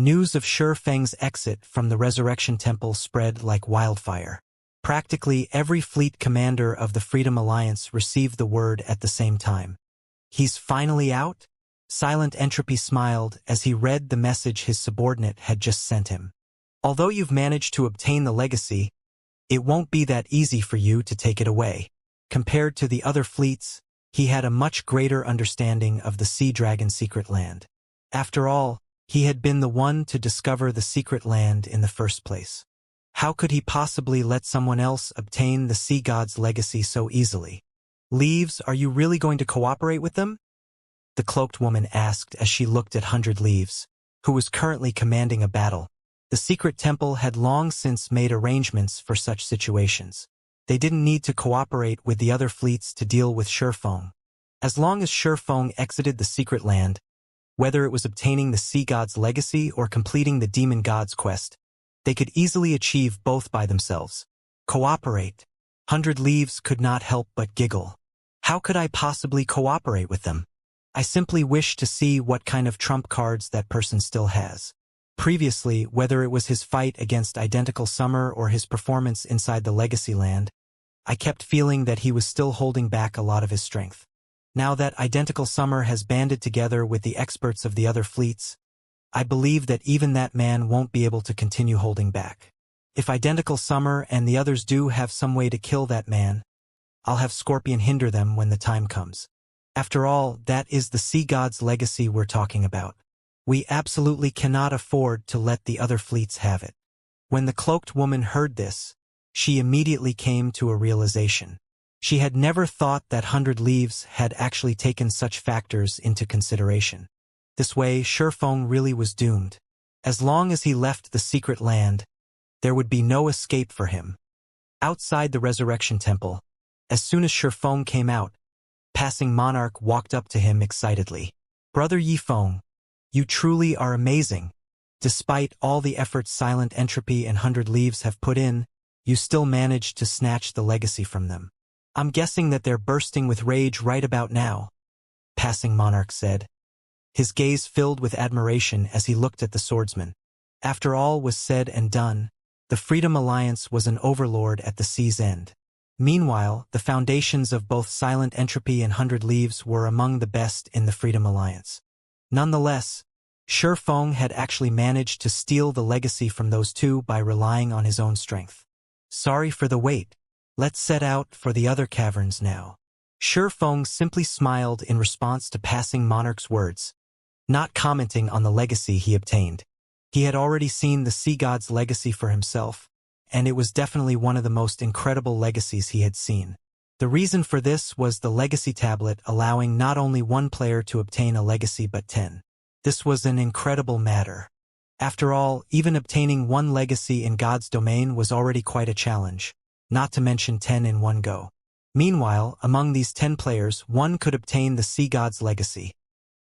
News of Shi Feng's exit from the Resurrection Temple spread like wildfire. Practically every fleet commander of the Freedom Alliance received the word at the same time. He's finally out? Silent Entropy smiled as he read the message his subordinate had just sent him. Although you've managed to obtain the legacy, it won't be that easy for you to take it away. Compared to the other fleets, he had a much greater understanding of the Sea Dragon secret land. After all, he had been the one to discover the secret land in the first place. How could he possibly let someone else obtain the Sea God's legacy so easily? Leaves, are you really going to cooperate with them? The cloaked woman asked as she looked at 100 Leaves, who was currently commanding a battle. The secret temple had long since made arrangements for such situations. They didn't need to cooperate with the other fleets to deal with Shi Feng. As long as Shi Feng exited the secret land, whether it was obtaining the Sea God's legacy or completing the Demon God's quest, they could easily achieve both by themselves. Cooperate. 100 Leaves could not help but giggle. How could I possibly cooperate with them? I simply wish to see what kind of trump cards that person still has. Previously, whether it was his fight against Identical Summer or his performance inside the Legacy Land, I kept feeling that he was still holding back a lot of his strength. Now that Identical Summer has banded together with the experts of the other fleets, I believe that even that man won't be able to continue holding back. If Identical Summer and the others do have some way to kill that man, I'll have Scorpion hinder them when the time comes. After all, that is the Sea God's legacy we're talking about. We absolutely cannot afford to let the other fleets have it. When the cloaked woman heard this, she immediately came to a realization. She had never thought that 100 Leaves had actually taken such factors into consideration. This way, Shi Feng really was doomed. As long as he left the secret land, there would be no escape for him. Outside the Resurrection Temple, as soon as Shi Feng came out, Passing Monarch walked up to him excitedly. Brother Yi Feng, you truly are amazing. Despite all the efforts Silent Entropy and 100 Leaves have put in, you still managed to snatch the legacy from them. I'm guessing that they're bursting with rage right about now, Passing Monarch said. His gaze filled with admiration as he looked at the swordsman. After all was said and done, the Freedom Alliance was an overlord at the sea's end. Meanwhile, the foundations of both Silent Entropy and 100 Leaves were among the best in the Freedom Alliance. Nonetheless, Shi Feng had actually managed to steal the legacy from those two by relying on his own strength. Sorry for the wait. Let's set out for the other caverns now. Shi Feng simply smiled in response to Passing Monarch's words, not commenting on the legacy he obtained. He had already seen the Sea God's legacy for himself, and it was definitely one of the most incredible legacies he had seen. The reason for this was the legacy tablet allowing not only one player to obtain a legacy but 10. This was an incredible matter. After all, even obtaining one legacy in God's domain was already quite a challenge, not to mention 10 in one go. Meanwhile, among these 10 players, one could obtain the Sea God's legacy,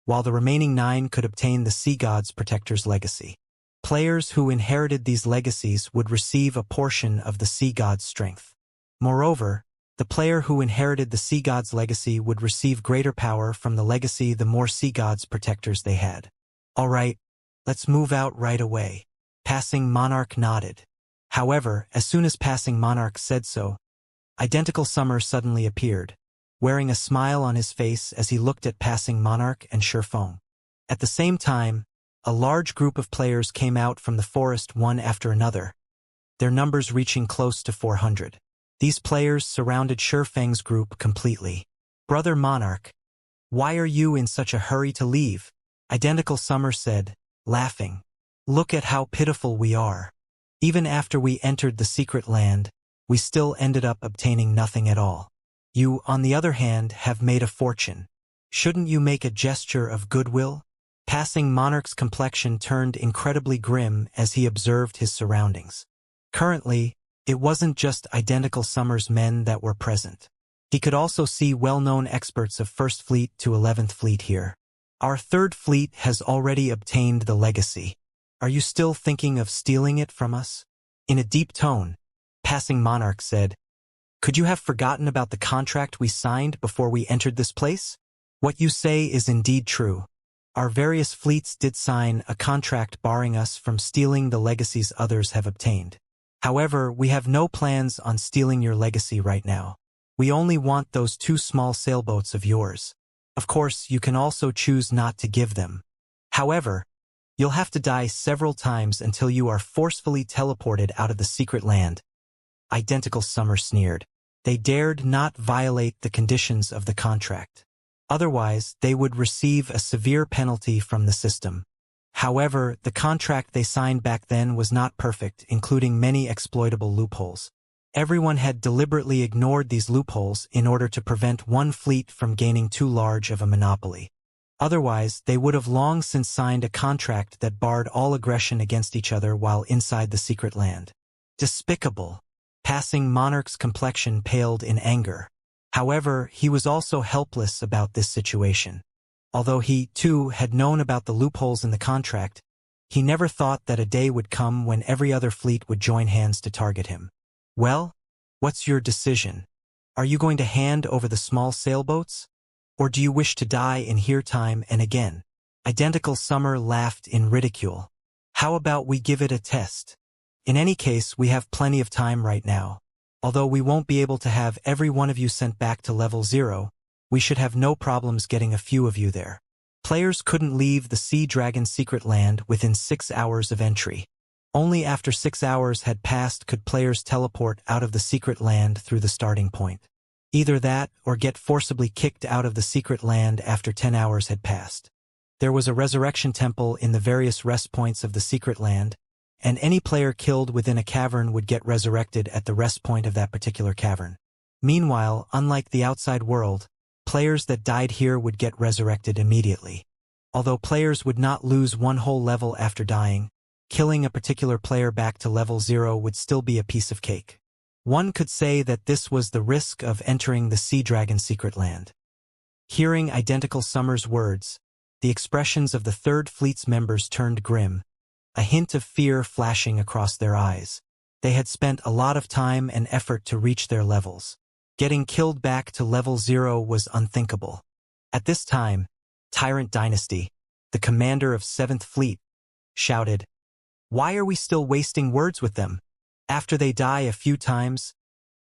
while the remaining 9 could obtain the Sea God's Protector's legacy. Players who inherited these legacies would receive a portion of the Sea God's strength. Moreover, the player who inherited the Sea God's legacy would receive greater power from the legacy the more Sea God's protectors they had. All right, let's move out right away. Passing Monarch nodded. However, as soon as Passing Monarch said so, Identical Summer suddenly appeared, wearing a smile on his face as he looked at Passing Monarch and Shi Feng. At the same time, a large group of players came out from the forest one after another, their numbers reaching close to 400. These players surrounded Shi Feng's group completely. Brother Monarch, why are you in such a hurry to leave? Identical Summer said, laughing. Look at how pitiful we are. Even after we entered the secret land, we still ended up obtaining nothing at all. You, on the other hand, have made a fortune. Shouldn't you make a gesture of goodwill? Passing Monarch's complexion turned incredibly grim as he observed his surroundings. Currently, it wasn't just Identical Summer's men that were present. He could also see well-known experts of 1st Fleet to 11th Fleet here. Our 3rd Fleet has already obtained the legacy. Are you still thinking of stealing it from us? In a deep tone, Passing Monarch said, could you have forgotten about the contract we signed before we entered this place? What you say is indeed true. our various fleets did sign a contract barring us from stealing the legacies others have obtained. However, we have no plans on stealing your legacy right now. We only want those 2 small sailboats of yours. Of course, you can also choose not to give them. However, you'll have to die several times until you are forcefully teleported out of the secret land. Identical Summer sneered. They dared not violate the conditions of the contract. Otherwise, they would receive a severe penalty from the system. However, the contract they signed back then was not perfect, including many exploitable loopholes. Everyone had deliberately ignored these loopholes in order to prevent one fleet from gaining too large of a monopoly. Otherwise, they would have long since signed a contract that barred all aggression against each other while inside the secret land. Despicable. Passing Monarch's complexion paled in anger. However, he was also helpless about this situation. Although he, too, had known about the loopholes in the contract, he never thought that a day would come when every other fleet would join hands to target him. Well, what's your decision? Are you going to hand over the small sailboats? Or do you wish to die in here time and again? Identical Summer laughed in ridicule. How about we give it a test? In any case, we have plenty of time right now. Although we won't be able to have every one of you sent back to level 0, we should have no problems getting a few of you there. Players couldn't leave the Sea Dragon secret land within 6 hours of entry. Only after 6 hours had passed could players teleport out of the secret land through the starting point. Either that, or get forcibly kicked out of the secret land after 10 hours had passed. There was a resurrection temple in the various rest points of the secret land, and any player killed within a cavern would get resurrected at the rest point of that particular cavern. Meanwhile, unlike the outside world, players that died here would get resurrected immediately. Although players would not lose one whole level after dying, killing a particular player back to level 0 would still be a piece of cake. One could say that this was the risk of entering the Sea Dragon secret land. Hearing Identical Summer's words, the expressions of the Third Fleet's members turned grim, a hint of fear flashing across their eyes. They had spent a lot of time and effort to reach their levels. Getting killed back to level 0 was unthinkable. At this time, Tyrant Dynasty, the commander of 7th Fleet, shouted, "Why are we still wasting words with them? After they die a few times,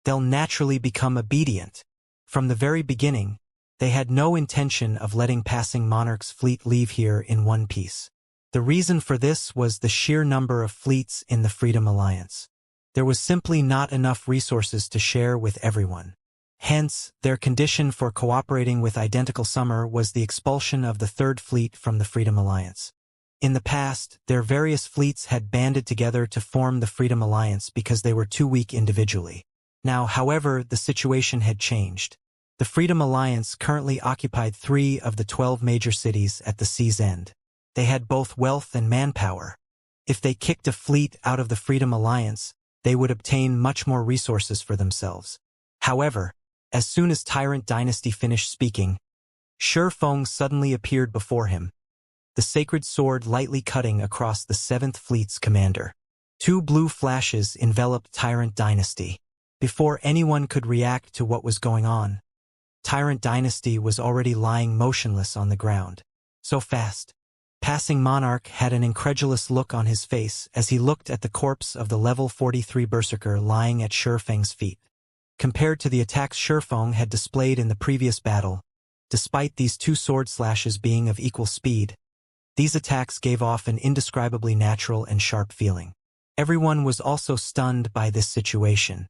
they'll naturally become obedient." From the very beginning, they had no intention of letting Passing Monarch's fleet leave here in one piece. The reason for this was the sheer number of fleets in the Freedom Alliance. There was simply not enough resources to share with everyone. Hence, their condition for cooperating with Identical Summer was the expulsion of the Third Fleet from the Freedom Alliance. In the past, their various fleets had banded together to form the Freedom Alliance because they were too weak individually. Now, however, the situation had changed. The Freedom Alliance currently occupied 3 of the 12 major cities at the sea's end. They had both wealth and manpower. If they kicked a fleet out of the Freedom Alliance, they would obtain much more resources for themselves. However, as soon as Tyrant Dynasty finished speaking, Shurfeng suddenly appeared before him, the sacred sword lightly cutting across the 7th Fleet's commander. 2 blue flashes enveloped Tyrant Dynasty. Before anyone could react to what was going on, Tyrant Dynasty was already lying motionless on the ground. So fast. Passing Monarch had an incredulous look on his face as he looked at the corpse of the level 43 Berserker lying at Shurfeng's feet. Compared to the attacks Shurfeng had displayed in the previous battle, despite these 2 sword slashes being of equal speed, these attacks gave off an indescribably natural and sharp feeling. Everyone was also stunned by this situation.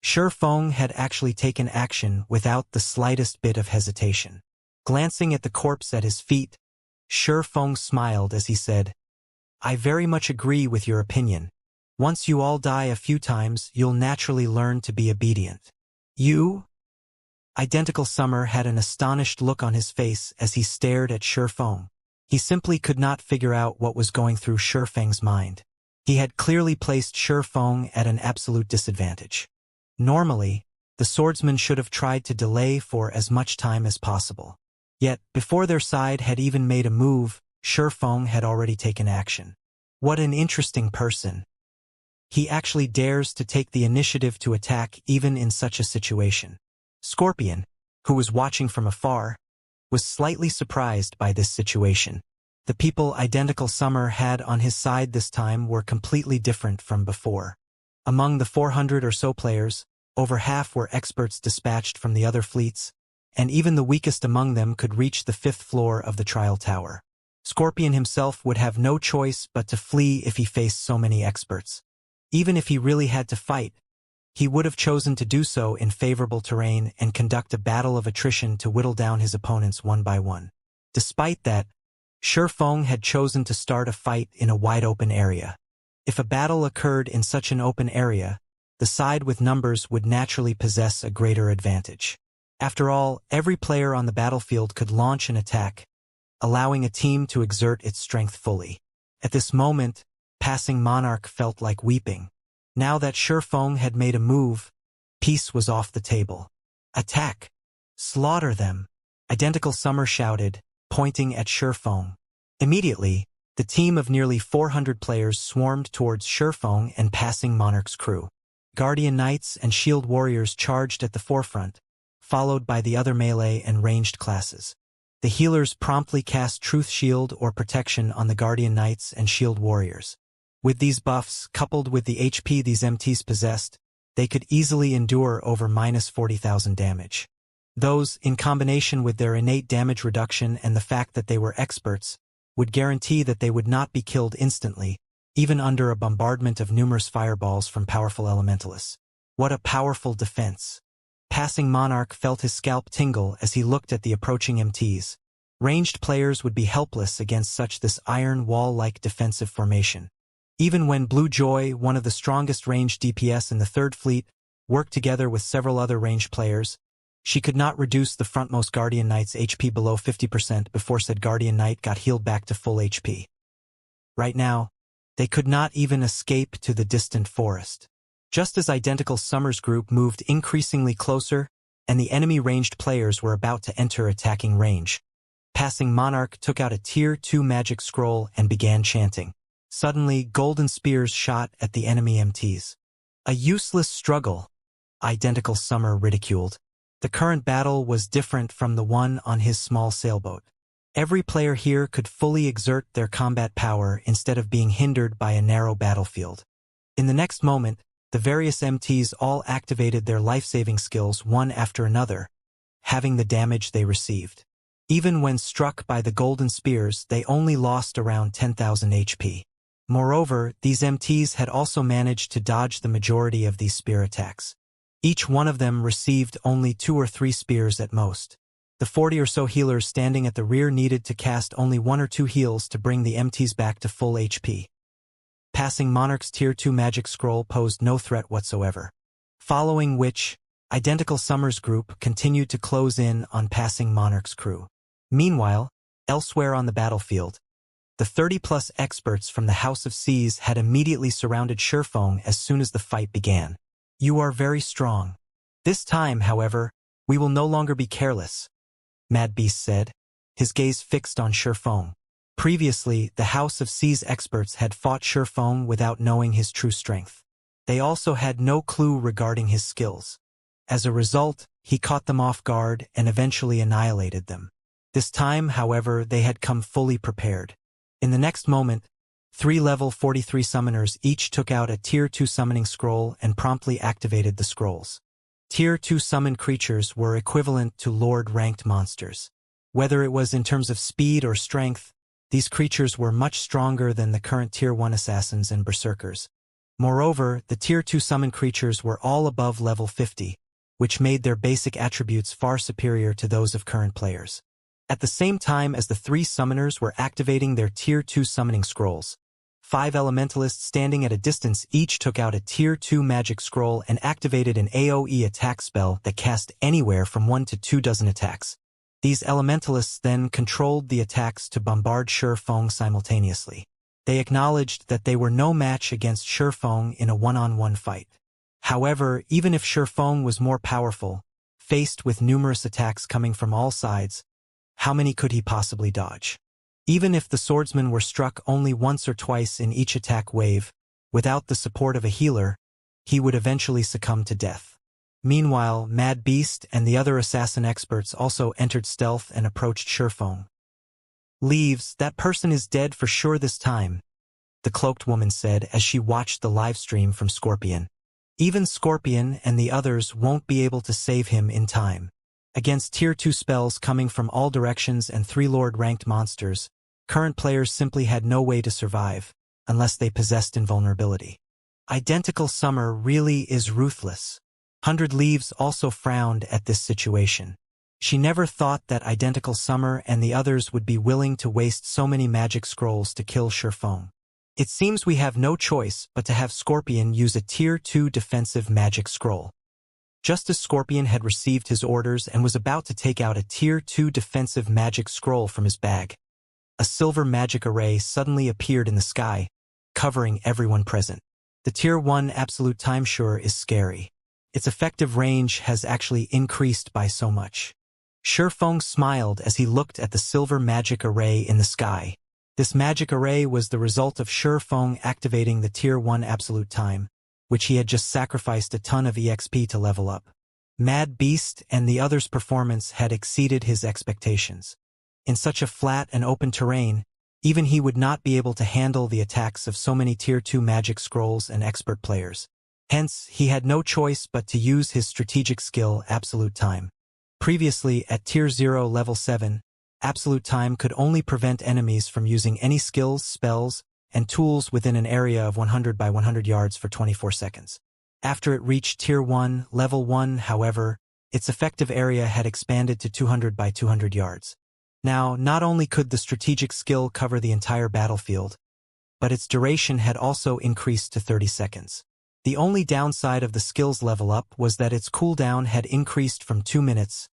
Shurfeng had actually taken action without the slightest bit of hesitation. Glancing at the corpse at his feet, Shurfeng smiled as he said, "I very much agree with your opinion. Once you all die a few times, you'll naturally learn to be obedient." "You?" Identical Summer had an astonished look on his face as he stared at Shurfeng. He simply could not figure out what was going through Shurfeng's mind. He had clearly placed Shurfeng at an absolute disadvantage. Normally, the swordsman should have tried to delay for as much time as possible. Yet, before their side had even made a move, Shurfeng had already taken action. What an interesting person. He actually dares to take the initiative to attack even in such a situation. Scorpion, who was watching from afar, was slightly surprised by this situation. The people Identical Summer had on his side this time were completely different from before. Among the 400 or so players, over half were experts dispatched from the other fleets, and even the weakest among them could reach the 5th floor of the trial tower. Scorpion himself would have no choice but to flee if he faced so many experts. Even if he really had to fight, he would have chosen to do so in favorable terrain and conduct a battle of attrition to whittle down his opponents one by one. Despite that, Shifeng had chosen to start a fight in a wide-open area. If a battle occurred in such an open area, the side with numbers would naturally possess a greater advantage. After all, every player on the battlefield could launch an attack, allowing a team to exert its strength fully. At this moment, Passing Monarch felt like weeping. Now that Shifeng had made a move, peace was off the table. Attack! Slaughter them! Identical Summer shouted, pointing at Shifeng. Immediately, the team of nearly 400 players swarmed towards Shifeng and Passing Monarch's crew. Guardian Knights and Shield Warriors charged at the forefront, followed by the other melee and ranged classes. The healers promptly cast Truth Shield or Protection on the Guardian Knights and Shield Warriors. With these buffs, coupled with the HP these MTs possessed, they could easily endure over -40,000 damage. Those, in combination with their innate damage reduction and the fact that they were experts, would guarantee that they would not be killed instantly, even under a bombardment of numerous fireballs from powerful elementalists. What a powerful defense! Passing Monarch felt his scalp tingle as he looked at the approaching MTs. Ranged players would be helpless against this iron wall-like defensive formation. Even when Blue Joy, one of the strongest ranged DPS in the 3rd Fleet, worked together with several other ranged players, she could not reduce the frontmost Guardian Knight's HP below 50% before said Guardian Knight got healed back to full HP. Right now, they could not even escape to the distant forest. Just as Identical Summer's group moved increasingly closer, and the enemy ranged players were about to enter attacking range, Passing Monarch took out a Tier 2 magic scroll and began chanting. Suddenly, golden spears shot at the enemy MTs. A useless struggle, Identical Summer ridiculed. The current battle was different from the one on his small sailboat. Every player here could fully exert their combat power instead of being hindered by a narrow battlefield. In the next moment, the various MTs all activated their life-saving skills one after another, having the damage they received. Even when struck by the golden spears, they only lost around 10,000 HP. Moreover, these MTs had also managed to dodge the majority of these spear attacks. Each one of them received only 2 or 3 spears at most. The 40 or so healers standing at the rear needed to cast only 1 or 2 heals to bring the MTs back to full HP. Passing Monarch's Tier 2 magic scroll posed no threat whatsoever. Following which, Identical Summer's group continued to close in on Passing Monarch's crew. Meanwhile, elsewhere on the battlefield, the 30-plus experts from the House of Seas had immediately surrounded Shifeng as soon as the fight began. You are very strong. This time, however, we will no longer be careless, Mad Beast said, his gaze fixed on Shifeng. Previously, the House of Seas experts had fought Shifeng without knowing his true strength. They also had no clue regarding his skills. As a result, he caught them off guard and eventually annihilated them. This time, however, they had come fully prepared. In the next moment, 3 level 43 summoners each took out a Tier 2 summoning scroll and promptly activated the scrolls. Tier 2 summoned creatures were equivalent to Lord-ranked monsters. Whether it was in terms of speed or strength, these creatures were much stronger than the current Tier 1 assassins and berserkers. Moreover, the Tier 2 summoned creatures were all above level 50, which made their basic attributes far superior to those of current players. At the same time as the 3 summoners were activating their Tier 2 summoning scrolls, 5 elementalists standing at a distance each took out a Tier 2 magic scroll and activated an AoE attack spell that cast anywhere from 1 to 2 dozen attacks. These elementalists then controlled the attacks to bombard Shifeng simultaneously. They acknowledged that they were no match against Shifeng in a one-on-one fight. However, even if Shifeng was more powerful, faced with numerous attacks coming from all sides, how many could he possibly dodge? Even if the swordsman were struck only once or twice in each attack wave, without the support of a healer, he would eventually succumb to death. Meanwhile, Mad Beast and the other assassin experts also entered stealth and approached Shifeng. Leaves, that person is dead for sure this time, the cloaked woman said as she watched the live stream from Scorpion. Even Scorpion and the others won't be able to save him in time. Against Tier 2 spells coming from all directions and 3-Lord ranked monsters, current players simply had no way to survive, unless they possessed invulnerability. Identical Summer really is ruthless. 100 Leaves also frowned at this situation. She never thought that Identical Summer and the others would be willing to waste so many magic scrolls to kill Shifeng. It seems we have no choice but to have Scorpion use a Tier 2 defensive magic scroll. Just as Scorpion had received his orders and was about to take out a Tier 2 defensive magic scroll from his bag, a silver magic array suddenly appeared in the sky, covering everyone present. The Tier 1 absolute timesure is scary. Its effective range has actually increased by so much. Shifeng smiled as he looked at the silver magic array in the sky. This magic array was the result of Shifeng activating the Tier 1 absolute time, which he had just sacrificed a ton of EXP to level up. Mad Beast and the others' performance had exceeded his expectations. In such a flat and open terrain, even he would not be able to handle the attacks of so many Tier 2 magic scrolls and expert players. Hence, he had no choice but to use his strategic skill Absolute Time. Previously, at Tier 0 Level 7, Absolute Time could only prevent enemies from using any skills, spells, and tools within an area of 100 by 100 yards for 24 seconds. After it reached Tier 1, Level 1, however, its effective area had expanded to 200 by 200 yards. Now, not only could the strategic skill cover the entire battlefield, but its duration had also increased to 30 seconds. The only downside of the skill's level up was that its cooldown had increased from 2 minutes,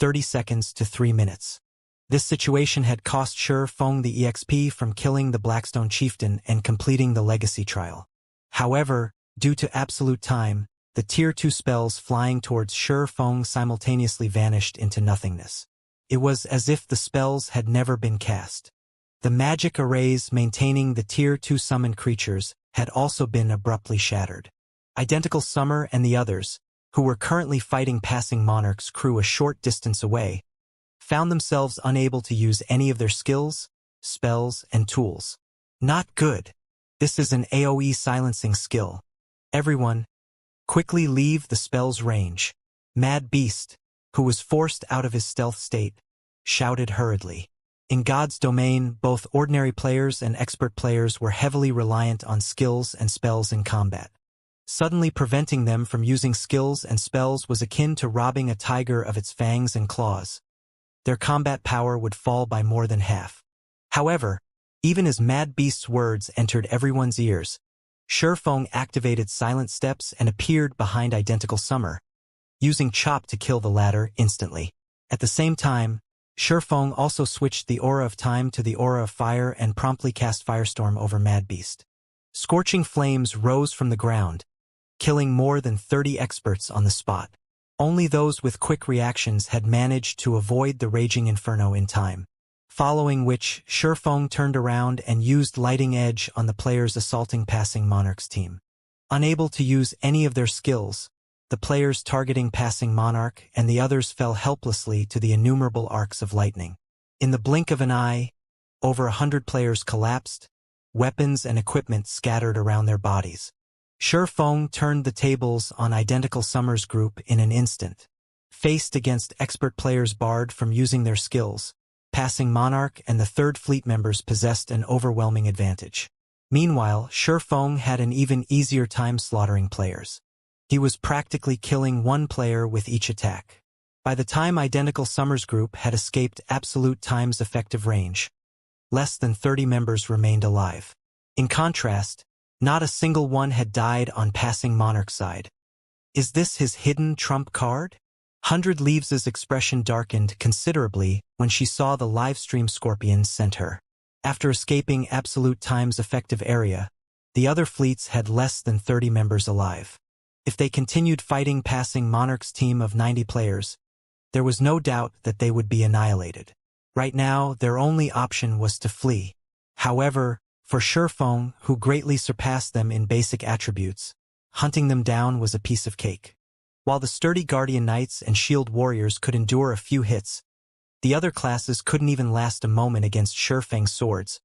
30 seconds to 3 minutes. This situation had cost Shifeng the EXP from killing the Blackstone Chieftain and completing the Legacy Trial. However, due to Absolute Time, the Tier 2 spells flying towards Shifeng simultaneously vanished into nothingness. It was as if the spells had never been cast. The magic arrays maintaining the Tier 2 summoned creatures had also been abruptly shattered. Identical Summer and the others, who were currently fighting passing monarchs' crew a short distance away, found themselves unable to use any of their skills, spells, and tools. Not good. This is an AoE silencing skill. Everyone, quickly leave the spell's range. Mad Beast, who was forced out of his stealth state, shouted hurriedly. In God's domain, both ordinary players and expert players were heavily reliant on skills and spells in combat. Suddenly preventing them from using skills and spells was akin to robbing a tiger of its fangs and claws. Their combat power would fall by more than half. However, even as Mad Beast's words entered everyone's ears, Shifeng activated Silent Steps and appeared behind Identical Summer, using Chop to kill the latter instantly. At the same time, Shifeng also switched the Aura of Time to the Aura of Fire and promptly cast Firestorm over Mad Beast. Scorching flames rose from the ground, killing more than 30 experts on the spot. Only those with quick reactions had managed to avoid the raging inferno in time. Following which, Shifeng turned around and used Lighting Edge on the players assaulting passing Monarch's team. Unable to use any of their skills, the players targeting passing Monarch and the others fell helplessly to the innumerable arcs of lightning. In the blink of an eye, over 100 players collapsed, weapons and equipment scattered around their bodies. Shifeng turned the tables on Identical Summer's group in an instant. Faced against expert players barred from using their skills, passing Monarch and the Third Fleet members possessed an overwhelming advantage. Meanwhile, Shifeng had an even easier time slaughtering players. He was practically killing one player with each attack. By the time Identical Summer's group had escaped Absolute Time's effective range, less than 30 members remained alive. In contrast, not a single one had died on passing Monarch's side. Is this his hidden trump card? 100 Leaves' expression darkened considerably when she saw the livestream Scorpion sent her. After escaping Absolute Time's effective area, the other fleets had less than 30 members alive. If they continued fighting passing Monarch's team of 90 players, there was no doubt that they would be annihilated. Right now, their only option was to flee. However, for Shifeng, who greatly surpassed them in basic attributes, hunting them down was a piece of cake. While the sturdy Guardian Knights and Shield Warriors could endure a few hits, The other classes couldn't even last a moment against Shifeng's swords.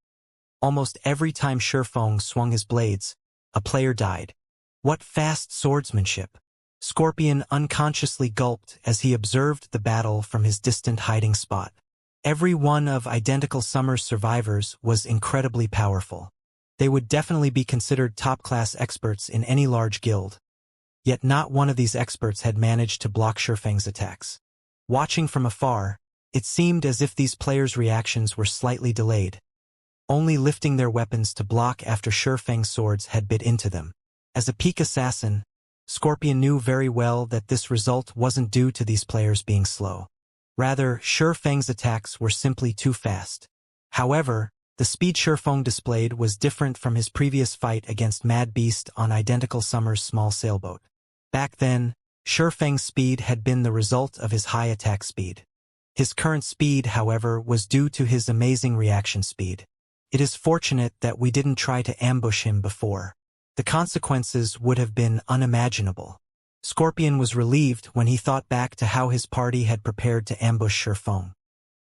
Almost every time Shifeng swung his blades, a player died. What fast swordsmanship! Scorpion unconsciously gulped as he observed the battle from his distant hiding spot. Every one of Identical Summer's survivors was incredibly powerful. They would definitely be considered top-class experts in any large guild. Yet not one of these experts had managed to block Shifeng's attacks. Watching from afar, it seemed as if these players' reactions were slightly delayed, only lifting their weapons to block after Shifeng's swords had bit into them. As a peak assassin, Scorpion knew very well that this result wasn't due to these players being slow. Rather, Shifeng's attacks were simply too fast. However, the speed Shifeng displayed was different from his previous fight against Mad Beast on Identical Summer's small sailboat. Back then, Shifeng's speed had been the result of his high attack speed. His current speed, however, was due to his amazing reaction speed. It is fortunate that we didn't try to ambush him before. The consequences would have been unimaginable. Scorpion was relieved when he thought back to how his party had prepared to ambush Shifeng.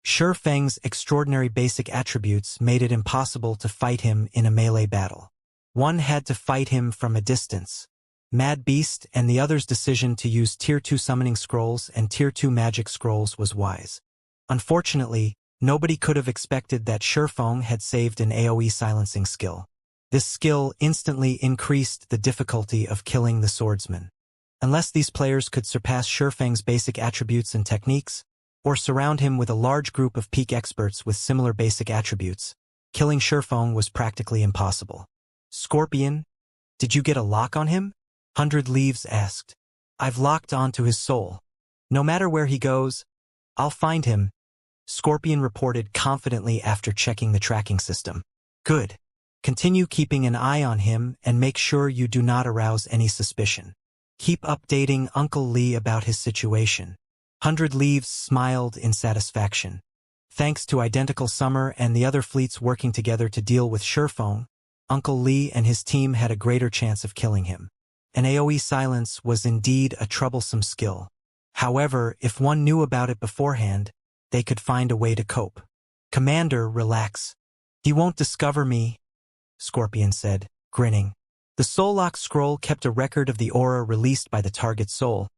Shifeng's extraordinary basic attributes made it impossible to fight him in a melee battle. One had to fight him from a distance. Mad Beast and the others' decision to use Tier 2 summoning scrolls and Tier 2 magic scrolls was wise. Unfortunately, nobody could have expected that Shifeng had saved an AoE silencing skill. This skill instantly increased the difficulty of killing the swordsman. Unless these players could surpass Shifeng's basic attributes and techniques, or surround him with a large group of peak experts with similar basic attributes, killing Shifeng was practically impossible. Scorpion, did you get a lock on him? 100 Leaves asked. I've locked onto his soul. No matter where he goes, I'll find him, Scorpion reported confidently after checking the tracking system. Good. Continue keeping an eye on him and make sure you do not arouse any suspicion. Keep updating Uncle Lee about his situation. 100 Leaves smiled in satisfaction. Thanks to Identical Summer and the other fleets working together to deal with Shifeng, Uncle Lee and his team had a greater chance of killing him. An AoE silence was indeed a troublesome skill. However, if one knew about it beforehand, they could find a way to cope. Commander, relax. He won't discover me, Scorpion said, grinning. The Soul Lock scroll kept a record of the aura released by the target soul,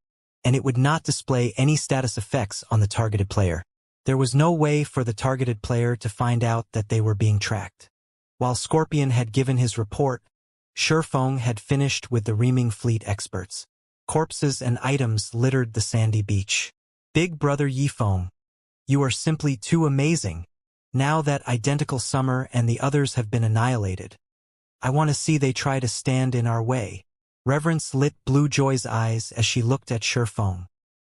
and it would not display any status effects on the targeted player. There was no way for the targeted player to find out that they were being tracked. While Scorpion had given his report, Shifeng had finished with the reaming fleet experts. Corpses and items littered the sandy beach. Big Brother Yifeng, you are simply too amazing. Now that Identical Summer and the others have been annihilated, I want to see they try to stand in our way. Reverence lit Blue Joy's eyes as she looked at Shifeng.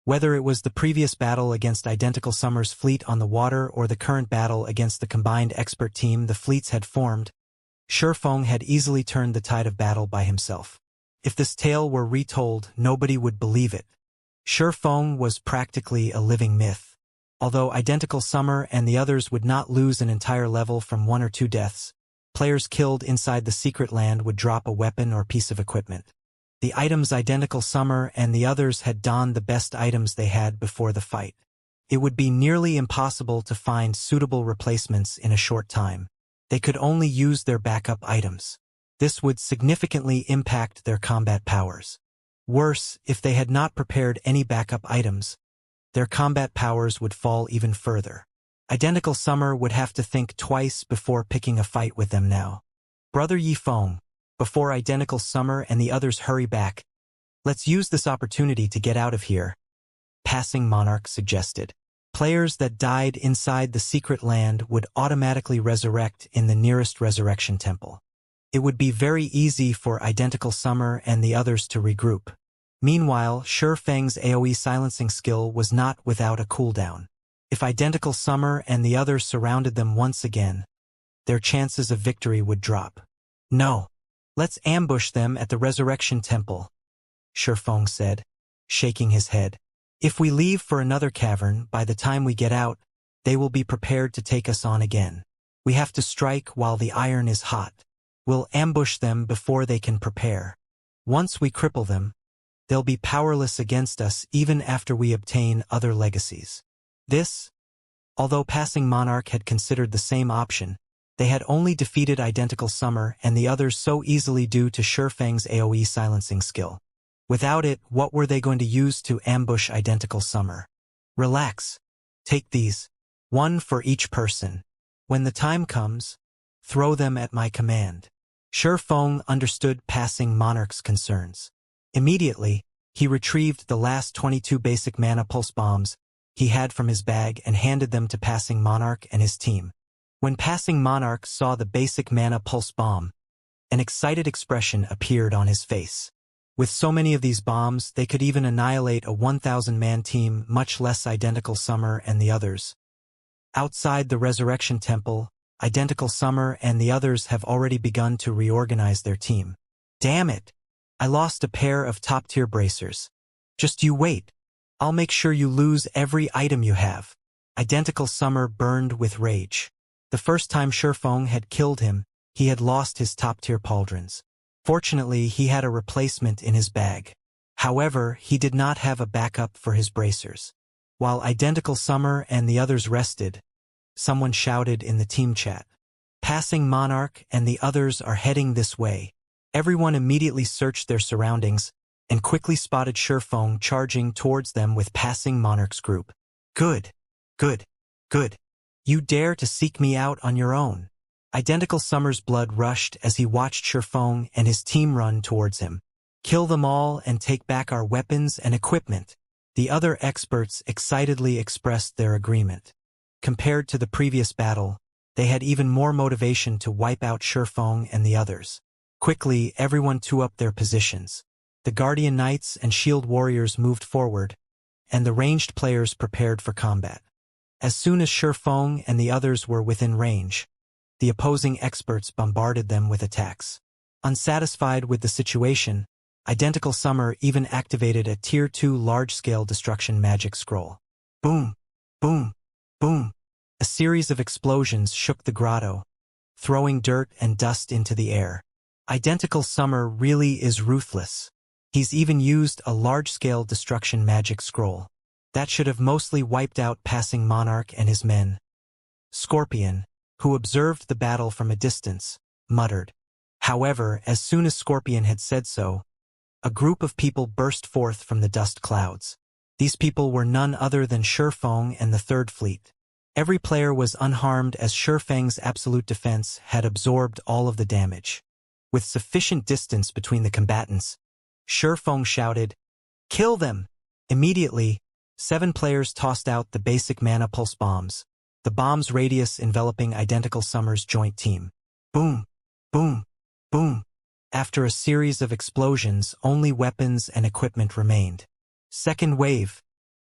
Whether it was the previous battle against Identical Summer's fleet on the water or the current battle against the combined expert team the fleets had formed, Shifeng had easily turned the tide of battle by himself. If this tale were retold, nobody would believe it. Shifeng was practically a living myth. Although Identical Summer and the others would not lose an entire level from 1 or 2 deaths, players killed inside the secret land would drop a weapon or piece of equipment. The items Identical Summer and the others had donned the best items they had before the fight. It would be nearly impossible to find suitable replacements in a short time. They could only use their backup items. This would significantly impact their combat powers. Worse, if they had not prepared any backup items, their combat powers would fall even further. Identical Summer would have to think twice before picking a fight with them now. Brother Yifeng, before Identical Summer and the others hurry back, let's use this opportunity to get out of here, Passing Monarch suggested. Players that died inside the secret land would automatically resurrect in the nearest resurrection temple. It would be very easy for Identical Summer and the others to regroup. Meanwhile, Shifeng's AoE silencing skill was not without a cooldown. If Identical Summer and the others surrounded them once again, their chances of victory would drop. No. Let's ambush them at the Resurrection Temple, Shifeng said, shaking his head. If we leave for another cavern, by the time we get out, they will be prepared to take us on again. We have to strike while the iron is hot. We'll ambush them before they can prepare. Once we cripple them, they'll be powerless against us even after we obtain other legacies. This, Although Passing Monarch had considered the same option, they had only defeated Identical Summer and the others so easily due to Shurfeng's AoE silencing skill. Without it, what were they going to use to ambush Identical Summer? Relax. Take these. One for each person. When the time comes, throw them at my command. Shurfeng understood Passing Monarch's concerns. Immediately, he retrieved the last 22 basic mana pulse bombs he had from his bag and handed them to Passing Monarch and his team. When Passing Monarch saw the basic mana pulse bomb, an excited expression appeared on his face. With so many of these bombs, they could even annihilate a 1,000-man team, much less Identical Summer and the others. Outside the Resurrection Temple, Identical Summer and the others have already begun to reorganize their team. Damn it! I lost a pair of top-tier bracers. Just you wait. I'll make sure you lose every item you have. Identical Summer burned with rage. The first time Shurfeng had killed him, he had lost his top-tier pauldrons. Fortunately, he had a replacement in his bag. However, he did not have a backup for his bracers. While Identical Summer and the others rested, someone shouted in the team chat, "Passing Monarch and the others are heading this way." Everyone immediately searched their surroundings and quickly spotted Shurfeng charging towards them with Passing Monarch's group. Good, good, good. You dare to seek me out on your own. Identical Summer's blood rushed as he watched Shurfeng and his team run towards him. Kill them all and take back our weapons and equipment. The other experts excitedly expressed their agreement. Compared to the previous battle, they had even more motivation to wipe out Shurfeng and the others. Quickly, everyone threw up their positions. The Guardian Knights and Shield Warriors moved forward, and the ranged players prepared for combat. As soon as Shurfeng and the others were within range, the opposing experts bombarded them with attacks. Unsatisfied with the situation, Identical Summer even activated a Tier 2 large-scale destruction magic scroll. Boom! Boom! Boom! A series of explosions shook the grotto, throwing dirt and dust into the air. Identical Summer really is ruthless. He's even used a large-scale destruction magic scroll. That should have mostly wiped out Passing Monarch and his men. Scorpion, who observed the battle from a distance, muttered. However, as soon as Scorpion had said so, a group of people burst forth from the dust clouds. These people were none other than Shurfeng and the Third Fleet. Every player was unharmed as Shurfeng's absolute defense had absorbed all of the damage. With sufficient distance between the combatants, Shurfeng shouted, "Kill them!" Immediately, 7 players tossed out the basic mana pulse bombs, the bomb's radius enveloping Identical Summer's joint team. Boom! Boom! Boom! After a series of explosions, only weapons and equipment remained. Second wave.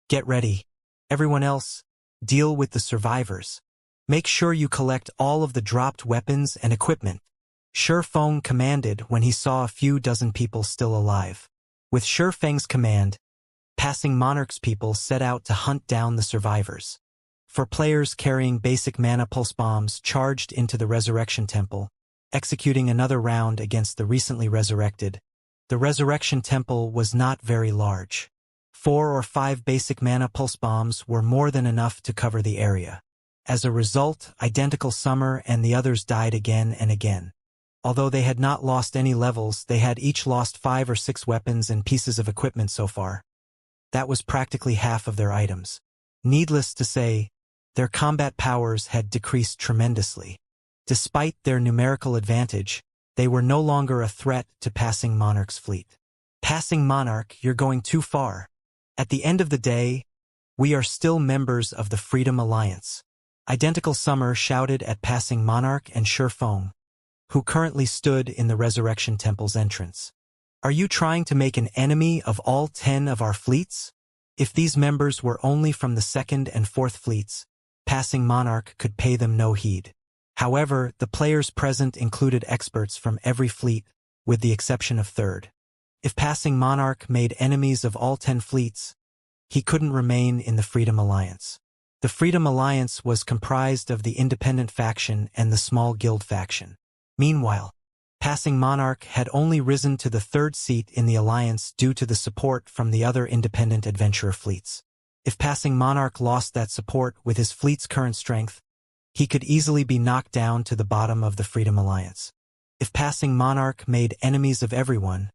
Get ready. Everyone else, deal with the survivors. Make sure you collect all of the dropped weapons and equipment. Shurfeng commanded when he saw a few dozen people still alive. With Shurfeng's command, Passing Monarch's people set out to hunt down the survivors. 4 players carrying basic mana pulse bombs charged into the Resurrection Temple, executing another round against the recently resurrected. The Resurrection Temple was not very large. 4 or 5 basic mana pulse bombs were more than enough to cover the area. As a result, Identical Summer and the others died again and again. Although they had not lost any levels, they had each lost 5 or 6 weapons and pieces of equipment so far. That was practically half of their items. Needless to say, their combat powers had decreased tremendously. Despite their numerical advantage, they were no longer a threat to Passing Monarch's fleet. Passing Monarch, you're going too far. At the end of the day, we are still members of the Freedom Alliance. Identical Summer shouted at Passing Monarch and Shurfeng, who currently stood in the Resurrection Temple's entrance. Are you trying to make an enemy of all 10 of our fleets? If these members were only from the 2nd and 4th fleets, Passing Monarch could pay them no heed. However, the players present included experts from every fleet, with the exception of 3rd. If Passing Monarch made enemies of all 10 fleets, he couldn't remain in the Freedom Alliance. The Freedom Alliance was comprised of the Independent faction and the Small Guild faction. Meanwhile, Passing Monarch had only risen to the 3rd seat in the alliance due to the support from the other independent adventurer fleets. If passing Monarch lost that support with his fleet's current strength, he could easily be knocked down to the bottom of the Freedom Alliance. If passing Monarch made enemies of everyone,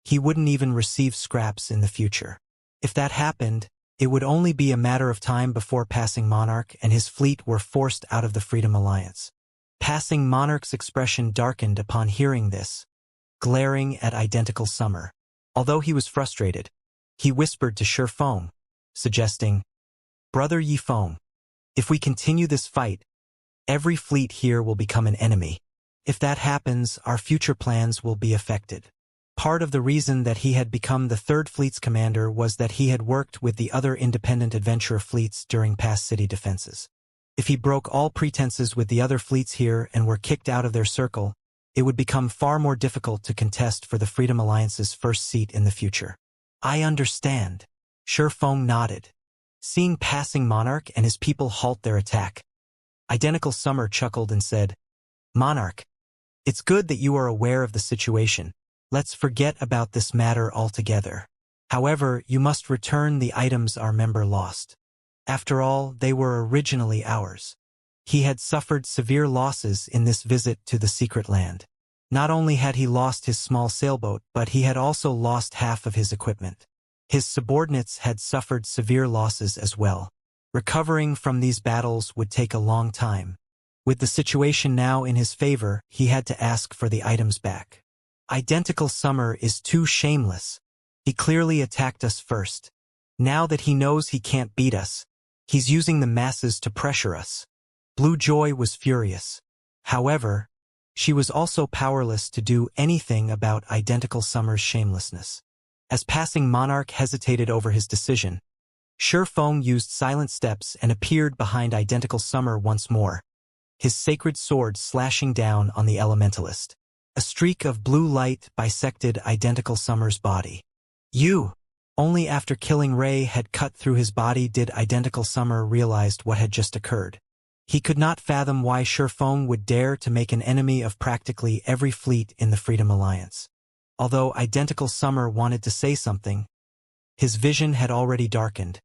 he wouldn't even receive scraps in the future. If that happened, it would only be a matter of time before passing Monarch and his fleet were forced out of the Freedom Alliance. Passing Monarch's expression darkened upon hearing this, glaring at Identical Summer. Although he was frustrated, he whispered to Shi Feng, suggesting, "Brother Yi Feng, if we continue this fight, every fleet here will become an enemy. If that happens, our future plans will be affected." Part of the reason that he had become the Third Fleet's commander was that he had worked with the other independent adventurer fleets during past city defenses. If he broke all pretenses with the other fleets here and were kicked out of their circle, it would become far more difficult to contest for the Freedom Alliance's first seat in the future. "I understand." Shi Feng nodded. Seeing passing Monarch and his people halt their attack, Identical Summer chuckled and said, "Monarch, it's good that you are aware of the situation. Let's forget about this matter altogether. However, you must return the items our member lost. After all, they were originally ours." He had suffered severe losses in this visit to the secret land. Not only had he lost his small sailboat, but he had also lost half of his equipment. His subordinates had suffered severe losses as well. Recovering from these battles would take a long time. With the situation now in his favor, he had to ask for the items back. Identical Summer is too shameless. He clearly attacked us first. Now that he knows he can't beat us, he's using the masses to pressure us. Blue Joy was furious. However, she was also powerless to do anything about Identical Summer's shamelessness. As passing Monarch hesitated over his decision, Shi Feng used silent steps and appeared behind Identical Summer once more, his sacred sword slashing down on the elementalist. A streak of blue light bisected Identical Summer's body. "You!" Only after killing Ray had cut through his body did Identical Summer realize what had just occurred. He could not fathom why Shi Feng would dare to make an enemy of practically every fleet in the Freedom Alliance. Although Identical Summer wanted to say something, his vision had already darkened,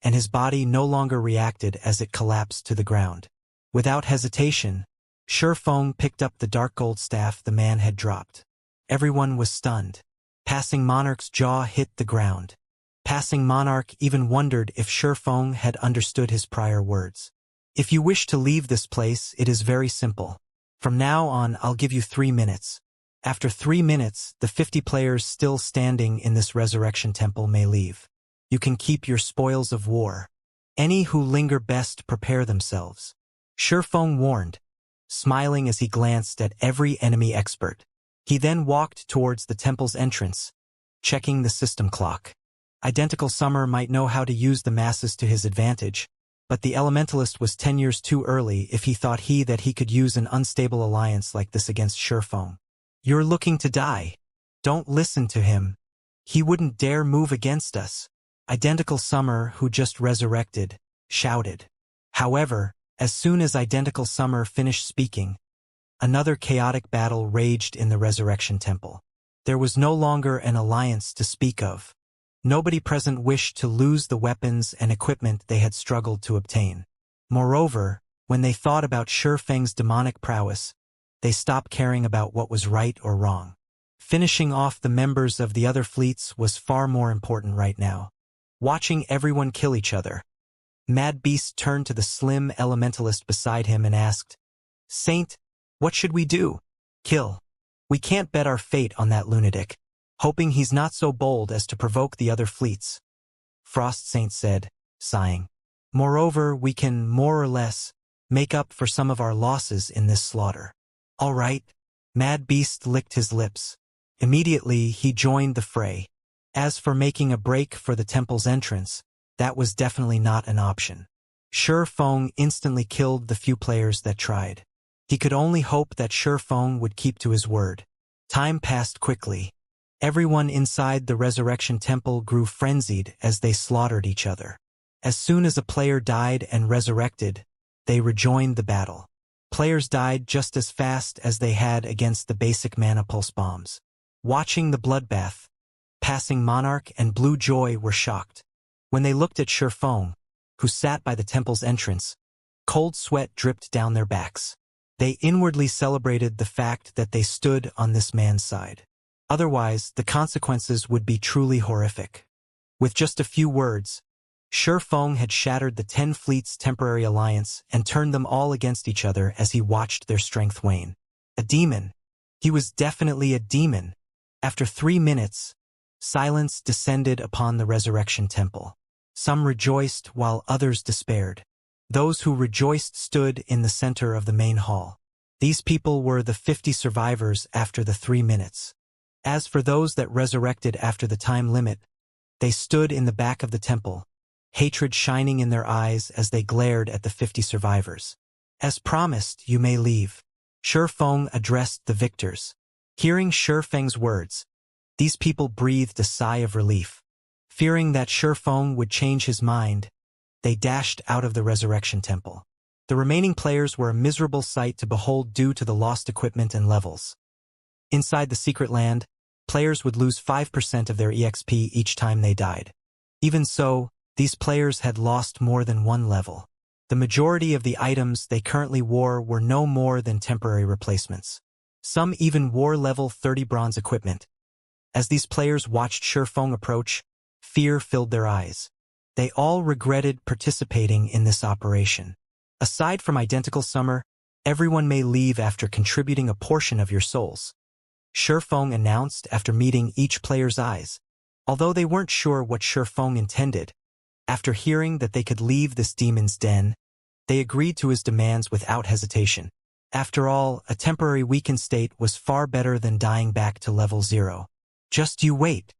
and his body no longer reacted as it collapsed to the ground. Without hesitation, Shi Feng picked up the dark gold staff the man had dropped. Everyone was stunned. Passing Monarch's jaw hit the ground. Passing Monarch even wondered if Shi Feng had understood his prior words. "If you wish to leave this place, it is very simple. From now on, I'll give you 3 minutes. After 3 minutes, the 50 players still standing in this resurrection temple may leave. You can keep your spoils of war. Any who linger best prepare themselves." Shi Feng warned, smiling as he glanced at every enemy expert. He then walked towards the temple's entrance, checking the system clock. Identical Summer might know how to use the masses to his advantage, but the elementalist was 10 years too early if he thought that he could use an unstable alliance like this against Shi Feng. "You're looking to die. Don't listen to him. He wouldn't dare move against us," Identical Summer, who just resurrected, shouted. However, as soon as Identical Summer finished speaking, another chaotic battle raged in the Resurrection Temple. There was no longer an alliance to speak of. Nobody present wished to lose the weapons and equipment they had struggled to obtain. Moreover, when they thought about Shi Feng's demonic prowess, they stopped caring about what was right or wrong. Finishing off the members of the other fleets was far more important right now. Watching everyone kill each other, Mad Beast turned to the slim elementalist beside him and asked, "Saint, what should we do?" "Kill. We can't bet our fate on that lunatic," hoping he's not so bold as to provoke the other fleets, Frost Saint said, sighing. "Moreover, we can, more or less, make up for some of our losses in this slaughter." "All right." Mad Beast licked his lips. Immediately, he joined the fray. As for making a break for the temple's entrance, that was definitely not an option. Shi Feng instantly killed the few players that tried. He could only hope that Shi Feng would keep to his word. Time passed quickly. Everyone inside the Resurrection Temple grew frenzied as they slaughtered each other. As soon as a player died and resurrected, they rejoined the battle. Players died just as fast as they had against the basic mana pulse bombs. Watching the bloodbath, Passing Monarch and Blue Joy were shocked. When they looked at Feng, who sat by the temple's entrance, cold sweat dripped down their backs. They inwardly celebrated the fact that they stood on this man's side. Otherwise, the consequences would be truly horrific. With just a few words, Feng had shattered the 10 fleets' temporary alliance and turned them all against each other as he watched their strength wane. A demon. He was definitely a demon. After 3 minutes, silence descended upon the Resurrection Temple. Some rejoiced while others despaired. Those who rejoiced stood in the center of the main hall. These people were the 50 survivors after the 3 minutes. As for those that resurrected after the time limit, they stood in the back of the temple, hatred shining in their eyes as they glared at the 50 survivors. As promised, you may leave. Feng addressed the victors. Hearing Feng's words, these people breathed a sigh of relief. Fearing that Feng would change his mind, they dashed out of the Resurrection Temple. The remaining players were a miserable sight to behold due to the lost equipment and levels. Inside the secret land, players would lose 5% of their EXP each time they died. Even so, these players had lost more than 1 level. The majority of the items they currently wore were no more than temporary replacements. Some even wore level 30 bronze equipment. As these players watched Feng approach, fear filled their eyes. They all regretted participating in this operation. Aside from Identical Summer, everyone may leave after contributing a portion of your souls. Feng announced after meeting each player's eyes. Although they weren't sure what Feng intended, after hearing that they could leave this demon's den, they agreed to his demands without hesitation. After all, a temporary weakened state was far better than dying back to level 0. Just you wait.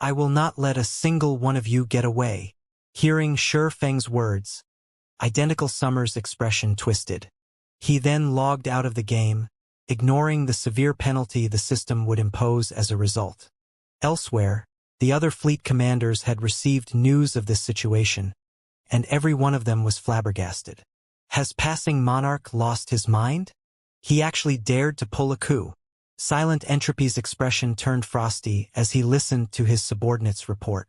I will not let a single one of you get away. Hearing Feng's words, Identical Summer's expression twisted. He then logged out of the game, ignoring the severe penalty the system would impose as a result. Elsewhere, the other fleet commanders had received news of this situation, and every one of them was flabbergasted. Has Passing Monarch lost his mind? He actually dared to pull a coup. Silent Entropy's expression turned frosty as he listened to his subordinates report.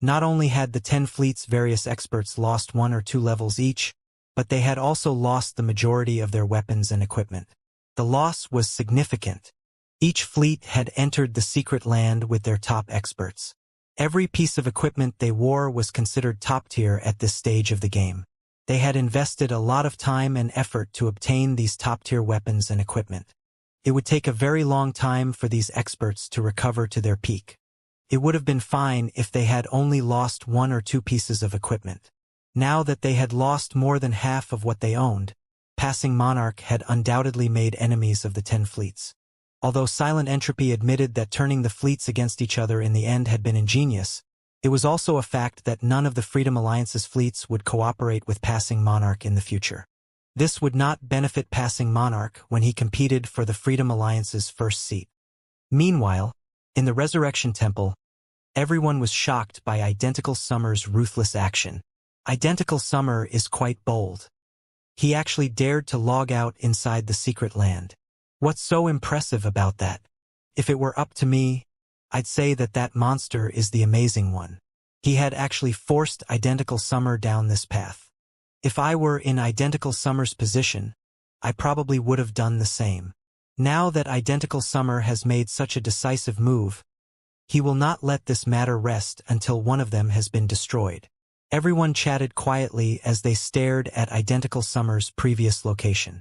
Not only had the 10 fleet's various experts lost 1 or 2 levels each, but they had also lost the majority of their weapons and equipment. The loss was significant. Each fleet had entered the secret land with their top experts. Every piece of equipment they wore was considered top tier at this stage of the game. They had invested a lot of time and effort to obtain these top-tier weapons and equipment. It would take a very long time for these experts to recover to their peak. It would have been fine if they had only lost 1 or 2 pieces of equipment. Now that they had lost more than half of what they owned, Passing Monarch had undoubtedly made enemies of the 10 fleets. Although Silent Entropy admitted that turning the fleets against each other in the end had been ingenious, it was also a fact that none of the Freedom Alliance's fleets would cooperate with Passing Monarch in the future. This would not benefit Passing Monarch when he competed for the Freedom Alliance's first seat. Meanwhile, in the Resurrection Temple, everyone was shocked by Identical Summer's ruthless action. Identical Summer is quite bold. He actually dared to log out inside the secret land. What's so impressive about that? If it were up to me, I'd say that that monster is the amazing one. He had actually forced Identical Summer down this path. If I were in Identical Summer's position, I probably would have done the same. Now that Identical Summer has made such a decisive move, he will not let this matter rest until one of them has been destroyed. Everyone chatted quietly as they stared at Identical Summer's previous location.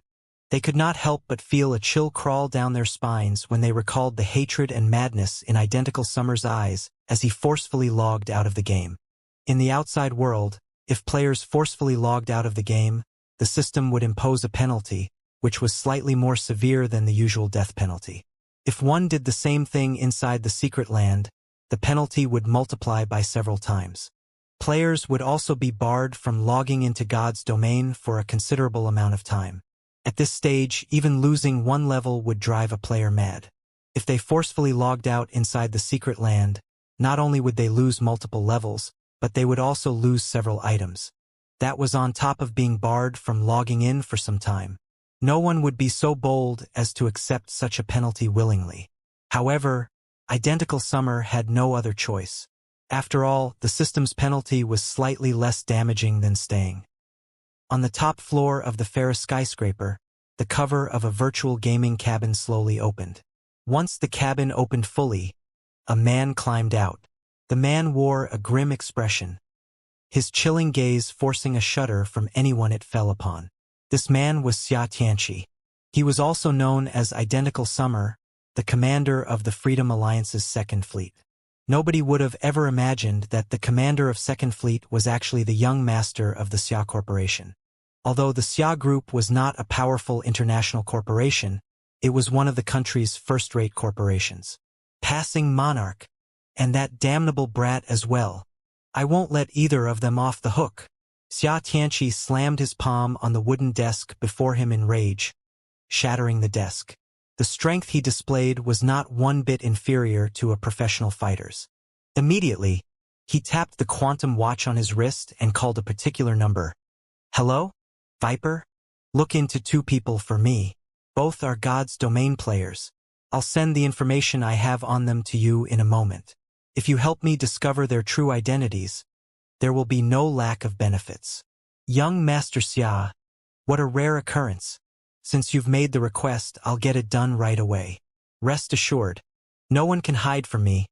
They could not help but feel a chill crawl down their spines when they recalled the hatred and madness in Identical Summer's eyes as he forcefully logged out of the game. In the outside world, if players forcefully logged out of the game, the system would impose a penalty, which was slightly more severe than the usual death penalty. If one did the same thing inside the secret land, the penalty would multiply by several times. Players would also be barred from logging into God's domain for a considerable amount of time. At this stage, even losing 1 level would drive a player mad. If they forcefully logged out inside the secret land, not only would they lose multiple levels, but they would also lose several items. That was on top of being barred from logging in for some time. No one would be so bold as to accept such a penalty willingly. However, Identical Summer had no other choice. After all, the system's penalty was slightly less damaging than staying. On the top floor of the Ferris skyscraper, the cover of a virtual gaming cabin slowly opened. Once the cabin opened fully, a man climbed out. The man wore a grim expression, his chilling gaze forcing a shudder from anyone it fell upon. This man was Xia Tianqi. He was also known as Identical Summer, the commander of the Freedom Alliance's Second Fleet. Nobody would have ever imagined that the commander of Second Fleet was actually the young master of the Xia Corporation. Although the Xia Group was not a powerful international corporation, it was one of the country's first-rate corporations. Passing monarch. And that damnable brat as well. I won't let either of them off the hook. Xia Tianqi slammed his palm on the wooden desk before him in rage, shattering the desk. The strength he displayed was not one bit inferior to a professional fighter's. Immediately, he tapped the quantum watch on his wrist and called a particular number. Hello? Viper? Look into two people for me. Both are God's domain players. I'll send the information I have on them to you in a moment. If you help me discover their true identities, there will be no lack of benefits. Young Master Xia, what a rare occurrence. Since you've made the request, I'll get it done right away. Rest assured, no one can hide from me.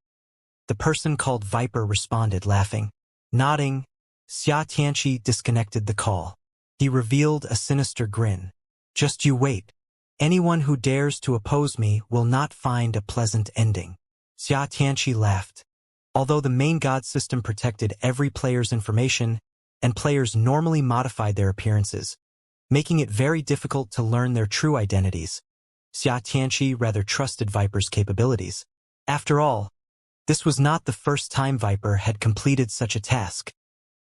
The person called Viper responded, laughing. Nodding, Xia Tianqi disconnected the call. He revealed a sinister grin. Just you wait. Anyone who dares to oppose me will not find a pleasant ending. Xia Tianqi laughed. Although the main god system protected every player's information, and players normally modified their appearances, making it very difficult to learn their true identities, Xia Tianqi rather trusted Viper's capabilities. After all, this was not the first time Viper had completed such a task.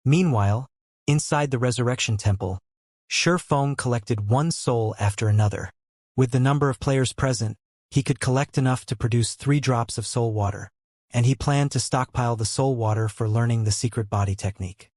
Meanwhile, inside the Resurrection Temple, Shi Feng collected one soul after another. With the number of players present, he could collect enough to produce 3 drops of soul water, and he planned to stockpile the soul water for learning the secret body technique.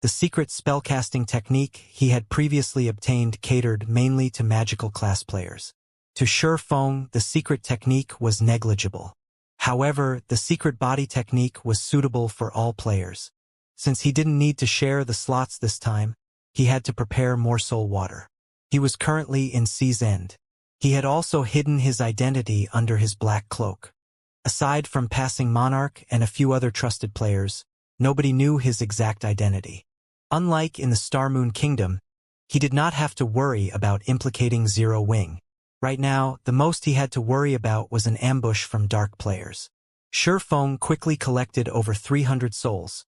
The secret spellcasting technique he had previously obtained catered mainly to magical class players. To Shi Feng, the secret technique was negligible. However, the secret body technique was suitable for all players. Since he didn't need to share the slots this time, he had to prepare more soul water. He was currently in Sea's End. He had also hidden his identity under his black cloak. Aside from Passing Monarch and a few other trusted players, nobody knew his exact identity. Unlike in the Star Moon Kingdom, he did not have to worry about implicating Zero Wing. Right now, the most he had to worry about was an ambush from dark players. Shi Feng quickly collected over 300 souls,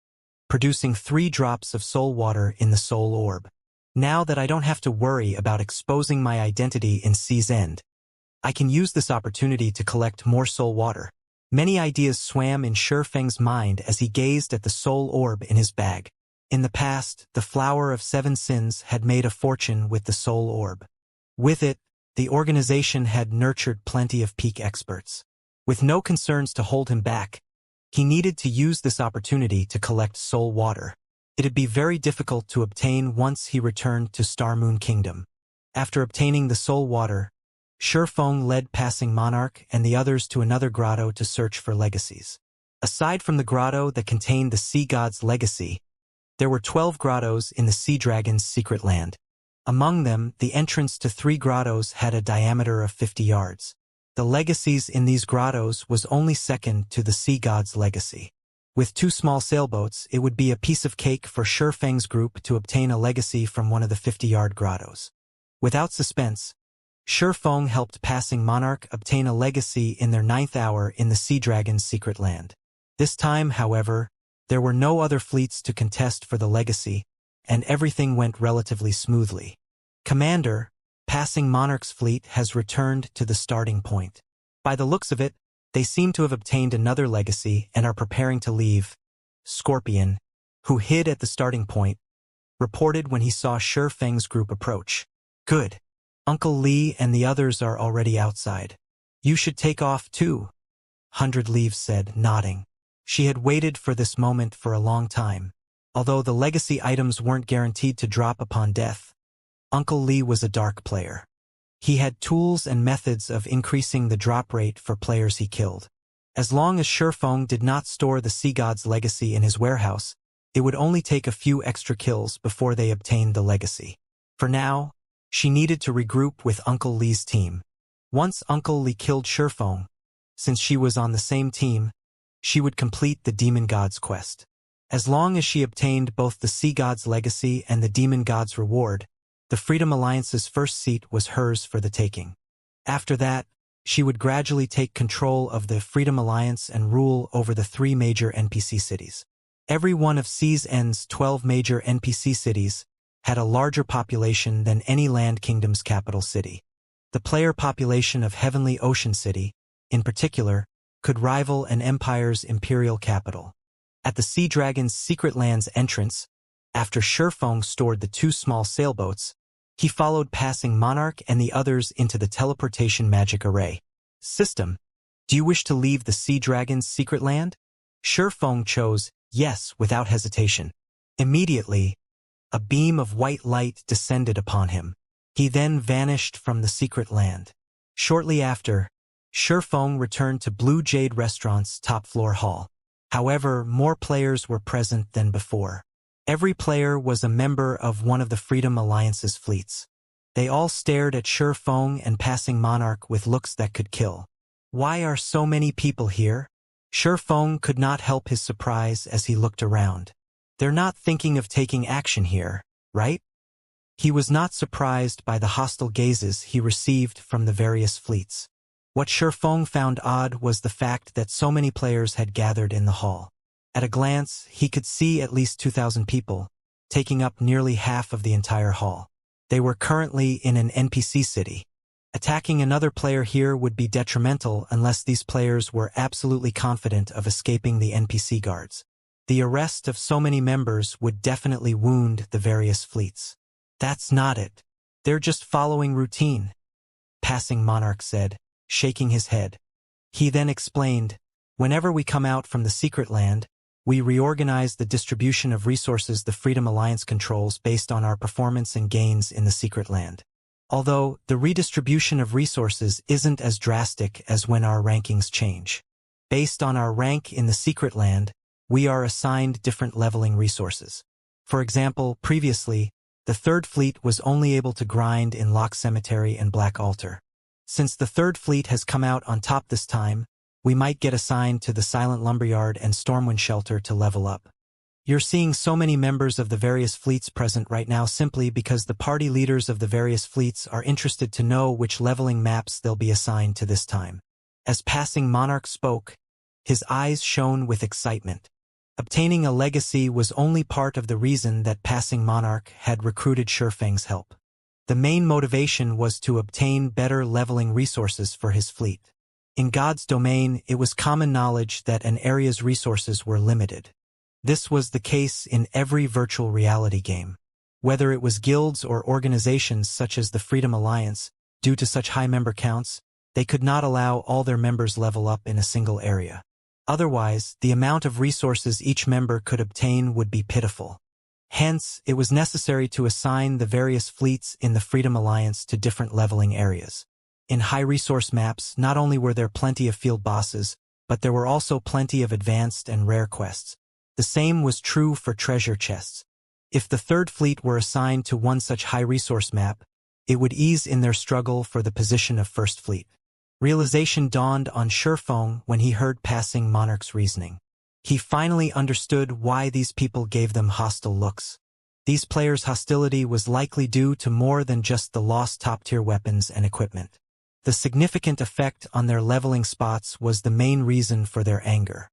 producing 3 drops of soul water in the soul orb. Now that I don't have to worry about exposing my identity in Sea's End, I can use this opportunity to collect more soul water. Many ideas swam in Shi Feng's mind as he gazed at the soul orb in his bag. In the past, the Flower of 7 Sins had made a fortune with the soul orb. With it, the organization had nurtured plenty of peak experts. With no concerns to hold him back, he needed to use this opportunity to collect soul water. It'd be very difficult to obtain once he returned to Star Moon Kingdom. After obtaining the soul water, Shi Feng led Passing Monarch and the others to another grotto to search for legacies. Aside from the grotto that contained the sea god's legacy, there were 12 grottos in the Sea Dragon's secret land. Among them, the entrance to 3 grottos had a diameter of 50 yards. The legacies in these grottos was only second to the sea god's legacy. With 2 small sailboats, it would be a piece of cake for Shi Feng's group to obtain a legacy from one of the 50-yard grottos. Without suspense, Shi Feng helped Passing Monarch obtain a legacy in their 9th hour in the Sea Dragon's secret land. This time, however, there were no other fleets to contest for the legacy, and everything went relatively smoothly. Commander, Passing Monarch's fleet has returned to the starting point. By the looks of it, they seem to have obtained another legacy and are preparing to leave. Scorpion, who hid at the starting point, reported when he saw Shi Feng's group approach. Good. Uncle Li and the others are already outside. You should take off too, 100 Leaves said, nodding. She had waited for this moment for a long time. Although the legacy items weren't guaranteed to drop upon death, Uncle Li was a dark player. He had tools and methods of increasing the drop rate for players he killed. As long as Shurfeng did not store the sea god's legacy in his warehouse, it would only take a few extra kills before they obtained the legacy. For now, she needed to regroup with Uncle Li's team. Once Uncle Li killed Shurfeng, since she was on the same team, she would complete the demon god's quest. As long as she obtained both the sea god's legacy and the demon god's reward, the Freedom Alliance's first seat was hers for the taking. After that, she would gradually take control of the Freedom Alliance and rule over the 3 major NPC cities. Every one of CZN's 12 major NPC cities had a larger population than any Land Kingdom's capital city. The player population of Heavenly Ocean City, in particular, could rival an empire's imperial capital. At the Sea Dragon's Secret Land's entrance, after Shurfeng stored the 2 small sailboats, he followed Passing Monarch and the others into the teleportation magic array. System, do you wish to leave the Sea Dragon's Secret Land? Shurfeng chose yes without hesitation. Immediately, a beam of white light descended upon him. He then vanished from the secret land. Shortly after, Shurfeng returned to Blue Jade Restaurant's top-floor hall. However, more players were present than before. Every player was a member of one of the Freedom Alliance's fleets. They all stared at Shurfeng and Passing Monarch with looks that could kill. Why are so many people here? Shurfeng could not help his surprise as he looked around. They're not thinking of taking action here, right? He was not surprised by the hostile gazes he received from the various fleets. What Shurfeng found odd was the fact that so many players had gathered in the hall. At a glance, he could see at least 2,000 people, taking up nearly half of the entire hall. They were currently in an NPC city. Attacking another player here would be detrimental unless these players were absolutely confident of escaping the NPC guards. The arrest of so many members would definitely wound the various fleets. That's not it. They're just following routine, Passing Monarch said, shaking his head. He then explained, whenever we come out from the secret land, we reorganize the distribution of resources the Freedom Alliance controls based on our performance and gains in the secret land. Although, the redistribution of resources isn't as drastic as when our rankings change. Based on our rank in the secret land, we are assigned different leveling resources. For example, previously, the Third Fleet was only able to grind in Lock Cemetery and Black Altar. Since the Third Fleet has come out on top this time, we might get assigned to the Silent Lumberyard and Stormwind Shelter to level up. You're seeing so many members of the various fleets present right now simply because the party leaders of the various fleets are interested to know which leveling maps they'll be assigned to this time. As Passing Monarch spoke, his eyes shone with excitement. Obtaining a legacy was only part of the reason that Passing Monarch had recruited Shurfeng's help. The main motivation was to obtain better leveling resources for his fleet. In God's domain, it was common knowledge that an area's resources were limited. This was the case in every virtual reality game. Whether it was guilds or organizations such as the Freedom Alliance, due to such high member counts, they could not allow all their members level up in a single area. Otherwise, the amount of resources each member could obtain would be pitiful. Hence, it was necessary to assign the various fleets in the Freedom Alliance to different leveling areas. In high-resource maps, not only were there plenty of field bosses, but there were also plenty of advanced and rare quests. The same was true for treasure chests. If the Third Fleet were assigned to one such high-resource map, it would ease in their struggle for the position of First Fleet. Realization dawned on Shurfeng when he heard Passing Monarch's reasoning. He finally understood why these people gave them hostile looks. These players' hostility was likely due to more than just the lost top-tier weapons and equipment. The significant effect on their leveling spots was the main reason for their anger.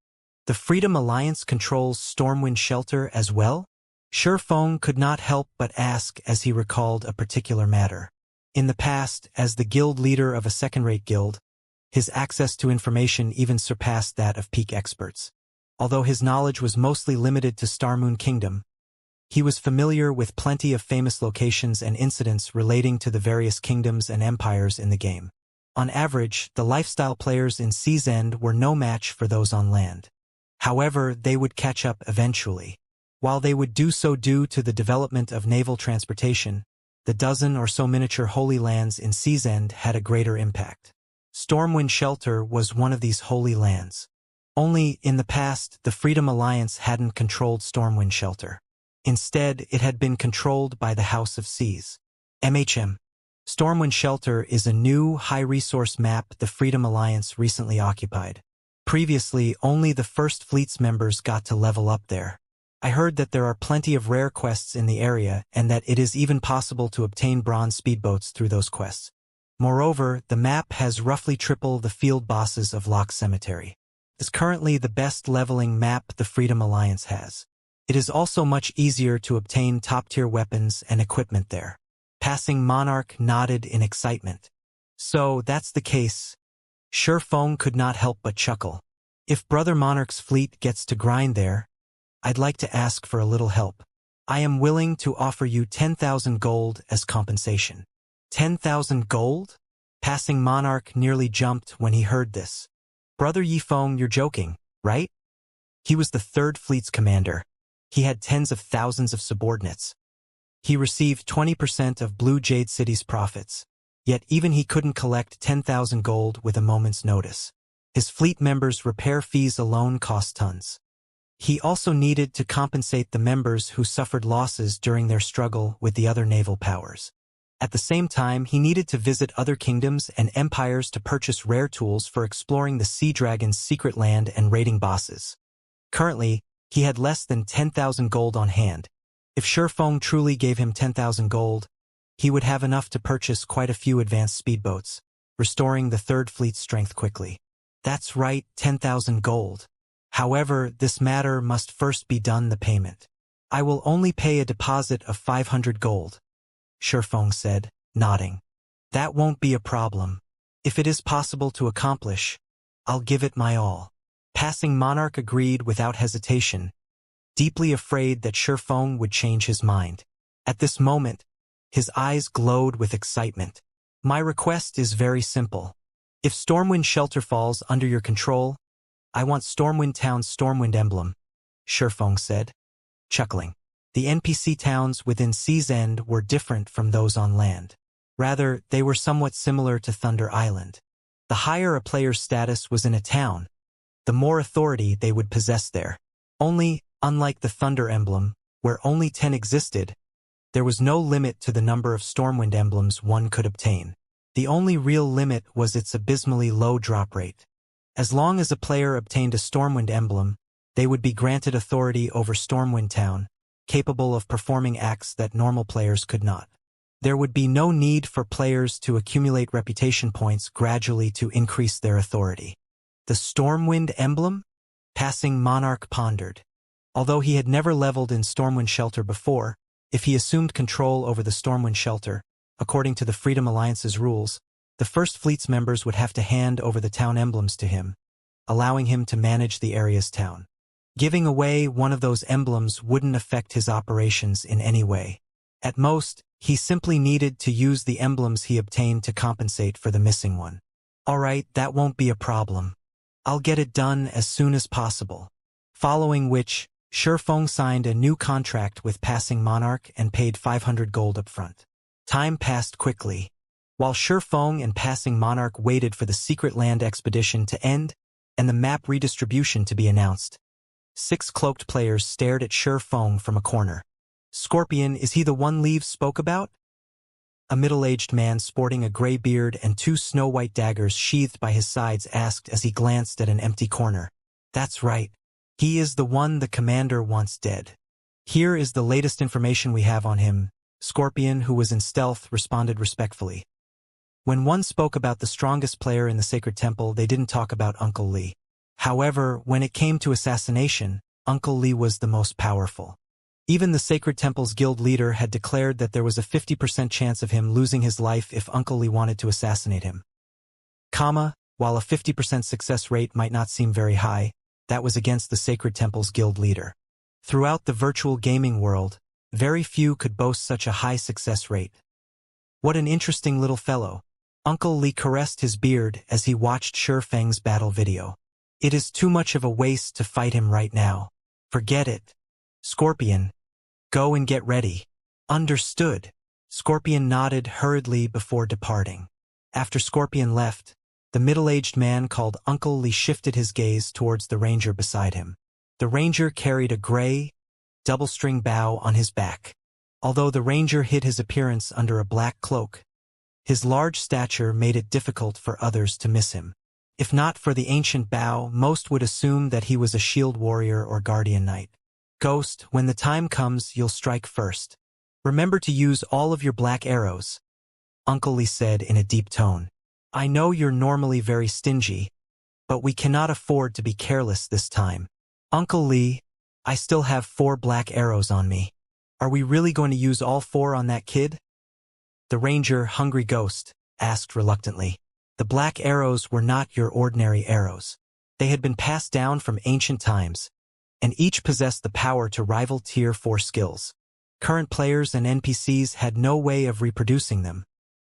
The Freedom Alliance controls Stormwind Shelter as well? Shurfeng could not help but ask as he recalled a particular matter. In the past, as the guild leader of a second-rate guild, his access to information even surpassed that of peak experts. Although his knowledge was mostly limited to Starmoon Kingdom, he was familiar with plenty of famous locations and incidents relating to the various kingdoms and empires in the game. On average, the lifestyle players in Sea's End were no match for those on land. However, they would catch up eventually. While they would do so due to the development of naval transportation, the dozen or so miniature Holy Lands in Sea's End had a greater impact. Stormwind Shelter was one of these holy lands. Only, in the past, the Freedom Alliance hadn't controlled Stormwind Shelter. Instead, it had been controlled by the House of Seas. MHM. Stormwind Shelter is a new, high-resource map the Freedom Alliance recently occupied. Previously, only the First Fleet's members got to level up there. I heard that there are plenty of rare quests in the area and that it is even possible to obtain bronze speedboats through those quests. Moreover, the map has roughly triple the field bosses of Loch Cemetery. It's currently the best leveling map the Freedom Alliance has. It is also much easier to obtain top-tier weapons and equipment there. Passing Monarch nodded in excitement. So, that's the case. Feng could not help but chuckle. If Brother Monarch's fleet gets to grind there, I'd like to ask for a little help. I am willing to offer you 10,000 gold as compensation. 10,000 gold? Passing Monarch nearly jumped when he heard this. Brother Yifeng, you're joking, right? He was the Third Fleet's commander. He had tens of thousands of subordinates. He received 20% of Blue Jade City's profits. Yet even he couldn't collect 10,000 gold with a moment's notice. His fleet members' repair fees alone cost tons. He also needed to compensate the members who suffered losses during their struggle with the other naval powers. At the same time, he needed to visit other kingdoms and empires to purchase rare tools for exploring the Sea Dragon's secret land and raiding bosses. Currently, he had less than 10,000 gold on hand. If Feng truly gave him 10,000 gold, he would have enough to purchase quite a few advanced speedboats, restoring the Third Fleet's strength quickly. That's right, 10,000 gold. However, this matter must first be done the payment. I will only pay a deposit of 500 gold. Feng said, nodding. That won't be a problem. If it is possible to accomplish, I'll give it my all. Passing Monarch agreed without hesitation, deeply afraid that Feng would change his mind. At this moment, his eyes glowed with excitement. My request is very simple. If Stormwind Shelter falls under your control, I want Stormwind Town's Stormwind emblem, Feng said, chuckling. The NPC towns within Sea's End were different from those on land. Rather, they were somewhat similar to Thunder Island. The higher a player's status was in a town, the more authority they would possess there. Only, unlike the Thunder emblem, where only 10 existed, there was no limit to the number of Stormwind emblems one could obtain. The only real limit was its abysmally low drop rate. As long as a player obtained a Stormwind emblem, they would be granted authority over Stormwind Town, capable of performing acts that normal players could not. There would be no need for players to accumulate reputation points gradually to increase their authority. The Stormwind emblem? Passing Monarch pondered. Although he had never leveled in Stormwind Shelter before, if he assumed control over the Stormwind Shelter, according to the Freedom Alliance's rules, the First Fleet's members would have to hand over the town emblems to him, allowing him to manage the area's town. Giving away one of those emblems wouldn't affect his operations in any way. At most, he simply needed to use the emblems he obtained to compensate for the missing one. Alright, that won't be a problem. I'll get it done as soon as possible. Following which, Feng signed a new contract with Passing Monarch and paid 500 gold up front. Time passed quickly. While Feng and Passing Monarch waited for the secret land expedition to end and the map redistribution to be announced, 6 cloaked players stared at Feng from a corner. Scorpion, is he the one Leaves spoke about? A middle-aged man sporting a gray beard and 2 snow-white daggers sheathed by his sides asked as he glanced at an empty corner. That's right. He is the one the commander wants dead. Here is the latest information we have on him. Scorpion, who was in stealth, responded respectfully. When one spoke about the strongest player in the Sacred Temple, they didn't talk about Uncle Lee. However, when it came to assassination, Uncle Lee was the most powerful. Even the Sacred Temple's guild leader had declared that there was a 50% chance of him losing his life if Uncle Lee wanted to assassinate him. While a 50% success rate might not seem very high, that was against the Sacred Temple's guild leader. Throughout the virtual gaming world, very few could boast such a high success rate. What an interesting little fellow. Uncle Lee caressed his beard as he watched Feng's battle video. It is too much of a waste to fight him right now. Forget it. Scorpion, go and get ready. Understood. Scorpion nodded hurriedly before departing. After Scorpion left, The middle-aged man called Uncle Lee shifted his gaze towards the ranger beside him. The ranger carried a gray, double-string bow on his back. Although the ranger hid his appearance under a black cloak, his large stature made it difficult for others to miss him. If not for the ancient bow, most would assume that he was a shield warrior or guardian knight. Ghost, when the time comes, you'll strike first. Remember to use all of your black arrows, Uncle Lee said in a deep tone. I know you're normally very stingy, but we cannot afford to be careless this time. Uncle Lee, I still have 4 black arrows on me. Are we really going to use all 4 on that kid? The ranger, Hungry Ghost, asked reluctantly. The black arrows were not your ordinary arrows. They had been passed down from ancient times, and each possessed the power to rival Tier 4 skills. Current players and NPCs had no way of reproducing them,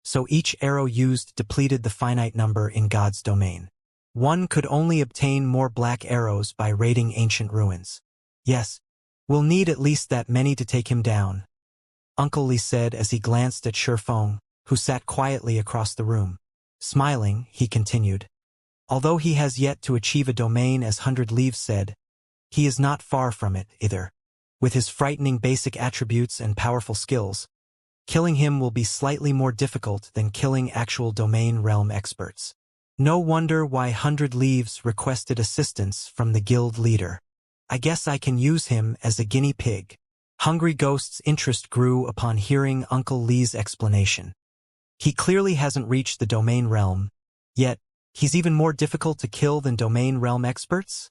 so each arrow used depleted the finite number in God's domain. One could only obtain more black arrows by raiding ancient ruins. Yes, we'll need at least that many to take him down, Uncle Lee said as he glanced at Shifeng, who sat quietly across the room. Smiling, he continued. Although he has yet to achieve a domain as 100 Leaves said, he is not far from it, either. With his frightening basic attributes and powerful skills, killing him will be slightly more difficult than killing actual domain realm experts. No wonder why 100 Leaves requested assistance from the guild leader. I guess I can use him as a guinea pig. Hungry Ghost's interest grew upon hearing Uncle Lee's explanation. He clearly hasn't reached the domain realm, yet he's even more difficult to kill than domain realm experts?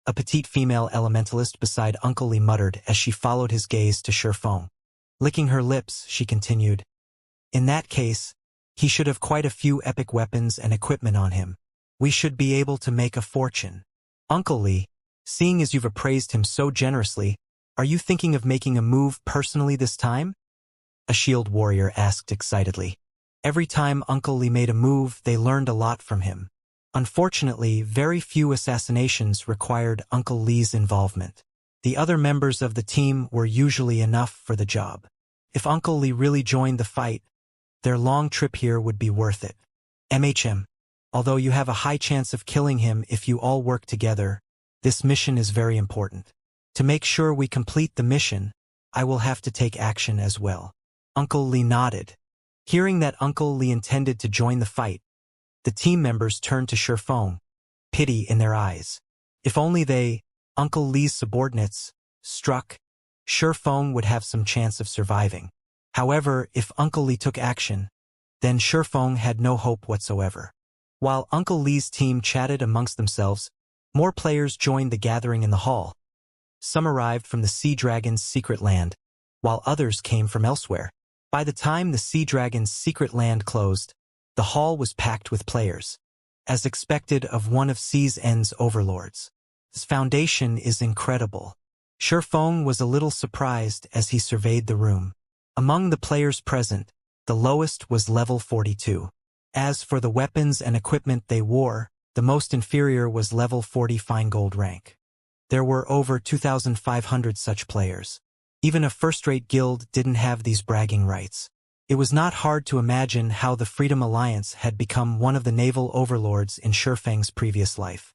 A petite female elementalist beside Uncle Lee muttered as she followed his gaze to Shifeng. Licking her lips, she continued. In that case, he should have quite a few epic weapons and equipment on him. We should be able to make a fortune. Uncle Lee, seeing as you've appraised him so generously, are you thinking of making a move personally this time? A shield warrior asked excitedly. Every time Uncle Lee made a move, they learned a lot from him. Unfortunately, very few assassinations required Uncle Lee's involvement. The other members of the team were usually enough for the job. If Uncle Lee really joined the fight, their long trip here would be worth it. MHM. Although you have a high chance of killing him if you all work together, this mission is very important. To make sure we complete the mission, I will have to take action as well. Uncle Lee nodded. Hearing that Uncle Lee intended to join the fight, the team members turned to Shifeng, pity in their eyes. If only they, Uncle Lee's subordinates, struck, Shifeng would have some chance of surviving. However, if Uncle Lee took action, then Shifeng had no hope whatsoever. While Uncle Lee's team chatted amongst themselves, more players joined the gathering in the hall. Some arrived from the Sea Dragon's secret land, while others came from elsewhere. By the time the Sea Dragon's secret land closed, the hall was packed with players, as expected of one of Sea's End's overlords. This foundation is incredible. Shifeng was a little surprised as he surveyed the room. Among the players present, the lowest was level 42. As for the weapons and equipment they wore, the most inferior was level 40 fine gold rank. There were over 2,500 such players. Even a first-rate guild didn't have these bragging rights. It was not hard to imagine how the Freedom Alliance had become one of the naval overlords in Shifeng's previous life.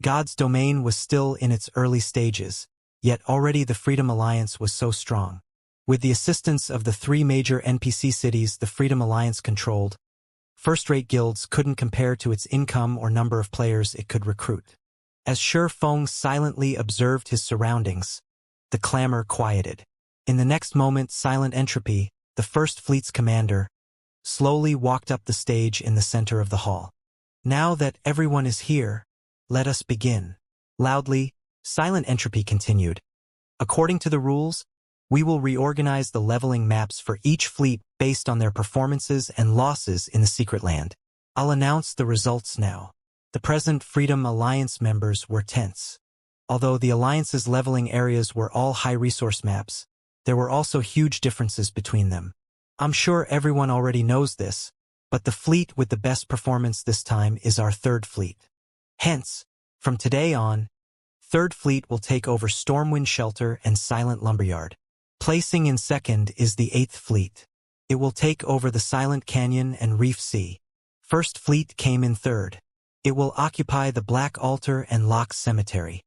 God's domain was still in its early stages, yet already the Freedom Alliance was so strong. With the assistance of the 3 major NPC cities the Freedom Alliance controlled, first-rate guilds couldn't compare to its income or number of players it could recruit. As Shifeng silently observed his surroundings, the clamor quieted. In the next moment, Silent Entropy, the First Fleet's commander, slowly walked up the stage in the center of the hall. Now that everyone is here, let us begin. Loudly, Silent Entropy continued. According to the rules, we will reorganize the leveling maps for each fleet based on their performances and losses in the Secret Land. I'll announce the results now. The present Freedom Alliance members were tense. Although the Alliance's leveling areas were all high-resource maps, there were also huge differences between them. I'm sure everyone already knows this, but the fleet with the best performance this time is our 3rd Fleet. Hence, from today on, 3rd Fleet will take over Stormwind Shelter and Silent Lumberyard. Placing in 2nd is the 8th Fleet. It will take over the Silent Canyon and Reef Sea. First Fleet came in third. It will occupy the Black Altar and Locke's Cemetery.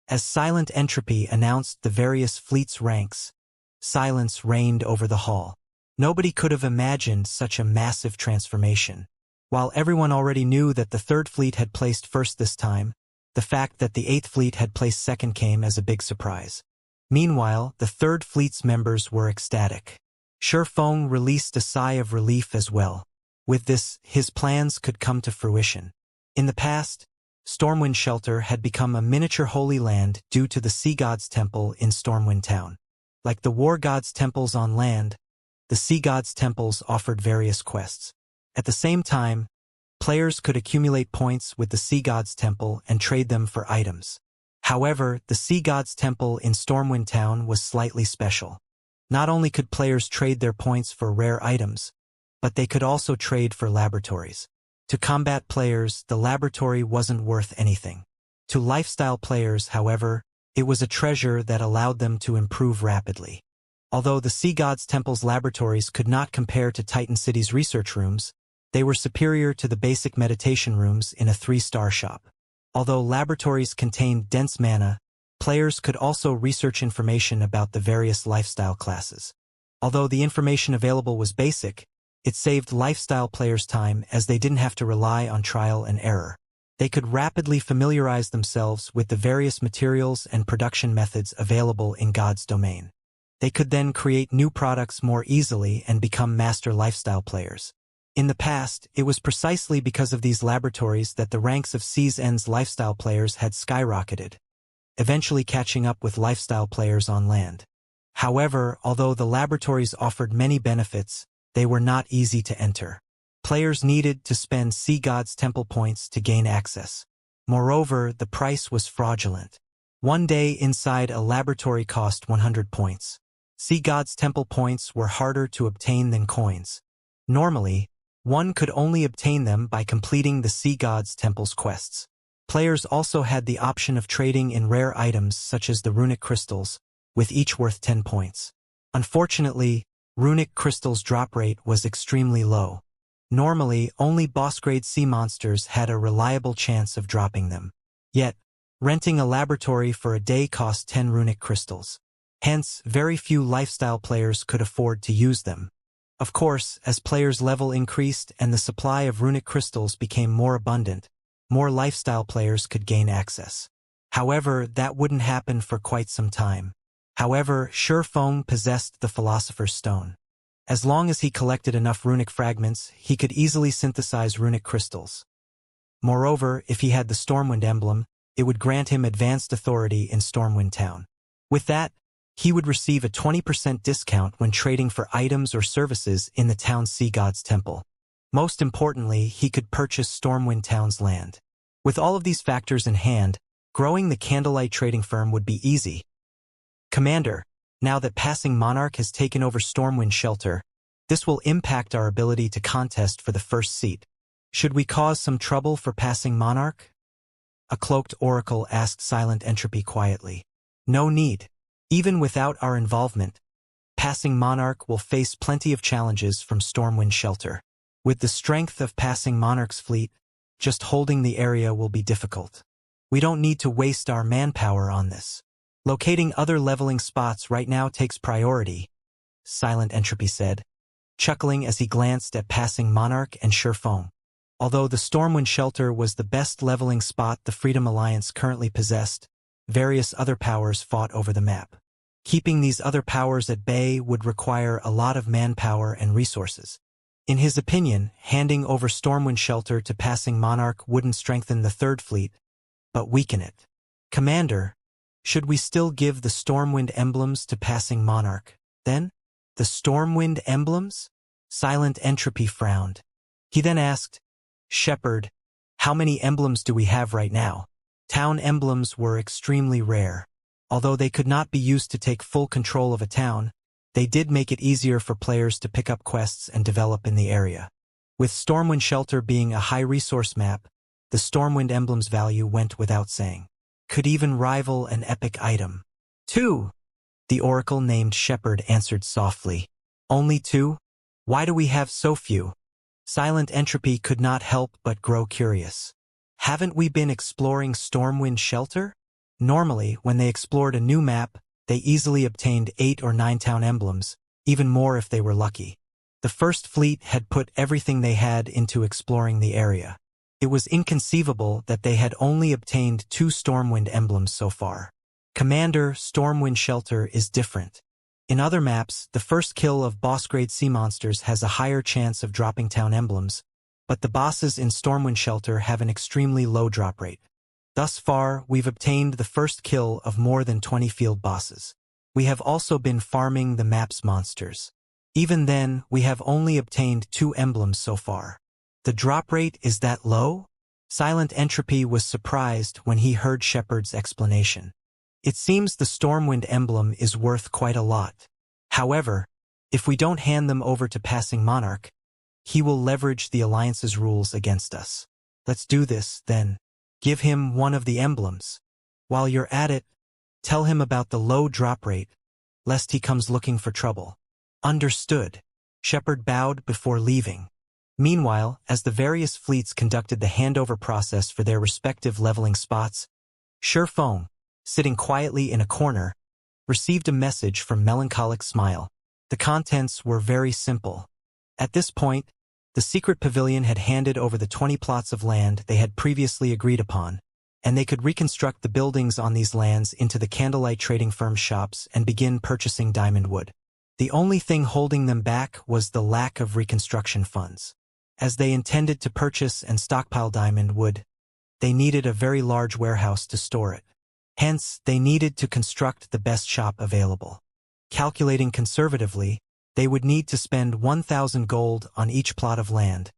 As Silent Entropy announced the various fleets' ranks, silence reigned over the hall. Nobody could have imagined such a massive transformation. While everyone already knew that the Third Fleet had placed first this time, the fact that the Eighth Fleet had placed second came as a big surprise. Meanwhile, the Third Fleet's members were ecstatic. Shifeng released a sigh of relief as well. With this, his plans could come to fruition. In the past, Stormwind Shelter had become a miniature holy land due to the Sea God's Temple in Stormwind Town. Like the War God's temples on land, the Sea God's temples offered various quests. At the same time, players could accumulate points with the Sea God's Temple and trade them for items. However, the Sea God's Temple in Stormwind Town was slightly special. Not only could players trade their points for rare items, but they could also trade for laboratories. To combat players, the laboratory wasn't worth anything. To lifestyle players, however, it was a treasure that allowed them to improve rapidly. Although the Sea God's Temple's laboratories could not compare to Titan City's research rooms, they were superior to the basic meditation rooms in a 3-star shop. Although laboratories contained dense mana, players could also research information about the various lifestyle classes. Although the information available was basic, it saved lifestyle players time as they didn't have to rely on trial and error. They could rapidly familiarize themselves with the various materials and production methods available in God's domain. They could then create new products more easily and become master lifestyle players. In the past, it was precisely because of these laboratories that the ranks of Sea's End's lifestyle players had skyrocketed, eventually catching up with lifestyle players on land. However, although the laboratories offered many benefits, they were not easy to enter. Players needed to spend Sea God's Temple points to gain access. Moreover, the price was fraudulent. One day inside a laboratory cost 100 points. Sea God's Temple points were harder to obtain than coins. Normally, one could only obtain them by completing the Sea God's Temple's quests. Players also had the option of trading in rare items such as the runic crystals, with each worth 10 points. Unfortunately, runic crystals' drop rate was extremely low. Normally, only boss-grade sea monsters had a reliable chance of dropping them. Yet, renting a laboratory for a day cost 10 runic crystals. Hence, very few lifestyle players could afford to use them. Of course, as players' level increased and the supply of runic crystals became more abundant, more lifestyle players could gain access. However, that wouldn't happen for quite some time. However, Shifeng possessed the Philosopher's Stone. As long as he collected enough runic fragments, he could easily synthesize runic crystals. Moreover, if he had the Stormwind emblem, it would grant him advanced authority in Stormwind Town. With that, he would receive a 20% discount when trading for items or services in the town's Sea God's Temple. Most importantly, he could purchase Stormwind Town's land. With all of these factors in hand, growing the Candlelight trading firm would be easy. Commander, now that Passing Monarch has taken over Stormwind Shelter, this will impact our ability to contest for the first seat. Should we cause some trouble for Passing Monarch? A cloaked oracle asked Silent Entropy quietly. No need. Even without our involvement, Passing Monarch will face plenty of challenges from Stormwind Shelter. With the strength of Passing Monarch's fleet, just holding the area will be difficult. We don't need to waste our manpower on this. Locating other leveling spots right now takes priority, Silent Entropy said, chuckling as he glanced at Passing Monarch and Shifeng. Although the Stormwind Shelter was the best leveling spot the Freedom Alliance currently possessed, various other powers fought over the map. Keeping these other powers at bay would require a lot of manpower and resources. In his opinion, handing over Stormwind Shelter to Passing Monarch wouldn't strengthen the Third Fleet, but weaken it. Commander, should we still give the Stormwind emblems to Passing Monarch? Then? The Stormwind emblems? Silent Entropy frowned. He then asked, Shepherd, how many emblems do we have right now? Town emblems were extremely rare. Although they could not be used to take full control of a town, they did make it easier for players to pick up quests and develop in the area. With Stormwind Shelter being a high-resource map, the Stormwind emblem's value went without saying. Could even rival an epic item. 2. The oracle named Shepherd answered softly. Only 2? Why do we have so few? Silent Entropy could not help but grow curious. Haven't we been exploring Stormwind Shelter? Normally, when they explored a new map, they easily obtained 8 or 9 town emblems, even more if they were lucky. The first fleet had put everything they had into exploring the area. It was inconceivable that they had only obtained 2 Stormwind emblems so far. Commander, Stormwind Shelter is different. In other maps, the first kill of boss-grade sea monsters has a higher chance of dropping town emblems, but the bosses in Stormwind Shelter have an extremely low drop rate. Thus far, we've obtained the first kill of more than 20 field bosses. We have also been farming the map's monsters. Even then, we have only obtained 2 emblems so far. The drop rate is that low? Silent Entropy was surprised when he heard Shepard's explanation. It seems the Stormwind emblem is worth quite a lot. However, if we don't hand them over to Passing Monarch, he will leverage the Alliance's rules against us. Let's do this, then. Give him one of the emblems. While you're at it, tell him about the low drop rate, lest he comes looking for trouble. Understood. Shepard bowed before leaving. Meanwhile, as the various fleets conducted the handover process for their respective leveling spots, Shurfong, sitting quietly in a corner, received a message from Melancholic Smile. The contents were very simple. At this point, the secret pavilion had handed over the 20 plots of land they had previously agreed upon, and they could reconstruct the buildings on these lands into the Candlelight Trading Firm's shops and begin purchasing diamond wood. The only thing holding them back was the lack of reconstruction funds. As they intended to purchase and stockpile diamond wood, they needed a very large warehouse to store it. Hence, they needed to construct the best shop available. Calculating conservatively, they would need to spend 1,000 gold on each plot of land,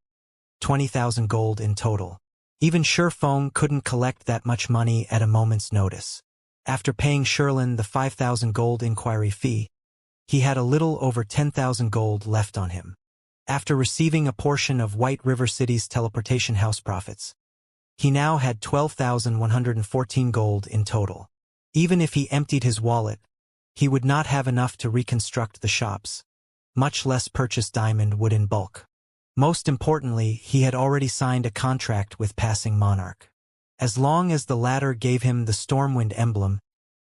20,000 gold in total. Even Shurfong couldn't collect that much money at a moment's notice. After paying Sherlin the 5,000 gold inquiry fee, he had a little over 10,000 gold left on him. After receiving a portion of White River City's teleportation house profits, he now had 12,114 gold in total. Even if he emptied his wallet, he would not have enough to reconstruct the shops, much less purchase diamond wood in bulk. Most importantly, he had already signed a contract with Passing Monarch. As long as the latter gave him the Stormwind emblem,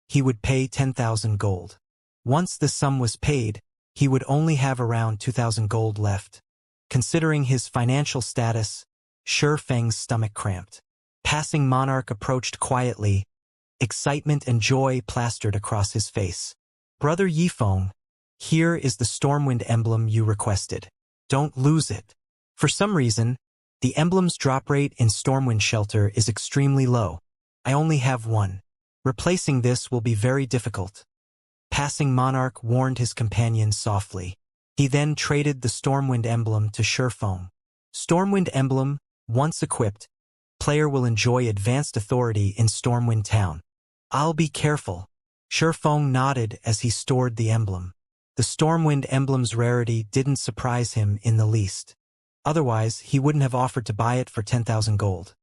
he would pay 10,000 gold. Once the sum was paid, he would only have around 2,000 gold left. Considering his financial status, Shurfeng's stomach cramped. Passing Monarch approached quietly, excitement and joy plastered across his face. Brother Yifeng, here is the Stormwind emblem you requested. Don't lose it. For some reason, the emblem's drop rate in Stormwind Shelter is extremely low. I only have one. Replacing this will be very difficult. Passing Monarch warned his companion softly. He then traded the Stormwind emblem to Shurfong. Stormwind emblem, once equipped, player will enjoy advanced authority in Stormwind Town. I'll be careful. Shurfong nodded as he stored the emblem. The Stormwind emblem's rarity didn't surprise him in the least. Otherwise, he wouldn't have offered to buy it for 10,000 gold.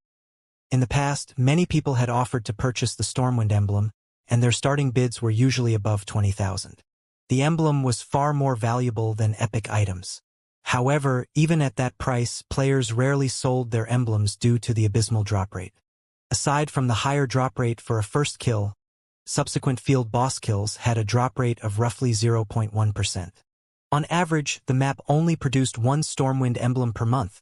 In the past, many people had offered to purchase the Stormwind emblem, and their starting bids were usually above 20,000. The emblem was far more valuable than epic items. However, even at that price, players rarely sold their emblems due to the abysmal drop rate. Aside from the higher drop rate for a first kill, subsequent field boss kills had a drop rate of roughly 0.1%. On average, the map only produced one Stormwind emblem per month.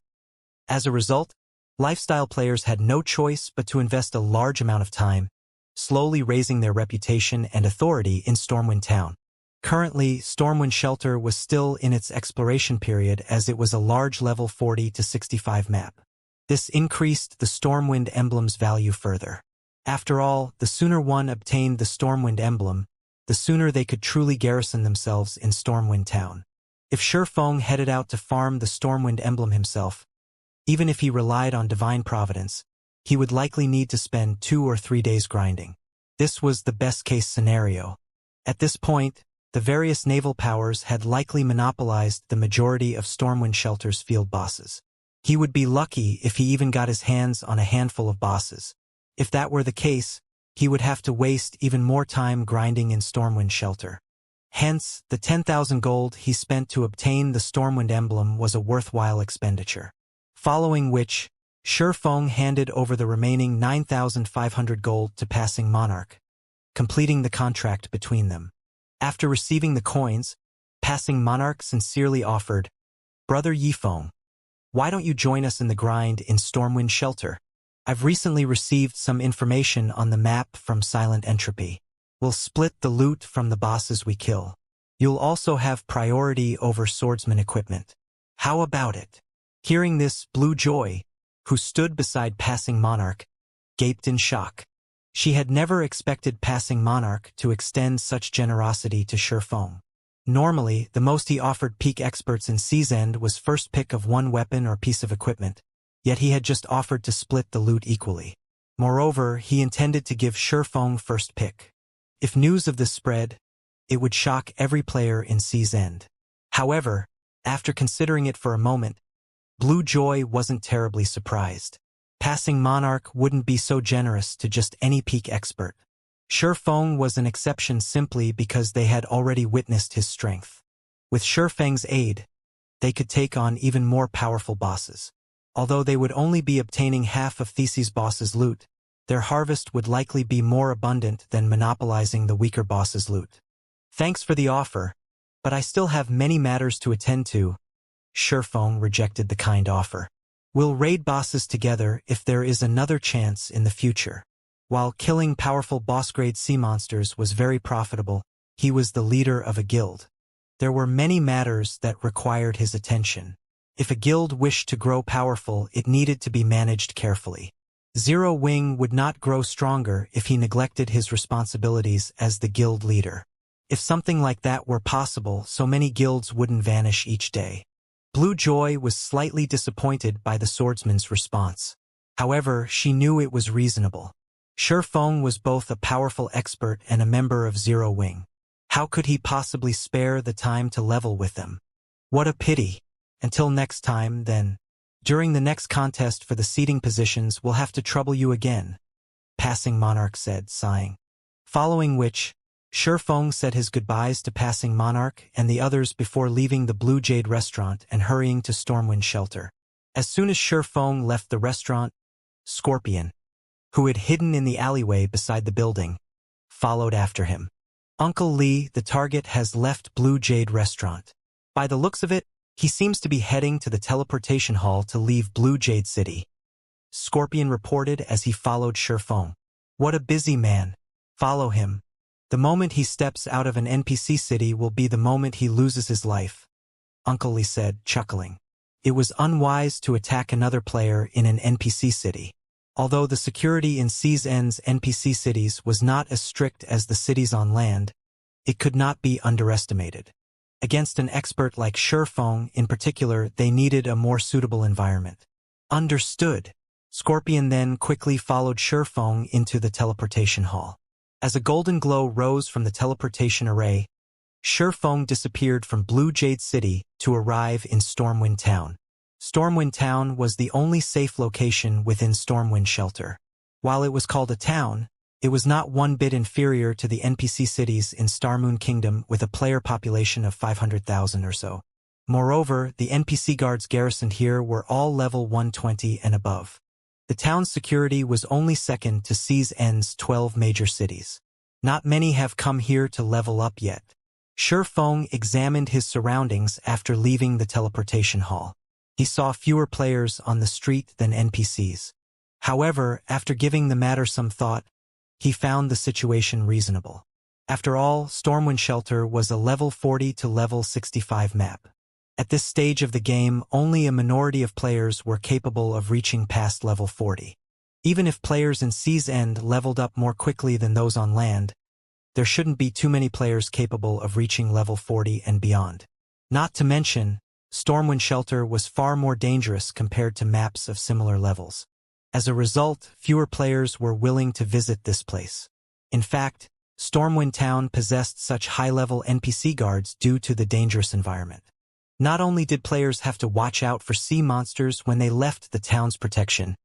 As a result, lifestyle players had no choice but to invest a large amount of time, slowly raising their reputation and authority in Stormwind Town. Currently, Stormwind Shelter was still in its exploration period as it was a large level 40 to 65 map. This increased the Stormwind emblem's value further. After all, the sooner one obtained the Stormwind emblem, the sooner they could truly garrison themselves in Stormwind Town. If Shurfong headed out to farm the Stormwind emblem himself, even if he relied on divine providence, he would likely need to spend 2 or 3 days grinding. This was the best-case scenario. At this point, the various naval powers had likely monopolized the majority of Stormwind Shelter's field bosses. He would be lucky if he even got his hands on a handful of bosses. If that were the case, he would have to waste even more time grinding in Stormwind Shelter. Hence, the 10,000 gold he spent to obtain the Stormwind emblem was a worthwhile expenditure. Following which, Shifeng handed over the remaining 9,500 gold to Passing Monarch, completing the contract between them. After receiving the coins, Passing Monarch sincerely offered, "Brother Yifeng, why don't you join us in the grind in Stormwind Shelter? I've recently received some information on the map from Silent Entropy. We'll split the loot from the bosses we kill. You'll also have priority over swordsman equipment. How about it?" Hearing this, Blue Joy, who stood beside Passing Monarch, gaped in shock. She had never expected Passing Monarch to extend such generosity to Shifeng. Normally, the most he offered peak experts in Sea's End was first pick of one weapon or piece of equipment, yet he had just offered to split the loot equally. Moreover, he intended to give Shifeng first pick. If news of this spread, it would shock every player in Sea's End. However, after considering it for a moment, Blue Joy wasn't terribly surprised. Passing Monarch wouldn't be so generous to just any peak expert. Shifeng was an exception simply because they had already witnessed his strength. With Shifeng's aid, they could take on even more powerful bosses. Although they would only be obtaining half of Theses' boss's loot, their harvest would likely be more abundant than monopolizing the weaker boss's loot. "Thanks for the offer, but I still have many matters to attend to." Shifeng rejected the kind offer. "We'll raid bosses together if there is another chance in the future." While killing powerful boss-grade sea monsters was very profitable, he was the leader of a guild. There were many matters that required his attention. If a guild wished to grow powerful, it needed to be managed carefully. Zero Wing would not grow stronger if he neglected his responsibilities as the guild leader. If something like that were possible, so many guilds wouldn't vanish each day. Blue Joy was slightly disappointed by the swordsman's response. However, she knew it was reasonable. Shifeng was both a powerful expert and a member of Zero Wing. How could he possibly spare the time to level with them? What a pity. Until next time, then. During the next contest for the seating positions, we'll have to trouble you again, Passing Monarch said, sighing. Following which, Shifeng said his goodbyes to Passing Monarch and the others before leaving the Blue Jade restaurant and hurrying to Stormwind Shelter. As soon as Shifeng left the restaurant, Scorpion, who had hidden in the alleyway beside the building, followed after him. "Uncle Lee, the target has left Blue Jade restaurant. By the looks of it, he seems to be heading to the teleportation hall to leave Blue Jade City," Scorpion reported as he followed Shifeng. "What a busy man. Follow him. The moment he steps out of an NPC city will be the moment he loses his life," Uncle Lee said, chuckling. It was unwise to attack another player in an NPC city. Although the security in Sea's End's NPC cities was not as strict as the cities on land, it could not be underestimated. Against an expert like Shifeng in particular, they needed a more suitable environment. Understood. Scorpion then quickly followed Shifeng into the teleportation hall. As a golden glow rose from the teleportation array, Shifeng disappeared from Blue Jade City to arrive in Stormwind Town. Stormwind Town was the only safe location within Stormwind Shelter. While it was called a town, it was not one bit inferior to the NPC cities in Starmoon Kingdom with a player population of 500,000 or so. Moreover, the NPC guards garrisoned here were all level 120 and above. The town's security was only second to Sea's End's 12 major cities. Not many have come here to level up yet. Shifeng examined his surroundings after leaving the teleportation hall. He saw fewer players on the street than NPCs. However, after giving the matter some thought, he found the situation reasonable. After all, Stormwind Shelter was a level 40 to level 65 map. At this stage of the game, only a minority of players were capable of reaching past level 40. Even if players in Sea's End leveled up more quickly than those on land, there shouldn't be too many players capable of reaching level 40 and beyond. Not to mention, Stormwind Shelter was far more dangerous compared to maps of similar levels. As a result, fewer players were willing to visit this place. In fact, Stormwind Town possessed such high-level NPC guards due to the dangerous environment. Not only did players have to watch out for sea monsters when they left the town's protection,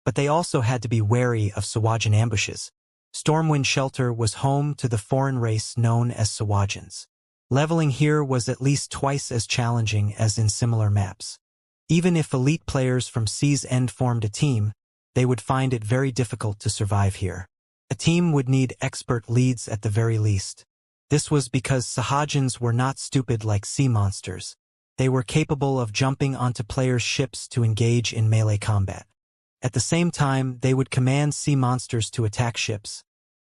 but they also had to be wary of Sahuagin ambushes. Stormwind Shelter was home to the foreign race known as Sahuagins. Leveling here was at least twice as challenging as in similar maps. Even if elite players from Sea's End formed a team, they would find it very difficult to survive here. A team would need expert leads at the very least. This was because Sahajins were not stupid like sea monsters. They were capable of jumping onto players' ships to engage in melee combat. At the same time, they would command sea monsters to attack ships,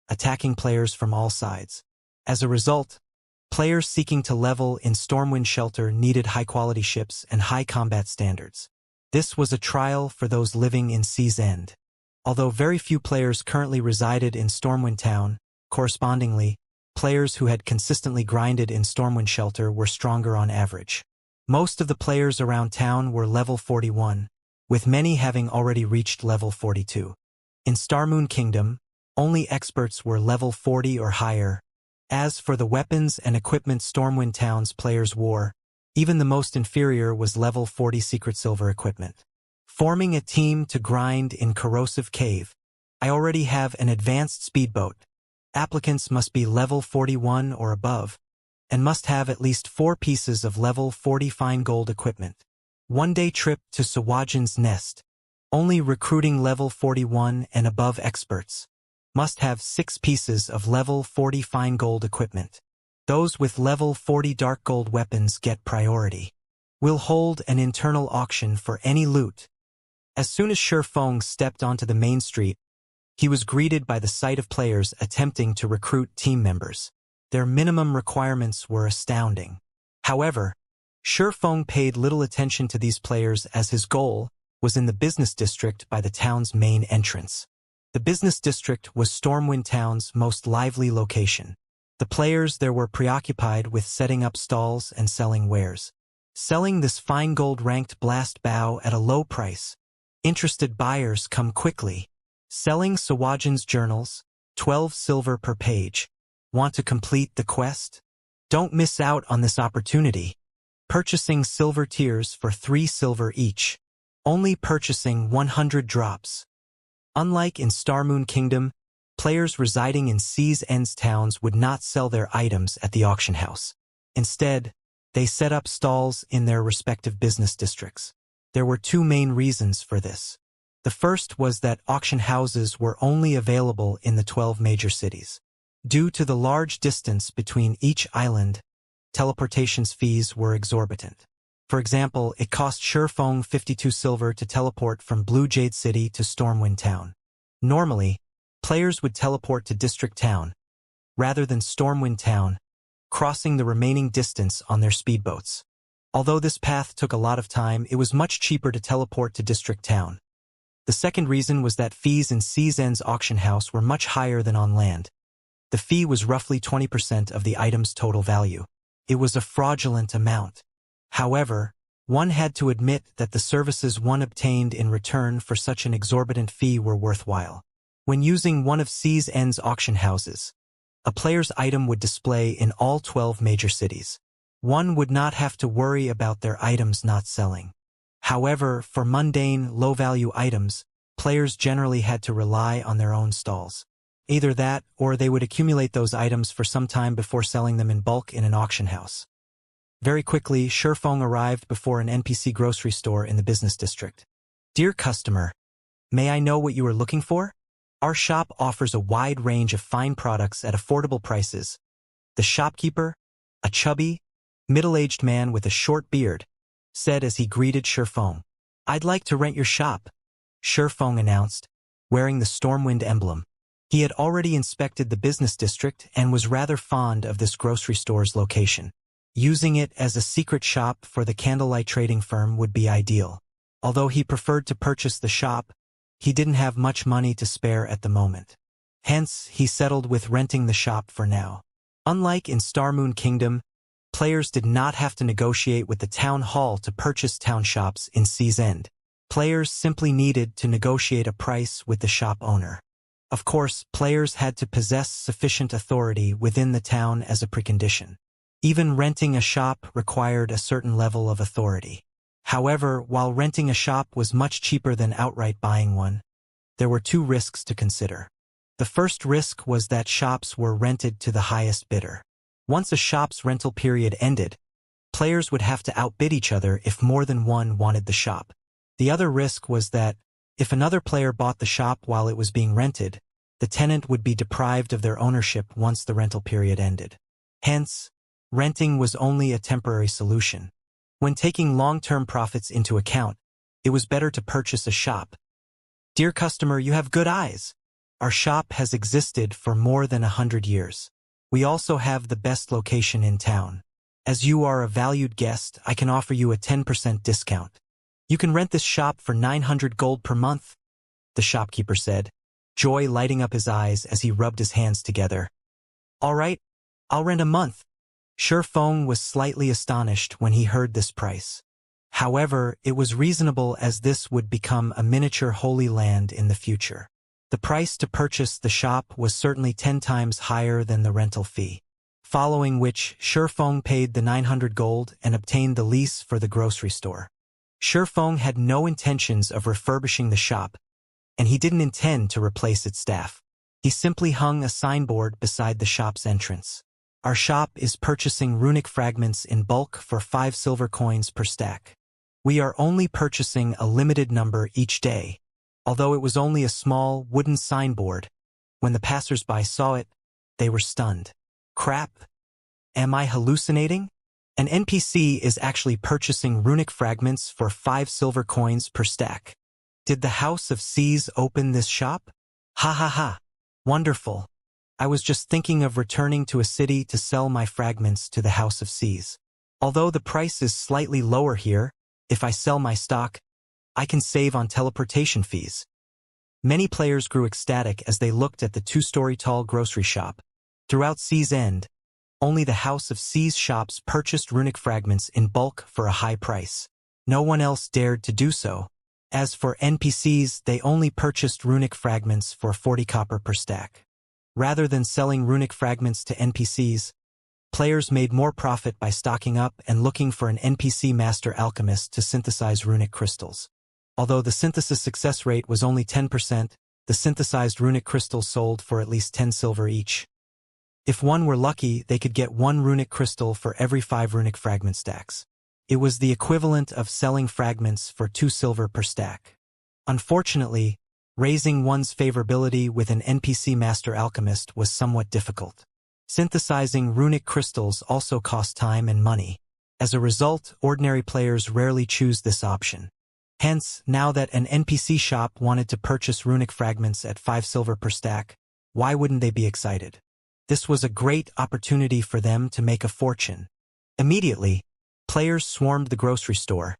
attacking players from all sides. As a result, players seeking to level in Stormwind Shelter needed high-quality ships and high combat standards. This was a trial for those living in Sea's End. Although very few players currently resided in Stormwind Town, correspondingly, players who had consistently grinded in Stormwind Shelter were stronger on average. Most of the players around town were level 41, with many having already reached level 42. In Starmoon Kingdom, only experts were level 40 or higher. As for the weapons and equipment Stormwind Town's players wore, even the most inferior was level 40 Secret Silver equipment. Forming a team to grind in Corrosive Cave. I already have an advanced speedboat. Applicants must be level 41 or above, and must have at least 4 pieces of level 40 fine gold equipment. One-day trip to Sawajin's Nest. Only recruiting level 41 and above experts. Must have 6 pieces of level 40 fine gold equipment. Those with level 40 dark gold weapons get priority. Will hold an internal auction for any loot. As soon as Shurfeng stepped onto the main street, he was greeted by the sight of players attempting to recruit team members. Their minimum requirements were astounding. However, Shurfeng paid little attention to these players as his goal was in the business district by the town's main entrance. The business district was Stormwind Town's most lively location. The players there were preoccupied with setting up stalls and selling wares. Selling this fine gold ranked blast bow at a low price. Interested buyers come quickly. Selling Sawajin's journals, 12 silver per page. Want to complete the quest? Don't miss out on this opportunity. Purchasing silver tiers for 3 silver each. Only purchasing 100 drops. Unlike in Starmoon Kingdom, players residing in Sea's End's towns would not sell their items at the auction house. Instead, they set up stalls in their respective business districts. There were 2 main reasons for this. The first was that auction houses were only available in the 12 major cities. Due to the large distance between each island, teleportation's fees were exorbitant. For example, it cost Shurfeng 52 silver to teleport from Blue Jade City to Stormwind Town. Normally, players would teleport to District Town, rather than Stormwind Town, crossing the remaining distance on their speedboats. Although this path took a lot of time, it was much cheaper to teleport to District Town. The second reason was that fees in Sea's End's auction house were much higher than on land. The fee was roughly 20% of the item's total value. It was a fraudulent amount. However, one had to admit that the services one obtained in return for such an exorbitant fee were worthwhile. When using one of Sea's End's auction houses, a player's item would display in all 12 major cities. One would not have to worry about their items not selling. However, for mundane, low-value items, players generally had to rely on their own stalls. Either that, or they would accumulate those items for some time before selling them in bulk in an auction house. Very quickly, Shurfeng arrived before an NPC grocery store in the business district. Dear customer, may I know what you are looking for? Our shop offers a wide range of fine products at affordable prices. The shopkeeper, a chubby, middle-aged man with a short beard, said as he greeted Shurfeng. I'd like to rent your shop, Shurfeng announced, wearing the Stormwind emblem. He had already inspected the business district and was rather fond of this grocery store's location. Using it as a secret shop for the candlelight trading firm would be ideal. Although he preferred to purchase the shop, he didn't have much money to spare at the moment. Hence, he settled with renting the shop for now. Unlike in Starmoon Kingdom, players did not have to negotiate with the town hall to purchase town shops in Sea's End. Players simply needed to negotiate a price with the shop owner. Of course, players had to possess sufficient authority within the town as a precondition. Even renting a shop required a certain level of authority. However, while renting a shop was much cheaper than outright buying one, there were 2 risks to consider. The first risk was that shops were rented to the highest bidder. Once a shop's rental period ended, players would have to outbid each other if more than one wanted the shop. The other risk was that, if another player bought the shop while it was being rented, the tenant would be deprived of their ownership once the rental period ended. Hence, renting was only a temporary solution. When taking long-term profits into account, it was better to purchase a shop. Dear customer, you have good eyes. Our shop has existed for more than 100 years. We also have the best location in town. As you are a valued guest, I can offer you a 10% discount. You can rent this shop for 900 gold per month, the shopkeeper said, joy lighting up his eyes as he rubbed his hands together. All right, I'll rent a month. Shifeng was slightly astonished when he heard this price. However, it was reasonable as this would become a miniature Holy Land in the future. The price to purchase the shop was certainly 10 times higher than the rental fee. Following which, Shifeng paid the 900 gold and obtained the lease for the grocery store. Shifeng had no intentions of refurbishing the shop, and he didn't intend to replace its staff. He simply hung a signboard beside the shop's entrance. Our shop is purchasing runic fragments in bulk for 5 silver coins per stack. We are only purchasing a limited number each day. Although it was only a small wooden signboard, when the passers-by saw it, they were stunned. Crap! Am I hallucinating? An NPC is actually purchasing runic fragments for 5 silver coins per stack. Did the House of Seas open this shop? Ha ha ha! Wonderful! I was just thinking of returning to a city to sell my fragments to the House of Seas. Although the price is slightly lower here, if I sell my stock, I can save on teleportation fees. Many players grew ecstatic as they looked at the 2-story tall grocery shop. Throughout Sea's End, only the House of Seas shops purchased runic fragments in bulk for a high price. No one else dared to do so. As for NPCs, they only purchased runic fragments for 40 copper per stack. Rather than selling runic fragments to NPCs, players made more profit by stocking up and looking for an NPC master alchemist to synthesize runic crystals. Although the synthesis success rate was only 10%, the synthesized runic crystals sold for at least 10 silver each. If one were lucky, they could get 1 runic crystal for every 5 runic fragment stacks. It was the equivalent of selling fragments for 2 silver per stack. Unfortunately, raising one's favorability with an NPC master alchemist was somewhat difficult. Synthesizing runic crystals also cost time and money. As a result, ordinary players rarely choose this option. Hence, now that an NPC shop wanted to purchase runic fragments at 5 silver per stack, why wouldn't they be excited? This was a great opportunity for them to make a fortune. Immediately, players swarmed the grocery store,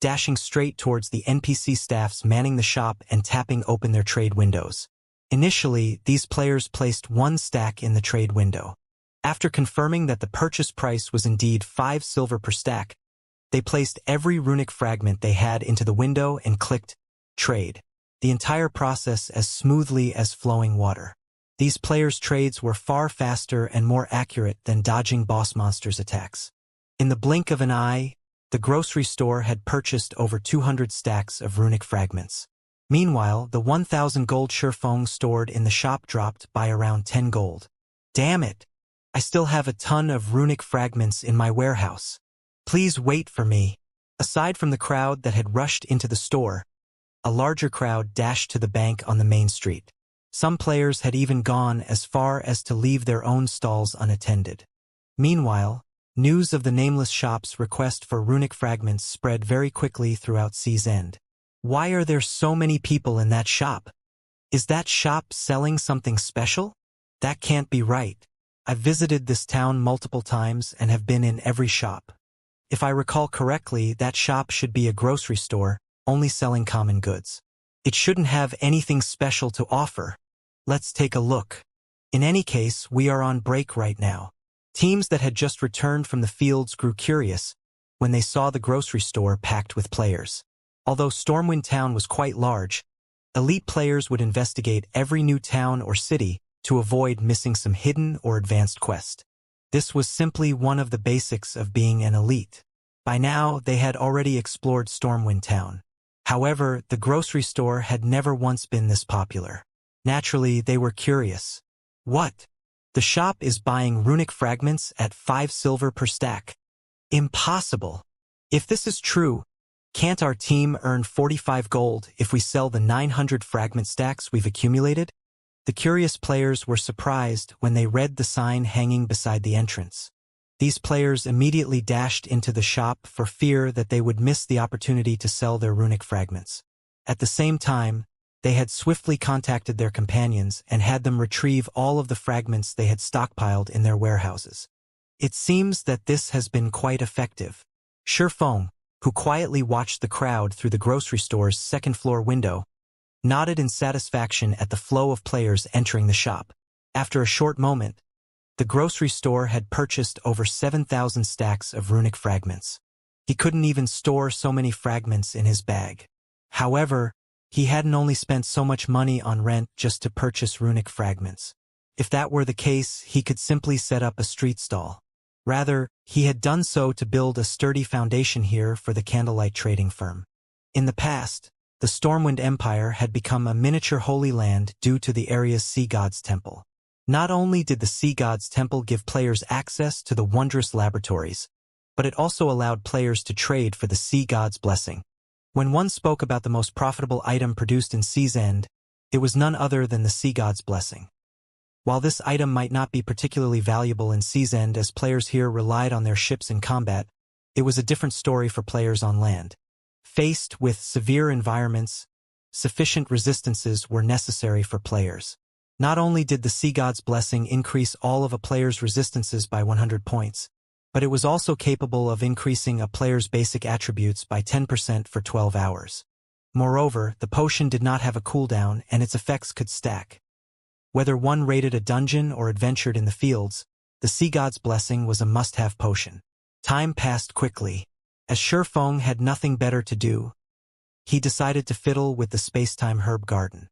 dashing straight towards the NPC staffs manning the shop and tapping open their trade windows. Initially, these players placed 1 stack in the trade window. After confirming that the purchase price was indeed 5 silver per stack, they placed every runic fragment they had into the window and clicked Trade. The entire process as smoothly as flowing water. These players' trades were far faster and more accurate than dodging boss monsters' attacks. In the blink of an eye, the grocery store had purchased over 200 stacks of runic fragments. Meanwhile, the 1,000 gold Shifeng stored in the shop dropped by around 10 gold. Damn it! I still have a ton of runic fragments in my warehouse. Please wait for me. Aside from the crowd that had rushed into the store, a larger crowd dashed to the bank on the main street. Some players had even gone as far as to leave their own stalls unattended. Meanwhile, news of the nameless shop's request for runic fragments spread very quickly throughout Sea's End. Why are there so many people in that shop? Is that shop selling something special? That can't be right. I've visited this town multiple times and have been in every shop. If I recall correctly, that shop should be a grocery store, only selling common goods. It shouldn't have anything special to offer. Let's take a look. In any case, we are on break right now. Teams that had just returned from the fields grew curious when they saw the grocery store packed with players. Although Stormwind Town was quite large, elite players would investigate every new town or city to avoid missing some hidden or advanced quest. This was simply one of the basics of being an elite. By now, they had already explored Stormwind Town. However, the grocery store had never once been this popular. Naturally, they were curious. What? The shop is buying runic fragments at 5 silver per stack. Impossible. If this is true, can't our team earn 45 gold if we sell the 900 fragment stacks we've accumulated? The curious players were surprised when they read the sign hanging beside the entrance. These players immediately dashed into the shop for fear that they would miss the opportunity to sell their runic fragments. At the same time, they had swiftly contacted their companions and had them retrieve all of the fragments they had stockpiled in their warehouses. It seems that this has been quite effective. Shifeng, who quietly watched the crowd through the grocery store's second-floor window, nodded in satisfaction at the flow of players entering the shop. After a short moment, the grocery store had purchased over 7,000 stacks of runic fragments. He couldn't even store so many fragments in his bag. However, he hadn't only spent so much money on rent just to purchase runic fragments. If that were the case, he could simply set up a street stall. Rather, he had done so to build a sturdy foundation here for the candlelight trading firm. In the past, the Stormwind Empire had become a miniature holy land due to the area's sea god's temple. Not only did the sea god's temple give players access to the wondrous laboratories, but it also allowed players to trade for the sea god's blessing. When one spoke about the most profitable item produced in Sea's End, it was none other than the sea god's blessing. While this item might not be particularly valuable in Sea's End as players here relied on their ships in combat, it was a different story for players on land. Faced with severe environments, sufficient resistances were necessary for players. Not only did the sea god's blessing increase all of a player's resistances by 100 points, but it was also capable of increasing a player's basic attributes by 10% for 12 hours. Moreover, the potion did not have a cooldown and its effects could stack. Whether one raided a dungeon or adventured in the fields, the sea god's blessing was a must-have potion. Time passed quickly. As Shifeng had nothing better to do, he decided to fiddle with the space-time herb garden.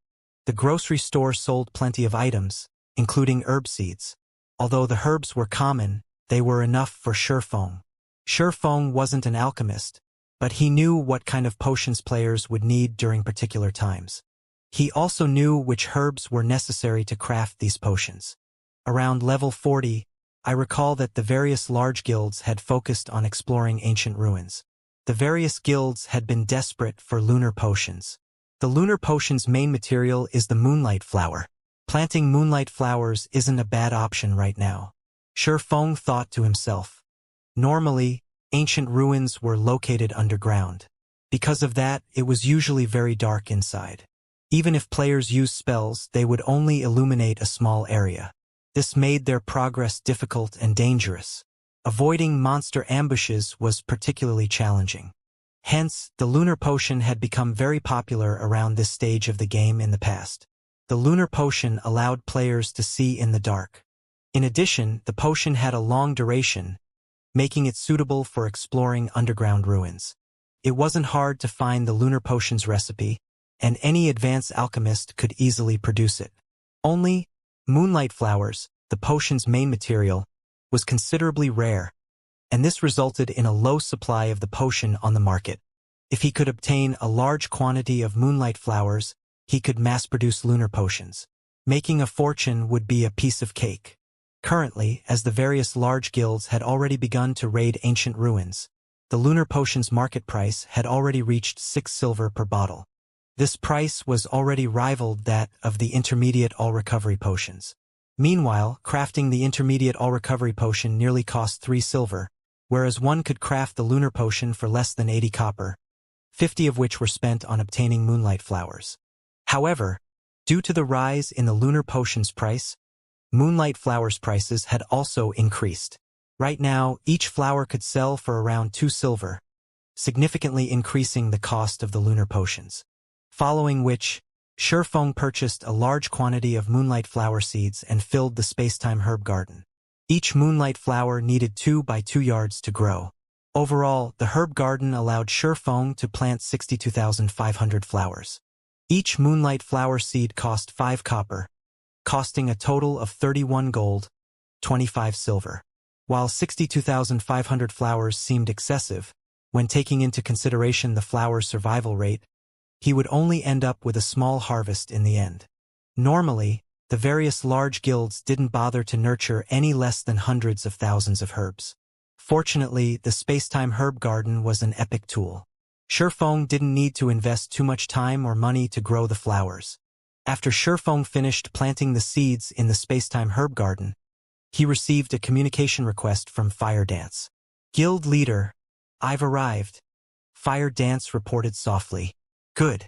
The grocery store sold plenty of items, including herb seeds. Although the herbs were common, they were enough for Shifeng. Shifeng wasn't an alchemist, but he knew what kind of potions players would need during particular times. He also knew which herbs were necessary to craft these potions. Around level 40, I recall that the various large guilds had focused on exploring ancient ruins. The various guilds had been desperate for lunar potions. The lunar potion's main material is the moonlight flower. Planting moonlight flowers isn't a bad option right now. Shifeng thought to himself. Normally, ancient ruins were located underground. Because of that, it was usually very dark inside. Even if players used spells, they would only illuminate a small area. This made their progress difficult and dangerous. Avoiding monster ambushes was particularly challenging. Hence, the lunar potion had become very popular around this stage of the game in the past. The lunar potion allowed players to see in the dark. In addition, the potion had a long duration, making it suitable for exploring underground ruins. It wasn't hard to find the lunar potion's recipe, and any advanced alchemist could easily produce it. Only, moonlight flowers, the potion's main material, was considerably rare, and this resulted in a low supply of the potion on the market. If he could obtain a large quantity of moonlight flowers, he could mass-produce lunar potions. Making a fortune would be a piece of cake. Currently, as the various large guilds had already begun to raid ancient ruins, the lunar potion's market price had already reached 6 silver per bottle. This price was already rivaled that of the intermediate all-recovery potions. Meanwhile, crafting the intermediate all-recovery potion nearly cost 3 silver, whereas one could craft the lunar potion for less than 80 copper, 50 of which were spent on obtaining moonlight flowers. However, due to the rise in the lunar potion's price, moonlight flowers' prices had also increased. Right now, each flower could sell for around 2 silver, significantly increasing the cost of the lunar potions. Following which, Shifeng purchased a large quantity of moonlight flower seeds and filled the space-time herb garden. Each moonlight flower needed 2 by 2 yards to grow. Overall, the herb garden allowed Shifeng to plant 62,500 flowers. Each moonlight flower seed cost 5 copper, costing a total of 31 gold, 25 silver. While 62,500 flowers seemed excessive, when taking into consideration the flower's survival rate, he would only end up with a small harvest in the end. Normally, The various large guilds didn't bother to nurture any less than hundreds of thousands of herbs. Fortunately, the Spacetime Herb Garden was an epic tool. Shifeng didn't need to invest too much time or money to grow the flowers. After Shifeng finished planting the seeds in the Spacetime Herb Garden, he received a communication request from Fire Dance. Guild leader, I've arrived. Fire Dance reported softly. Good.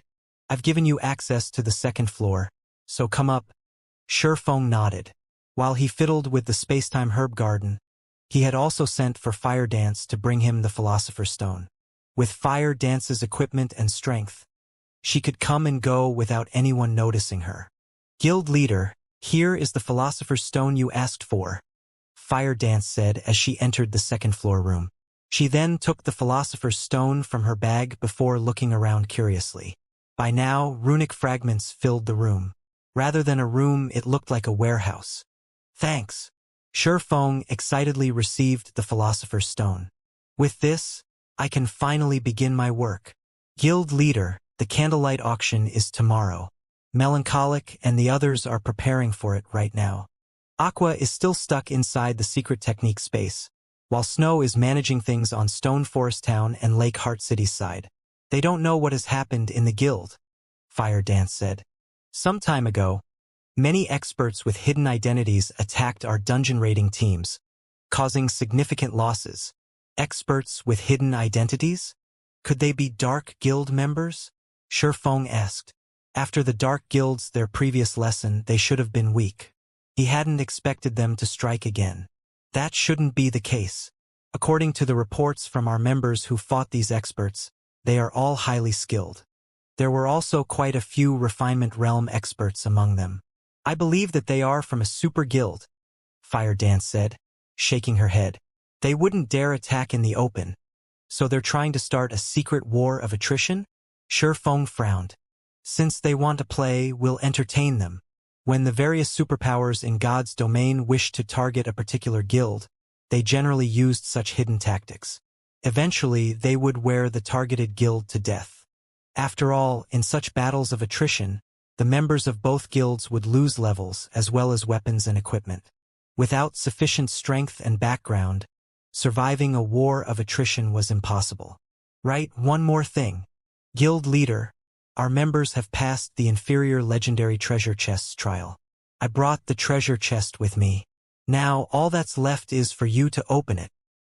I've given you access to the second floor, so come up. Shifeng nodded. While he fiddled with the Spacetime Herb Garden, he had also sent for Fire Dance to bring him the Philosopher's Stone. With Fire Dance's equipment and strength, she could come and go without anyone noticing her. Guild leader, here is the Philosopher's Stone you asked for, Fire Dance said as she entered the second floor room. She then took the Philosopher's Stone from her bag before looking around curiously. By now, runic fragments filled the room. Rather than a room, it looked like a warehouse. Thanks. Shifeng excitedly received the Philosopher's Stone. With this, I can finally begin my work. Guild leader, the candlelight auction is tomorrow. Melancholic and the others are preparing for it right now. Aqua is still stuck inside the secret technique space, while Snow is managing things on Stone Forest Town and Lake Heart City's side. They don't know what has happened in the guild, Fire Dance said. Some time ago, many experts with hidden identities attacked our dungeon raiding teams, causing significant losses. Experts with hidden identities? Could they be Dark Guild members? Shifeng asked. After the Dark Guilds their previous lesson, they should have been weak. He hadn't expected them to strike again. That shouldn't be the case. According to the reports from our members who fought these experts, they are all highly skilled. There were also quite a few Refinement Realm experts among them. I believe that they are from a super guild, Fire Dance said, shaking her head. They wouldn't dare attack in the open. So they're trying to start a secret war of attrition? Shifeng frowned. Since they want to play, we'll entertain them. When the various superpowers in God's domain wish to target a particular guild, they generally used such hidden tactics. Eventually, they would wear the targeted guild to death. After all, in such battles of attrition, the members of both guilds would lose levels as well as weapons and equipment. Without sufficient strength and background, surviving a war of attrition was impossible. Right, one more thing. Guild leader, our members have passed the inferior legendary treasure chests trial. I brought the treasure chest with me. Now all that's left is for you to open it.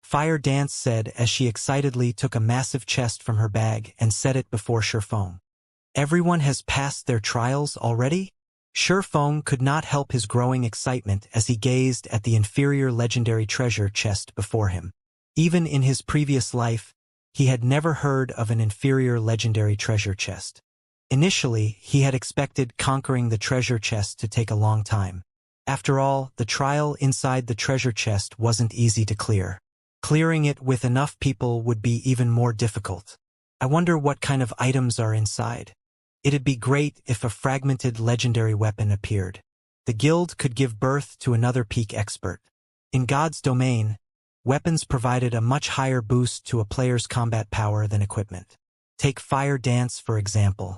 Fire Dance said as she excitedly took a massive chest from her bag and set it before Shifeng. Everyone has passed their trials already? Shifeng could not help his growing excitement as he gazed at the inferior legendary treasure chest before him. Even in his previous life, he had never heard of an inferior legendary treasure chest. Initially, he had expected conquering the treasure chest to take a long time. After all, the trial inside the treasure chest wasn't easy to clear. Clearing it with enough people would be even more difficult. I wonder what kind of items are inside. It'd be great if a fragmented legendary weapon appeared. The guild could give birth to another peak expert. In God's domain, weapons provided a much higher boost to a player's combat power than equipment. Take Fire Dance, for example.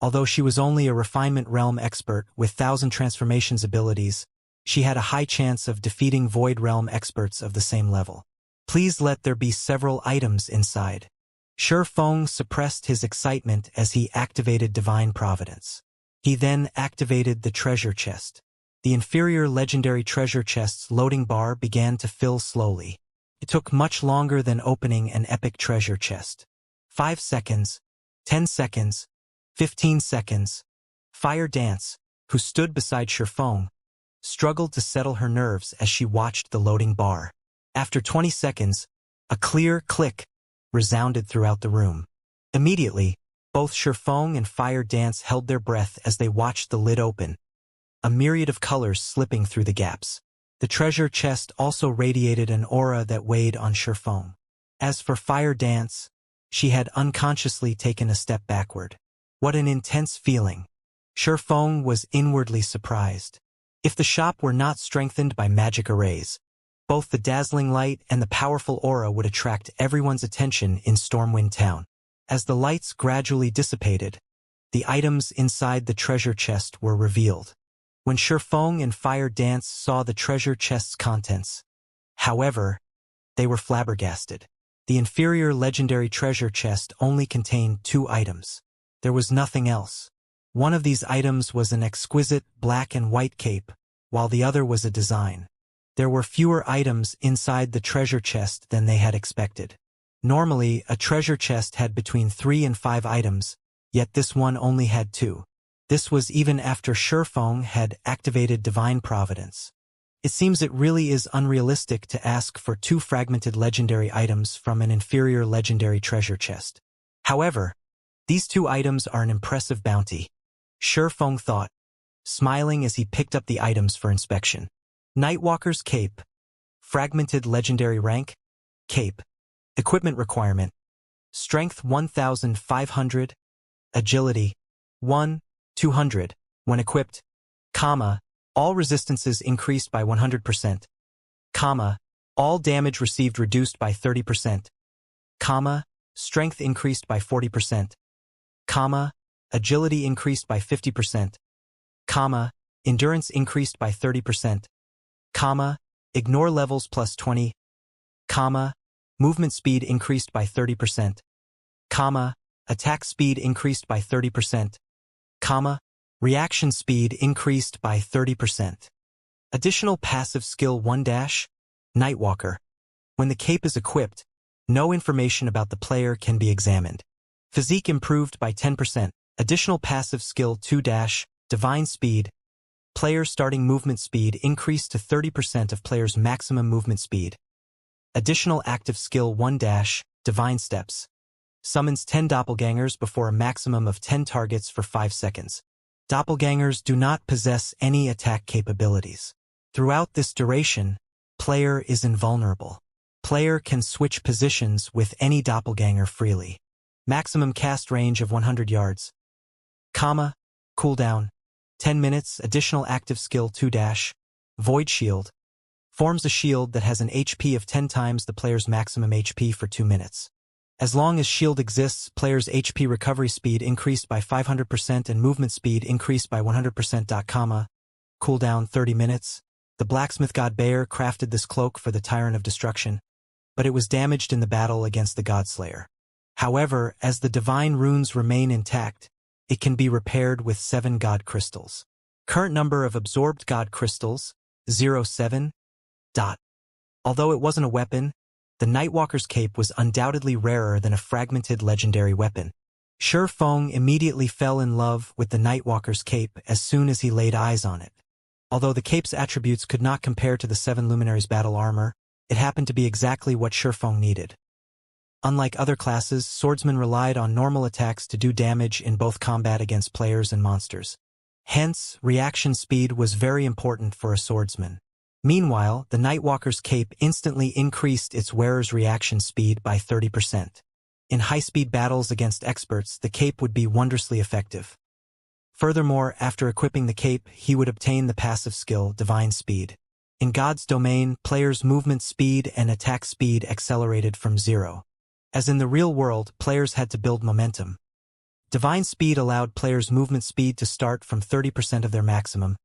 Although she was only a Refinement Realm expert with 1,000 transformations abilities, she had a high chance of defeating Void Realm experts of the same level. Please let there be several items inside. Shifeng suppressed his excitement as he activated Divine Providence. He then activated the treasure chest. The inferior legendary treasure chest's loading bar began to fill slowly. It took much longer than opening an epic treasure chest. 5 seconds, 10 seconds, 15 seconds. Fire Dance, who stood beside Shifeng, struggled to settle her nerves as she watched the loading bar. After 20 seconds, a clear click resounded throughout the room. Immediately, both Shifeng and Fire Dance held their breath as they watched the lid open, a myriad of colors slipping through the gaps. The treasure chest also radiated an aura that weighed on Shifeng. As for Fire Dance, she had unconsciously taken a step backward. What an intense feeling. Shifeng was inwardly surprised. If the shop were not strengthened by magic arrays, both the dazzling light and the powerful aura would attract everyone's attention in Stormwind Town. As the lights gradually dissipated, the items inside the treasure chest were revealed. when Shifeng and Fire Dance saw the treasure chest's contents. However, they were flabbergasted. The inferior legendary treasure chest only contained 2 items. There was nothing else. One of these items was an exquisite black and white cape, while the other was a design. There were fewer items inside the treasure chest than they had expected. Normally, a treasure chest had between 3 and 5 items, yet this one only had 2. This was even after Shifeng had activated Divine Providence. It seems it really is unrealistic to ask for 2 fragmented legendary items from an inferior legendary treasure chest. However, these 2 items are an impressive bounty, Shifeng thought, smiling as he picked up the items for inspection. Nightwalker's Cape. Fragmented legendary rank. Cape. Equipment requirement. Strength 1500. Agility 200. When equipped, all resistances increased by 100%, all damage received reduced by 30%, strength increased by 40%, agility increased by 50%, endurance increased by 30%, ignore levels plus 20, movement speed increased by 30%, attack speed increased by 30%, reaction speed increased by 30%. Additional passive skill 1 Nightwalker. When the cape is equipped, no information about the player can be examined. Physique improved by 10%. Additional passive skill 2 Divine Speed. Player starting movement speed increased to 30% of player's maximum movement speed. Additional active skill 1 Divine Steps. Summons 10 doppelgangers before a maximum of 10 targets for 5 seconds. Doppelgangers do not possess any attack capabilities. Throughout this duration, player is invulnerable. Player can switch positions with any doppelganger freely. Maximum cast range of 100 yards. Cooldown 10 minutes. Additional active skill 2 Void Shield. Forms a shield that has an HP of 10 times the player's maximum HP for 2 minutes. As long as shield exists, player's HP recovery speed increased by 500% and movement speed increased by 100%. Cooldown 30 minutes. The blacksmith god Bayer crafted this cloak for the Tyrant of Destruction, but it was damaged in the battle against the Godslayer. However, as the divine runes remain intact, it can be repaired with 7 god crystals. Current number of absorbed god crystals, 07. Although it wasn't a weapon, the Nightwalker's Cape was undoubtedly rarer than a fragmented legendary weapon. Shifeng immediately fell in love with the Nightwalker's Cape as soon as he laid eyes on it. Although the cape's attributes could not compare to the 7 Luminaries' battle armor, it happened to be exactly what Shifeng needed. Unlike other classes, Swordsman relied on normal attacks to do damage in both combat against players and monsters. Hence, reaction speed was very important for a swordsman. Meanwhile, the Nightwalker's Cape instantly increased its wearer's reaction speed by 30%. In high-speed battles against experts, the cape would be wondrously effective. Furthermore, after equipping the cape, he would obtain the passive skill, Divine Speed. In God's domain, players' movement speed and attack speed accelerated from 0. As in the real world, players had to build momentum. Divine Speed allowed players' movement speed to start from 30% of their maximum,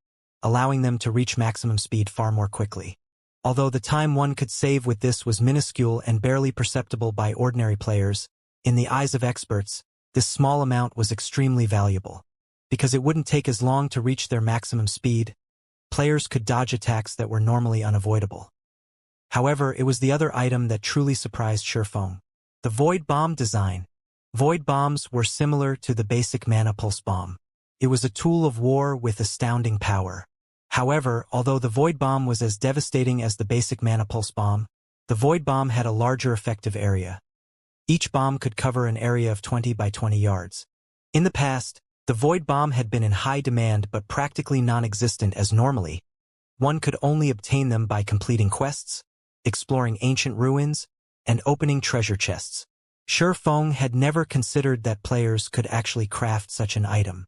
allowing them to reach maximum speed far more quickly. Although the time one could save with this was minuscule and barely perceptible by ordinary players, in the eyes of experts, this small amount was extremely valuable. Because it wouldn't take as long to reach their maximum speed, players could dodge attacks that were normally unavoidable. However, it was the other item that truly surprised Shifeng. The Void Bomb design. Void Bombs were similar to the basic Mana Pulse Bomb. It was a tool of war with astounding power. However, although the Void Bomb was as devastating as the basic Mana Pulse Bomb, the Void Bomb had a larger effective area. Each bomb could cover an area of 20 by 20 yards. In the past, the Void Bomb had been in high demand but practically non-existent, as normally one could only obtain them by completing quests, exploring ancient ruins, and opening treasure chests. Shifeng had never considered that players could actually craft such an item.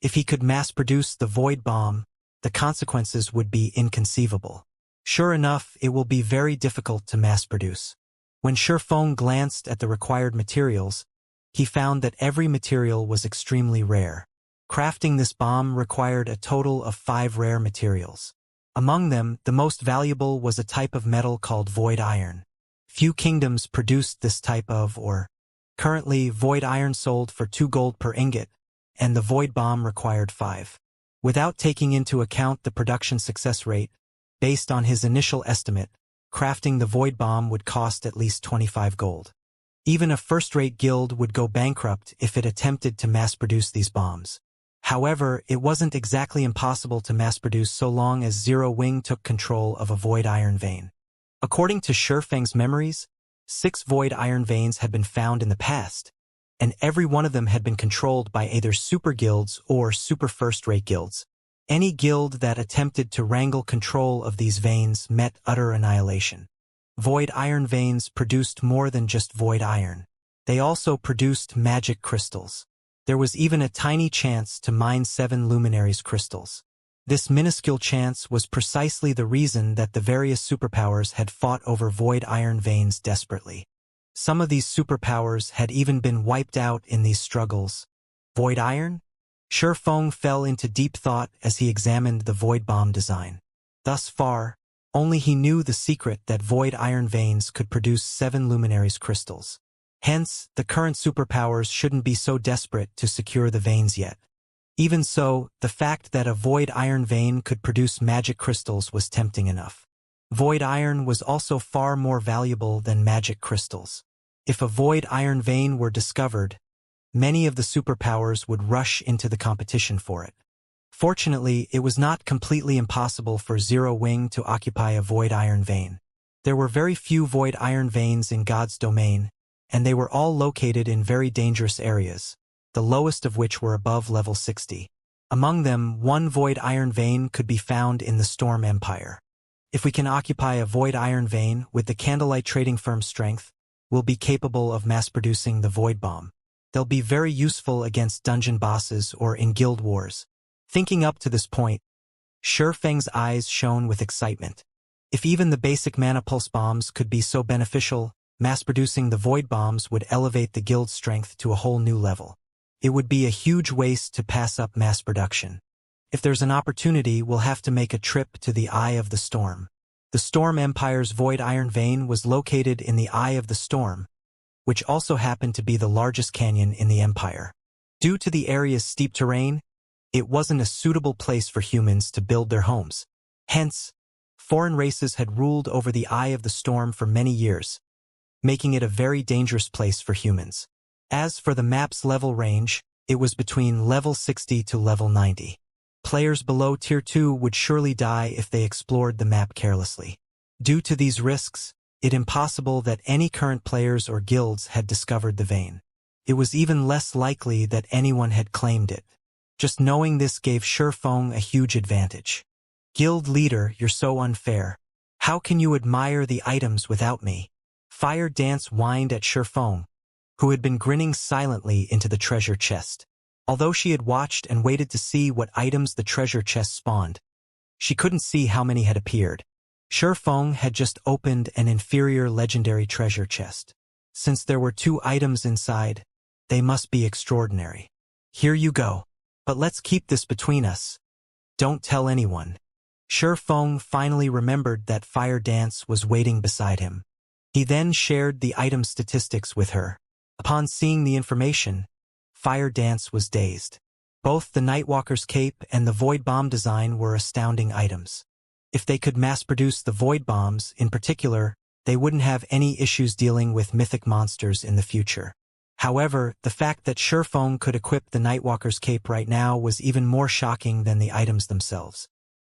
If he could mass-produce the Void Bomb, the consequences would be inconceivable. Sure enough, it will be very difficult to mass-produce. When Shifeng glanced at the required materials, he found that every material was extremely rare. Crafting this bomb required a total of 5 rare materials. Among them, the most valuable was a type of metal called void iron. Few kingdoms produced this type of ore. Currently, void iron sold for 2 gold per ingot, and the void bomb required 5. Without taking into account the production success rate, based on his initial estimate, crafting the void bomb would cost at least 25 gold. Even a first-rate guild would go bankrupt if it attempted to mass-produce these bombs. However, it wasn't exactly impossible to mass-produce so long as Zero Wing took control of a void iron vein. According to Shifeng's memories, 6 void iron veins had been found in the past, and every one of them had been controlled by either super guilds or super first-rate guilds. Any guild that attempted to wrangle control of these veins met utter annihilation. Void iron veins produced more than just void iron. They also produced magic crystals. There was even a tiny chance to mine 7 luminaries crystals. This minuscule chance was precisely the reason that the various superpowers had fought over void iron veins desperately. Some of these superpowers had even been wiped out in these struggles. Void iron? Shifeng fell into deep thought as he examined the void bomb design. Thus far, only he knew the secret that void iron veins could produce 7 luminaries crystals. Hence, the current superpowers shouldn't be so desperate to secure the veins yet. Even so, the fact that a void iron vein could produce magic crystals was tempting enough. Void iron was also far more valuable than magic crystals. If a void iron vein were discovered, many of the superpowers would rush into the competition for it. Fortunately, it was not completely impossible for Zero Wing to occupy a void iron vein. There were very few void iron veins in God's domain, and they were all located in very dangerous areas, the lowest of which were above level 60. Among them, 1 void iron vein could be found in the Storm Empire. If we can occupy a void iron vein with the Candlelight Trading Firm's strength, we'll be capable of mass-producing the void bomb. They'll be very useful against dungeon bosses or in guild wars. Thinking up to this point, Shifeng's eyes shone with excitement. If even the basic mana pulse bombs could be so beneficial, mass-producing the void bombs would elevate the guild's strength to a whole new level. It would be a huge waste to pass up mass production. If there's an opportunity, we'll have to make a trip to the Eye of the Storm. The Storm Empire's void iron vein was located in the Eye of the Storm, which also happened to be the largest canyon in the Empire. Due to the area's steep terrain, it wasn't a suitable place for humans to build their homes. Hence, foreign races had ruled over the Eye of the Storm for many years, making it a very dangerous place for humans. As for the map's level range, it was between level 60 to level 90. Players below Tier 2 would surely die if they explored the map carelessly. Due to these risks, it's impossible that any current players or guilds had discovered the vein. It was even less likely that anyone had claimed it. Just knowing this gave Shifeng a huge advantage. Guild leader, you're so unfair. How can you admire the items without me? Fire Dance whined at Shifeng, who had been grinning silently into the treasure chest. Although she had watched and waited to see what items the treasure chest spawned, she couldn't see how many had appeared. Shifeng had just opened an inferior legendary treasure chest. Since there were 2 items inside, they must be extraordinary. Here you go. But let's keep this between us. Don't tell anyone. Shifeng finally remembered that Fire Dance was waiting beside him. He then shared the item statistics with her. Upon seeing the information, Fire Dance was dazed. Both the Nightwalker's cape and the Void Bomb design were astounding items. If they could mass-produce the Void Bombs, in particular, they wouldn't have any issues dealing with mythic monsters in the future. However, the fact that Shifeng could equip the Nightwalker's cape right now was even more shocking than the items themselves.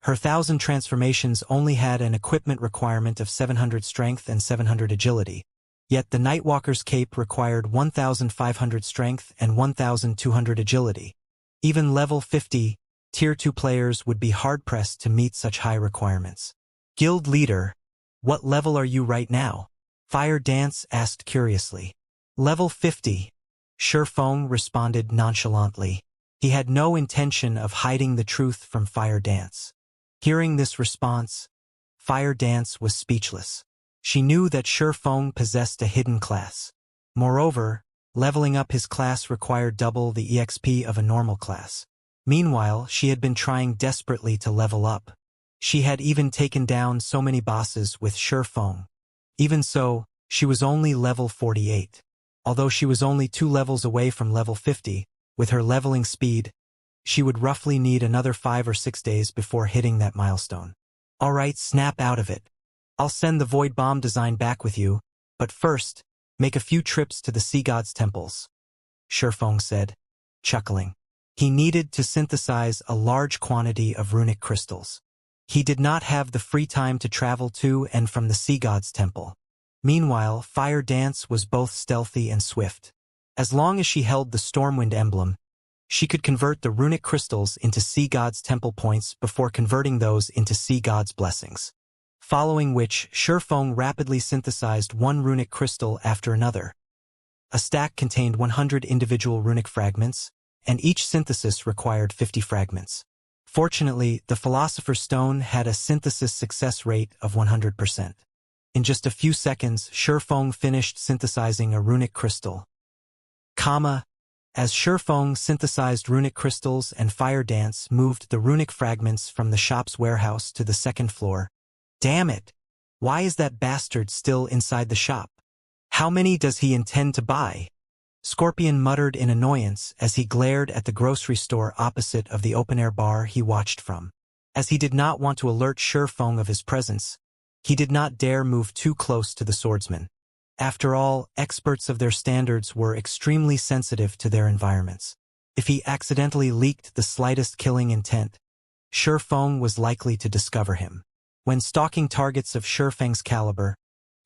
Her 1,000 transformations only had an equipment requirement of 700 strength and 700 agility. Yet the Nightwalker's cape required 1,500 strength and 1,200 agility. Even level 50, Tier 2 players would be hard-pressed to meet such high requirements. Guild leader, what level are you right now? Fire Dance asked curiously. Level 50, Shifeng responded nonchalantly. He had no intention of hiding the truth from Fire Dance. Hearing this response, Fire Dance was speechless. She knew that Shifeng possessed a hidden class. Moreover, leveling up his class required double the EXP of a normal class. Meanwhile, she had been trying desperately to level up. She had even taken down so many bosses with Shifeng. Even so, she was only level 48. Although she was only 2 levels away from level 50, with her leveling speed, she would roughly need another 5 or 6 days before hitting that milestone. Alright, snap out of it. I'll send the Void Bomb design back with you, but first, make a few trips to the Sea God's temples, Shifeng said, chuckling. He needed to synthesize a large quantity of runic crystals. He did not have the free time to travel to and from the Sea God's temple. Meanwhile, Fire Dance was both stealthy and swift. As long as she held the Stormwind emblem, she could convert the runic crystals into Sea God's temple points before converting those into Sea God's blessings. Following which, Shifeng rapidly synthesized one runic crystal after another. A stack contained 100 individual runic fragments, and each synthesis required 50 fragments. Fortunately, the Philosopher's Stone had a synthesis success rate of 100%. In just a few seconds, Shifeng finished synthesizing a runic crystal. As Shifeng synthesized runic crystals and Fire Dance moved the runic fragments from the shop's warehouse to the second floor. Damn it! Why is that bastard still inside the shop? How many does he intend to buy? Scorpion muttered in annoyance as he glared at the grocery store opposite of the open-air bar he watched from. As he did not want to alert Shifeng of his presence, he did not dare move too close to the swordsman. After all, experts of their standards were extremely sensitive to their environments. If he accidentally leaked the slightest killing intent, Shifeng was likely to discover him. When stalking targets of Shifeng's caliber,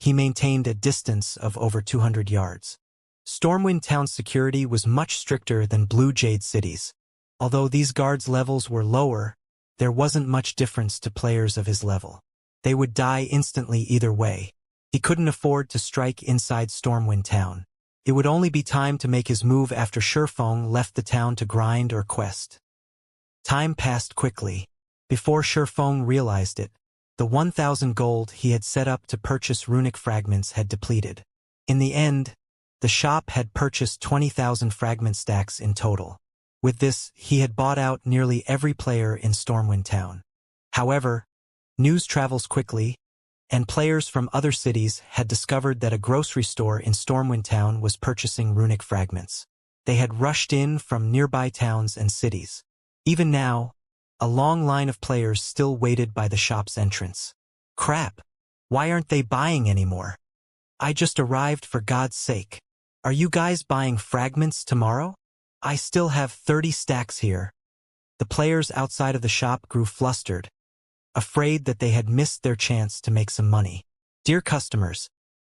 he maintained a distance of over 200 yards. Stormwind Town's security was much stricter than Blue Jade City's. Although these guards' levels were lower, there wasn't much difference to players of his level. They would die instantly either way. He couldn't afford to strike inside Stormwind Town. It would only be time to make his move after Shifeng left the town to grind or quest. Time passed quickly. Before Shifeng realized it, the 1,000 gold he had set up to purchase runic fragments had depleted. In the end, the shop had purchased 20,000 fragment stacks in total. With this, he had bought out nearly every player in Stormwind Town. However, news travels quickly, and players from other cities had discovered that a grocery store in Stormwind Town was purchasing runic fragments. They had rushed in from nearby towns and cities. Even now, a long line of players still waited by the shop's entrance. Crap! Why aren't they buying anymore? I just arrived, for God's sake. Are you guys buying fragments tomorrow? I still have 30 stacks here. The players outside of the shop grew flustered, afraid that they had missed their chance to make some money. Dear customers,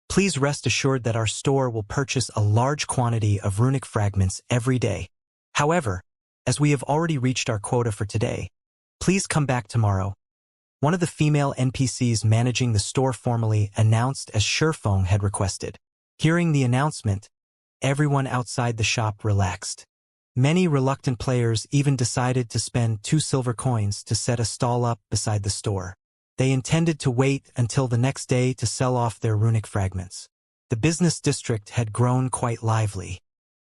please rest assured that our store will purchase a large quantity of runic fragments every day. However, as we have already reached our quota for today, please come back tomorrow. One of the female NPCs managing the store formally announced as Shifeng had requested. Hearing the announcement, everyone outside the shop relaxed. Many reluctant players even decided to spend 2 silver coins to set a stall up beside the store. They intended to wait until the next day to sell off their runic fragments. The business district had grown quite lively.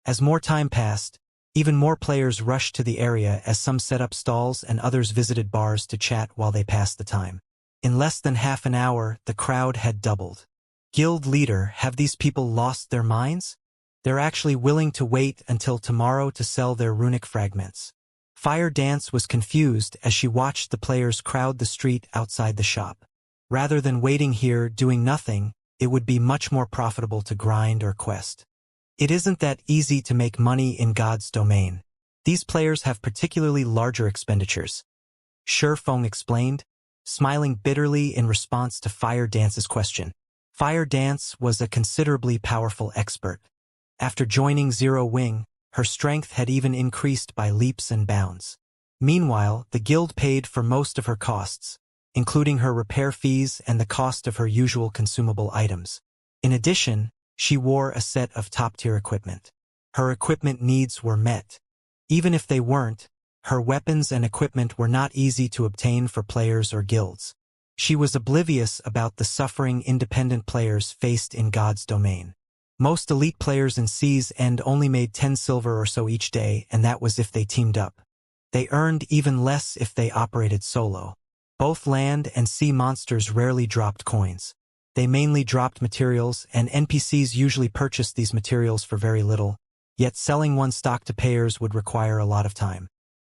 As more time passed, even more players rushed to the area as some set up stalls and others visited bars to chat while they passed the time. In less than half an hour, the crowd had doubled. Guild leader, have these people lost their minds? They're actually willing to wait until tomorrow to sell their runic fragments. Fire Dance was confused as she watched the players crowd the street outside the shop. Rather than waiting here doing nothing, it would be much more profitable to grind or quest. It isn't that easy to make money in God's domain. These players have particularly larger expenditures. Shifeng explained, smiling bitterly in response to Fire Dance's question. Fire Dance was a considerably powerful expert. After joining Zero Wing, her strength had even increased by leaps and bounds. Meanwhile, the guild paid for most of her costs, including her repair fees and the cost of her usual consumable items. In addition, she wore a set of top-tier equipment. Her equipment needs were met. Even if they weren't, her weapons and equipment were not easy to obtain for players or guilds. She was oblivious about the suffering independent players faced in God's domain. Most elite players in Sea's End only made 10 silver or so each day, and that was if they teamed up. They earned even less if they operated solo. Both land and sea monsters rarely dropped coins. They mainly dropped materials, and NPCs usually purchased these materials for very little, yet selling one stock to payers would require a lot of time.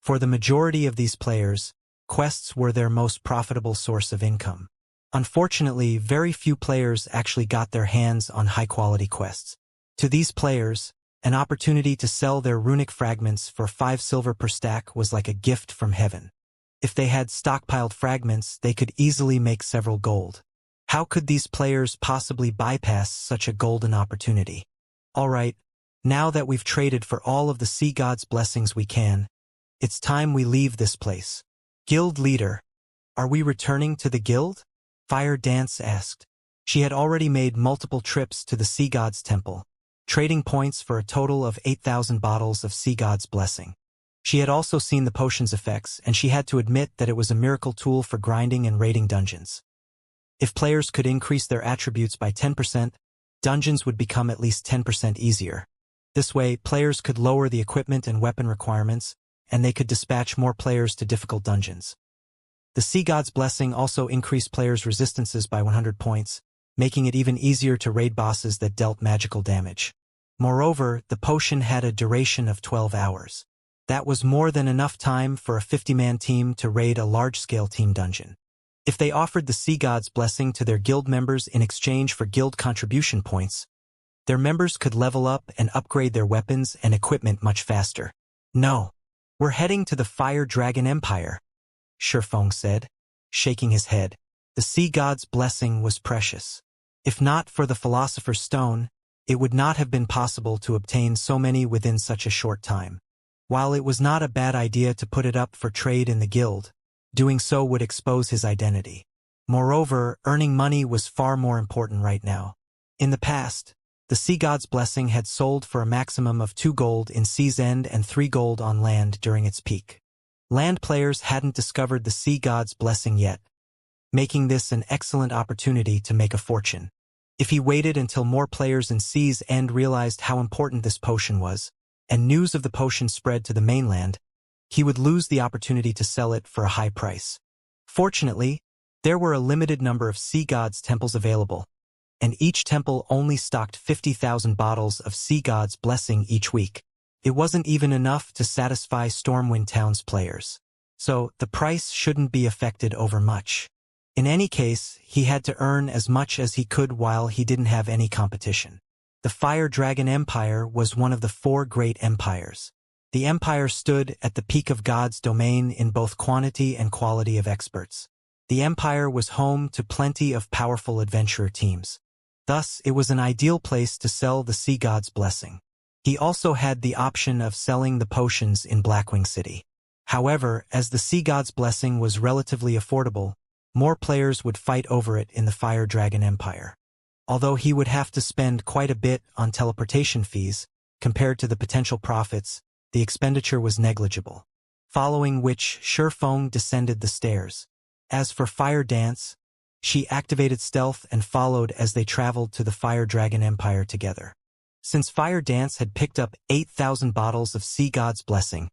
For the majority of these players, quests were their most profitable source of income. Unfortunately, very few players actually got their hands on high-quality quests. To these players, an opportunity to sell their runic fragments for 5 silver per stack was like a gift from heaven. If they had stockpiled fragments, they could easily make several gold. How could these players possibly bypass such a golden opportunity? Alright, now that we've traded for all of the sea god's blessings we can, it's time we leave this place. Guild leader, are we returning to the guild? Fire Dance asked. She had already made multiple trips to the sea god's temple, trading points for a total of 8,000 bottles of sea god's blessing. She had also seen the potion's effects, and she had to admit that it was a miracle tool for grinding and raiding dungeons. If players could increase their attributes by 10%, dungeons would become at least 10% easier. This way, players could lower the equipment and weapon requirements, and they could dispatch more players to difficult dungeons. The Sea God's Blessing also increased players' resistances by 100 points, making it even easier to raid bosses that dealt magical damage. Moreover, the potion had a duration of 12 hours. That was more than enough time for a 50-man team to raid a large-scale team dungeon. If they offered the Sea God's Blessing to their guild members in exchange for guild contribution points, their members could level up and upgrade their weapons and equipment much faster. No, we're heading to the Fire Dragon Empire, Shifeng said, shaking his head. The Sea God's Blessing was precious. If not for the Philosopher's Stone, it would not have been possible to obtain so many within such a short time. While it was not a bad idea to put it up for trade in the guild, doing so would expose his identity. Moreover, earning money was far more important right now. In the past, the Sea God's Blessing had sold for a maximum of 2 gold in Sea's End and 3 gold on land during its peak. Land players hadn't discovered the Sea God's Blessing yet, making this an excellent opportunity to make a fortune. If he waited until more players in Sea's End realized how important this potion was, and news of the potion spread to the mainland, he would lose the opportunity to sell it for a high price. Fortunately, there were a limited number of Sea God's temples available, and each temple only stocked 50,000 bottles of Sea God's Blessing each week. It wasn't even enough to satisfy Stormwind Town's players, so the price shouldn't be affected over much. In any case, he had to earn as much as he could while he didn't have any competition. The Fire Dragon Empire was one of the 4 great empires. The empire stood at the peak of God's domain in both quantity and quality of experts. The empire was home to plenty of powerful adventurer teams. Thus, it was an ideal place to sell the Sea God's Blessing. He also had the option of selling the potions in Blackwing City. However, as the Sea God's Blessing was relatively affordable, more players would fight over it in the Fire Dragon Empire. Although he would have to spend quite a bit on teleportation fees, compared to the potential profits, the expenditure was negligible. Following which, Shifeng descended the stairs. As for Fire Dance, she activated stealth and followed as they traveled to the Fire Dragon Empire together. Since Fire Dance had picked up 8,000 bottles of Sea God's Blessing,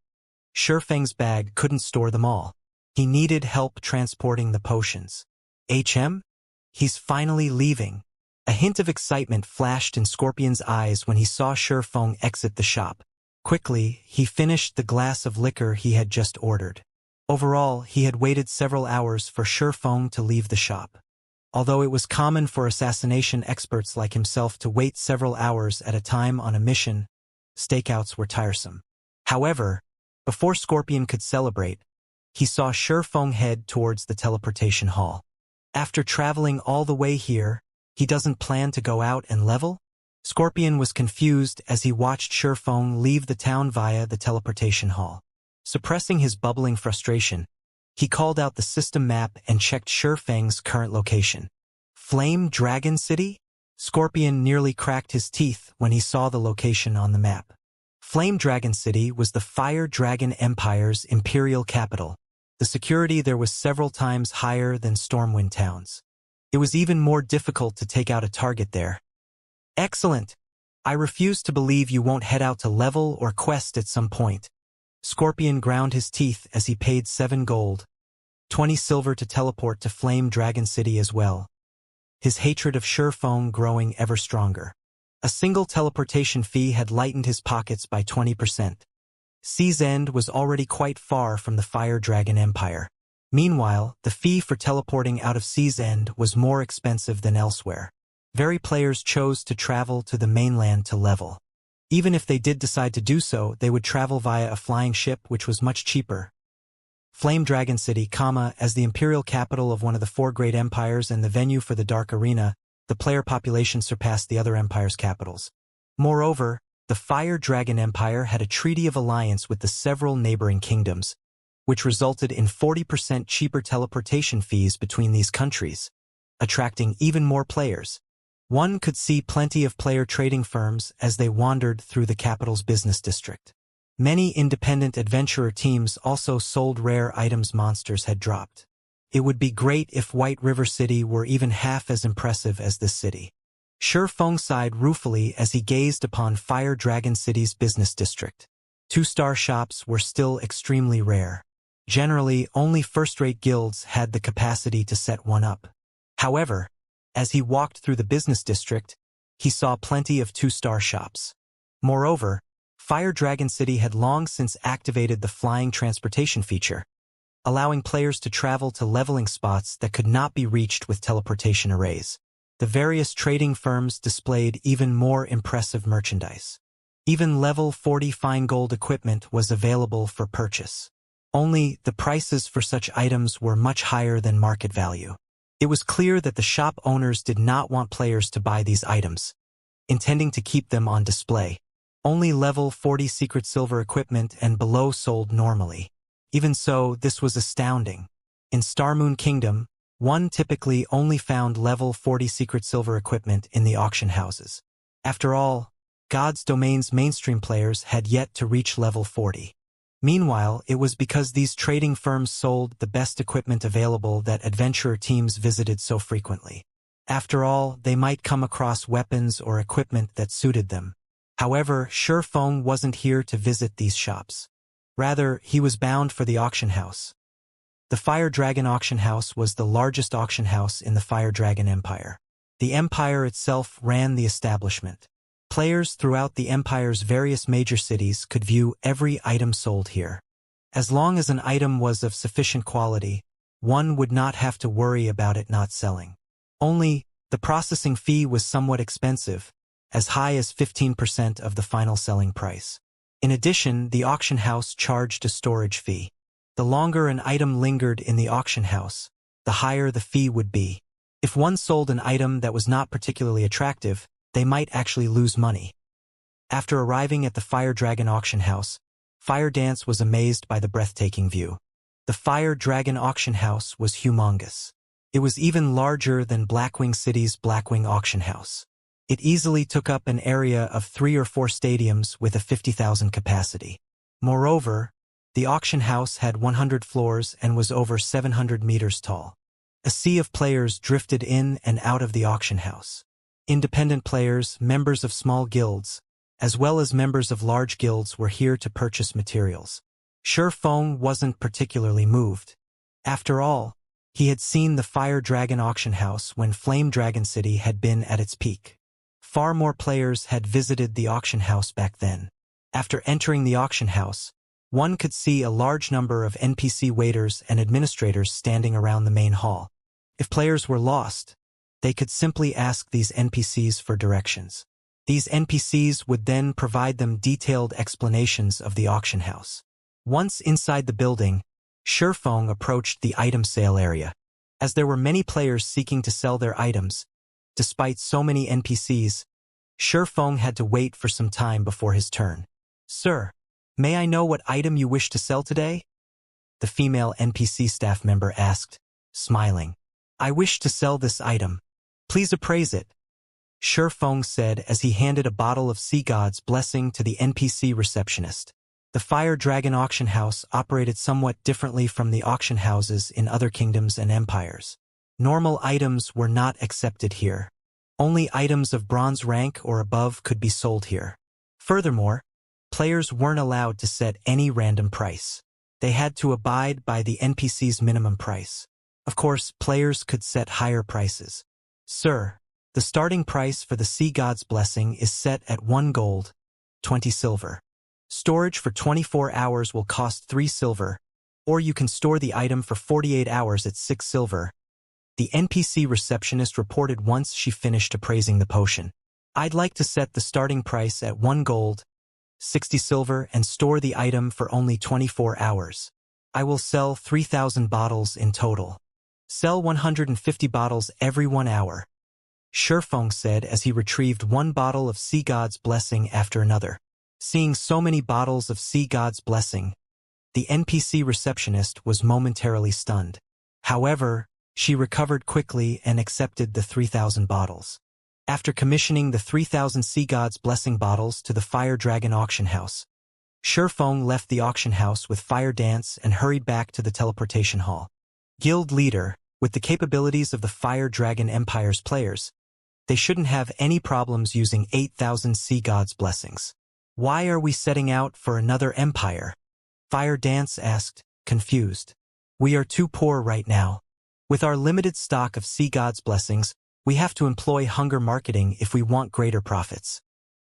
Shifeng's bag couldn't store them all. He needed help transporting the potions. He's finally leaving. A hint of excitement flashed in Scorpion's eyes when he saw Shifeng exit the shop. Quickly, he finished the glass of liquor he had just ordered. Overall, he had waited several hours for Shifeng to leave the shop. Although it was common for assassination experts like himself to wait several hours at a time on a mission, stakeouts were tiresome. However, before Scorpion could celebrate, he saw Shifeng head towards the teleportation hall. After traveling all the way here, he doesn't plan to go out and level? Scorpion was confused as he watched Shifeng leave the town via the teleportation hall. Suppressing his bubbling frustration, he called out the system map and checked Shifeng's current location. Flame Dragon City? Scorpion nearly cracked his teeth when he saw the location on the map. Flame Dragon City was the Fire Dragon Empire's imperial capital. The security there was several times higher than Stormwind Town's. It was even more difficult to take out a target there. Excellent! I refuse to believe you won't head out to level or quest at some point. Scorpion ground his teeth as he paid 7 gold, 20 silver to teleport to Flame Dragon City as well, his hatred of Surefong growing ever stronger. A single teleportation fee had lightened his pockets by 20%. Sea's End was already quite far from the Fire Dragon Empire. Meanwhile, the fee for teleporting out of Sea's End was more expensive than elsewhere. Very players chose to travel to the mainland to level. Even if they did decide to do so, they would travel via a flying ship, which was much cheaper. Flame Dragon City, as the imperial capital of one of the 4 great empires and the venue for the Dark Arena, the player population surpassed the other empires' capitals. Moreover, the Fire Dragon Empire had a treaty of alliance with the several neighboring kingdoms, which resulted in 40% cheaper teleportation fees between these countries, attracting even more players. One could see plenty of player trading firms as they wandered through the capital's business district. Many independent adventurer teams also sold rare items monsters had dropped. It would be great if White River City were even half as impressive as this city. Surefong sighed ruefully as he gazed upon Fire Dragon City's business district. 2-star shops were still extremely rare. Generally, only first-rate guilds had the capacity to set one up. However, as he walked through the business district, he saw plenty of 2-star shops. Moreover, Fire Dragon City had long since activated the flying transportation feature, allowing players to travel to leveling spots that could not be reached with teleportation arrays. The various trading firms displayed even more impressive merchandise. Even level 40 fine gold equipment was available for purchase. Only, the prices for such items were much higher than market value. It was clear that the shop owners did not want players to buy these items, intending to keep them on display. Only level 40 secret silver equipment and below sold normally. Even so, this was astounding. In Starmoon Kingdom, one typically only found level 40 secret silver equipment in the auction houses. After all, God's Domain's mainstream players had yet to reach level 40. Meanwhile, it was because these trading firms sold the best equipment available that adventurer teams visited so frequently. After all, they might come across weapons or equipment that suited them. However, Surefong wasn't here to visit these shops. Rather, he was bound for the auction house. The Fire Dragon Auction House was the largest auction house in the Fire Dragon Empire. The empire itself ran the establishment. Players throughout the empire's various major cities could view every item sold here. As long as an item was of sufficient quality, one would not have to worry about it not selling. Only, the processing fee was somewhat expensive, as high as 15% of the final selling price. In addition, the auction house charged a storage fee. The longer an item lingered in the auction house, the higher the fee would be. If one sold an item that was not particularly attractive, they might actually lose money. After arriving at the Fire Dragon Auction House, Fire Dance was amazed by the breathtaking view. The Fire Dragon Auction House was humongous. It was even larger than Blackwing City's Blackwing Auction House. It easily took up an area of 3 or 4 stadiums with a 50,000 capacity. Moreover, the auction house had 100 floors and was over 700 meters tall. A sea of players drifted in and out of the auction house. Independent players, members of small guilds, as well as members of large guilds were here to purchase materials. Surefong wasn't particularly moved. After all, he had seen the Fire Dragon Auction House when Flame Dragon City had been at its peak. Far more players had visited the auction house back then. After entering the auction house, one could see a large number of NPC waiters and administrators standing around the main hall. If players were lost, they could simply ask these NPCs for directions. These NPCs would then provide them detailed explanations of the auction house. Once inside the building, Surefong approached the item sale area. As there were many players seeking to sell their items, despite so many NPCs, Surefong had to wait for some time before his turn. "Sir, may I know what item you wish to sell today?" The female NPC staff member asked, smiling. "I wish to sell this item. Please appraise it," Surefong said as he handed a bottle of Sea God's Blessing to the NPC receptionist. The Fire Dragon Auction House operated somewhat differently from the auction houses in other kingdoms and empires. Normal items were not accepted here. Only items of bronze rank or above could be sold here. Furthermore, players weren't allowed to set any random price. They had to abide by the NPC's minimum price. Of course, players could set higher prices. Sir, the starting price for the Sea God's Blessing is set at 1 gold, 20 silver. Storage for 24 hours will cost 3 silver, or you can store the item for 48 hours at 6 silver. The NPC receptionist reported once she finished appraising the potion. I'd like to set the starting price at 1 gold, 60 silver and store the item for only 24 hours. I will sell 3,000 bottles in total. Sell 150 bottles every 1 hour. Shurfeng said as he retrieved 1 bottle of Sea God's Blessing after another. Seeing so many bottles of Sea God's Blessing, the NPC receptionist was momentarily stunned. However, she recovered quickly and accepted the 3,000 bottles. After commissioning the 3,000 Sea God's Blessing bottles to the Fire Dragon auction house, Shurfeng left the auction house with Fire Dance and hurried back to the teleportation hall. Guild leader, with the capabilities of the Fire Dragon Empire's players, they shouldn't have any problems using 8,000 Sea God's Blessings. Why are we setting out for another empire? Fire Dance asked, confused. We are too poor right now. With our limited stock of Sea God's Blessings, we have to employ hunger marketing if we want greater profits.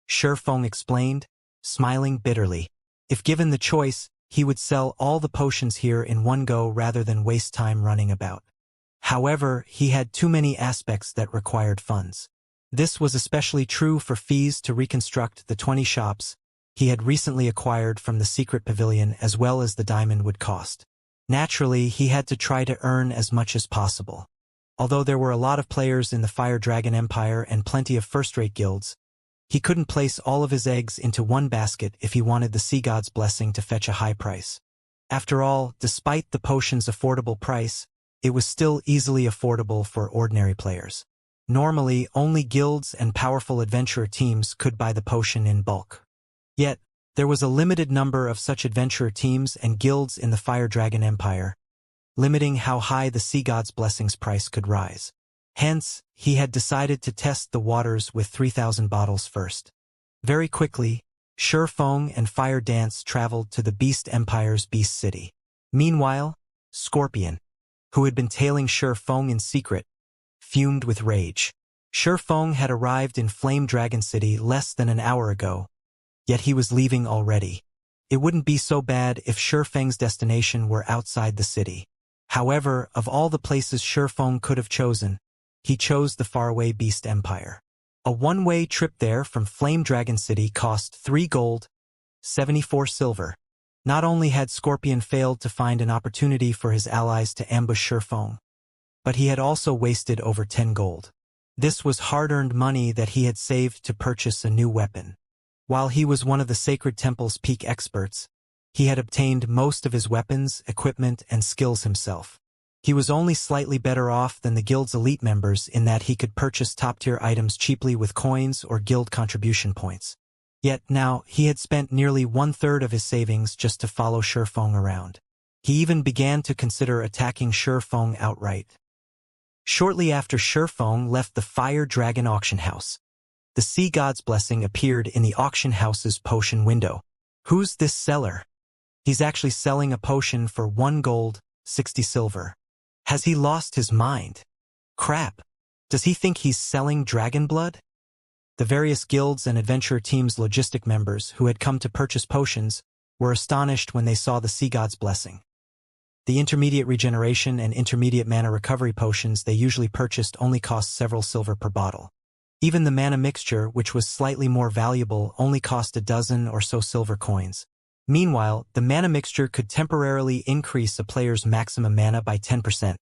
Shurfeng explained, smiling bitterly. If given the choice, he would sell all the potions here in one go rather than waste time running about. However, he had too many aspects that required funds. This was especially true for fees to reconstruct the 20 shops he had recently acquired from the secret pavilion as well as the diamond would cost. Naturally, he had to try to earn as much as possible. Although there were a lot of players in the Fire Dragon Empire and plenty of first-rate guilds, he couldn't place all of his eggs into one basket if he wanted the Sea God's Blessing to fetch a high price. After all, despite the potion's affordable price, it was still easily affordable for ordinary players. Normally, only guilds and powerful adventurer teams could buy the potion in bulk. Yet, there was a limited number of such adventurer teams and guilds in the Fire Dragon Empire, limiting how high the Sea God's Blessing's price could rise. Hence, he had decided to test the waters with 3,000 bottles first. Very quickly, Shurfeng and Fire Dance traveled to the Beast Empire's Beast City. Meanwhile, Scorpion, who had been tailing Shurfeng in secret, fumed with rage. Shurfeng had arrived in Flame Dragon City less than an hour ago, yet he was leaving already. It wouldn't be so bad if Shurfeng's destination were outside the city. However, of all the places Shurfeng could have chosen, he chose the faraway Beast Empire. A one-way trip there from Flame Dragon City cost 3 gold, 74 silver. Not only had Scorpion failed to find an opportunity for his allies to ambush Shurfeng, but he had also wasted over 10 gold. This was hard-earned money that he had saved to purchase a new weapon. While he was one of the Sacred Temple's peak experts, he had obtained most of his weapons, equipment, and skills himself. He was only slightly better off than the guild's elite members in that he could purchase top-tier items cheaply with coins or guild contribution points. Yet now, he had spent nearly 1/3 of his savings just to follow Shurfeng around. He even began to consider attacking Shurfeng outright. Shortly after Shurfeng left the Fire Dragon auction house, the Sea God's Blessing appeared in the auction house's potion window. Who's this seller? He's actually selling a potion for 1 gold, 60 silver. Has he lost his mind? Crap. Does he think he's selling dragon blood? The various guilds and adventurer teams' logistic members who had come to purchase potions were astonished when they saw the Sea God's Blessing. The intermediate regeneration and intermediate mana recovery potions they usually purchased only cost several silver per bottle. Even the mana mixture, which was slightly more valuable, only cost a dozen or so silver coins. Meanwhile, the mana mixture could temporarily increase a player's maximum mana by 10%.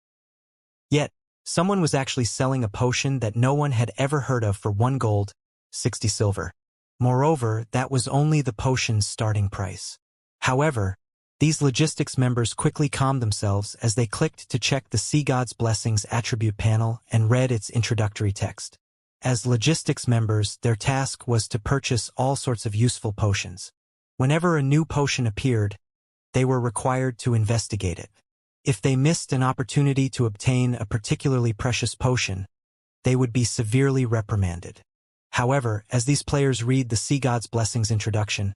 Yet, someone was actually selling a potion that no one had ever heard of for 1 gold, 60 silver. Moreover, that was only the potion's starting price. However, these logistics members quickly calmed themselves as they clicked to check the Sea God's Blessing's attribute panel and read its introductory text. As logistics members, their task was to purchase all sorts of useful potions. Whenever a new potion appeared, they were required to investigate it. If they missed an opportunity to obtain a particularly precious potion, they would be severely reprimanded. However, as these players read the Sea God's Blessing's introduction,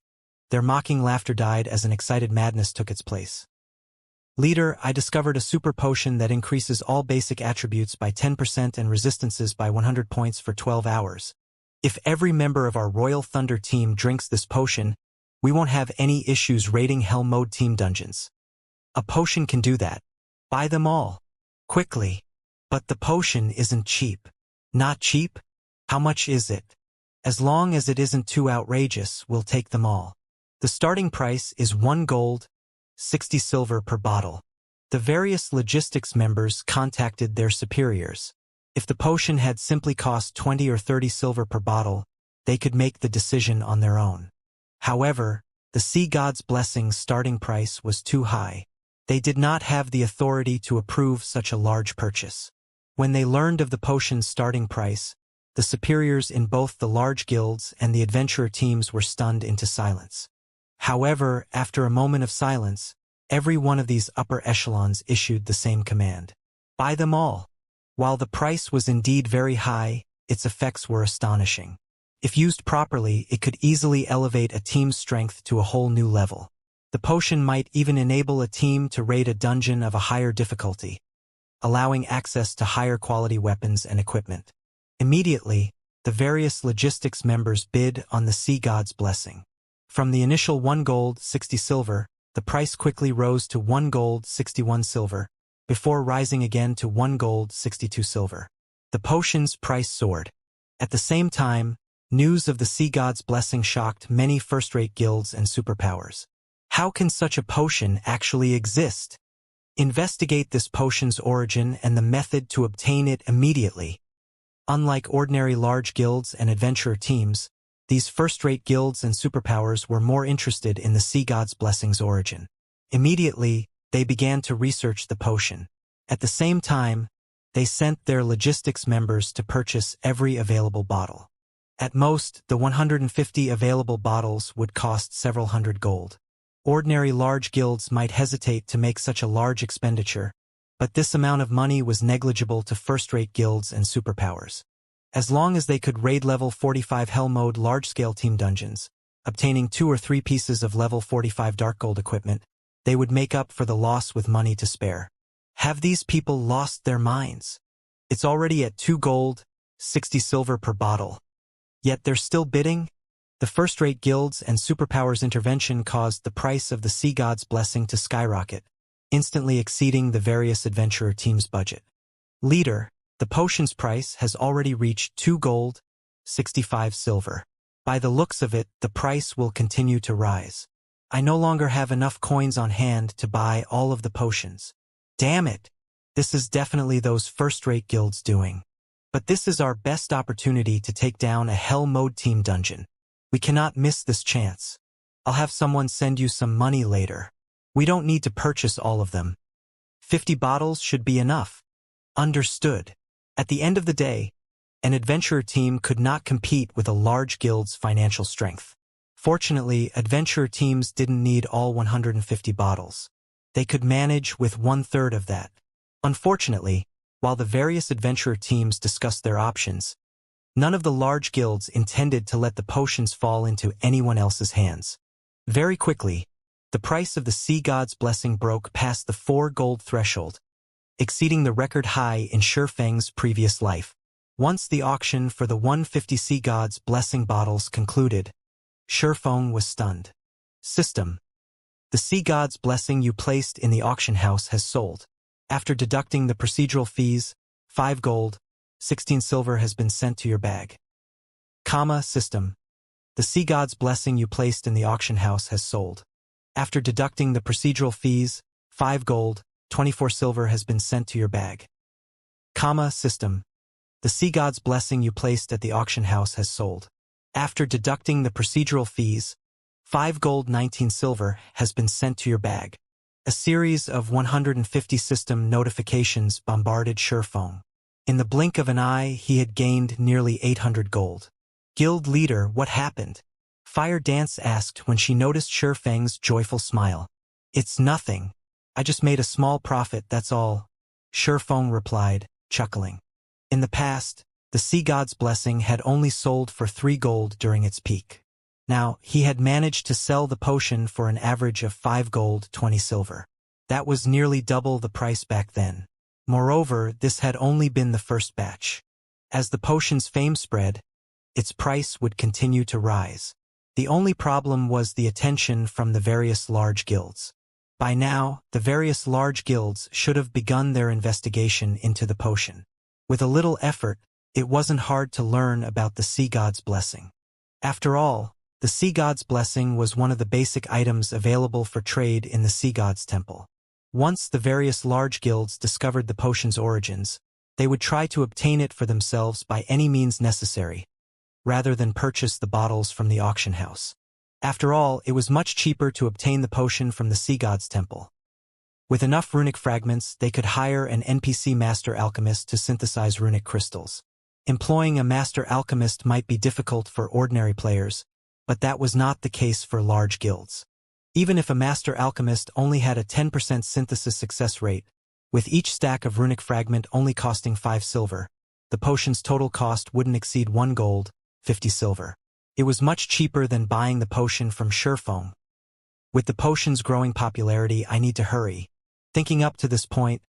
Their mocking laughter died as an excited madness took its place. Leader, I discovered a super potion that increases all basic attributes by 10% and resistances by 100 points for 12 hours. If every member of our Royal Thunder team drinks this potion, we won't have any issues raiding Hell Mode team dungeons. A potion can do that. Buy them all. Quickly. But the potion isn't cheap. Not cheap? How much is it? As long as it isn't too outrageous, we'll take them all. The starting price is 1 gold, 60 silver per bottle. The various logistics members contacted their superiors. If the potion had simply cost 20 or 30 silver per bottle, they could make the decision on their own. However, the Sea God's Blessing's starting price was too high. They did not have the authority to approve such a large purchase. When they learned of the potion's starting price, the superiors in both the large guilds and the adventurer teams were stunned into silence. However, after a moment of silence, every one of these upper echelons issued the same command. Buy them all. While the price was indeed very high, its effects were astonishing. If used properly, it could easily elevate a team's strength to a whole new level. The potion might even enable a team to raid a dungeon of a higher difficulty, allowing access to higher quality weapons and equipment. Immediately, the various logistics members bid on the Sea God's Blessing. From the initial 1 gold, 60 silver, the price quickly rose to 1 gold, 61 silver, before rising again to 1 gold, 62 silver. The potion's price soared. At the same time, news of the Sea God's Blessing shocked many first-rate guilds and superpowers. How can such a potion actually exist? Investigate this potion's origin and the method to obtain it immediately. Unlike ordinary large guilds and adventurer teams, these first-rate guilds and superpowers were more interested in the Sea God's Blessing's origin. Immediately, they began to research the potion. At the same time, they sent their logistics members to purchase every available bottle. At most, the 150 available bottles would cost several hundred gold. Ordinary large guilds might hesitate to make such a large expenditure, but this amount of money was negligible to first-rate guilds and superpowers. As long as they could raid level 45 Hell Mode large-scale team dungeons, obtaining 2 or 3 pieces of level 45 Dark Gold equipment, they would make up for the loss with money to spare. Have these people lost their minds? It's already at 2 gold, 60 silver per bottle. Yet they're still bidding? The first-rate guilds and superpowers' intervention caused the price of the Sea God's Blessing to skyrocket, instantly exceeding the various adventurer teams' budget. Leader, the potion's price has already reached 2 gold, 65 silver. By the looks of it, the price will continue to rise. I no longer have enough coins on hand to buy all of the potions. Damn it! This is definitely those first-rate guilds doing. But this is our best opportunity to take down a Hell Mode team dungeon. We cannot miss this chance. I'll have someone send you some money later. We don't need to purchase all of them. 50 bottles should be enough. Understood. At the end of the day, an adventurer team could not compete with a large guild's financial strength. Fortunately, adventurer teams didn't need all 150 bottles. They could manage with 1/3 of that. Unfortunately, while the various adventurer teams discussed their options, none of the large guilds intended to let the potions fall into anyone else's hands. Very quickly, the price of the Sea God's Blessing broke past the 4 gold threshold, exceeding the record high in Shurfeng's previous life. Once the auction for the 150 Sea God's Blessing bottles concluded, Shurfeng was stunned. System. The Sea God's Blessing you placed in the auction house has sold. After deducting the procedural fees, 5 gold, 16 silver has been sent to your bag. System. The Sea God's Blessing you placed in the auction house has sold. After deducting the procedural fees, 5 gold, 24 silver has been sent to your bag. System. The Sea God's Blessing you placed at the auction house has sold. After deducting the procedural fees, 5 gold, 19 silver has been sent to your bag. A series of 150 system notifications bombarded Shurfeng. In the blink of an eye, he had gained nearly 800 gold. Guild leader, what happened? Fire Dance asked when she noticed Shurfeng's joyful smile. It's nothing. I just made a small profit, that's all. Shurfeng replied, chuckling. In the past, the Sea God's Blessing had only sold for 3 gold during its peak. Now, he had managed to sell the potion for an average of 5 gold, 20 silver. That was nearly double the price back then. Moreover, this had only been the first batch. As the potion's fame spread, its price would continue to rise. The only problem was the attention from the various large guilds. By now, the various large guilds should have begun their investigation into the potion. With a little effort, it wasn't hard to learn about the Sea God's Blessing. After all, the Sea God's Blessing was one of the basic items available for trade in the Sea God's Temple. Once the various large guilds discovered the potion's origins, they would try to obtain it for themselves by any means necessary, rather than purchase the bottles from the auction house. After all, it was much cheaper to obtain the potion from the Sea God's Temple. With enough runic fragments, they could hire an NPC master alchemist to synthesize runic crystals. Employing a master alchemist might be difficult for ordinary players, but that was not the case for large guilds. Even if a master alchemist only had a 10% synthesis success rate, with each stack of runic fragment only costing 5 silver, the potion's total cost wouldn't exceed 1 gold, 50 silver. It was much cheaper than buying the potion from Shurfeng. With the potion's growing popularity, I need to hurry. Thinking up to this point,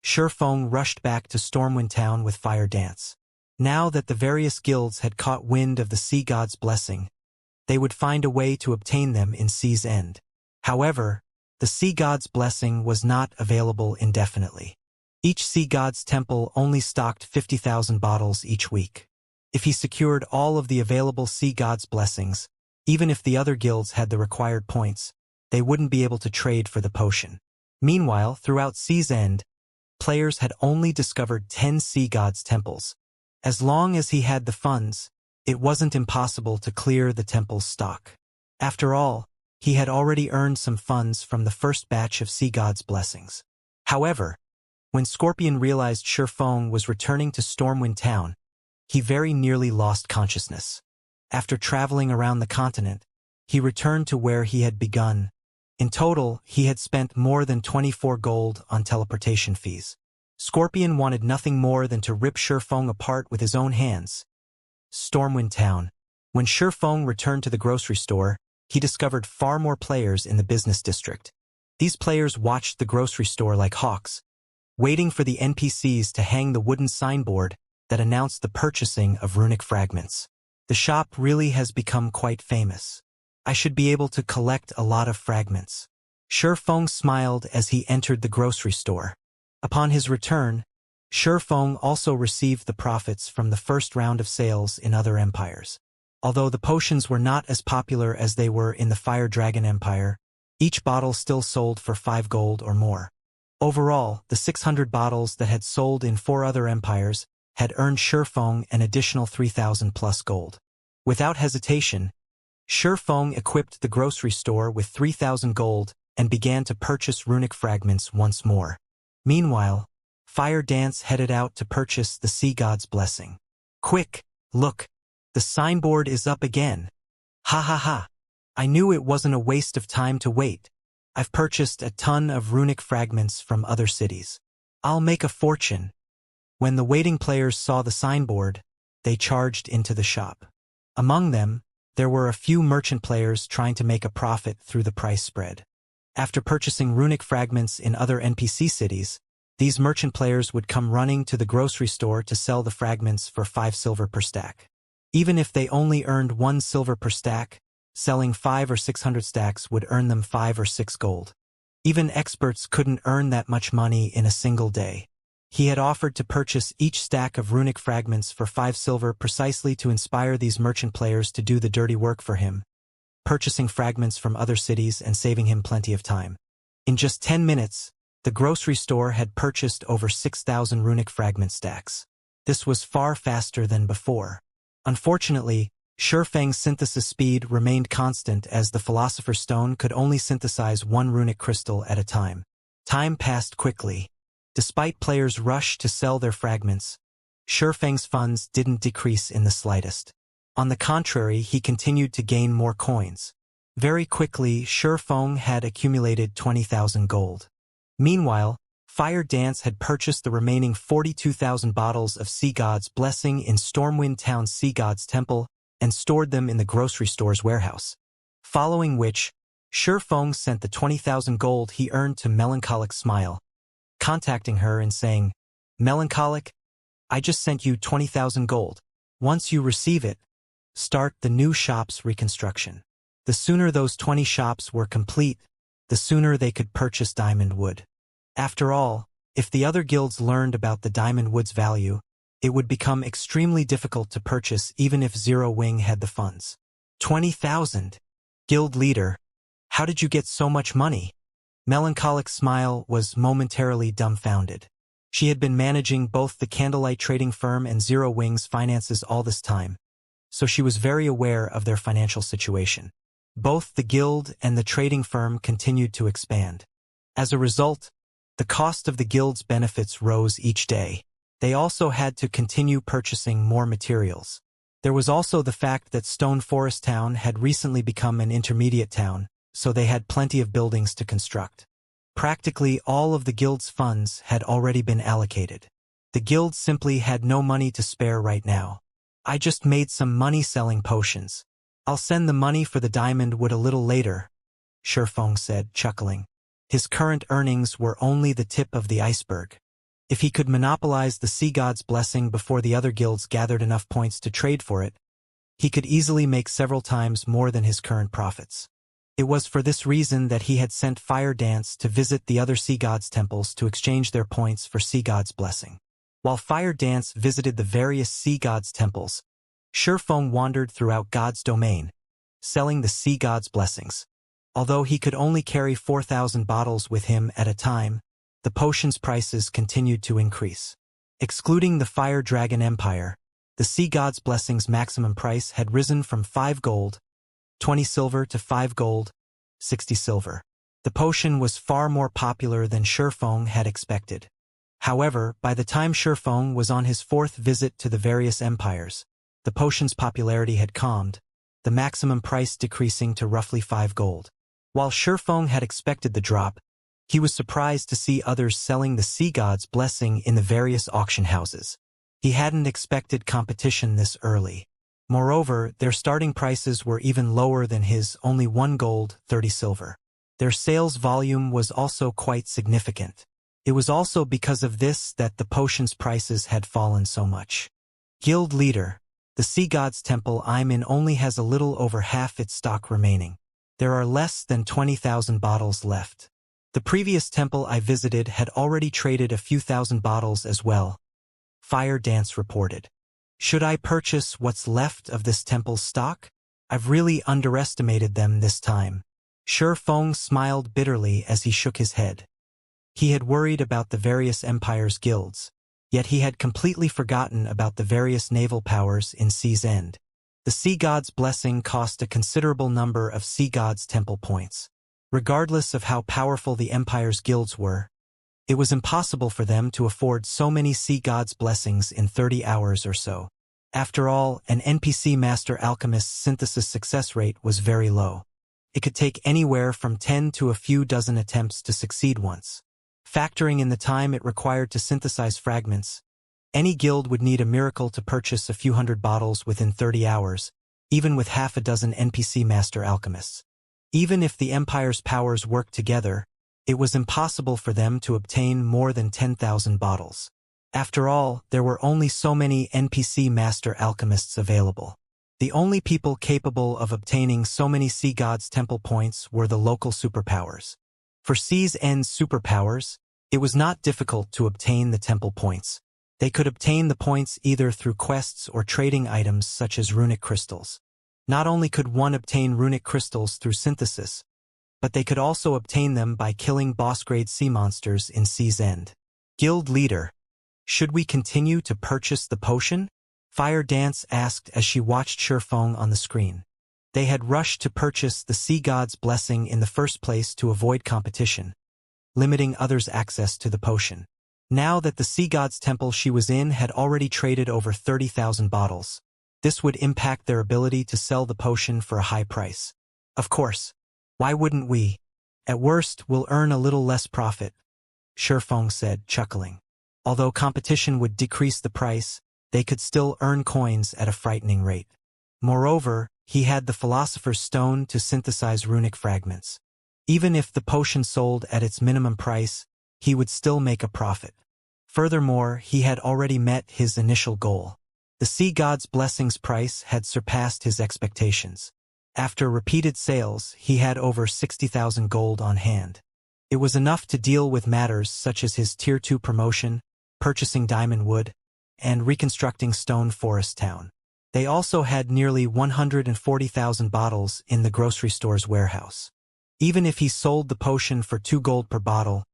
Shurfeng rushed back to Stormwind Town with Fire Dance. Now that the various guilds had caught wind of the Sea God's Blessing, they would find a way to obtain them in Sea's End. However, the Sea God's Blessing was not available indefinitely. Each Sea God's temple only stocked 50,000 bottles each week. If he secured all of the available Sea God's Blessings, even if the other guilds had the required points, they wouldn't be able to trade for the potion. Meanwhile, throughout Sea's End, players had only discovered 10 Sea God's temples. As long as he had the funds, it wasn't impossible to clear the temple's stock. After all, he had already earned some funds from the first batch of Sea God's Blessings. However, when Scorpion realized Shurfeng was returning to Stormwind Town, he very nearly lost consciousness. After traveling around the continent, he returned to where he had begun. In total, he had spent more than 24 gold on teleportation fees. Scorpion wanted nothing more than to rip Shurfeng apart with his own hands. Stormwind Town. When Shurfeng returned to the grocery store, he discovered far more players in the business district. These players watched the grocery store like hawks, waiting for the NPCs to hang the wooden signboard that announced the purchasing of runic fragments. The shop really has become quite famous. I should be able to collect a lot of fragments. Shurfeng smiled as he entered the grocery store. Upon his return, Shurfeng also received the profits from the first round of sales in other empires. Although the potions were not as popular as they were in the Fire Dragon Empire, each bottle still sold for 5 gold or more. Overall, the 600 bottles that had sold in 4 other empires had earned Shurfeng an additional 3,000 plus gold. Without hesitation, Shurfeng equipped the grocery store with 3,000 gold and began to purchase runic fragments once more. Meanwhile, Fire Dance headed out to purchase the Sea God's Blessing. Quick, look, the signboard is up again. Ha ha ha. I knew it wasn't a waste of time to wait. I've purchased a ton of runic fragments from other cities. I'll make a fortune. When the waiting players saw the signboard, they charged into the shop. Among them, there were a few merchant players trying to make a profit through the price spread. After purchasing runic fragments in other NPC cities, these merchant players would come running to the grocery store to sell the fragments for 5 silver per stack. Even if they only earned 1 silver per stack, selling 5 or 600 stacks would earn them 5 or 6 gold. Even experts couldn't earn that much money in a single day. He had offered to purchase each stack of runic fragments for 5 silver precisely to inspire these merchant players to do the dirty work for him, purchasing fragments from other cities and saving him plenty of time. In just 10 minutes, the grocery store had purchased over 6,000 runic fragment stacks. This was far faster than before. Unfortunately, Shurfeng's synthesis speed remained constant as the Philosopher's Stone could only synthesize 1 runic crystal at a time. Time passed quickly. Despite players' rush to sell their fragments, Shurfeng's funds didn't decrease in the slightest. On the contrary, he continued to gain more coins. Very quickly, Shurfeng had accumulated 20,000 gold. Meanwhile, Fire Dance had purchased the remaining 42,000 bottles of Sea God's Blessing in Stormwind Town's Sea God's Temple and stored them in the grocery store's warehouse. Following which, Shifeng sent the 20,000 gold he earned to Melancholic Smile, contacting her and saying, "Melancholic, I just sent you 20,000 gold. Once you receive it, start the new shop's reconstruction." The sooner those 20 shops were complete, the sooner they could purchase diamond wood. After all, if the other guilds learned about the diamond wood's value, it would become extremely difficult to purchase even if Zero Wing had the funds. 20,000. Guild leader, how did you get so much money? Melancholic Smile was momentarily dumbfounded. She had been managing both the Candlelight trading firm and Zero Wing's finances all this time, so she was very aware of their financial situation. Both the guild and the trading firm continued to expand. As a result, the cost of the guild's benefits rose each day. They also had to continue purchasing more materials. There was also the fact that Stone Forest Town had recently become an intermediate town, so they had plenty of buildings to construct. Practically all of the guild's funds had already been allocated. The guild simply had no money to spare right now. "I just made some money selling potions. I'll send the money for the diamond wood a little later," Shifeng said, chuckling. His current earnings were only the tip of the iceberg. If he could monopolize the Sea God's blessing before the other guilds gathered enough points to trade for it, he could easily make several times more than his current profits. It was for this reason that he had sent Fire Dance to visit the other Sea God's temples to exchange their points for Sea God's blessing. While Fire Dance visited the various Sea God's temples, Shifeng wandered throughout God's domain, selling the Sea God's blessings. Although he could only carry 4,000 bottles with him at a time, the potions' prices continued to increase. Excluding the Fire Dragon Empire, the Sea God's blessings' maximum price had risen from 5 gold, 20 silver to 5 gold, 60 silver. The potion was far more popular than Shifeng had expected. However, by the time Shifeng was on his 4th visit to the various empires, the potion's popularity had calmed, the maximum price decreasing to roughly 5 gold. While Shifeng had expected the drop, he was surprised to see others selling the Sea God's blessing in the various auction houses. He hadn't expected competition this early. Moreover, their starting prices were even lower than his, only 1 gold, 30 silver. Their sales volume was also quite significant. It was also because of this that the potion's prices had fallen so much. Guild leader, the Sea God's temple I'm in only has a little over half its stock remaining. There are less than 20,000 bottles left. The previous temple I visited had already traded a few thousand bottles as well, Fire Dance reported. Should I purchase what's left of this temple's stock? I've really underestimated them this time. Shifeng smiled bitterly as he shook his head. He had worried about the various empires' guilds, yet he had completely forgotten about the various naval powers in Sea's End. The Sea God's blessing cost a considerable number of Sea God's temple points. Regardless of how powerful the empire's guilds were, it was impossible for them to afford so many Sea God's blessings in 30 hours or so. After all, an NPC Master Alchemist's synthesis success rate was very low. It could take anywhere from 10 to a few dozen attempts to succeed once. Factoring in the time it required to synthesize fragments, any guild would need a miracle to purchase a few hundred bottles within 30 hours, even with half a dozen NPC Master Alchemists. Even if the Empire's powers worked together, it was impossible for them to obtain more than 10,000 bottles. After all, there were only so many NPC Master Alchemists available. The only people capable of obtaining so many Sea God's temple points were the local superpowers. For Sea's End's superpowers, it was not difficult to obtain the temple points. They could obtain the points either through quests or trading items such as runic crystals. Not only could one obtain runic crystals through synthesis, but they could also obtain them by killing boss-grade sea monsters in Sea's End. Guild leader, should we continue to purchase the potion? Fire Dance asked as she watched Shifeng on the screen. They had rushed to purchase the Sea God's blessing in the first place to avoid competition, limiting others' access to the potion. Now that the Sea God's temple she was in had already traded over 30,000 bottles, this would impact their ability to sell the potion for a high price. Of course, why wouldn't we? At worst, we'll earn a little less profit, Shifeng said, chuckling. Although competition would decrease the price, they could still earn coins at a frightening rate. Moreover, he had the Philosopher's Stone to synthesize runic fragments. Even if the potion sold at its minimum price, he would still make a profit. Furthermore, he had already met his initial goal. The sea god's blessings price had surpassed his expectations. After repeated sales, he had over 60,000 gold on hand. It was enough to deal with matters such as his Tier 2 promotion, purchasing diamond wood, and reconstructing Stone Forest Town. They also had nearly 140,000 bottles in the grocery store's warehouse. Even if he sold the potion for 2 gold per bottle,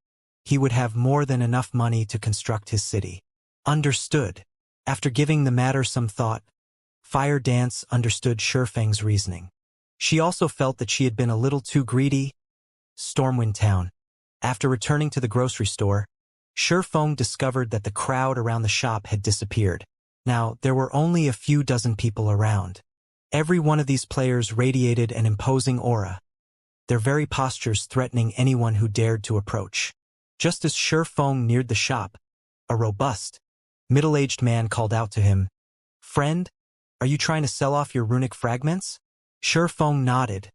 he would have more than enough money to construct his city. Understood. After giving the matter some thought, Fire Dance understood Shifeng's reasoning. She also felt that she had been a little too greedy. Stormwind Town. After returning to the grocery store, Shifeng discovered that the crowd around the shop had disappeared. Now, there were only a few dozen people around. Every one of these players radiated an imposing aura, their very postures threatening anyone who dared to approach. Just as Shifeng neared the shop, a robust, middle-aged man called out to him, "Friend, are you trying to sell off your runic fragments?" Shifeng nodded,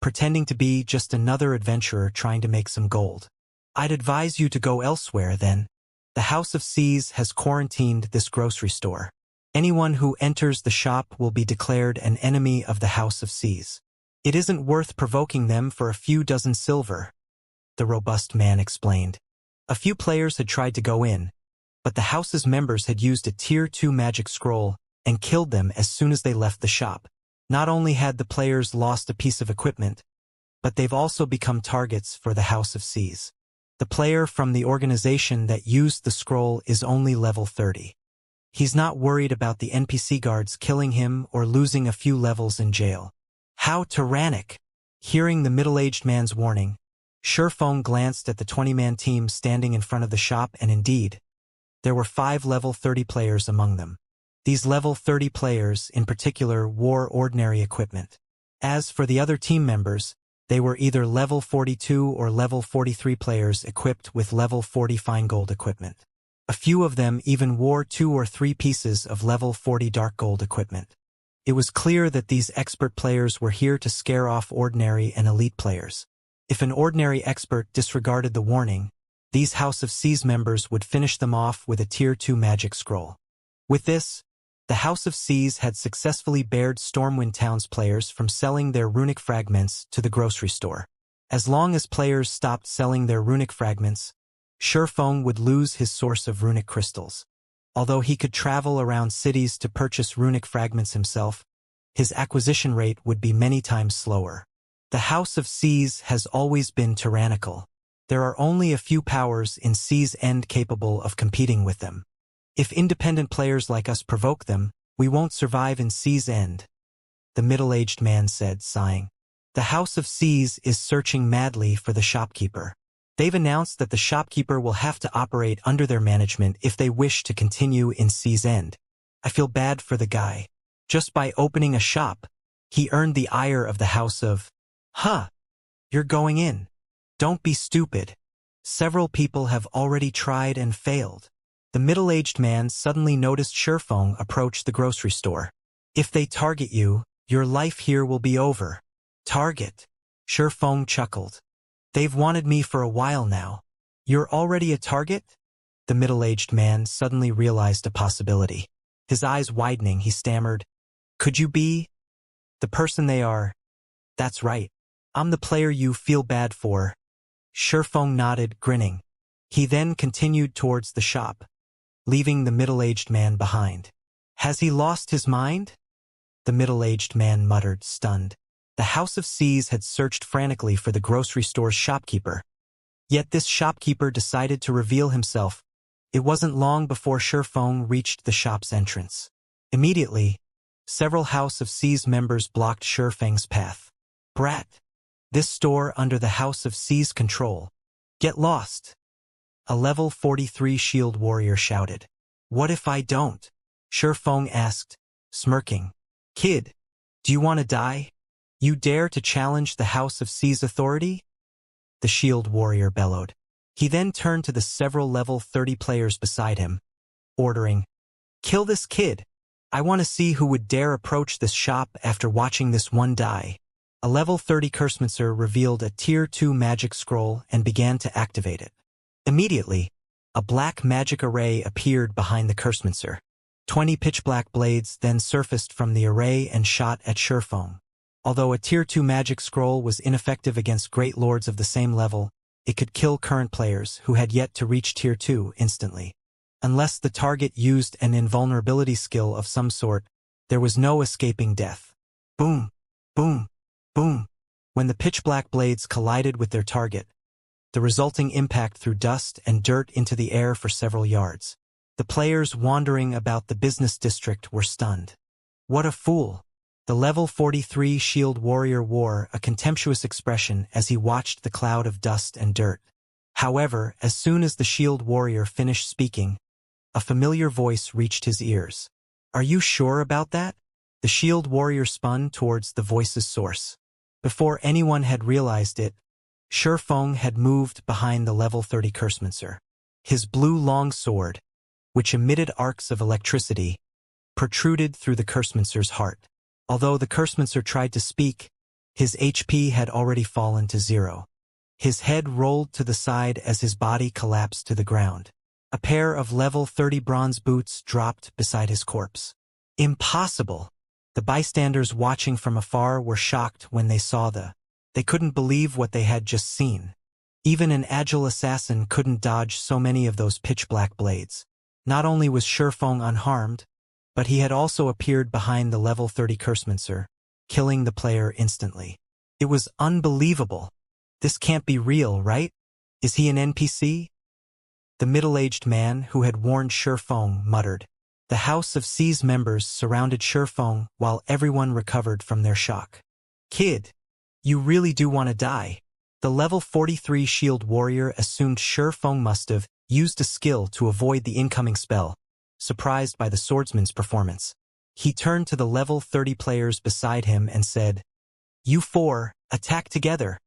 pretending to be just another adventurer trying to make some gold. "I'd advise you to go elsewhere then. The House of Seas has quarantined this grocery store. Anyone who enters the shop will be declared an enemy of the House of Seas. It isn't worth provoking them for a few dozen silver," the robust man explained. A few players had tried to go in, but the house's members had used a Tier 2 magic scroll and killed them as soon as they left the shop. Not only had the players lost a piece of equipment, but they've also become targets for the House of Seas. The player from the organization that used the scroll is only level 30. He's not worried about the NPC guards killing him or losing a few levels in jail. How tyrannic! Hearing the middle-aged man's warning, Shifeng glanced at the 20-man team standing in front of the shop, and indeed, there were 5 level 30 players among them. These level 30 players, in particular, wore ordinary equipment. As for the other team members, they were either level 42 or level 43 players equipped with level 40 fine gold equipment. A few of them even wore 2 or 3 pieces of level 40 dark gold equipment. It was clear that these expert players were here to scare off ordinary and elite players. If an ordinary expert disregarded the warning, these House of Seas members would finish them off with a Tier 2 magic scroll. With this, the House of Seas had successfully barred Stormwind Town's players from selling their runic fragments to the grocery store. As long as players stopped selling their runic fragments, Shifeng would lose his source of runic crystals. Although he could travel around cities to purchase runic fragments himself, his acquisition rate would be many times slower. The House of Seas has always been tyrannical. There are only a few powers in Sea's End capable of competing with them. If independent players like us provoke them, we won't survive in Sea's End, the middle-aged man said, sighing. The House of Seas is searching madly for the shopkeeper. They've announced that the shopkeeper will have to operate under their management if they wish to continue in Sea's End. I feel bad for the guy. Just by opening a shop, he earned the ire of the House of... Huh! You're going in. Don't be stupid. Several people have already tried and failed. The middle-aged man suddenly noticed Shifeng approach the grocery store. If they target you, your life here will be over. Target? Shifeng chuckled. They've wanted me for a while now. You're already a target? The middle-aged man suddenly realized a possibility. His eyes widening, he stammered, "Could you be the person they are?" "That's right. I'm the player you feel bad for." Shifeng nodded, grinning. He then continued towards the shop, leaving the middle-aged man behind. "Has he lost his mind?" the middle-aged man muttered, stunned. The House of Seas had searched frantically for the grocery store's shopkeeper. Yet this shopkeeper decided to reveal himself. It wasn't long before Shifeng reached the shop's entrance. Immediately, several House of Seas members blocked Shifeng's path. "Brat! This store under the House of Seas control. Get lost!" A level 43 shield warrior shouted. "What if I don't?" Shifeng asked, smirking. "Kid, do you want to die? You dare to challenge the House of Seas authority?" The shield warrior bellowed. He then turned to the several level 30 players beside him, ordering, "Kill this kid. I want to see who would dare approach this shop after watching this one die. A level 30 Cursemancer revealed a Tier 2 magic scroll and began to activate it. Immediately, a black magic array appeared behind the Cursemancer. 20 pitch-black blades then surfaced from the array and shot at Surefeng. Although a Tier 2 magic scroll was ineffective against great lords of the same level, it could kill current players who had yet to reach Tier 2 instantly. Unless the target used an invulnerability skill of some sort, there was no escaping death. Boom! Boom! Boom! When the pitch-black blades collided with their target, the resulting impact threw dust and dirt into the air for several yards. The players wandering about the business district were stunned. What a fool! The level 43 shield warrior wore a contemptuous expression as he watched the cloud of dust and dirt. However, as soon as the shield warrior finished speaking, a familiar voice reached his ears. Are you sure about that? The shield warrior spun towards the voice's source. Before anyone had realized it, Surefeng had moved behind the level 30 Cursemancer. His blue long sword, which emitted arcs of electricity, protruded through the Cursemancer's heart. Although the Cursemancer tried to speak, his HP had already fallen to 0. His head rolled to the side as his body collapsed to the ground. A pair of level 30 bronze boots dropped beside his corpse. Impossible! The bystanders watching from afar were shocked when they saw They couldn't believe what they had just seen. Even an agile assassin couldn't dodge so many of those pitch-black blades. Not only was Surefeng unharmed, but he had also appeared behind the level 30 Cursemancer, killing the player instantly. It was unbelievable. This can't be real, right? Is he an NPC? The middle-aged man who had warned Surefeng muttered. The House of C's members surrounded Surefeng while everyone recovered from their shock. Kid, you really do want to die. The level 43 shield warrior assumed Surefeng must have used a skill to avoid the incoming spell, surprised by the swordsman's performance. He turned to the level 30 players beside him and said, "You four, attack together.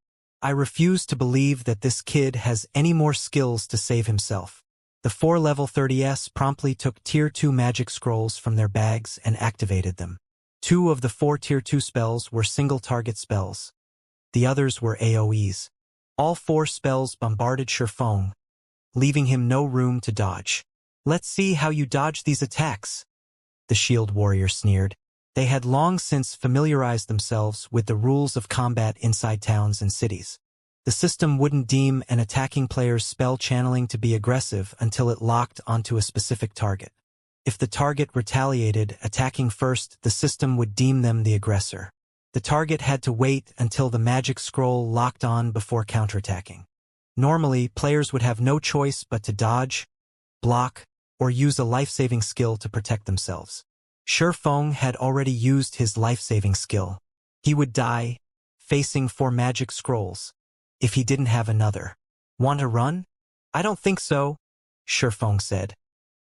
I refuse to believe that this kid has any more skills to save himself." The 4 level 30s promptly took Tier 2 magic scrolls from their bags and activated them. 2 of the 4 Tier 2 spells were single-target spells. The others were AoEs. All 4 spells bombarded Surefeng, leaving him no room to dodge. "Let's see how you dodge these attacks," the shield warrior sneered. They had long since familiarized themselves with the rules of combat inside towns and cities. The system wouldn't deem an attacking player's spell channeling to be aggressive until it locked onto a specific target. If the target retaliated, attacking first, the system would deem them the aggressor. The target had to wait until the magic scroll locked on before counterattacking. Normally, players would have no choice but to dodge, block, or use a life-saving skill to protect themselves. Surefeng had already used his life-saving skill. He would die, facing 4 magic scrolls, if he didn't have another. "Want to run?" "I don't think so," Surefeng said,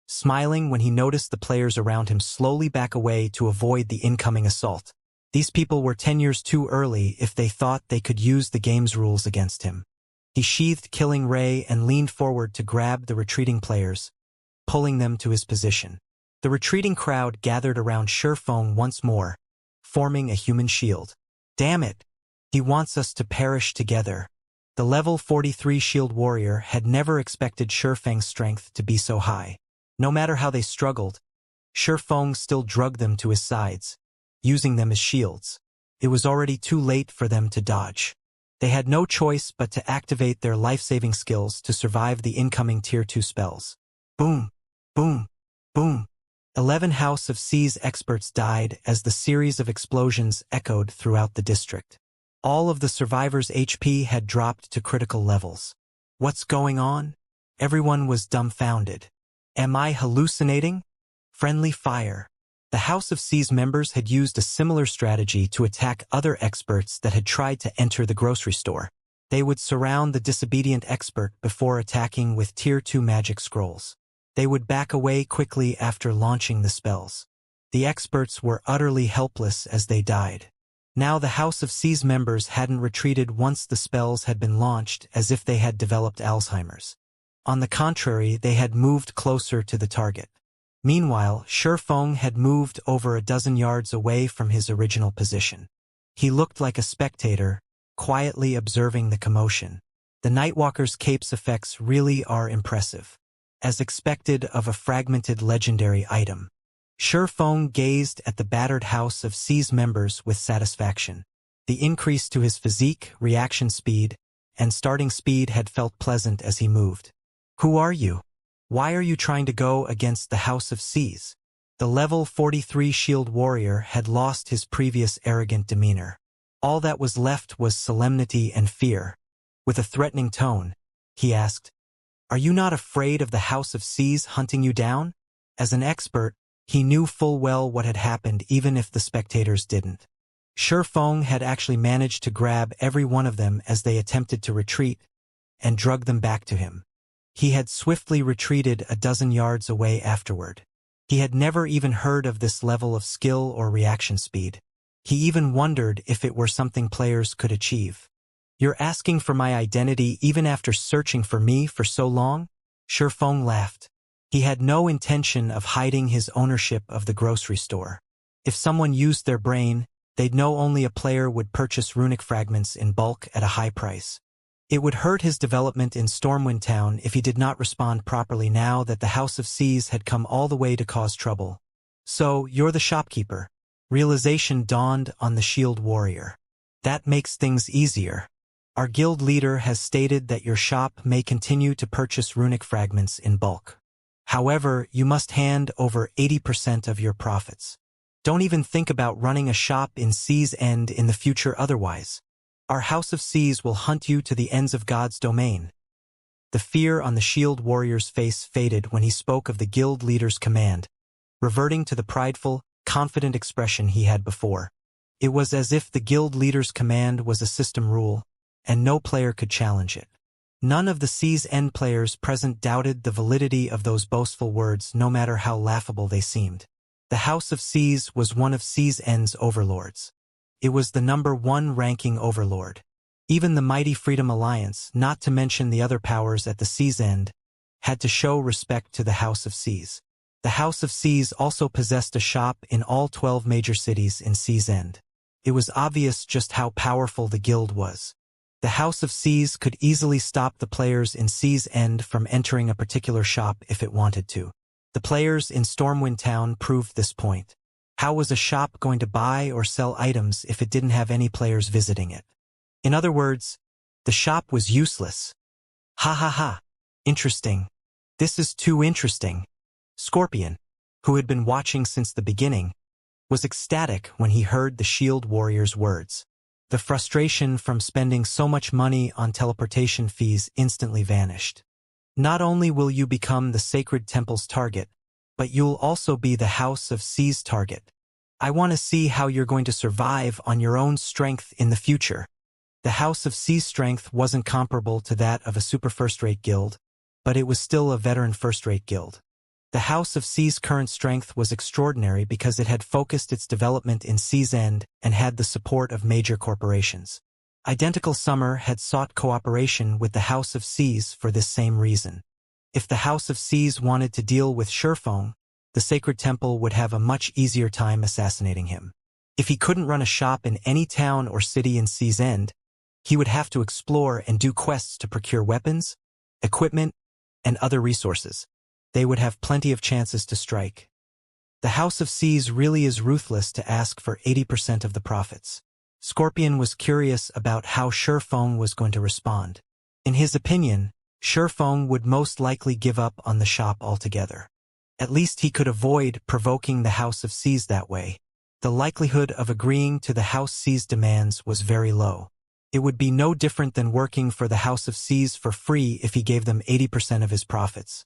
smiling when he noticed the players around him slowly back away to avoid the incoming assault. These people were 10 years too early if they thought they could use the game's rules against him. He sheathed Killing Ray and leaned forward to grab the retreating players, pulling them to his position. The retreating crowd gathered around Surefeng once more, forming a human shield. "Damn it! He wants us to perish together." The level 43 shield warrior had never expected Surefeng's strength to be so high. No matter how they struggled, Surefeng still drugged them to his sides, using them as shields. It was already too late for them to dodge. They had no choice but to activate their life-saving skills to survive the incoming Tier 2 spells. Boom! Boom! Boom! 11 House of C's experts died as the series of explosions echoed throughout the district. All of the survivors' HP had dropped to critical levels. What's going on? Everyone was dumbfounded. Am I hallucinating? Friendly fire. The House of C's members had used a similar strategy to attack other experts that had tried to enter the grocery store. They would surround the disobedient expert before attacking with Tier 2 magic scrolls. They would back away quickly after launching the spells. The experts were utterly helpless as they died. Now the House of C's members hadn't retreated once the spells had been launched as if they had developed Alzheimer's. On the contrary, they had moved closer to the target. Meanwhile, Shifeng had moved over a dozen yards away from his original position. He looked like a spectator, quietly observing the commotion. The Nightwalker's cape's effects really are impressive. As expected of a fragmented legendary item. Shifeng gazed at the battered House of C's members with satisfaction. The increase to his physique, reaction speed, and starting speed had felt pleasant as he moved. Who are you? Why are you trying to go against the House of C's? The level 43 shield warrior had lost his previous arrogant demeanor. All that was left was solemnity and fear. With a threatening tone, he asked, "Are you not afraid of the House of C's hunting you down?" As an expert, he knew full well what had happened even if the spectators didn't. Shifeng had actually managed to grab every one of them as they attempted to retreat and drug them back to him. He had swiftly retreated a dozen yards away afterward. He had never even heard of this level of skill or reaction speed. He even wondered if it were something players could achieve. "You're asking for my identity even after searching for me for so long?" Shifeng laughed. He had no intention of hiding his ownership of the grocery store. If someone used their brain, they'd know only a player would purchase runic fragments in bulk at a high price. It would hurt his development in Stormwind Town if he did not respond properly now that the House of C's had come all the way to cause trouble. "So, you're the shopkeeper." Realization dawned on the shield warrior. "That makes things easier. Our guild leader has stated that your shop may continue to purchase runic fragments in bulk. However, you must hand over 80% of your profits. Don't even think about running a shop in C's End in the future otherwise. Our House of C's will hunt you to the ends of God's domain." The fear on the shield warrior's face faded when he spoke of the guild leader's command, reverting to the prideful, confident expression he had before. It was as if the guild leader's command was a system rule, and no player could challenge it. None of the C's End players present doubted the validity of those boastful words no matter how laughable they seemed. The House of C's was one of C's End's overlords. It was the #1 ranking overlord. Even the mighty Freedom Alliance, not to mention the other powers at the C's End, had to show respect to the House of C's. The House of C's also possessed a shop in all 12 major cities in C's End. It was obvious just how powerful the guild was. The House of C's could easily stop the players in C's End from entering a particular shop if it wanted to. The players in Stormwind Town proved this point. How was a shop going to buy or sell items if it didn't have any players visiting it? In other words, the shop was useless. Ha ha ha. Interesting. This is too interesting. Scorpion, who had been watching since the beginning, was ecstatic when he heard the shield warrior's words. The frustration from spending so much money on teleportation fees instantly vanished. "Not only will you become the sacred temple's target, but you'll also be the House of C's target. I want to see how you're going to survive on your own strength in the future." The House of C's strength wasn't comparable to that of a super first-rate guild, but it was still a veteran first-rate guild. The House of C's current strength was extraordinary because it had focused its development in C's End and had the support of major corporations. Identical Summer had sought cooperation with the House of C's for this same reason. If the House of C's wanted to deal with Shifeng, the Sacred Temple would have a much easier time assassinating him. If he couldn't run a shop in any town or city in C's End, he would have to explore and do quests to procure weapons, equipment, and other resources. They would have plenty of chances to strike. The House of C's really is ruthless to ask for 80% of the profits. Scorpion was curious about how Shifeng was going to respond. In his opinion, Shifeng would most likely give up on the shop altogether. At least he could avoid provoking the House of C's that way. The likelihood of agreeing to the House C's demands was very low. It would be no different than working for the House of C's for free if he gave them 80% of his profits.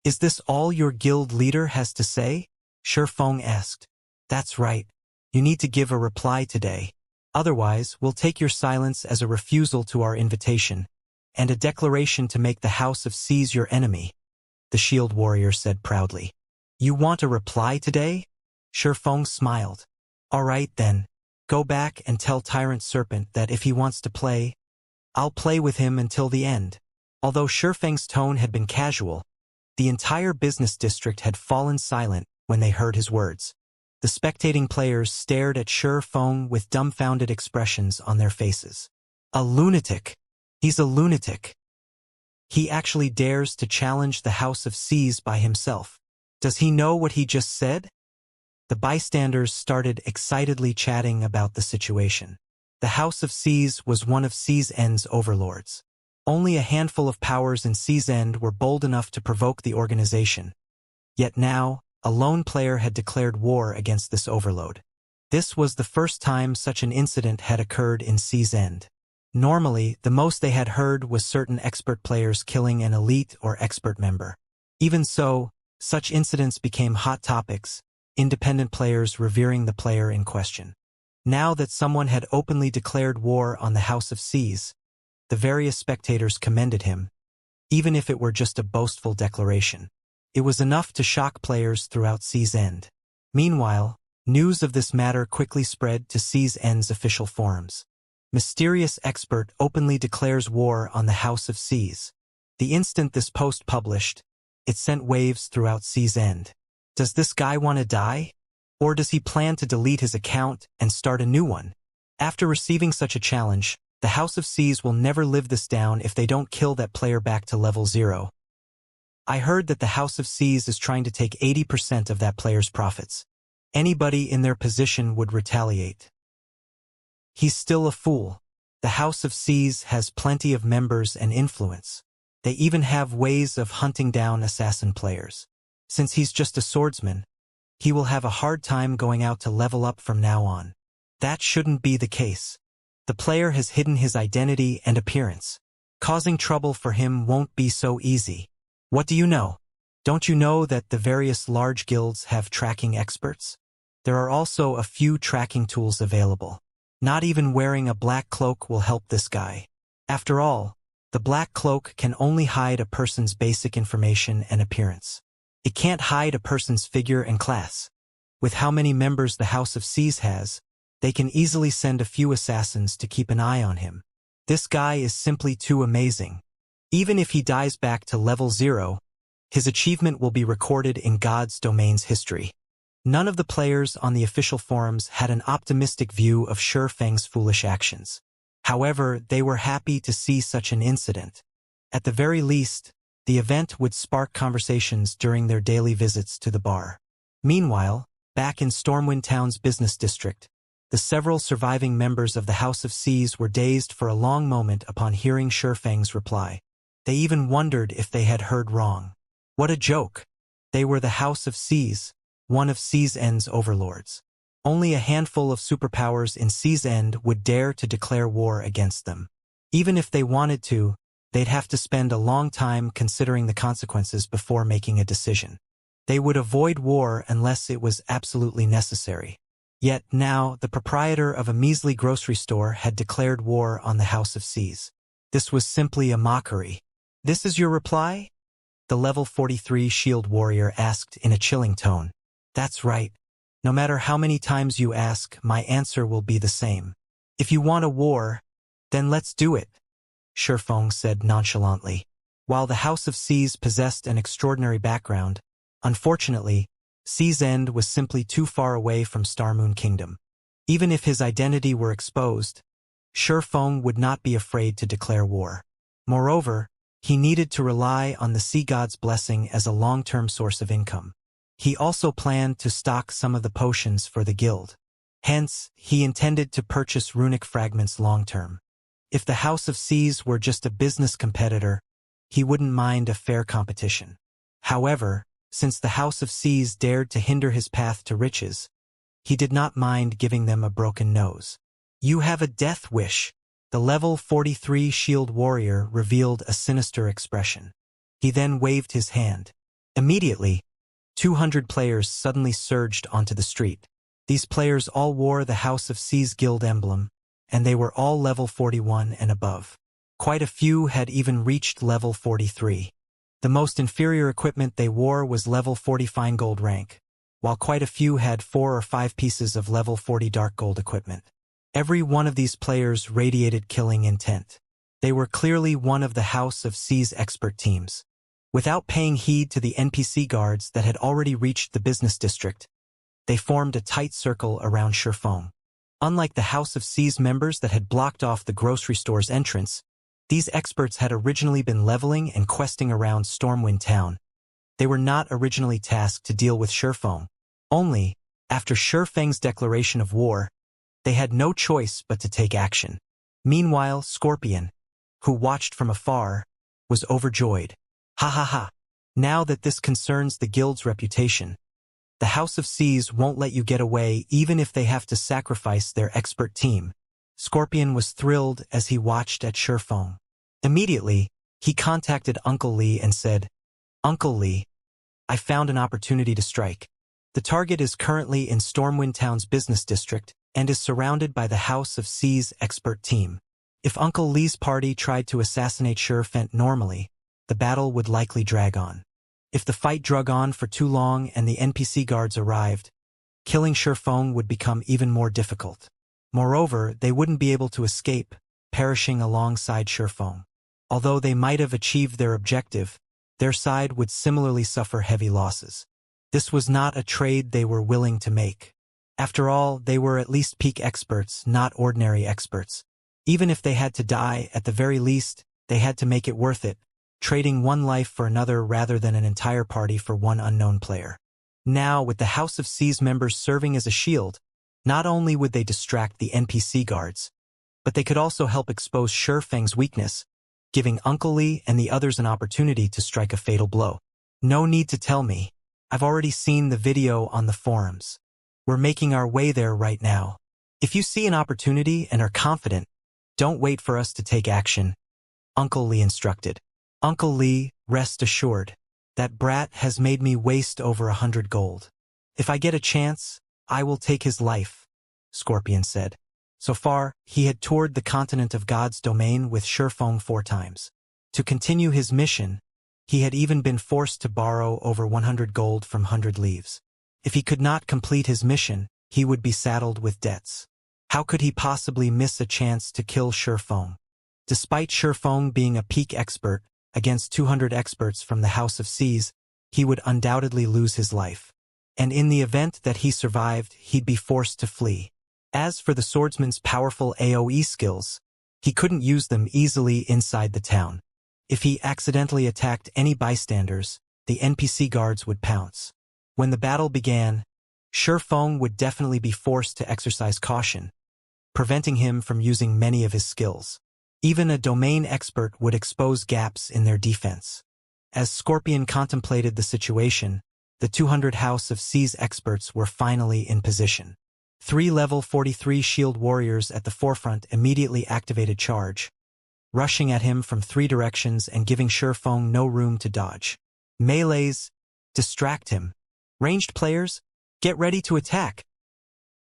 Is this all your guild leader has to say?" Shifeng asked. "That's right. You need to give a reply today. Otherwise, we'll take your silence as a refusal to our invitation, and a declaration to make the House of C's your enemy," the shield warrior said proudly. "You want a reply today?" Shifeng smiled. "All right then. Go back and tell Tyrant Serpent that if he wants to play, I'll play with him until the end." Although Shifeng's tone had been casual, The entire business district had fallen silent when they heard his words. The spectating players stared at Sure Feng with dumbfounded expressions on their faces. A lunatic. He's a lunatic. He actually dares to challenge the House of C's by himself. Does he know what he just said? The bystanders started excitedly chatting about the situation. The House of C's was one of C's End's overlords. Only a handful of powers in C's End were bold enough to provoke the organization. Yet now, a lone player had declared war against this overload. This was the first time such an incident had occurred in C's End. Normally, the most they had heard was certain expert players killing an elite or expert member. Even so, such incidents became hot topics, independent players revering the player in question. Now that someone had openly declared war on the House of C's, the various spectators commended him, even if it were just a boastful declaration. It was enough to shock players throughout C's End. Meanwhile, news of this matter quickly spread to C's End's official forums. Mysterious expert openly declares war on the House of C's. The instant this post published, it sent waves throughout C's End. Does this guy want to die? Or does he plan to delete his account and start a new one? After receiving such a challenge, the House of C's will never live this down if they don't kill that player back to level 0. I heard that the House of C's is trying to take 80% of that player's profits. Anybody in their position would retaliate. He's still a fool. The House of C's has plenty of members and influence. They even have ways of hunting down assassin players. Since he's just a swordsman, he will have a hard time going out to level up from now on. That shouldn't be the case. The player has hidden his identity and appearance. Causing trouble for him won't be so easy. What do you know? Don't you know that the various large guilds have tracking experts? There are also a few tracking tools available. Not even wearing a black cloak will help this guy. After all, the black cloak can only hide a person's basic information and appearance. It can't hide a person's figure and class. With how many members the House of C's has, they can easily send a few assassins to keep an eye on him. This guy is simply too amazing. Even if he dies back to level 0, his achievement will be recorded in God's domain's history. None of the players on the official forums had an optimistic view of Sure Feng's foolish actions. However, they were happy to see such an incident. At the very least, the event would spark conversations during their daily visits to the bar. Meanwhile, back in Stormwind Town's business district, the several surviving members of the House of C's were dazed for a long moment upon hearing Sure Feng's reply. They even wondered if they had heard wrong. What a joke! They were the House of C's, one of C's End's overlords. Only a handful of superpowers in C's End would dare to declare war against them. Even if they wanted to, they'd have to spend a long time considering the consequences before making a decision. They would avoid war unless it was absolutely necessary. Yet now, the proprietor of a measly grocery store had declared war on the House of C's. This was simply a mockery. This is your reply? The level 43 shield warrior asked in a chilling tone. That's right. No matter how many times you ask, my answer will be the same. If you want a war, then let's do it, Sure Feng said nonchalantly. While the House of C's possessed an extraordinary background, unfortunately, C's End was simply too far away from Starmoon Kingdom. Even if his identity were exposed, Sure Feng would not be afraid to declare war. Moreover, he needed to rely on the sea god's blessing as a long-term source of income. He also planned to stock some of the potions for the guild. Hence, he intended to purchase runic fragments long-term. If the House of C's were just a business competitor, he wouldn't mind a fair competition. However, since the House of C's dared to hinder his path to riches, he did not mind giving them a broken nose. You have a death wish. The level 43 shield warrior revealed a sinister expression. He then waved his hand. Immediately, 200 players suddenly surged onto the street. These players all wore the House of C's guild emblem, and they were all level 41 and above. Quite a few had even reached level 43. The most inferior equipment they wore was level 40 fine gold rank, while quite a few had 4 or 5 pieces of level 40 dark gold equipment. Every one of these players radiated killing intent. They were clearly one of the House of C's expert teams. Without paying heed to the NPC guards that had already reached the business district, they formed a tight circle around Shifeng. Unlike the House of C's members that had blocked off the grocery store's entrance, these experts had originally been leveling and questing around Stormwind Town. They were not originally tasked to deal with Shifeng. Only, after Shifeng's declaration of war, they had no choice but to take action. Meanwhile, Scorpion, who watched from afar, was overjoyed. Ha ha ha. Now that this concerns the guild's reputation, the House of C's won't let you get away even if they have to sacrifice their expert team. Scorpion was thrilled as he watched at Shifeng. Immediately, he contacted Uncle Lee and said, "Uncle Lee, I found an opportunity to strike. The target is currently in Stormwind Town's business district and is surrounded by the House of C's expert team. If Uncle Lee's party tried to assassinate Shifeng normally, the battle would likely drag on. If the fight drug on for too long and the NPC guards arrived, killing Shifeng would become even more difficult. Moreover, they wouldn't be able to escape, perishing alongside Shifeng. Although they might have achieved their objective, their side would similarly suffer heavy losses. This was not a trade they were willing to make. After all, they were at least peak experts, not ordinary experts. Even if they had to die, at the very least, they had to make it worth it, trading one life for another rather than an entire party for one unknown player. Now, with the House of C's members serving as a shield, not only would they distract the NPC guards, but they could also help expose Shifeng's weakness, giving Uncle Lee and the others an opportunity to strike a fatal blow. No need to tell me. I've already seen the video on the forums. We're making our way there right now. If you see an opportunity and are confident, don't wait for us to take action," Uncle Lee instructed. "Uncle Lee, rest assured. That brat has made me waste over 100 gold. If I get a chance, I will take his life," Scorpion said. So far, he had toured the continent of God's domain with Shifeng 4 times. To continue his mission, he had even been forced to borrow over 100 gold from 100 Leaves. If he could not complete his mission, he would be saddled with debts. How could he possibly miss a chance to kill Shifeng? Despite Shifeng being a peak expert, against 200 experts from the House of C's, he would undoubtedly lose his life. And in the event that he survived, he'd be forced to flee. As for the swordsman's powerful AoE skills, he couldn't use them easily inside the town. If he accidentally attacked any bystanders, the NPC guards would pounce. When the battle began, Shifeng would definitely be forced to exercise caution, preventing him from using many of his skills. Even a domain expert would expose gaps in their defense. As Scorpion contemplated the situation, the 200 House of C's experts were finally in position. 3 level 43 shield warriors at the forefront immediately activated charge, rushing at him from 3 directions and giving Shifeng no room to dodge. Melees, distract him. Ranged players, get ready to attack.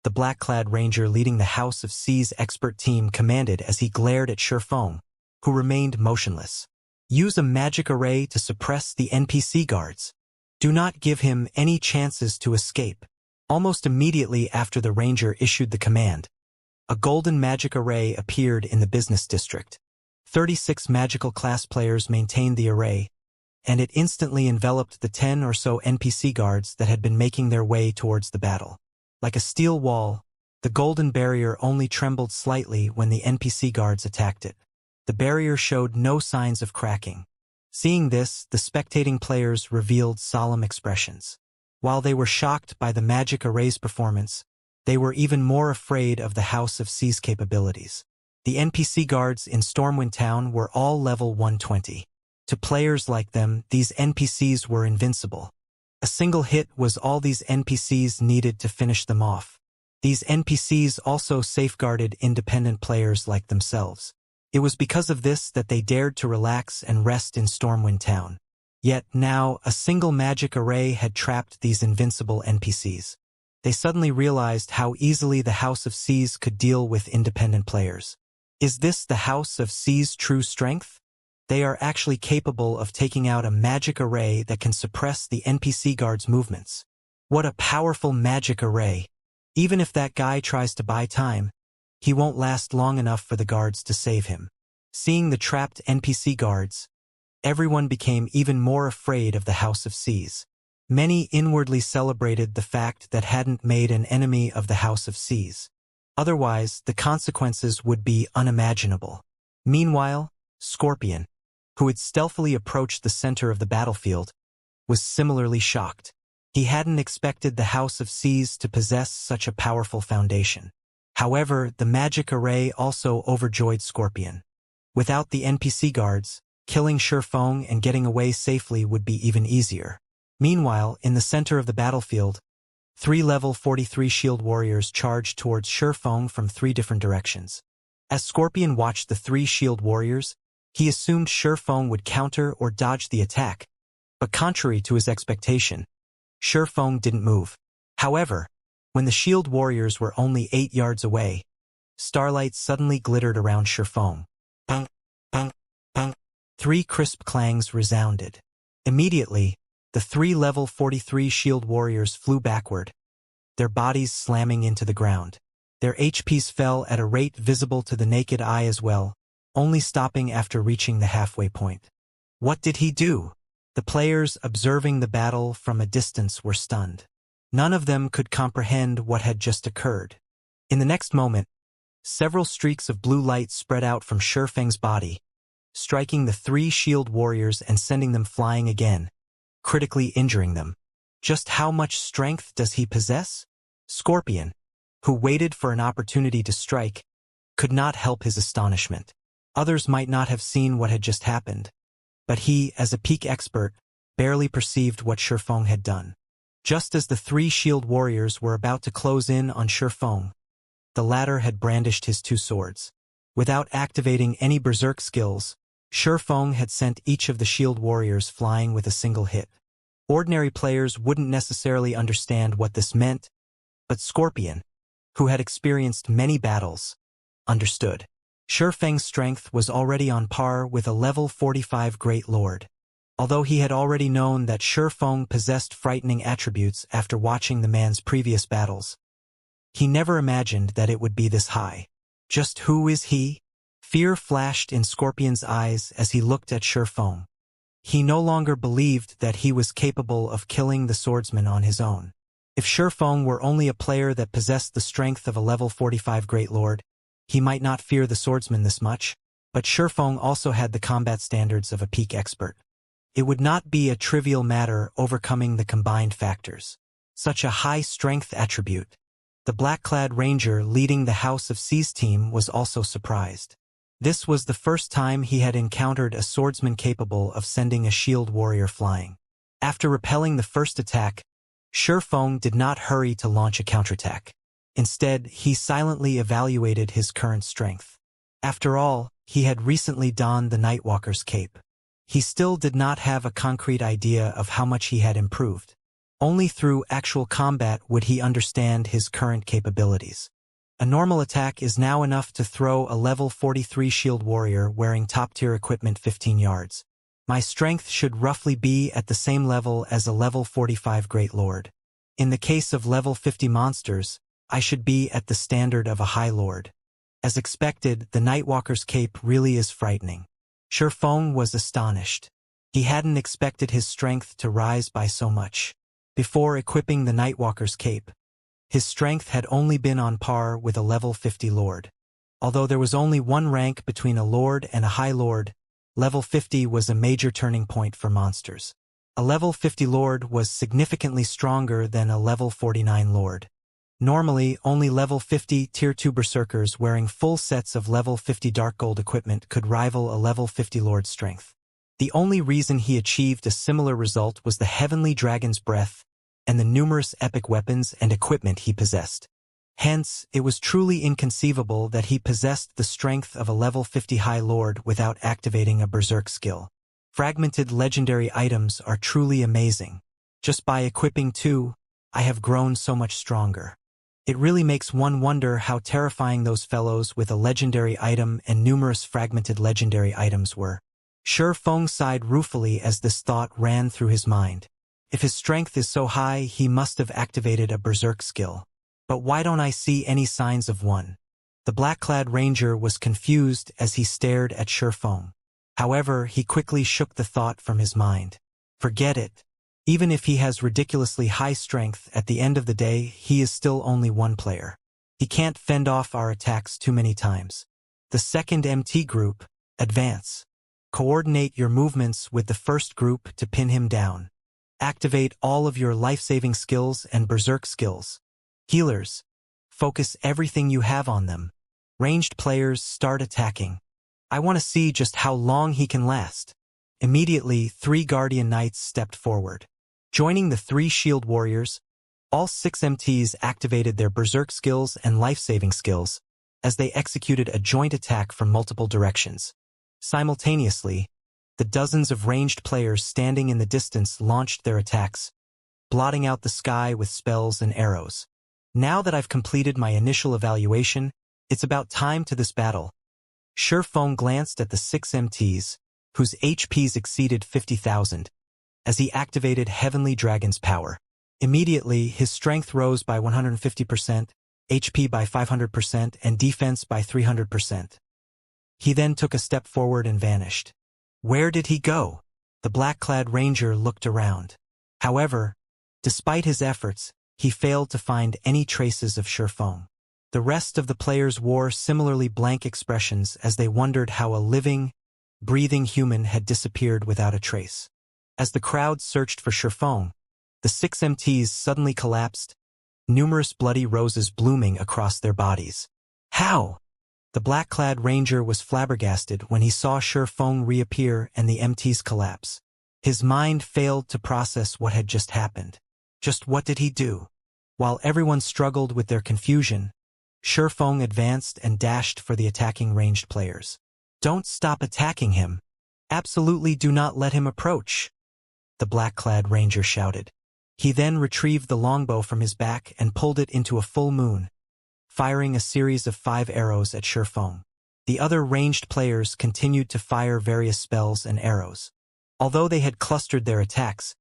The black-clad ranger leading the House of C's expert team commanded as he glared at Shifeng, who remained motionless. Use a magic array to suppress the NPC guards. Do not give him any chances to escape. Almost immediately after the ranger issued the command, a golden magic array appeared in the business district. 36 magical class players maintained the array, and it instantly enveloped the 10 or so NPC guards that had been making their way towards the battle. Like a steel wall, the golden barrier only trembled slightly when the NPC guards attacked it. The barrier showed no signs of cracking. Seeing this, the spectating players revealed solemn expressions. While they were shocked by the magic array's performance, they were even more afraid of the House of C's capabilities. The NPC guards in Stormwind Town were all level 120. To players like them, these NPCs were invincible. A single hit was all these NPCs needed to finish them off. These NPCs also safeguarded independent players like themselves. It was because of this that they dared to relax and rest in Stormwind Town. Yet now, a single magic array had trapped these invincible NPCs. They suddenly realized how easily the House of C's could deal with independent players. Is this the House of C's true strength? They are actually capable of taking out a magic array that can suppress the NPC guard's movements. What a powerful magic array! Even if that guy tries to buy time, he won't last long enough for the guards to save him. Seeing the trapped NPC guards, everyone became even more afraid of the House of Seas. Many inwardly celebrated the fact that hadn't made an enemy of the House of Seas. Otherwise, the consequences would be unimaginable. Meanwhile, Scorpion, who had stealthily approached the center of the battlefield, was similarly shocked. He hadn't expected the House of Seas to possess such a powerful foundation. However, the magic array also overjoyed Scorpion. Without the NPC guards, killing Shifeng and getting away safely would be even easier. Meanwhile, in the center of the battlefield, 3 level 43 shield warriors charged towards Shifeng from 3 different directions. As Scorpion watched the 3 shield warriors, he assumed Shifeng would counter or dodge the attack. But contrary to his expectation, Shifeng didn't move. However, when the shield warriors were only 8 yards away, starlight suddenly glittered around Shifeng. Punk, punk, punk. 3 crisp clangs resounded. Immediately, the 3 level 43 shield warriors flew backward, their bodies slamming into the ground. Their HPs fell at a rate visible to the naked eye as well, only stopping after reaching the halfway point. What did he do? The players observing the battle from a distance were stunned. None of them could comprehend what had just occurred. In the next moment, several streaks of blue light spread out from Shifeng's body, striking the 3 shield warriors and sending them flying again, critically injuring them. Just how much strength does he possess? Scorpion, who waited for an opportunity to strike, could not help his astonishment. Others might not have seen what had just happened, but he, as a peak expert, barely perceived what Shifeng had done. Just as the 3 shield warriors were about to close in on Shifeng, the latter had brandished his 2 swords. Without activating any berserk skills, Shifeng had sent each of the shield warriors flying with a single hit. Ordinary players wouldn't necessarily understand what this meant, but Scorpion, who had experienced many battles, understood. Shifeng's strength was already on par with a level 45 Great Lord. Although he had already known that Shifeng possessed frightening attributes after watching the man's previous battles, he never imagined that it would be this high. Just who is he? Fear flashed in Scorpion's eyes as he looked at Shifeng. He no longer believed that he was capable of killing the swordsman on his own. If Shifeng were only a player that possessed the strength of a level 45 Great Lord, he might not fear the swordsman this much, but Shifeng also had the combat standards of a peak expert. It would not be a trivial matter overcoming the combined factors. Such a high strength attribute. The black-clad ranger leading the House of Seas team was also surprised. This was the first time he had encountered a swordsman capable of sending a shield warrior flying. After repelling the first attack, Shifeng did not hurry to launch a counterattack. Instead, he silently evaluated his current strength. After all, he had recently donned the Nightwalker's cape. He still did not have a concrete idea of how much he had improved. Only through actual combat would he understand his current capabilities. A normal attack is now enough to throw a level 43 shield warrior wearing top-tier equipment 15 yards. My strength should roughly be at the same level as a level 45 Great Lord. In the case of level 50 monsters, I should be at the standard of a High Lord. As expected, the Nightwalker's cape really is frightening. Shifeng was astonished. He hadn't expected his strength to rise by so much. Before equipping the Nightwalker's cape, his strength had only been on par with a level 50 Lord. Although there was only one rank between a Lord and a High Lord, level 50 was a major turning point for monsters. A level 50 Lord was significantly stronger than a level 49 Lord. Normally, only level 50 Tier 2 Berserkers wearing full sets of level 50 Dark Gold equipment could rival a level 50 Lord's strength. The only reason he achieved a similar result was the Heavenly Dragon's Breath and the numerous epic weapons and equipment he possessed. Hence, it was truly inconceivable that he possessed the strength of a level 50 High Lord without activating a Berserk skill. Fragmented legendary items are truly amazing. Just by equipping 2, I have grown so much stronger. It really makes one wonder how terrifying those fellows with a legendary item and numerous fragmented legendary items were. Shifeng sighed ruefully as this thought ran through his mind. If his strength is so high, he must have activated a Berserk skill. But why don't I see any signs of one? The black-clad ranger was confused as he stared at Shifeng. However, he quickly shook the thought from his mind. Forget it. Even if he has ridiculously high strength, at the end of the day, he is still only one player. He can't fend off our attacks too many times. The second MT group, advance. Coordinate your movements with the first group to pin him down. Activate all of your life-saving skills and berserk skills. Healers, focus everything you have on them. Ranged players, start attacking. I want to see just how long he can last. Immediately, 3 Guardian Knights stepped forward. Joining the 3 Shield Warriors, all 6 MTs activated their berserk skills and life-saving skills as they executed a joint attack from multiple directions. Simultaneously, the dozens of ranged players standing in the distance launched their attacks, blotting out the sky with spells and arrows. Now that I've completed my initial evaluation, it's about time to this battle. Shurfeng glanced at the 6 MTs, whose HPs exceeded 50,000, as he activated Heavenly Dragon's power. Immediately, his strength rose by 150%, HP by 500%, and defense by 300%. He then took a step forward and vanished. Where did he go? The black-clad ranger looked around. However, despite his efforts, he failed to find any traces of Shurfeng. The rest of the players wore similarly blank expressions as they wondered how a living, breathing human had disappeared without a trace. As the crowd searched for Shurfeng, the 6 MTs suddenly collapsed, numerous bloody roses blooming across their bodies. How? The black-clad ranger was flabbergasted when he saw Shurfeng reappear and the MTs collapse. His mind failed to process what had just happened. Just what did he do? While everyone struggled with their confusion, Shurfeng advanced and dashed for the attacking ranged players. Don't stop attacking him. Absolutely do not let him approach, the black-clad ranger shouted. He then retrieved the longbow from his back and pulled it into a full moon, firing a series of 5 arrows at Shurfeng. The other ranged players continued to fire various spells and arrows. Although they had clustered their attacks,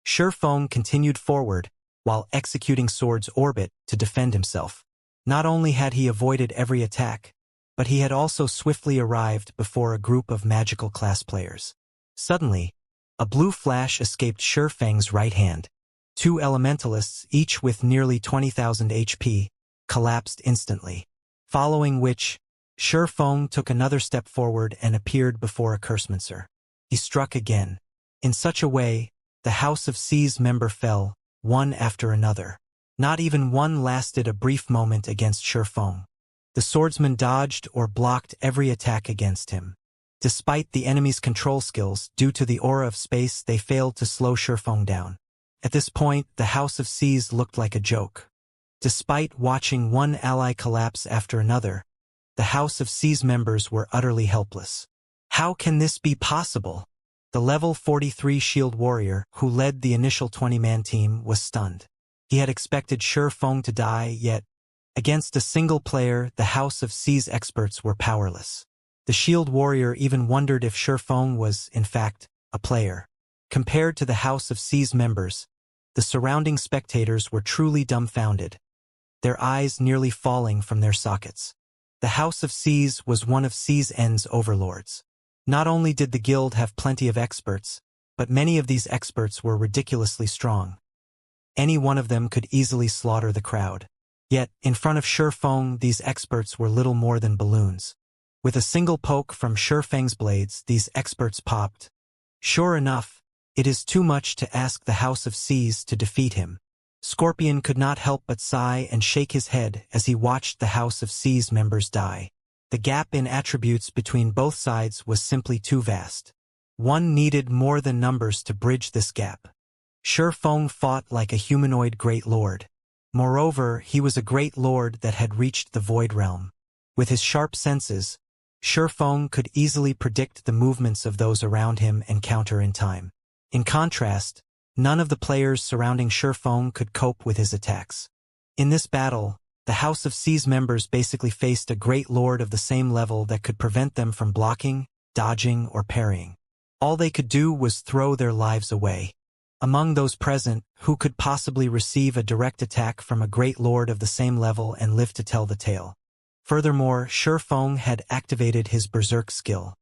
Shurfeng continued forward while executing Sword's Orbit to defend himself. Not only had he avoided every attack, but he had also swiftly arrived before a group of magical class players. Suddenly, a blue flash escaped Shurfeng's right hand. 2 elementalists, each with nearly 20,000 HP, collapsed instantly, following which, Shurfeng took another step forward and appeared before a cursemancer. He struck again. In such a way, the House of C's member fell, one after another. Not even one lasted a brief moment against Shurfeng. The swordsman dodged or blocked every attack against him. Despite the enemy's control skills, due to the aura of space, they failed to slow Shurfeng down. At this point, the House of C's looked like a joke. Despite watching one ally collapse after another, the House of C's members were utterly helpless. How can this be possible? The level 43 shield warrior, who led the initial 20-man team, was stunned. He had expected Shurfeng to die, yet, against a single player, the House of C's experts were powerless. The shield warrior even wondered if Shurfeng was, in fact, a player. Compared to the House of C's members, the surrounding spectators were truly dumbfounded, their eyes nearly falling from their sockets. The House of C's was one of C's overlords. Not only did the guild have plenty of experts, but many of these experts were ridiculously strong. Any one of them could easily slaughter the crowd. Yet, in front of Shurfeng, these experts were little more than balloons. With a single poke from Shurfeng's blades, these experts popped. Sure enough, it is too much to ask the House of C's to defeat him. Scorpion could not help but sigh and shake his head as he watched the House of C's members die. The gap in attributes between both sides was simply too vast. One needed more than numbers to bridge this gap. Shurfeng fought like a humanoid great lord. Moreover, he was a great lord that had reached the Void Realm. With his sharp senses, Shurfeng could easily predict the movements of those around him and counter in time. In contrast, none of the players surrounding Shurfeng could cope with his attacks. In this battle, the House of C's members basically faced a great lord of the same level that could prevent them from blocking, dodging, or parrying. All they could do was throw their lives away. Among those present, who could possibly receive a direct attack from a great lord of the same level and live to tell the tale? Furthermore, Shurfeng had activated his berserk skill.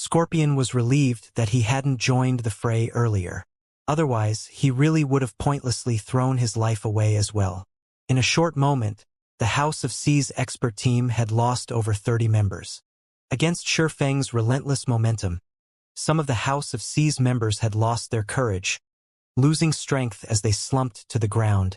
Scorpion was relieved that he hadn't joined the fray earlier. Otherwise, he really would have pointlessly thrown his life away as well. In a short moment, the House of C's expert team had lost over 30 members. Against Shifeng's relentless momentum, some of the House of C's members had lost their courage, losing strength as they slumped to the ground,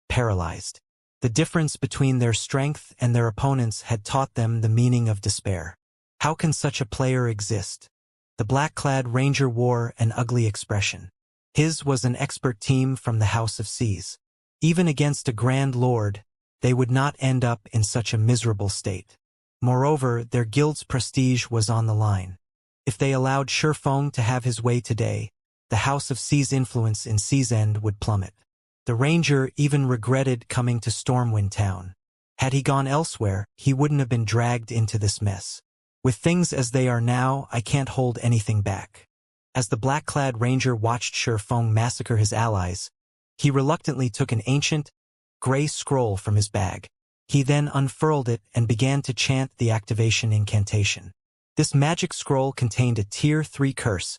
paralyzed. The difference between their strength and their opponents had taught them the meaning of despair. How can such a player exist? The black-clad ranger wore an ugly expression. His was an expert team from the House of C's. Even against a Grand Lord, they would not end up in such a miserable state. Moreover, their guild's prestige was on the line. If they allowed Shifeng to have his way today, the House of C's influence in C's End would plummet. The ranger even regretted coming to Stormwind Town. Had he gone elsewhere, he wouldn't have been dragged into this mess. With things as they are now, I can't hold anything back. As the black-clad ranger watched Shifeng massacre his allies, he reluctantly took an ancient, gray scroll from his bag. He then unfurled it and began to chant the activation incantation. This magic scroll contained a Tier 3 curse,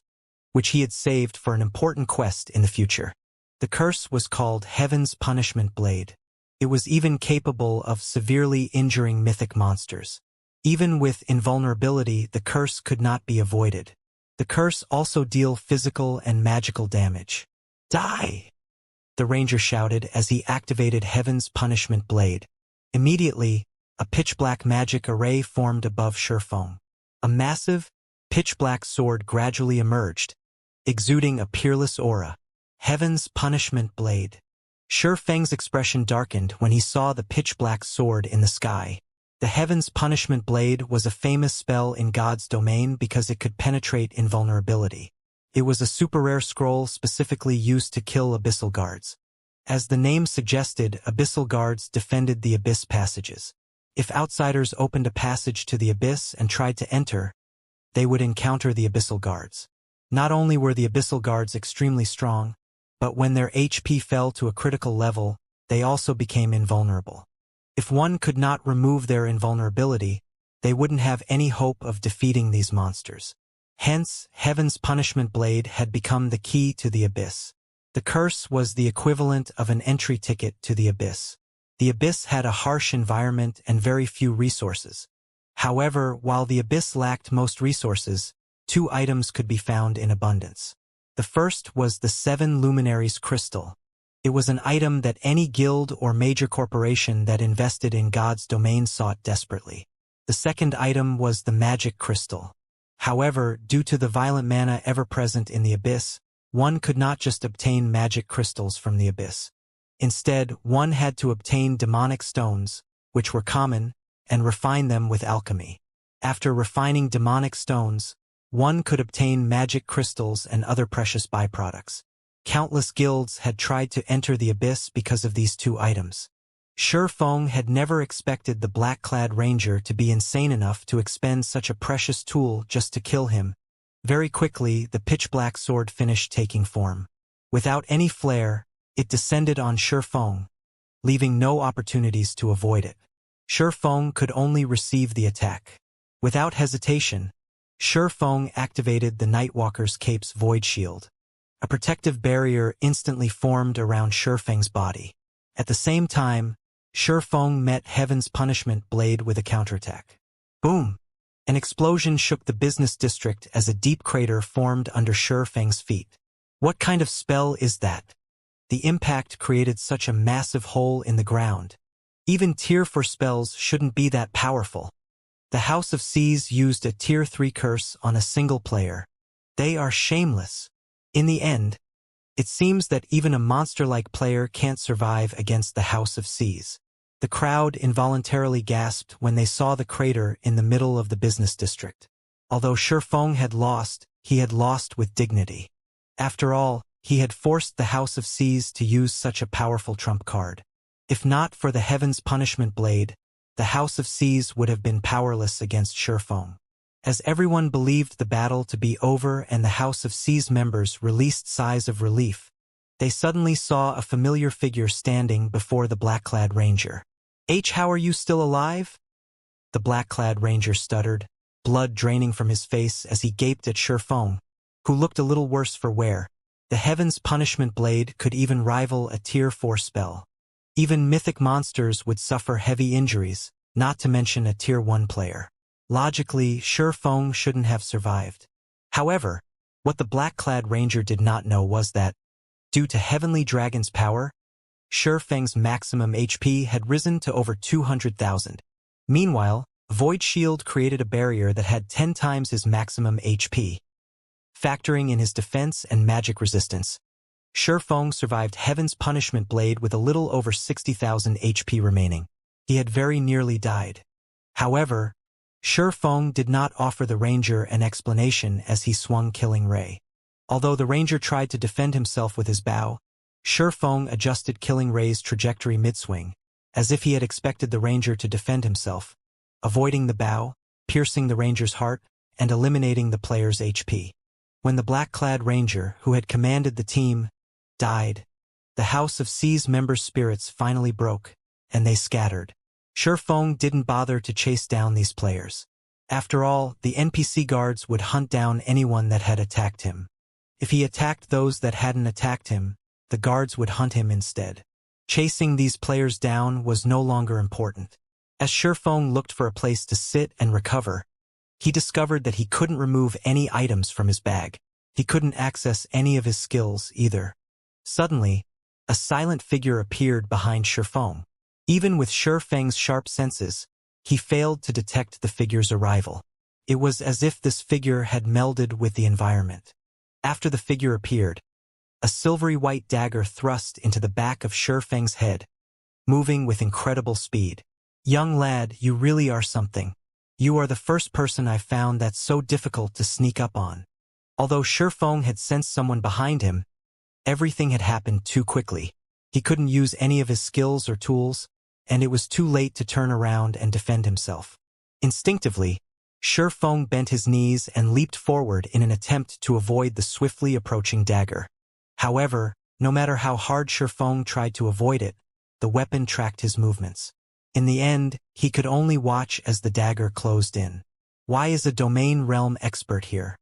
which he had saved for an important quest in the future. The curse was called Heaven's Punishment Blade. It was even capable of severely injuring mythic monsters. Even with invulnerability, the curse could not be avoided. The curse also dealt physical and magical damage. Die! The ranger shouted as he activated Heaven's Punishment Blade. Immediately, a pitch-black magic array formed above Shifeng. A massive, pitch-black sword gradually emerged, exuding a peerless aura. Heaven's Punishment Blade. Shifeng's expression darkened when he saw the pitch-black sword in the sky. The Heaven's Punishment Blade was a famous spell in God's domain because it could penetrate invulnerability. It was a super-rare scroll specifically used to kill abyssal guards. As the name suggested, abyssal guards defended the abyss passages. If outsiders opened a passage to the abyss and tried to enter, they would encounter the abyssal guards. Not only were the abyssal guards extremely strong, but when their HP fell to a critical level, they also became invulnerable. If one could not remove their invulnerability, they wouldn't have any hope of defeating these monsters. Hence, Heaven's Punishment Blade had become the key to the abyss. The curse was the equivalent of an entry ticket to the abyss. The abyss had a harsh environment and very few resources. However, while the abyss lacked most resources, 2 items could be found in abundance. The first was the 7 Luminaries Crystal. It was an item that any guild or major corporation that invested in God's domain sought desperately. The second item was the Magic Crystal. However, due to the violent mana ever present in the abyss, one could not just obtain magic crystals from the abyss. Instead, one had to obtain demonic stones, which were common, and refine them with alchemy. After refining demonic stones, one could obtain magic crystals and other precious byproducts. Countless guilds had tried to enter the abyss because of these 2 items. Shifeng had never expected the black-clad ranger to be insane enough to expend such a precious tool just to kill him. Very quickly, the pitch-black sword finished taking form. Without any flare, it descended on Shifeng, leaving no opportunities to avoid it. Shifeng could only receive the attack. Without hesitation, Shifeng activated the Nightwalker's Cape's Void Shield. A protective barrier instantly formed around Shifeng's body. At the same time, Shifeng met Heaven's Punishment Blade with a counterattack. Boom! An explosion shook the business district as a deep crater formed under Shifeng's feet. What kind of spell is that? The impact created such a massive hole in the ground. Even Tier 4 spells shouldn't be that powerful. The House of C's used a Tier 3 curse on a single player. They are shameless. In the end, it seems that even a monster-like player can't survive against the House of C's. The crowd involuntarily gasped when they saw the crater in the middle of the business district. Although Shifeng had lost, he had lost with dignity. After all, he had forced the House of C's to use such a powerful trump card. If not for the Heaven's Punishment Blade, the House of C's would have been powerless against Shifeng. As everyone believed the battle to be over and the House of C's members released sighs of relief, they suddenly saw a familiar figure standing before the black-clad ranger. How are you still alive? The black-clad ranger stuttered. blood draining from his face as he gaped at Shifeng, who looked a little worse for wear. The Heaven's Punishment Blade could even rival a Tier 4 spell. Even mythic monsters would suffer heavy injuries, not to mention a Tier 1 player. Logically, Shifeng shouldn't have survived. However, what the black-clad ranger did not know was that, due to Heavenly Dragon's power, Shifeng's maximum HP had risen to over 200,000. Meanwhile, Void Shield created a barrier that had 10 times his maximum HP. Factoring in his defense and magic resistance, Shifeng survived Heaven's Punishment Blade with a little over 60,000 HP remaining. He had very nearly died. However, Shifeng did not offer the ranger an explanation as he swung Killing Ray. Although the ranger tried to defend himself with his bow, Shifeng adjusted Killing Ray's trajectory mid-swing, as if he had expected the ranger to defend himself, avoiding the bow, piercing the ranger's heart, and eliminating the player's HP. When the black-clad ranger, who had commanded the team, died, the House of C's members' spirits finally broke, and they scattered. Shifeng didn't bother to chase down these players. After all, the NPC guards would hunt down anyone that had attacked him. If he attacked those that hadn't attacked him, the guards would hunt him instead. Chasing these players down was no longer important. As Shifeng looked for a place to sit and recover, he discovered that he couldn't remove any items from his bag. He couldn't access any of his skills either. Suddenly, a silent figure appeared behind Shifeng. Even with Shifeng's sharp senses, he failed to detect the figure's arrival. It was as if this figure had melded with the environment. After the figure appeared, a silvery white dagger thrust into the back of Shifeng's head, moving with incredible speed. "Young lad, you really are something. You are the first person I've found that's so difficult to sneak up on." Although Shifeng had sensed someone behind him, everything had happened too quickly. He couldn't use any of his skills or tools, and it was too late to turn around and defend himself. Instinctively, Shifeng bent his knees and leaped forward in an attempt to avoid the swiftly approaching dagger. However, no matter how hard Shifeng tried to avoid it, the weapon tracked his movements. In the end, he could only watch as the dagger closed in. Why is a domain realm expert here?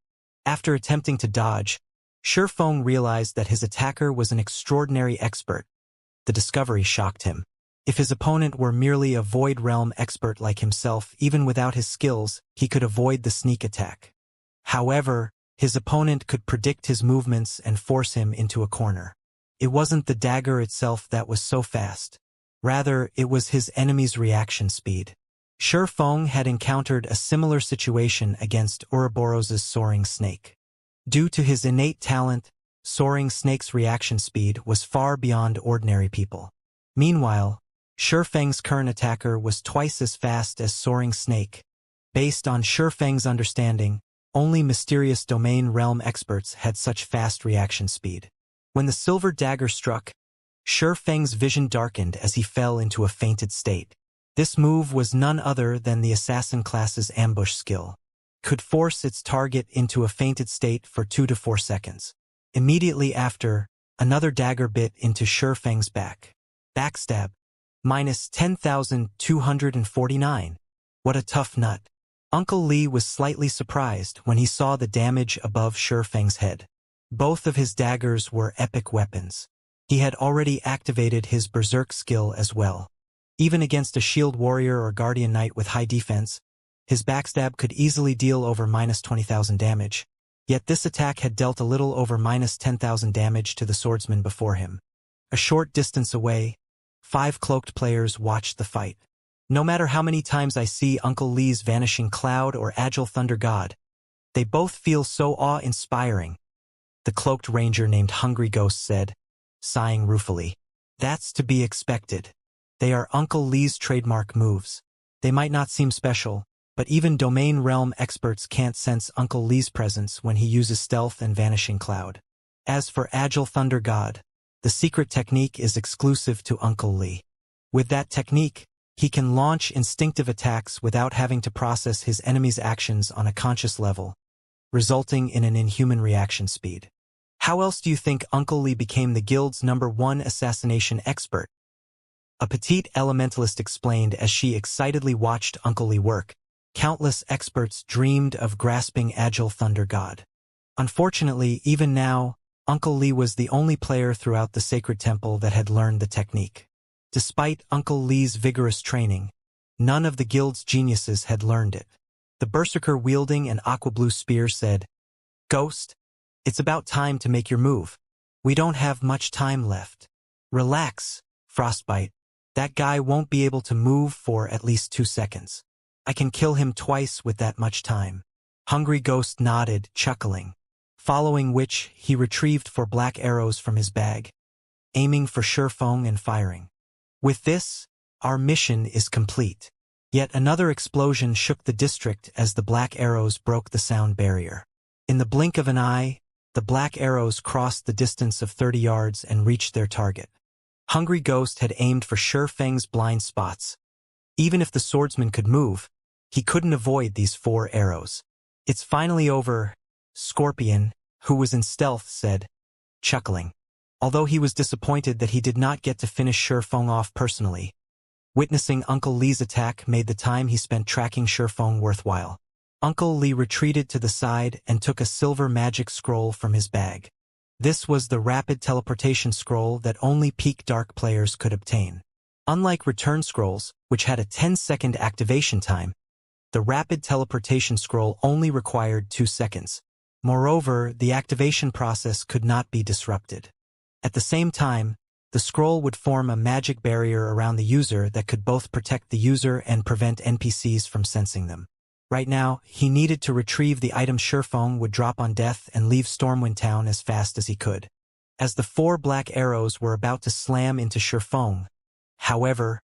After attempting to dodge, Shifeng realized that his attacker was an extraordinary expert. The discovery shocked him. If his opponent were merely a void realm expert like himself, even without his skills, he could avoid the sneak attack. However, his opponent could predict his movements and force him into a corner. It wasn't the dagger itself that was so fast. Rather, it was his enemy's reaction speed. Shifeng had encountered a similar situation against Ouroboros's Soaring Snake. Due to his innate talent, Soaring Snake's reaction speed was far beyond ordinary people. Meanwhile, Shifeng's current attacker was twice as fast as Soaring Snake. Based on Shifeng's understanding, only mysterious domain realm experts had such fast reaction speed. When the silver dagger struck, Shifeng's vision darkened as he fell into a fainted state. This move was none other than the assassin class's ambush skill. Could force its target into a fainted state for 2 to 4 seconds. Immediately after, another dagger bit into Shifeng's back. Backstab. Minus 10,249. What a tough nut. Uncle Lee was slightly surprised when he saw the damage above Shifeng's head. Both of his daggers were epic weapons. He had already activated his berserk skill as well. Even against a shield warrior or guardian knight with high defense, his backstab could easily deal over minus 20,000 damage. Yet this attack had dealt a little over minus 10,000 damage to the swordsman before him. A short distance away, 5 cloaked players watched the fight. No matter how many times I see Uncle Lee's Vanishing Cloud or Agile Thunder God, they both feel so awe-inspiring, the cloaked ranger named Hungry Ghost said, sighing ruefully. That's to be expected. They are Uncle Lee's trademark moves. They might not seem special, but even domain realm experts can't sense Uncle Lee's presence when he uses stealth and Vanishing Cloud. As for Agile Thunder God, the secret technique is exclusive to Uncle Lee. With that technique, he can launch instinctive attacks without having to process his enemy's actions on a conscious level, resulting in an inhuman reaction speed. How else do you think Uncle Lee became the guild's #1 assassination expert? A petite elementalist explained as she excitedly watched Uncle Lee work. Countless experts dreamed of grasping Agile Thunder God. Unfortunately, even now, Uncle Lee was the only player throughout the sacred temple that had learned the technique. Despite Uncle Lee's vigorous training, none of the guild's geniuses had learned it. The berserker wielding an aqua-blue spear said, "Ghost, it's about time to make your move. We don't have much time left." "Relax, Frostbite. That guy won't be able to move for at least 2 seconds. I can kill him twice with that much time." Hungry Ghost nodded, chuckling, following which he retrieved 4 black arrows from his bag, aiming for Shurfeng and firing. "With this, our mission is complete." Yet another explosion shook the district as the black arrows broke the sound barrier. In the blink of an eye, the black arrows crossed the distance of 30 yards and reached their target. Hungry Ghost had aimed for Shurfeng's blind spots. Even if the swordsman could move, he couldn't avoid these 4 arrows. "It's finally over," Scorpion, who was in stealth, said, chuckling. Although he was disappointed that he did not get to finish Shurfeng off personally, witnessing Uncle Lee's attack made the time he spent tracking Shurfeng worthwhile. Uncle Lee retreated to the side and took a silver magic scroll from his bag. This was the rapid teleportation scroll that only peak dark players could obtain. Unlike return scrolls, which had a 10-second activation time, the rapid teleportation scroll only required 2 seconds. Moreover, the activation process could not be disrupted. At the same time, the scroll would form a magic barrier around the user that could both protect the user and prevent NPCs from sensing them. Right now, he needed to retrieve the item Shurfeng would drop on death and leave Stormwind Town as fast as he could. As the 4 black arrows were about to slam into Shurfeng, however,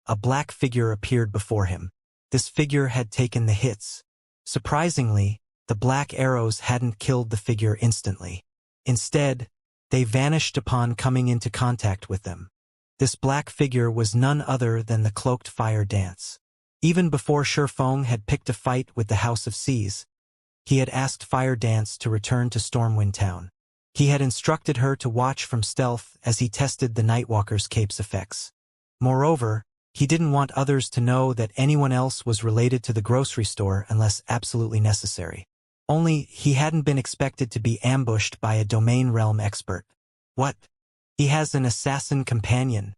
a black figure appeared before him. This figure had taken the hits. Surprisingly, the black arrows hadn't killed the figure instantly. Instead, they vanished upon coming into contact with them. This black figure was none other than the cloaked Fire Dance. Even before Shurfeng had picked a fight with the House of Seas, he had asked Fire Dance to return to Stormwind Town. He had instructed her to watch from stealth as he tested the Nightwalker's cape's effects. Moreover, he didn't want others to know that anyone else was related to the grocery store unless absolutely necessary. Only he hadn't been expected to be ambushed by a domain realm expert. What? He has an assassin companion.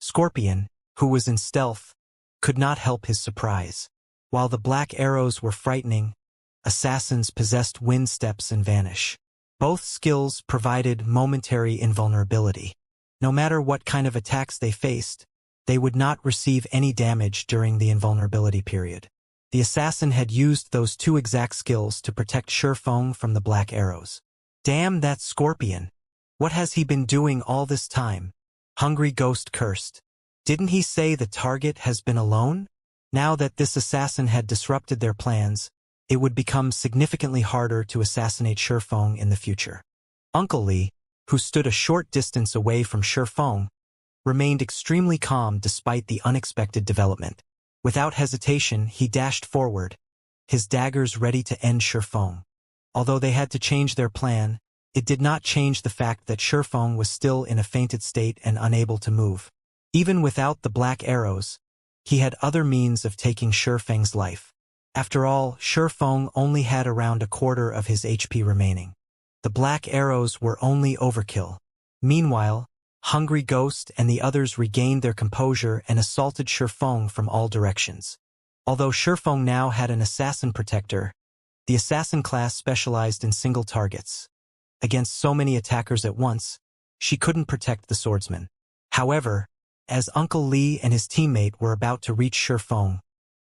Scorpion, who was in stealth, could not help his surprise. While the black arrows were frightening, assassins possessed wind steps and vanish. Both skills provided momentary invulnerability. No matter what kind of attacks they faced, they would not receive any damage during the invulnerability period. The assassin had used those 2 exact skills to protect Shurfeng from the black arrows. Damn that Scorpion! What has he been doing all this time? Hungry Ghost cursed. Didn't he say the target has been alone? Now that this assassin had disrupted their plans, it would become significantly harder to assassinate Shurfeng in the future. Uncle Lee, who stood a short distance away from Shurfeng, remained extremely calm despite the unexpected development. Without hesitation, he dashed forward, his daggers ready to end Shurfeng. Although they had to change their plan, it did not change the fact that Shurfeng was still in a fainted state and unable to move. Even without the black arrows, he had other means of taking Shurfeng's life. After all, Shurfeng only had around a quarter of his HP remaining. The black arrows were only overkill. Meanwhile, Hungry Ghost and the others regained their composure and assaulted Shurfeng from all directions. Although Shurfeng now had an assassin protector, the assassin class specialized in single targets. Against so many attackers at once, she couldn't protect the swordsman. However, as Uncle Lee and his teammate were about to reach Shurfeng,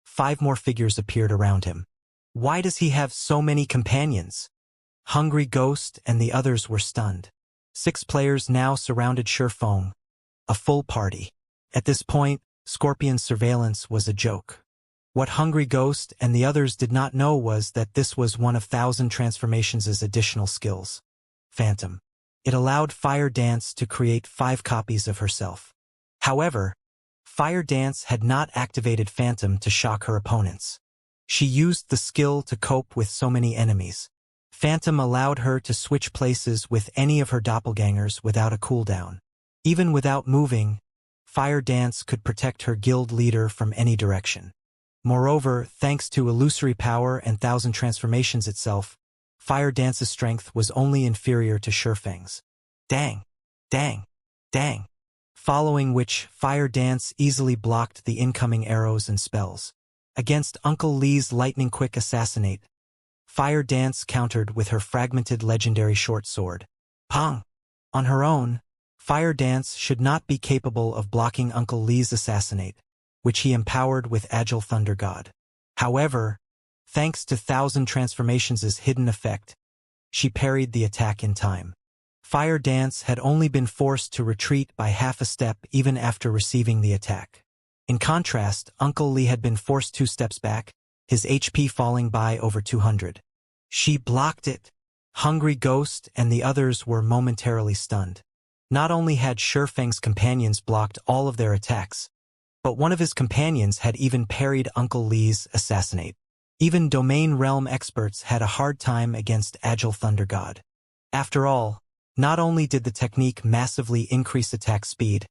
5 more figures appeared around him. Why does he have so many companions? Hungry Ghost and the others were stunned. 6 players now surrounded Shurfeng, a full party. At this point, Scorpion's surveillance was a joke. What Hungry Ghost and the others did not know was that this was one of 1,000 Transformations' additional skills. Phantom. It allowed Fire Dance to create 5 copies of herself. However, Fire Dance had not activated Phantom to shock her opponents. She used the skill to cope with so many enemies. Phantom allowed her to switch places with any of her doppelgangers without a cooldown. Even without moving, Fire Dance could protect her guild leader from any direction. Moreover, thanks to illusory power and thousand transformations itself, Fire Dance's strength was only inferior to Shurfeng's. Dang! Dang! Dang! Following which, Fire Dance easily blocked the incoming arrows and spells. Against Uncle Lee's lightning-quick assassinate, Fire Dance countered with her fragmented legendary short sword. Pong! On her own, Fire Dance should not be capable of blocking Uncle Lee's assassinate, which he empowered with Agile Thunder God. However, thanks to Thousand Transformations' hidden effect, she parried the attack in time. Fire Dance had only been forced to retreat by half a step even after receiving the attack. In contrast, Uncle Lee had been forced 2 steps back, his HP falling by over 200. She blocked it. Hungry Ghost and the others were momentarily stunned. Not only had Shurfeng's companions blocked all of their attacks, but one of his companions had even parried Uncle Lee's assassinate. Even Domain Realm experts had a hard time against Agile Thunder God. After all, not only did the technique massively increase attack speed,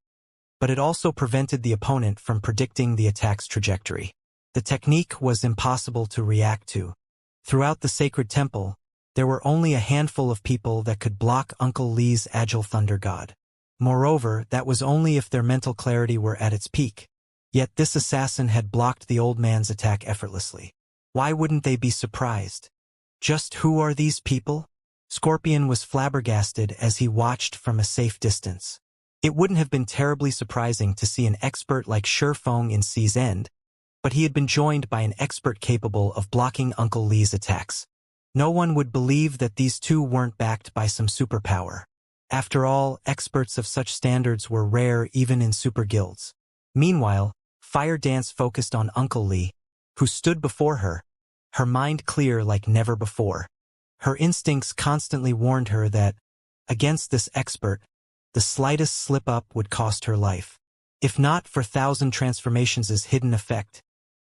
but it also prevented the opponent from predicting the attack's trajectory. The technique was impossible to react to. Throughout the Sacred Temple, there were only a handful of people that could block Uncle Lee's Agile Thunder God. Moreover, that was only if their mental clarity were at its peak. Yet this assassin had blocked the old man's attack effortlessly. Why wouldn't they be surprised? Just who are these people? Scorpion was flabbergasted as he watched from a safe distance. It wouldn't have been terribly surprising to see an expert like Shurfeng in Sea's End, but he had been joined by an expert capable of blocking Uncle Lee's attacks. No one would believe that these two weren't backed by some superpower. After all, experts of such standards were rare even in super guilds. Meanwhile, Fire Dance focused on Uncle Lee, who stood before her, her mind clear like never before. Her instincts constantly warned her that, against this expert, the slightest slip-up would cost her life. If not for Thousand Transformations' hidden effect,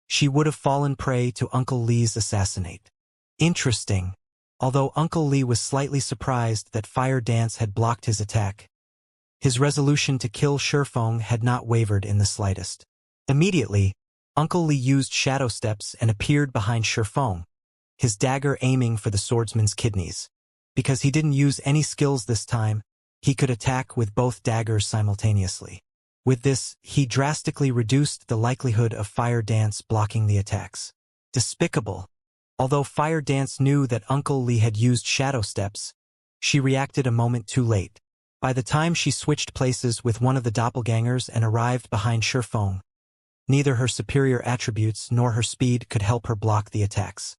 she would have fallen prey to Uncle Lee's assassinate. Interesting. Although Uncle Lee was slightly surprised that Fire Dance had blocked his attack, his resolution to kill Shurfeng had not wavered in the slightest. Immediately, Uncle Lee used shadow steps and appeared behind Shurfeng, his dagger aiming for the swordsman's kidneys. Because he didn't use any skills this time, he could attack with both daggers simultaneously. With this, he drastically reduced the likelihood of Fire Dance blocking the attacks. Despicable. Although Fire Dance knew that Uncle Lee had used shadow steps, she reacted a moment too late. By the time she switched places with one of the doppelgangers and arrived behind Shurfeng, neither her superior attributes nor her speed could help her block the attacks.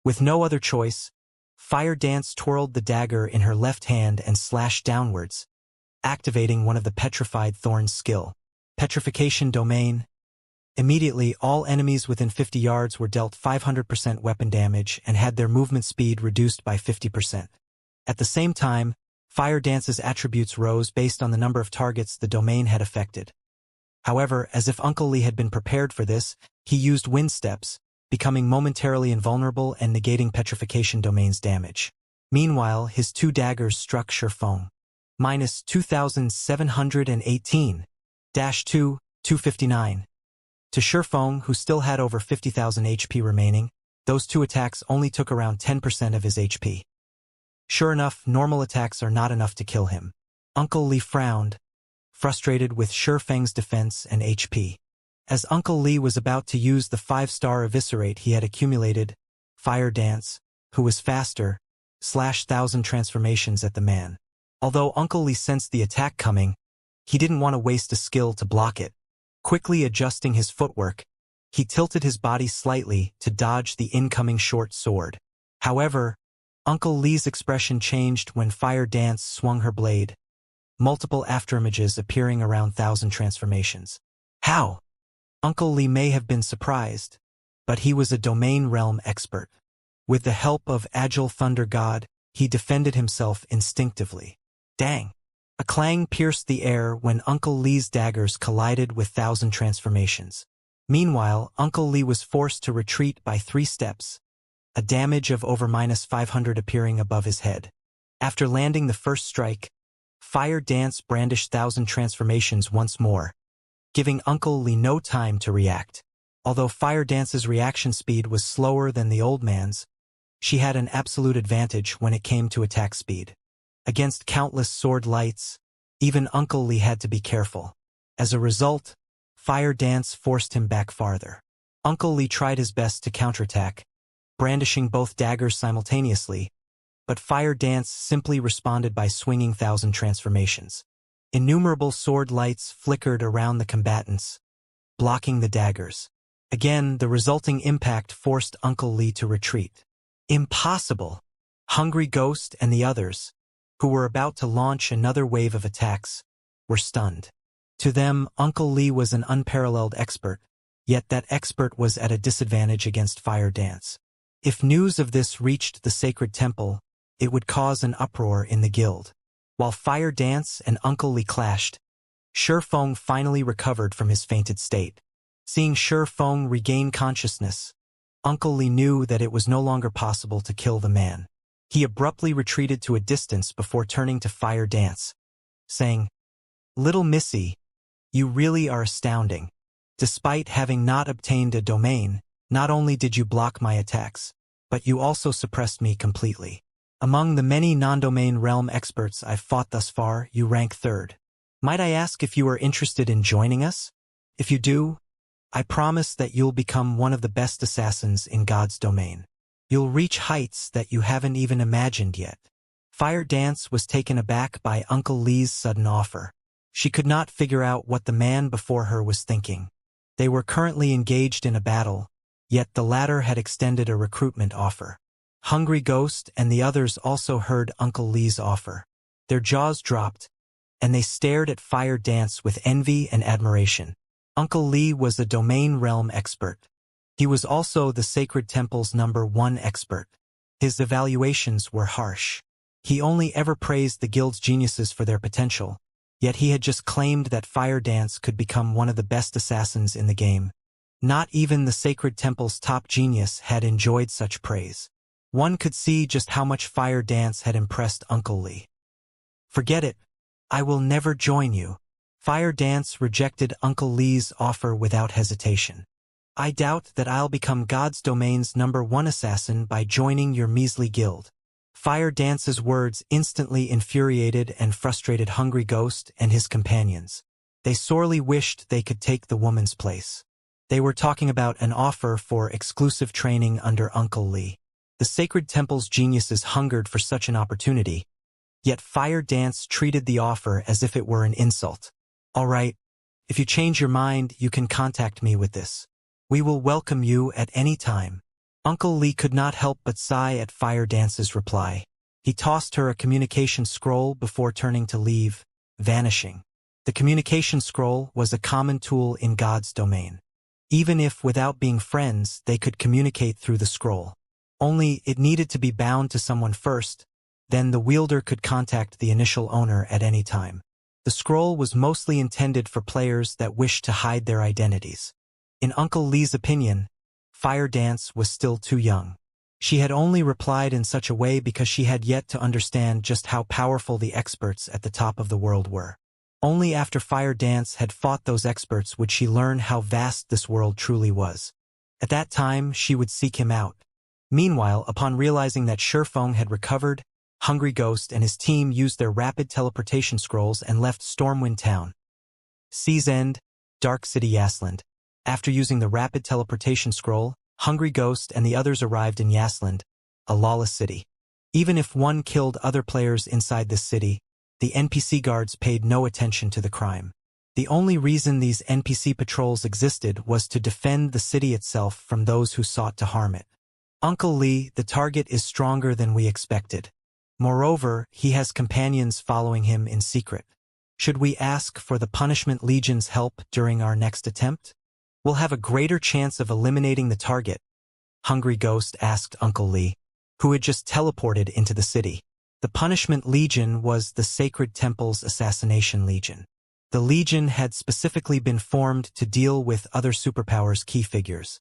With no other choice, Fire Dance twirled the dagger in her left hand and slashed downwards, activating one of the Petrified Thorns skill. Petrification Domain. Immediately, all enemies within 50 yards were dealt 500% weapon damage and had their movement speed reduced by 50%. At the same time, Fire Dance's attributes rose based on the number of targets the domain had affected. However, as if Uncle Lee had been prepared for this, he used wind steps, becoming momentarily invulnerable and negating Petrification Domain's damage. Meanwhile, his 2 daggers struck Shurfeng. Minus 2,718. -2, 259. To Shurfeng, who still had over 50,000 HP remaining, those 2 attacks only took around 10% of his HP. Sure enough, normal attacks are not enough to kill him. Uncle Lee frowned, frustrated with Shurfeng's defense and HP. As Uncle Lee was about to use the 5-star eviscerate he had accumulated, Fire Dance, who was faster, slashed Thousand Transformations at the man. Although Uncle Lee sensed the attack coming, he didn't want to waste a skill to block it. Quickly adjusting his footwork, he tilted his body slightly to dodge the incoming short sword. However, Uncle Lee's expression changed when Fire Dance swung her blade, multiple afterimages appearing around Thousand Transformations. How? Uncle Lee may have been surprised, but he was a domain realm expert. With the help of Agile Thunder God, he defended himself instinctively. Dang! A clang pierced the air when Uncle Lee's daggers collided with Thousand Transformations. Meanwhile, Uncle Lee was forced to retreat by 3 steps, a damage of over -500 appearing above his head. After landing the first strike, Fire Dance brandished Thousand Transformations once more, giving Uncle Lee no time to react. Although Fire Dance's reaction speed was slower than the old man's, she had an absolute advantage when it came to attack speed. Against countless sword lights, even Uncle Lee had to be careful. As a result, Fire Dance forced him back farther. Uncle Lee tried his best to counterattack, brandishing both daggers simultaneously, but Fire Dance simply responded by swinging 1,000 transformations. Innumerable sword lights flickered around the combatants, blocking the daggers. Again, the resulting impact forced Uncle Lee to retreat. Impossible! Hungry Ghost and the others, who were about to launch another wave of attacks, were stunned. To them, Uncle Lee was an unparalleled expert, yet that expert was at a disadvantage against Fire Dance. If news of this reached the sacred temple, it would cause an uproar in the guild. While Fire Dance and Uncle Lee clashed, Shifeng finally recovered from his fainted state. Seeing Shifeng regain consciousness, Uncle Lee knew that it was no longer possible to kill the man. He abruptly retreated to a distance before turning to Fire Dance, saying, "Little Missy, you really are astounding. Despite having not obtained a domain, not only did you block my attacks, but you also suppressed me completely. Among the many non-domain realm experts I've fought thus far, you rank third. Might I ask if you are interested in joining us? If you do, I promise that you'll become one of the best assassins in God's domain. You'll reach heights that you haven't even imagined yet." Fire Dance was taken aback by Uncle Lee's sudden offer. She could not figure out what the man before her was thinking. They were currently engaged in a battle, yet the latter had extended a recruitment offer. Hungry Ghost and the others also heard Uncle Lee's offer. Their jaws dropped, and they stared at Fire Dance with envy and admiration. Uncle Lee was a domain realm expert. He was also the Sacred Temple's #1 expert. His evaluations were harsh. He only ever praised the guild's geniuses for their potential, yet he had just claimed that Fire Dance could become one of the best assassins in the game. Not even the Sacred Temple's top genius had enjoyed such praise. One could see just how much Fire Dance had impressed Uncle Lee. "Forget it. I will never join you." Fire Dance rejected Uncle Lee's offer without hesitation. "I doubt that I'll become God's domain's #1 assassin by joining your measly guild." Fire Dance's words instantly infuriated and frustrated Hungry Ghost and his companions. They sorely wished they could take the woman's place. They were talking about an offer for exclusive training under Uncle Lee. The Sacred Temple's geniuses hungered for such an opportunity, yet Fire Dance treated the offer as if it were an insult. "All right, if you change your mind, you can contact me with this. We will welcome you at any time." Uncle Lee could not help but sigh at Fire Dance's reply. He tossed her a communication scroll before turning to leave, vanishing. The communication scroll was a common tool in God's domain. Even if without being friends, they could communicate through the scroll. Only it needed to be bound to someone first, then the wielder could contact the initial owner at any time. The scroll was mostly intended for players that wished to hide their identities. In Uncle Lee's opinion, Fire Dance was still too young. She had only replied in such a way because she had yet to understand just how powerful the experts at the top of the world were. Only after Fire Dance had fought those experts would she learn how vast this world truly was. At that time, she would seek him out. Meanwhile, upon realizing that Shifeng had recovered, Hungry Ghost and his team used their rapid teleportation scrolls and left Stormwind Town. Sea's End, Dark City Yasland. After using the rapid teleportation scroll, Hungry Ghost and the others arrived in Yasland, a lawless city. Even if one killed other players inside this city, the NPC guards paid no attention to the crime. The only reason these NPC patrols existed was to defend the city itself from those who sought to harm it. "Uncle Lee, the target is stronger than we expected. Moreover, he has companions following him in secret. Should we ask for the Punishment Legion's help during our next attempt? We'll have a greater chance of eliminating the target," Hungry Ghost asked Uncle Lee, who had just teleported into the city. The Punishment Legion was the Sacred Temple's Assassination Legion. The Legion had specifically been formed to deal with other superpowers' key figures.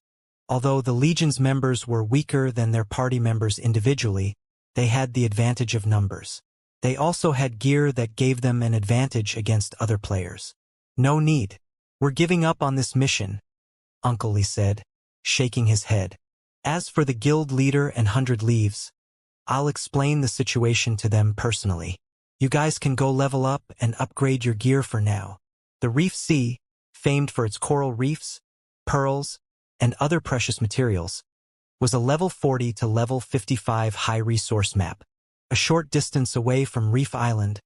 Although the Legion's members were weaker than their party members individually, they had the advantage of numbers. They also had gear that gave them an advantage against other players. "No need. We're giving up on this mission," Uncle Lee said, shaking his head. As for the guild leader and 100 Leaves, I'll explain the situation to them personally. You guys can go level up and upgrade your gear for now. The Reef Sea, famed for its coral reefs, pearls, and other precious materials, was a level 40 to level 55 high-resource map. A short distance away from Reef Island,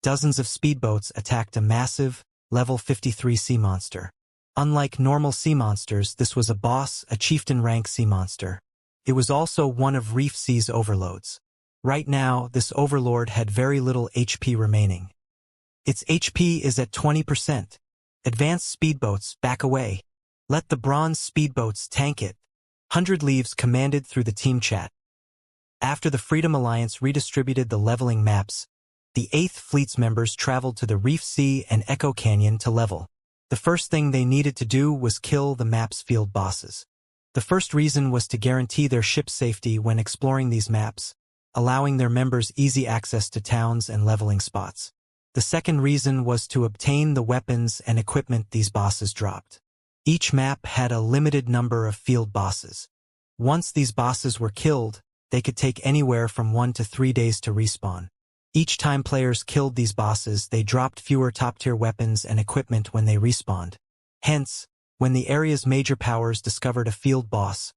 dozens of speedboats attacked a massive, level 53 sea monster. Unlike normal sea monsters, this was a boss, a chieftain-rank sea monster. It was also one of Reef Sea's overloads. Right now, this overlord had very little HP remaining. Its HP is at 20%. Advanced speedboats, back away. Let the bronze speedboats tank it. 100 Leaves commanded through the team chat. After the Freedom Alliance redistributed the leveling maps, the 8th Fleet's members traveled to the Reef Sea and Echo Canyon to level. The first thing they needed to do was kill the map's field bosses. The first reason was to guarantee their ship's safety when exploring these maps, allowing their members easy access to towns and leveling spots. The second reason was to obtain the weapons and equipment these bosses dropped. Each map had a limited number of field bosses. Once these bosses were killed, they could take anywhere from 1 to 3 days to respawn. Each time players killed these bosses, they dropped fewer top-tier weapons and equipment when they respawned. Hence, when the area's major powers discovered a field boss,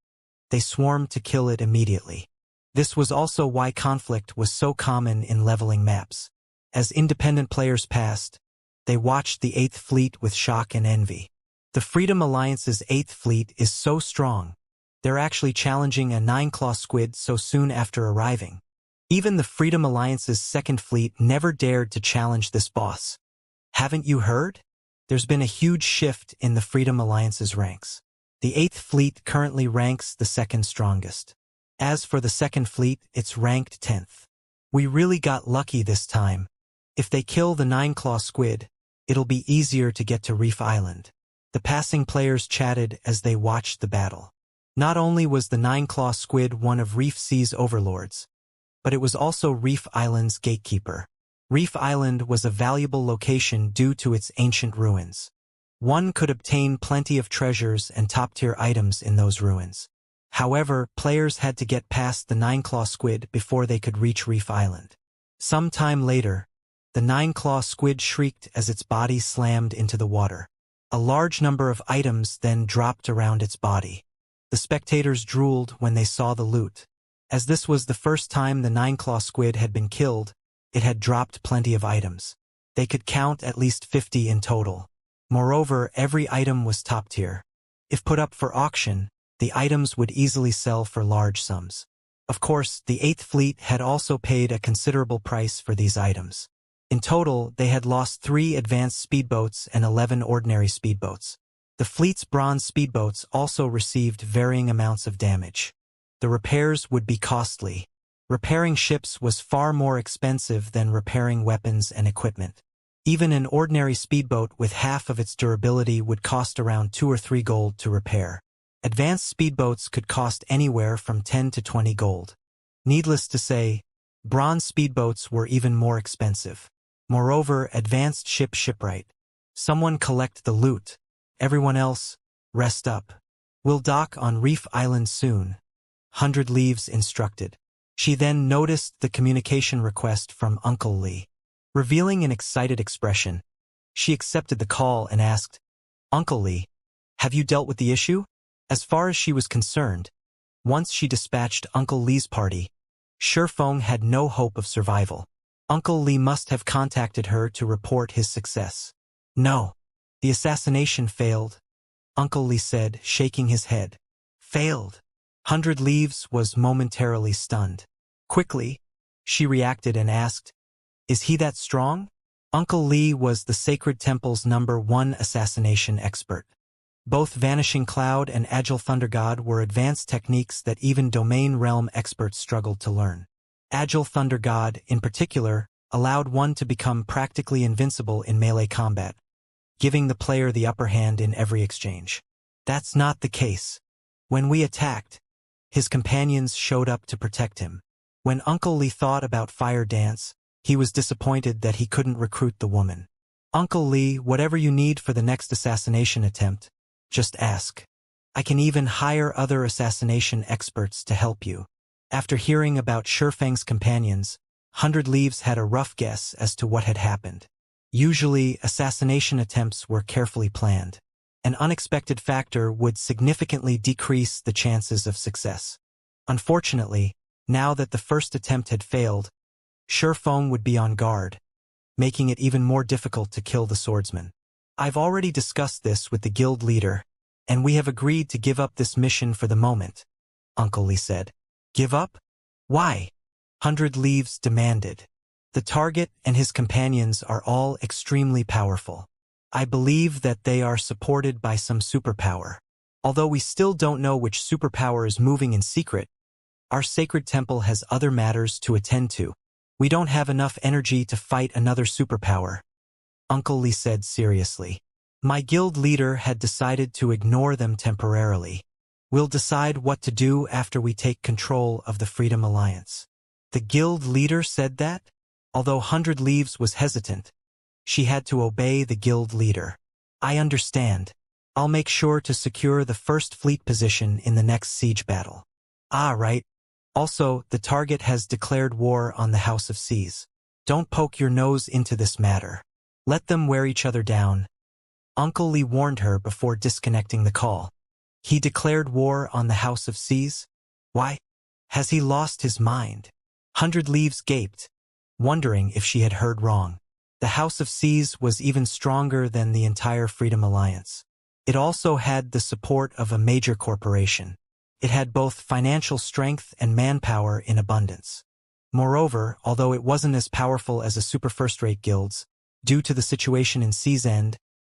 they swarmed to kill it immediately. This was also why conflict was so common in leveling maps. As independent players passed, they watched the 8th Fleet with shock and envy. The Freedom Alliance's 8th Fleet is so strong, they're actually challenging a 9-claw squid so soon after arriving. Even the Freedom Alliance's 2nd Fleet never dared to challenge this boss. Haven't you heard? There's been a huge shift in the Freedom Alliance's ranks. The 8th Fleet currently ranks the 2nd strongest. As for the 2nd Fleet, it's ranked 10th. We really got lucky this time. If they kill the 9-claw squid, it'll be easier to get to Reef Island. The passing players chatted as they watched the battle. Not only was the 9-claw squid one of Reef Sea's overlords, but it was also Reef Island's gatekeeper. Reef Island was a valuable location due to its ancient ruins. One could obtain plenty of treasures and top-tier items in those ruins. However, players had to get past the 9-claw squid before they could reach Reef Island. Some time later, the 9-claw squid shrieked as its body slammed into the water. A large number of items then dropped around its body. The spectators drooled when they saw the loot. As this was the first time the 9-claw squid had been killed, it had dropped plenty of items. They could count at least 50 in total. Moreover, every item was top tier. If put up for auction, the items would easily sell for large sums. Of course, the 8th Fleet had also paid a considerable price for these items. In total, they had lost 3 advanced speedboats and 11 ordinary speedboats. The fleet's bronze speedboats also received varying amounts of damage. The repairs would be costly. Repairing ships was far more expensive than repairing weapons and equipment. Even an ordinary speedboat with half of its durability would cost around 2 or 3 gold to repair. Advanced speedboats could cost anywhere from 10 to 20 gold. Needless to say, bronze speedboats were even more expensive. Moreover, advanced shipwright. Someone collect the loot. Everyone else, rest up. We'll dock on Reef Island soon. 100 Leaves instructed. She then noticed the communication request from Uncle Lee. Revealing an excited expression, she accepted the call and asked, "Uncle Lee, have you dealt with the issue?" As far as she was concerned, once she dispatched Uncle Lee's party, Shifeng had no hope of survival. Uncle Lee must have contacted her to report his success. "No, the assassination failed," Uncle Lee said, shaking his head. "Failed." 100 Leaves was momentarily stunned. Quickly, she reacted and asked, "Is he that strong?" Uncle Lee was the Sacred Temple's #1 assassination expert. Both Vanishing Cloud and Agile Thunder God were advanced techniques that even Domain Realm experts struggled to learn. Agile Thunder God, in particular, allowed one to become practically invincible in melee combat, giving the player the upper hand in every exchange. That's not the case. When we attacked, his companions showed up to protect him. When Uncle Lee thought about Fire Dance, he was disappointed that he couldn't recruit the woman. "Uncle Lee, whatever you need for the next assassination attempt, just ask." I can even hire other assassination experts to help you. After hearing about Shifeng's companions, 100 Leaves had a rough guess as to what had happened. Usually, assassination attempts were carefully planned. An unexpected factor would significantly decrease the chances of success. Unfortunately, now that the first attempt had failed, Shifeng would be on guard, making it even more difficult to kill the swordsman. I've already discussed this with the guild leader, and we have agreed to give up this mission for the moment, Uncle Lee said. Give up? Why? 100 Leaves demanded. The target and his companions are all extremely powerful. I believe that they are supported by some superpower. Although we still don't know which superpower is moving in secret, our sacred temple has other matters to attend to. We don't have enough energy to fight another superpower, Uncle Lee said seriously. My guild leader had decided to ignore them temporarily. We'll decide what to do after we take control of the Freedom Alliance. The guild leader said that? Although 100 Leaves was hesitant, she had to obey the guild leader. I understand. I'll make sure to secure the first fleet position in the next siege battle. Ah, right. Also, the target has declared war on the House of Seas. Don't poke your nose into this matter. Let them wear each other down. Uncle Lee warned her before disconnecting the call. He declared war on the House of Seas? Why? Has he lost his mind? 100 Leaves gaped, wondering if she had heard wrong. The House of Seas was even stronger than the entire Freedom Alliance. It also had the support of a major corporation. It had both financial strength and manpower in abundance. Moreover, although it wasn't as powerful as the super first-rate guilds, due to the situation in Sea's End,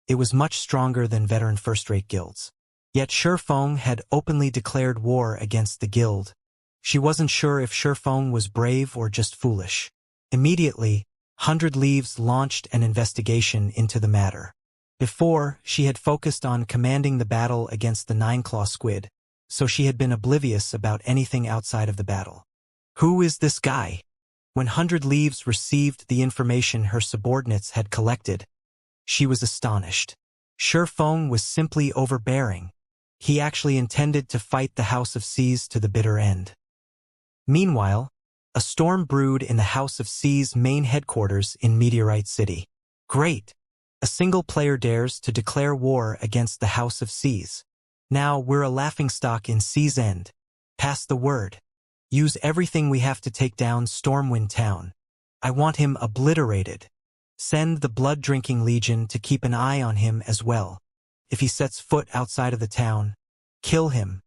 it was much stronger than veteran first-rate guilds. Yet Shifeng had openly declared war against the guild. She wasn't sure if Shifeng was brave or just foolish. Immediately, 100 Leaves launched an investigation into the matter. Before, she had focused on commanding the battle against the Nine-Claw Squid, so she had been oblivious about anything outside of the battle. Who is this guy? When 100 Leaves received the information her subordinates had collected, she was astonished. Shifeng was simply overbearing. He actually intended to fight the House of Seas to the bitter end. Meanwhile, a storm brewed in the House of Seas' main headquarters in Meteorite City. Great! A single player dares to declare war against the House of Seas. Now we're a laughingstock in Sea's End. Pass the word. Use everything we have to take down Stormwind Town. I want him obliterated. Send the Blood-Drinking Legion to keep an eye on him as well. If he sets foot outside of the town, kill him.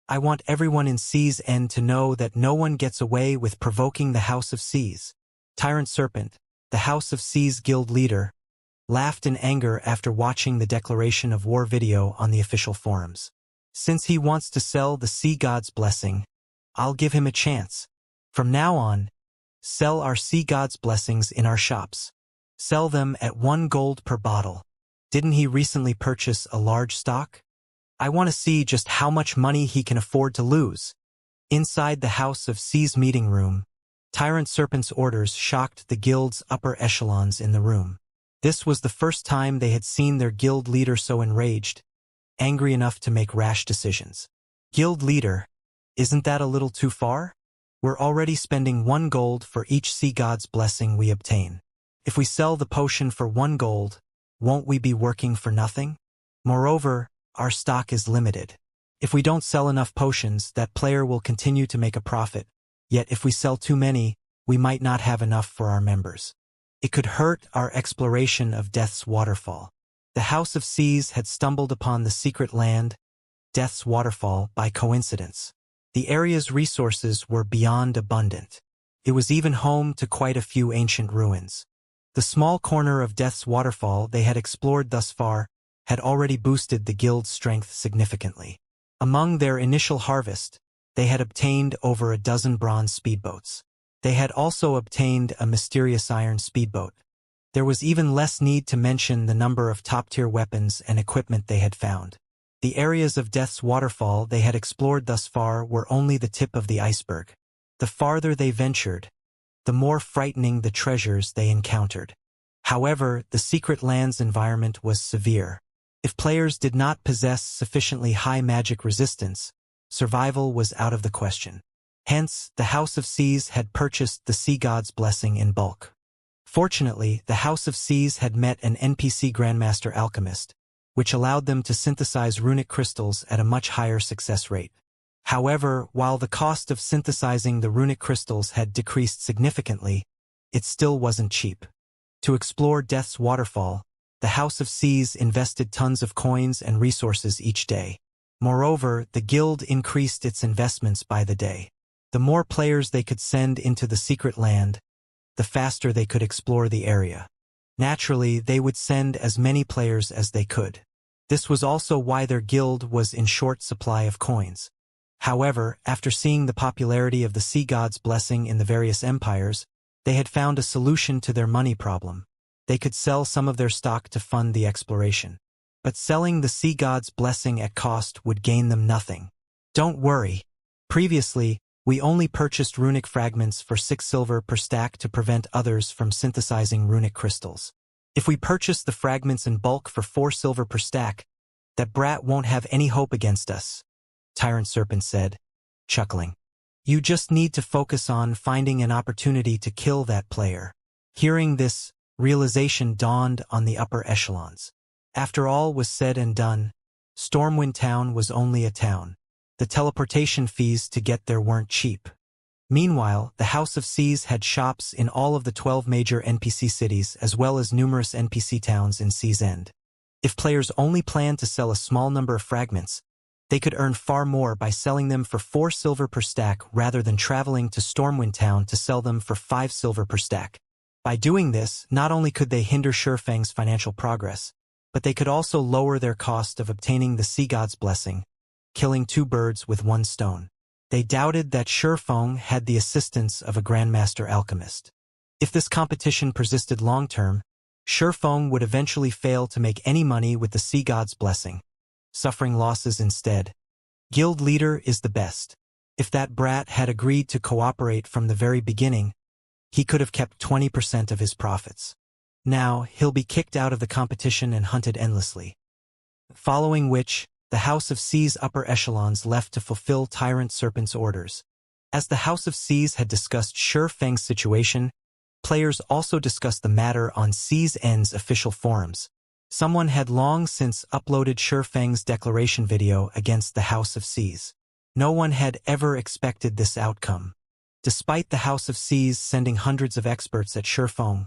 I want everyone in Sea's End to know that no one gets away with provoking the House of Seas. Tyrant Serpent, the House of Seas guild leader, laughed in anger after watching the declaration of war video on the official forums. Since he wants to sell the Sea God's blessing, I'll give him a chance. From now on, sell our Sea God's blessings in our shops. Sell them at 1 gold per bottle. Didn't he recently purchase a large stock? I want to see just how much money he can afford to lose. Inside the House of Seas meeting room, Tyrant Serpent's orders shocked the guild's upper echelons in the room. This was the first time they had seen their guild leader so enraged, angry enough to make rash decisions. Guild leader, isn't that a little too far? We're already spending 1 gold for each Sea God's blessing we obtain. If we sell the potion for 1 gold, won't we be working for nothing? Moreover, our stock is limited. If we don't sell enough potions, that player will continue to make a profit. Yet if we sell too many, we might not have enough for our members. It could hurt our exploration of Death's Waterfall. The House of Seas had stumbled upon the secret land, Death's Waterfall, by coincidence. The area's resources were beyond abundant. It was even home to quite a few ancient ruins. The small corner of Death's Waterfall they had explored thus far had already boosted the guild's strength significantly. Among their initial harvest, they had obtained over a dozen bronze speedboats. They had also obtained a mysterious iron speedboat. There was even less need to mention the number of top-tier weapons and equipment they had found. The areas of Death's Waterfall they had explored thus far were only the tip of the iceberg. The farther they ventured, the more frightening the treasures they encountered. However, the secret land's environment was severe. If players did not possess sufficiently high magic resistance, survival was out of the question. Hence, the House of Seas had purchased the Sea God's blessing in bulk. Fortunately, the House of Seas had met an NPC Grandmaster Alchemist, which allowed them to synthesize runic crystals at a much higher success rate. However, while the cost of synthesizing the runic crystals had decreased significantly, it still wasn't cheap. To explore Death's Waterfall, the House of Seas invested tons of coins and resources each day. Moreover, the guild increased its investments by the day. The more players they could send into the secret land, the faster they could explore the area. Naturally, they would send as many players as they could. This was also why their guild was in short supply of coins. However, after seeing the popularity of the Sea God's blessing in the various empires, they had found a solution to their money problem. They could sell some of their stock to fund the exploration. But selling the Sea God's blessing at cost would gain them nothing. Don't worry. Previously, we only purchased runic fragments for 6 silver per stack to prevent others from synthesizing runic crystals. If we purchase the fragments in bulk for 4 silver per stack, that brat won't have any hope against us, Tyrant Serpent said, chuckling. You just need to focus on finding an opportunity to kill that player. Hearing this, realization dawned on the upper echelons. After all was said and done, Stormwind Town was only a town. The teleportation fees to get there weren't cheap. Meanwhile, the House of Seas had shops in all of the 12 major NPC cities as well as numerous NPC towns in Sea's End. If players only planned to sell a small number of fragments, they could earn far more by selling them for 4 silver per stack rather than traveling to Stormwind Town to sell them for 5 silver per stack. By doing this, not only could they hinder Shurfang's financial progress, but they could also lower their cost of obtaining the Sea God's blessing, killing 2 birds with 1 stone. They doubted that Shurfang had the assistance of a Grandmaster Alchemist. If this competition persisted long-term, Shurfang would eventually fail to make any money with the Sea God's blessing, suffering losses instead. Guild leader is the best. If that brat had agreed to cooperate from the very beginning, he could have kept 20% of his profits. Now, he'll be kicked out of the competition and hunted endlessly. Following which, the House of Seas upper echelons left to fulfill Tyrant Serpent's orders. As the House of Seas had discussed Shurfang's situation, players also discussed the matter on Sea's End's official forums. Someone had long since uploaded Shurfang's declaration video against the House of Seas. No one had ever expected this outcome. Despite the House of Seas sending hundreds of experts at Shurfang,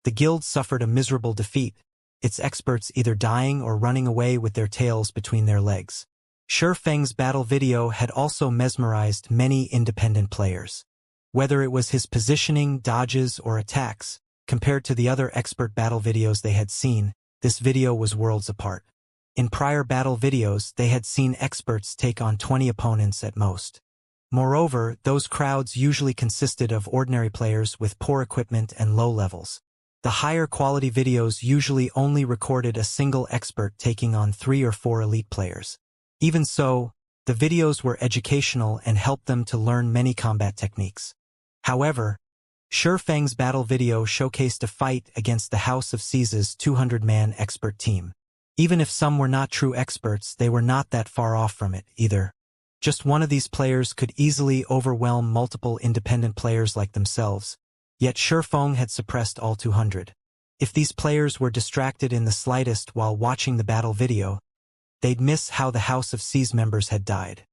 the guild suffered a miserable defeat, its experts either dying or running away with their tails between their legs. Shurfang's battle video had also mesmerized many independent players. Whether it was his positioning, dodges, or attacks, compared to the other expert battle videos they had seen, this video was worlds apart. In prior battle videos, they had seen experts take on 20 opponents at most. Moreover, those crowds usually consisted of ordinary players with poor equipment and low levels. The higher quality videos usually only recorded a single expert taking on 3 or 4 elite players. Even so, the videos were educational and helped them to learn many combat techniques. However, Shurfang's battle video showcased a fight against the House of Seas' 200-man expert team. Even if some were not true experts, they were not that far off from it, either. Just one of these players could easily overwhelm multiple independent players like themselves. Yet Shurfang had suppressed all 200. If these players were distracted in the slightest while watching the battle video, they'd miss how the House of Seas members had died.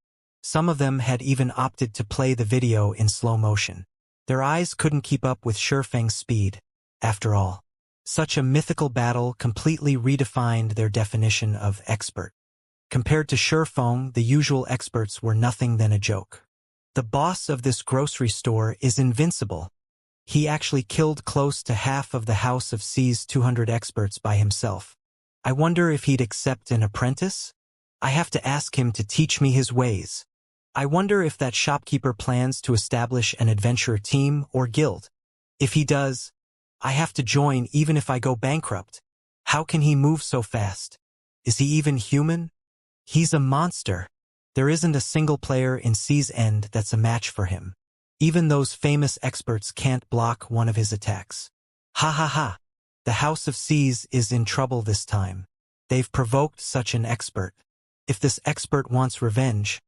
Some of them had even opted to play the video in slow motion. Their eyes couldn't keep up with Shurfang's speed. After all, such a mythical battle completely redefined their definition of expert. Compared to Shurfang, the usual experts were nothing than a joke. The boss of this grocery store is invincible. He actually killed close to half of the House of Seas' 200 experts by himself. I wonder if he'd accept an apprentice? I have to ask him to teach me his ways. I wonder if that shopkeeper plans to establish an adventurer team or guild. If he does, I have to join even if I go bankrupt. How can he move so fast? Is he even human? He's a monster. There isn't a single player in Sea's End that's a match for him. Even those famous experts can't block one of his attacks. Ha ha ha. The House of Seas is in trouble this time. They've provoked such an expert. If this expert wants revenge,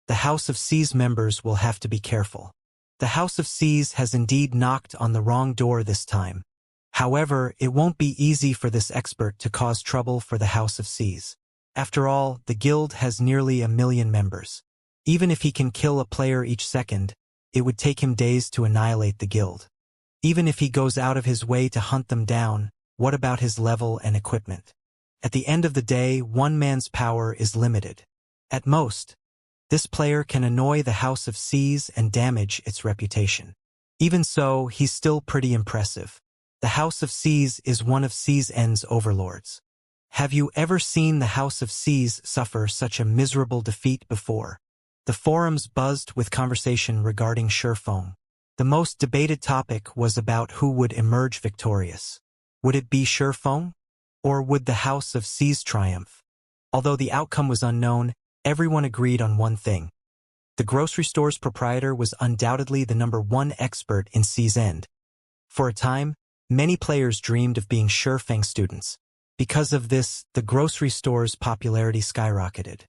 the House of C's members will have to be careful. The House of C's has indeed knocked on the wrong door this time. However, it won't be easy for this expert to cause trouble for the House of C's. After all, the guild has nearly 1 million members. Even if he can kill a player each second, it would take him days to annihilate the guild. Even if he goes out of his way to hunt them down, what about his level and equipment? At the end of the day, one man's power is limited. At most, this player can annoy the House of C's and damage its reputation. Even so, he's still pretty impressive. The House of C's is one of C's overlords. Have you ever seen the House of C's suffer such a miserable defeat before? The forums buzzed with conversation regarding Shurfeng. The most debated topic was about who would emerge victorious. Would it be Shurfeng? Or would the House of C's triumph? Although the outcome was unknown, everyone agreed on one thing. The grocery store's proprietor was undoubtedly the #1 expert in C's End. For a time, many players dreamed of being Shurfeng students. Because of this, the grocery store's popularity skyrocketed.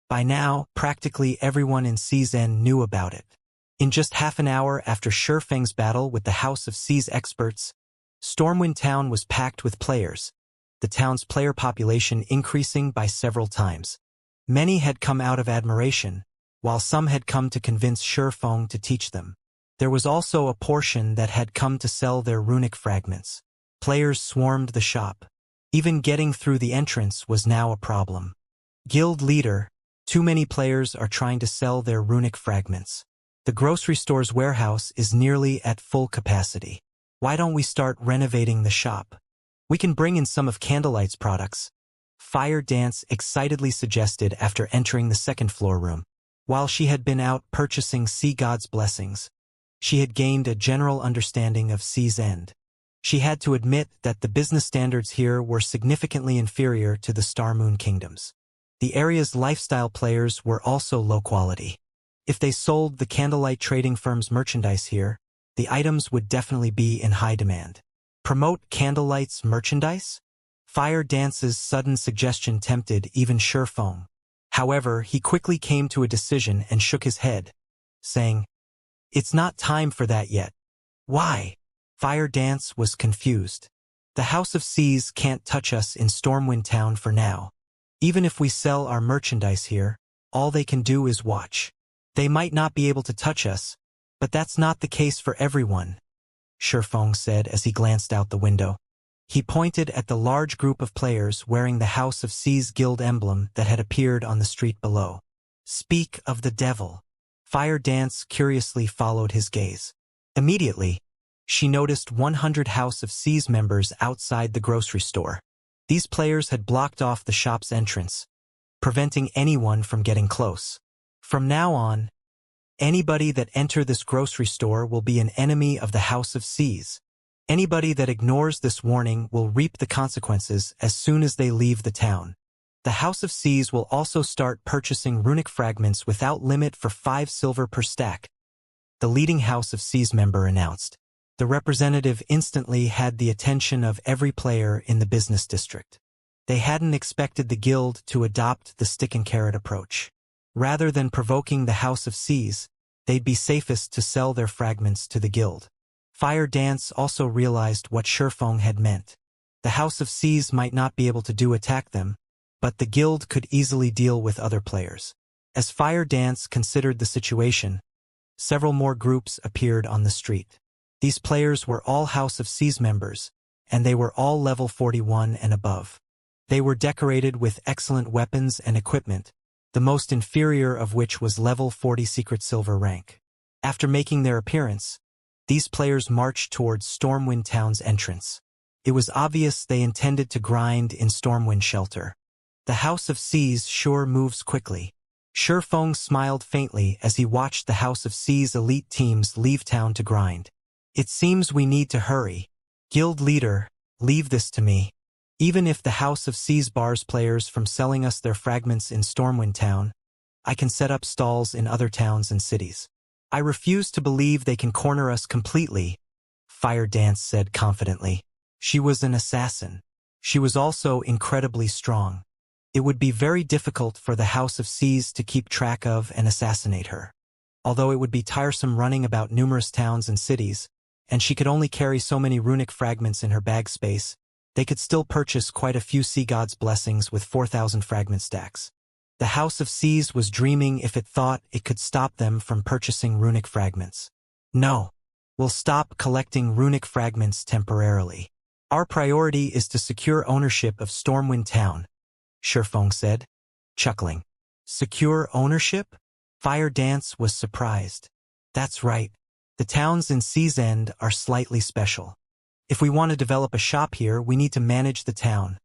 By now, practically everyone in C's End knew about it. In just half an hour after Shurfeng's battle with the House of C's experts, Stormwind Town was packed with players, the town's player population increasing by several times. Many had come out of admiration, while some had come to convince Shurfeng to teach them. There was also a portion that had come to sell their runic fragments. Players swarmed the shop. Even getting through the entrance was now a problem. Guild leader, too many players are trying to sell their runic fragments. The grocery store's warehouse is nearly at full capacity. Why don't we start renovating the shop? We can bring in some of Candlelight's products, Fire Dance excitedly suggested after entering the second-floor room. While she had been out purchasing Sea God's blessings, she had gained a general understanding of C's End. She had to admit that the business standards here were significantly inferior to the Star Moon Kingdoms. The area's lifestyle players were also low quality. If they sold the Candlelight trading firm's merchandise here, the items would definitely be in high demand. Promote Candlelight's merchandise? Fire Dance's sudden suggestion tempted even Shurfeng. However, he quickly came to a decision and shook his head, saying, "It's not time for that yet." Why? Fire Dance was confused. The House of C's can't touch us in Stormwind Town for now. Even if we sell our merchandise here, all they can do is watch. They might not be able to touch us, but that's not the case for everyone, Shurfeng said as he glanced out the window. He pointed at the large group of players wearing the House of C's guild emblem that had appeared on the street below. Speak of the devil. Fire Dance curiously followed his gaze. Immediately, she noticed 100 House of C's members outside the grocery store. These players had blocked off the shop's entrance, preventing anyone from getting close. From now on, anybody that enters this grocery store will be an enemy of the House of C's. Anybody that ignores this warning will reap the consequences as soon as they leave the town. The House of C's will also start purchasing runic fragments without limit for 5 silver per stack, the leading House of C's member announced. The representative instantly had the attention of every player in the business district. They hadn't expected the guild to adopt the stick-and-carrot approach. Rather than provoking the House of C's, they'd be safest to sell their fragments to the guild. Fire Dance also realized what Shurfeng had meant. The House of C's might not be able to attack them, but the guild could easily deal with other players. As Fire Dance considered the situation, several more groups appeared on the street. These players were all House of C's members, and they were all level 41 and above. They were decorated with excellent weapons and equipment, the most inferior of which was level 40 secret silver rank. After making their appearance, these players marched towards Stormwind Town's entrance. It was obvious they intended to grind in Stormwind Shelter. The House of C's sure moves quickly. Shurfeng smiled faintly as he watched the House of C's elite teams leave town to grind. It seems we need to hurry. Guild leader, leave this to me. Even if the House of C's bars players from selling us their fragments in Stormwind Town, I can set up stalls in other towns and cities. I refuse to believe they can corner us completely, Fire Dance said confidently. She was an assassin. She was also incredibly strong. It would be very difficult for the House of Seas to keep track of and assassinate her. Although it would be tiresome running about numerous towns and cities, and she could only carry so many runic fragments in her bag space, they could still purchase quite a few sea gods' blessings with 4,000 fragment stacks. The House of Seas was dreaming if it thought it could stop them from purchasing runic fragments. No. We'll stop collecting runic fragments temporarily. Our priority is to secure ownership of Stormwind Town, Shifeng said, chuckling. Secure ownership? Fire Dance was surprised. That's right. The towns in Sea's End are slightly special. If we want to develop a shop here, we need to manage the town,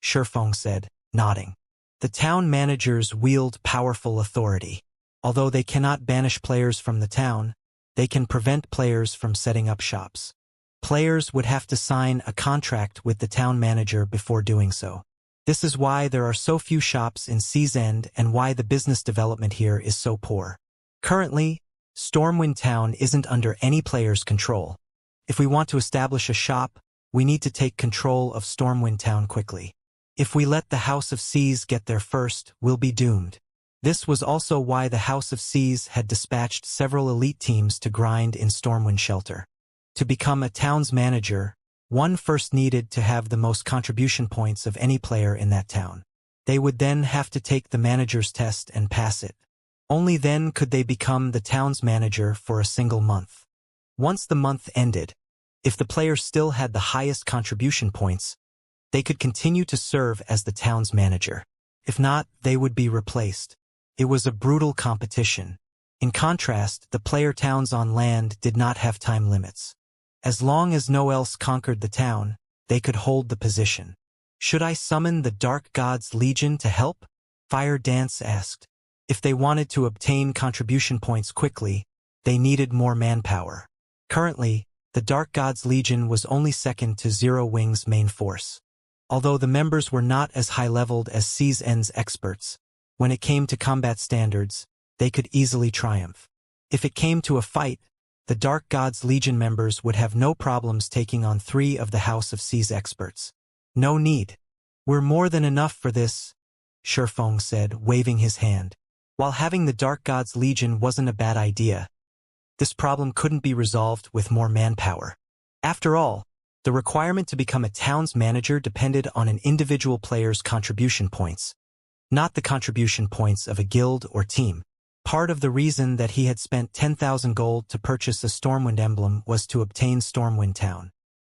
Shifeng said, nodding. The town managers wield powerful authority. Although they cannot banish players from the town, they can prevent players from setting up shops. Players would have to sign a contract with the town manager before doing so. This is why there are so few shops in Sea's End and why the business development here is so poor. Currently, Stormwind Town isn't under any player's control. If we want to establish a shop, we need to take control of Stormwind Town quickly. If we let the House of Seas get there first, we'll be doomed. This was also why the House of Seas had dispatched several elite teams to grind in Stormwind Shelter. To become a town's manager, one first needed to have the most contribution points of any player in that town. They would then have to take the manager's test and pass it. Only then could they become the town's manager for a single month. Once the month ended, if the player still had the highest contribution points, they could continue to serve as the town's manager. If not, they would be replaced. It was a brutal competition. In contrast, the player towns on land did not have time limits. As long as no one else conquered the town, they could hold the position. Should I summon the Dark God's Legion to help? Fire Dance asked. If they wanted to obtain contribution points quickly, they needed more manpower. Currently, the Dark God's Legion was only second to Zero Wing's main force. Although the members were not as high-leveled as Sea's End's experts, when it came to combat standards, they could easily triumph. If it came to a fight, the Dark God's Legion members would have no problems taking on 3 of the House of Seas experts. No need. We're more than enough for this, Shifeng said, waving his hand. While having the Dark God's Legion wasn't a bad idea, this problem couldn't be resolved with more manpower. After all, the requirement to become a town's manager depended on an individual player's contribution points, not the contribution points of a guild or team. Part of the reason that he had spent 10,000 gold to purchase a Stormwind emblem was to obtain Stormwind Town.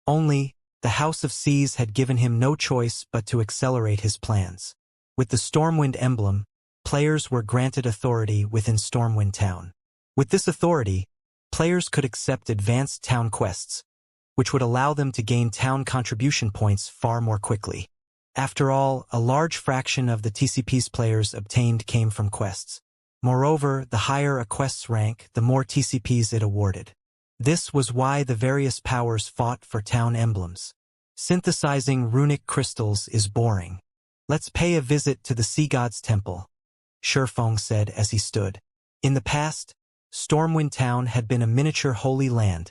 Only, the House of Seas had given him no choice but to accelerate his plans. With the Stormwind emblem, players were granted authority within Stormwind Town. With this authority, players could accept advanced town quests, which would allow them to gain town contribution points far more quickly. After all, a large fraction of the TCP's players obtained came from quests. Moreover, the higher a quest's rank, the more TCPs it awarded. This was why the various powers fought for town emblems. Synthesizing runic crystals is boring. Let's pay a visit to the Sea God's Temple, Shifeng said as he stood. In the past, Stormwind Town had been a miniature holy land,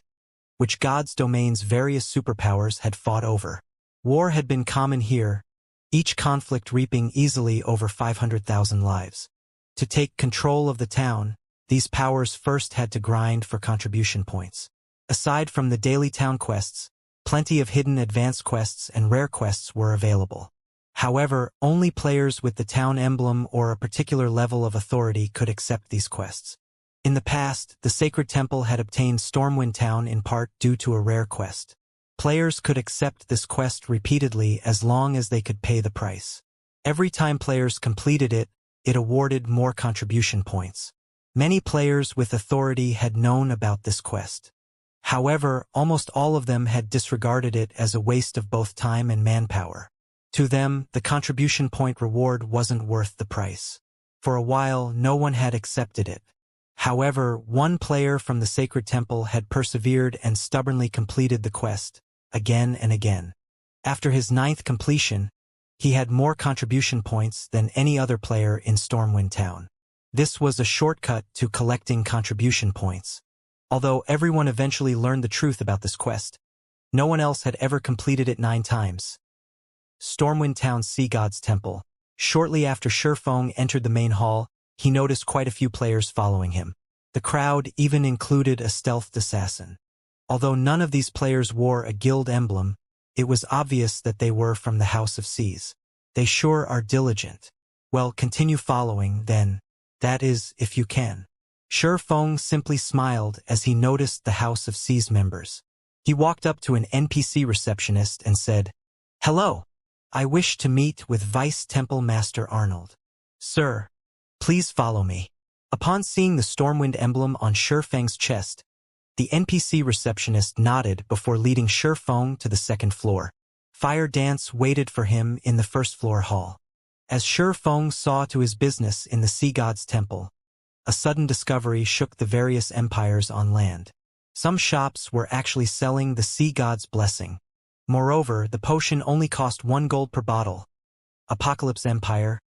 which God's domain's various superpowers had fought over. War had been common here, each conflict reaping easily over 500,000 lives. To take control of the town, these powers first had to grind for contribution points. Aside from the daily town quests, plenty of hidden advanced quests and rare quests were available. However, only players with the town emblem or a particular level of authority could accept these quests. In the past, the Sacred Temple had obtained Stormwind Town in part due to a rare quest. Players could accept this quest repeatedly as long as they could pay the price. Every time players completed it, it awarded more contribution points. Many players with authority had known about this quest. However, almost all of them had disregarded it as a waste of both time and manpower. To them, the contribution point reward wasn't worth the price. For a while, no one had accepted it. However, one player from the Sacred Temple had persevered and stubbornly completed the quest, again and again. After his 9th completion, he had more contribution points than any other player in Stormwind Town. This was a shortcut to collecting contribution points. Although everyone eventually learned the truth about this quest, no one else had ever completed it 9 times. Stormwind Town's Sea God's Temple, Shortly after Shifeng entered the main hall, he noticed quite a few players following him. The crowd even included a stealthed assassin. Although none of these players wore a guild emblem, it was obvious that they were from the House of Seas. They sure are diligent. Well, continue following, then. That is, if you can. Shifeng simply smiled as he noticed the House of Seas members. He walked up to an NPC receptionist and said, "Hello. I wish to meet with Vice Temple Master Arnold." "Sir, please follow me." Upon seeing the Stormwind emblem on Shifeng's chest, the NPC receptionist nodded before leading Shifeng to the second floor. Fire Dance waited for him in the first floor hall. As Shifeng saw to his business in the Sea God's Temple, a sudden discovery shook the various empires on land. Some shops were actually selling the Sea God's Blessing. Moreover, the potion only cost 1 gold per bottle. Apocalypse Empire,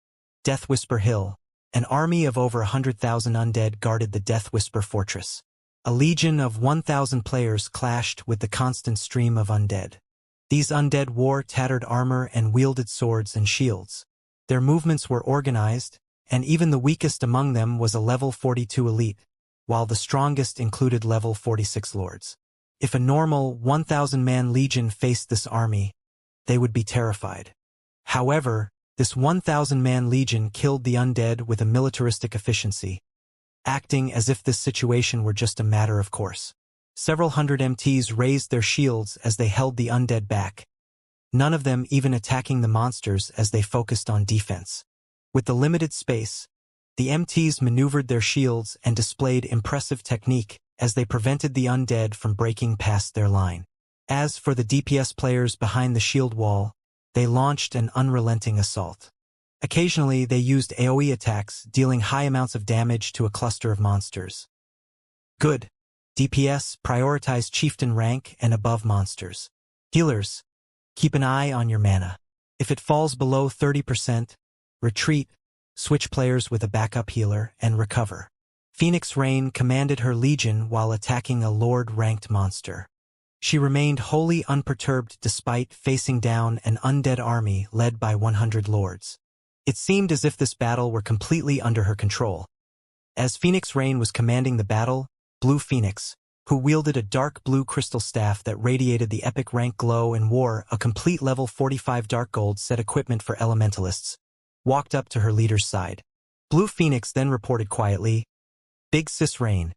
Death Whisper Hill, an army of over 100,000 undead guarded the Death Whisper Fortress. A legion of 1,000 players clashed with the constant stream of undead. These undead wore tattered armor and wielded swords and shields. Their movements were organized, and even the weakest among them was a level 42 elite, while the strongest included level 46 lords. If a normal 1,000-man legion faced this army, they would be terrified. However, this 1,000-man legion killed the undead with a militaristic efficiency, acting as if this situation were just a matter of course. Several hundred MTs raised their shields as they held the undead back, none of them even attacking the monsters as they focused on defense. With the limited space, the MTs maneuvered their shields and displayed impressive technique as they prevented the undead from breaking past their line. As for the DPS players behind the shield wall, they launched an unrelenting assault. Occasionally, they used AoE attacks, dealing high amounts of damage to a cluster of monsters. Good. DPS prioritize chieftain rank and above monsters. Healers, keep an eye on your mana. If it falls below 30%, retreat, switch players with a backup healer, and recover. Phoenix Rain commanded her legion while attacking a lord-ranked monster. She remained wholly unperturbed despite facing down an undead army led by 100 lords. It seemed as if this battle were completely under her control. As Phoenix Rain was commanding the battle, Blue Phoenix, who wielded a dark blue crystal staff that radiated the epic rank glow and wore a complete level 45 dark gold set equipment for elementalists, walked up to her leader's side. Blue Phoenix then reported quietly, "Big Sis Rain,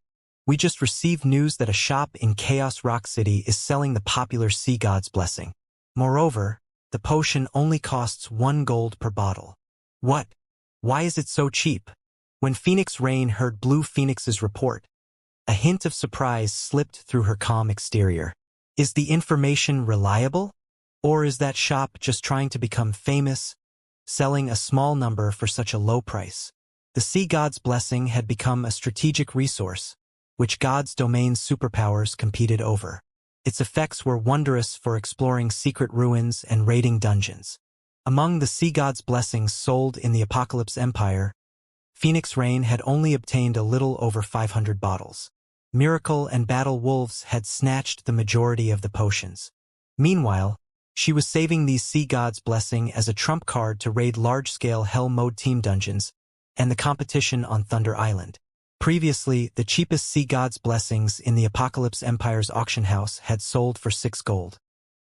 we just received news that a shop in Chaos Rock City is selling the popular Sea God's Blessing. Moreover, the potion only costs 1 gold per bottle." "What? Why is it so cheap?" When Phoenix Rain heard Blue Phoenix's report, a hint of surprise slipped through her calm exterior. Is the information reliable? Or is that shop just trying to become famous, selling a small number for such a low price? The Sea God's Blessing had become a strategic resource, which God's domain's superpowers competed over. Its effects were wondrous for exploring secret ruins and raiding dungeons. Among the Sea God's Blessings sold in the Apocalypse Empire, Phoenix Rain had only obtained a little over 500 bottles. Miracle and Battle Wolves had snatched the majority of the potions. Meanwhile, she was saving these Sea God's Blessing as a trump card to raid large-scale Hell Mode team dungeons and the competition on Thunder Island. Previously, the cheapest Sea God's Blessings in the Apocalypse Empire's auction house had sold for 6 gold.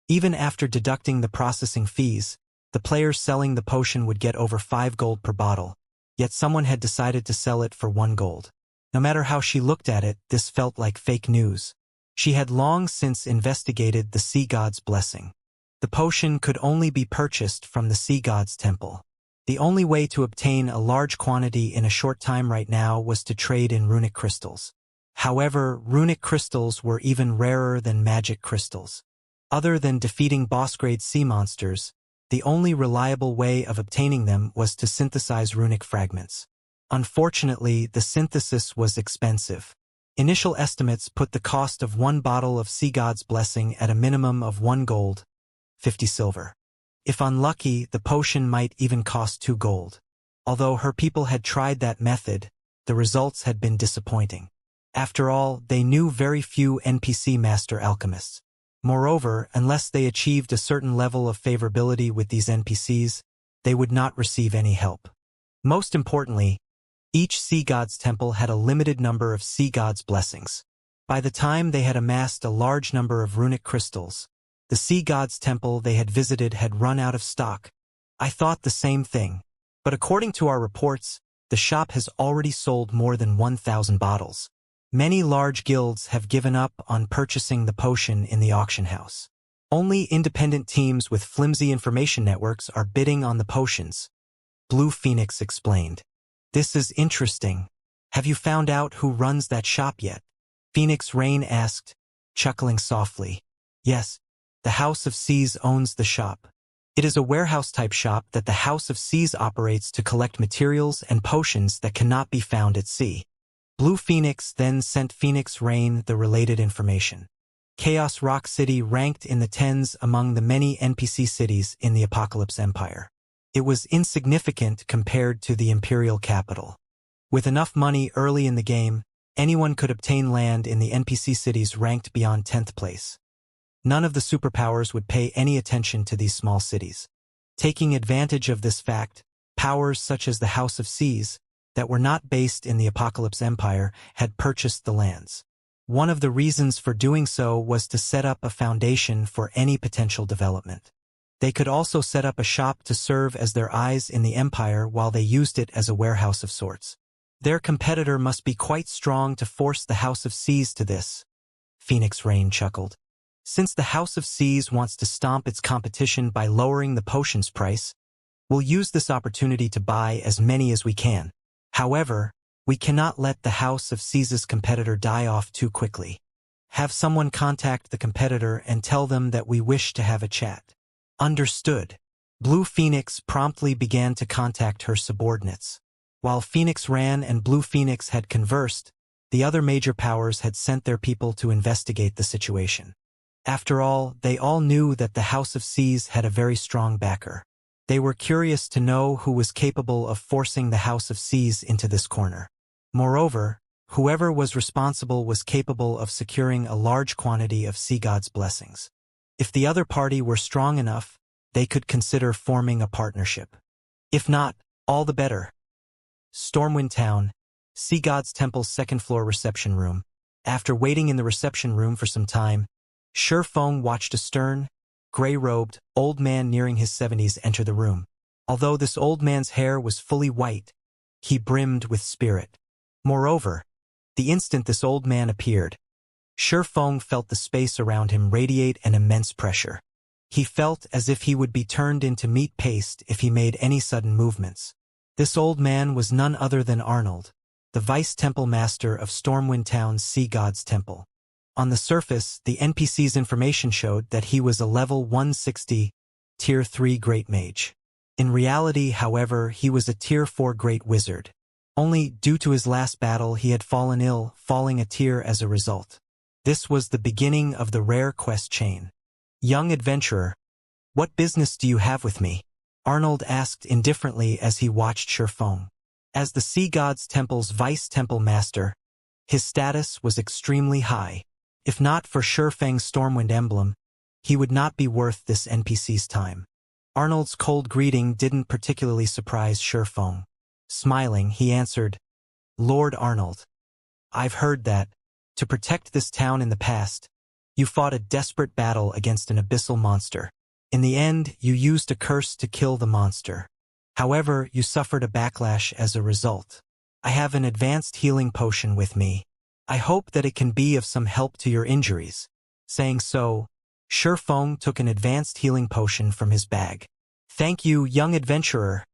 Even after deducting the processing fees, the players selling the potion would get over 5 gold per bottle, yet someone had decided to sell it for 1 gold. No matter how she looked at it, this felt like fake news. She had long since investigated the Sea God's Blessing. The potion could only be purchased from the Sea God's Temple. The only way to obtain a large quantity in a short time right now was to trade in runic crystals. However, runic crystals were even rarer than magic crystals. Other than defeating boss-grade sea monsters, the only reliable way of obtaining them was to synthesize runic fragments. Unfortunately, the synthesis was expensive. Initial estimates put the cost of 1 bottle of Sea God's Blessing at a minimum of 1 gold, 50 silver. If unlucky, the potion might even cost 2 gold. Although her people had tried that method, the results had been disappointing. After all, they knew very few NPC master alchemists. Moreover, unless they achieved a certain level of favorability with these NPCs, they would not receive any help. Most importantly, each sea god's temple had a limited number of sea god's blessings. By the time they had amassed a large number of runic crystals, the sea god's temple they had visited had run out of stock. I thought the same thing, but according to our reports, the shop has already sold more than 1,000 bottles. Many large guilds have given up on purchasing the potion in the auction house. Only independent teams with flimsy information networks are bidding on the potions, Blue Phoenix explained. This is interesting. Have you found out who runs that shop yet? Phoenix Rain asked, chuckling softly. Yes, the House of Seas owns the shop. It is a warehouse-type shop that the House of Seas operates to collect materials and potions that cannot be found at sea. Blue Phoenix then sent Phoenix Rain the related information. Chaos Rock City ranked in the tens among the many NPC cities in the Apocalypse Empire. It was insignificant compared to the Imperial capital. With enough money early in the game, anyone could obtain land in the NPC cities ranked beyond 10th place. None of the superpowers would pay any attention to these small cities. Taking advantage of this fact, powers such as the House of Seas, that were not based in the Apocalypse Empire, had purchased the lands. One of the reasons for doing so was to set up a foundation for any potential development. They could also set up a shop to serve as their eyes in the Empire while they used it as a warehouse of sorts. Their competitor must be quite strong to force the House of Seas to this. Phoenix Rain chuckled. Since the House of Seas wants to stomp its competition by lowering the potion's price, we'll use this opportunity to buy as many as we can. However, we cannot let the House of Seas' competitor die off too quickly. Have someone contact the competitor and tell them that we wish to have a chat. Understood. Blue Phoenix promptly began to contact her subordinates. While Phoenix Ran and Blue Phoenix had conversed, the other major powers had sent their people to investigate the situation. After all, they all knew that the House of Seas had a very strong backer. They were curious to know who was capable of forcing the House of Seas into this corner. Moreover, whoever was responsible was capable of securing a large quantity of Sea God's blessings. If the other party were strong enough, they could consider forming a partnership. If not, all the better. Stormwind Town, Sea God's Temple's second-floor reception room. After waiting in the reception room for some time, Shurfeng watched a stern, gray-robed, old man nearing his 70s enter the room. Although this old man's hair was fully white, he brimmed with spirit. Moreover, the instant this old man appeared, Shurfeng felt the space around him radiate an immense pressure. He felt as if he would be turned into meat paste if he made any sudden movements. This old man was none other than Arnold, the Vice-Temple Master of Stormwind Town's Sea God's Temple. On the surface, the NPC's information showed that he was a level 160, Tier 3 Great Mage. In reality, however, he was a Tier 4 Great Wizard. Only, due to his last battle, he had fallen ill, falling a tier as a result. This was the beginning of the rare quest chain. Young adventurer, what business do you have with me? Arnold asked indifferently as he watched Shurfeng. As the Sea God's Temple's Vice-Temple Master, his status was extremely high. If not for Shurfeng's Stormwind emblem, he would not be worth this NPC's time. Arnold's cold greeting didn't particularly surprise Shurfeng. Smiling, he answered, Lord Arnold, I've heard that, to protect this town in the past, you fought a desperate battle against an abyssal monster. In the end, you used a curse to kill the monster. However, you suffered a backlash as a result. I have an advanced healing potion with me. I hope that it can be of some help to your injuries. Saying so, Shurfeng took an advanced healing potion from his bag. Thank you, young adventurer,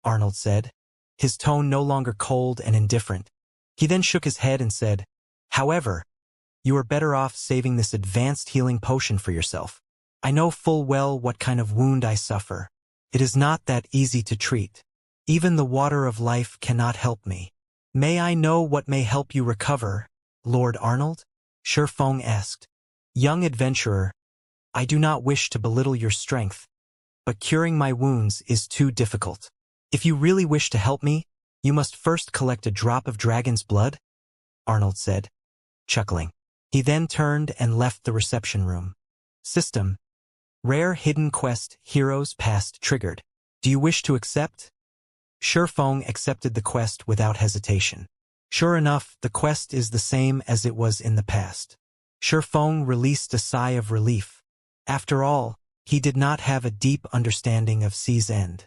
Arnold said, his tone no longer cold and indifferent. He then shook his head and said, However, you are better off saving this advanced healing potion for yourself. I know full well what kind of wound I suffer. It is not that easy to treat. Even the water of life cannot help me. May I know what may help you recover, Lord Arnold? Shurfeng asked. Young adventurer, I do not wish to belittle your strength, but curing my wounds is too difficult. If you really wish to help me, you must first collect a drop of dragon's blood, Arnold said, chuckling. He then turned and left the reception room. System. Rare Hidden Quest Heroes Past triggered. Do you wish to accept? Shifeng accepted the quest without hesitation. Sure enough, the quest is the same as it was in the past. Shifeng released a sigh of relief. After all, he did not have a deep understanding of C's end.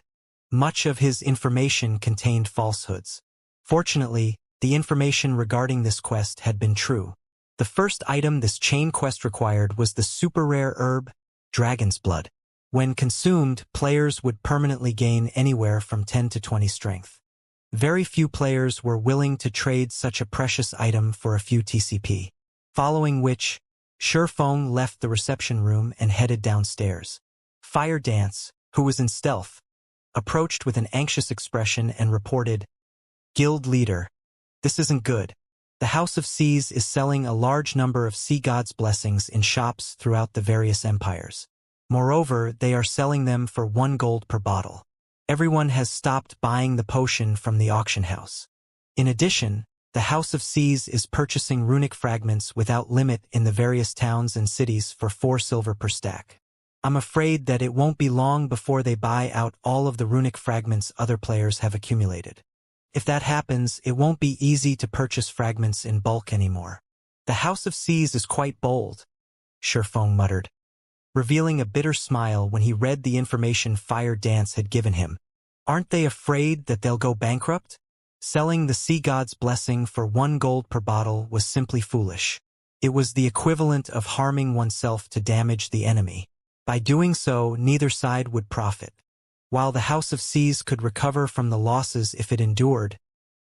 Much of his information contained falsehoods. Fortunately, the information regarding this quest had been true. The first item this chain quest required was the super-rare herb, Dragon's Blood. When consumed, players would permanently gain anywhere from 10 to 20 strength. Very few players were willing to trade such a precious item for a few TCP. Following which, Shifeng left the reception room and headed downstairs. Fire Dance, who was in stealth, approached with an anxious expression and reported, "Guild leader, this isn't good. The House of Seas is selling a large number of sea gods' blessings in shops throughout the various empires. Moreover, they are selling them for 1 gold per bottle. Everyone has stopped buying the potion from the auction house. In addition, the House of Seas is purchasing runic fragments without limit in the various towns and cities for 4 silver per stack. I'm afraid that it won't be long before they buy out all of the runic fragments other players have accumulated. If that happens, it won't be easy to purchase fragments in bulk anymore. The House of Seas is quite bold," Shifeng muttered, revealing a bitter smile when he read the information Fire Dance had given him. "Aren't they afraid that they'll go bankrupt? Selling the sea god's blessing for 1 gold per bottle was simply foolish. It was the equivalent of harming oneself to damage the enemy. By doing so, neither side would profit. While the House of Seas could recover from the losses if it endured,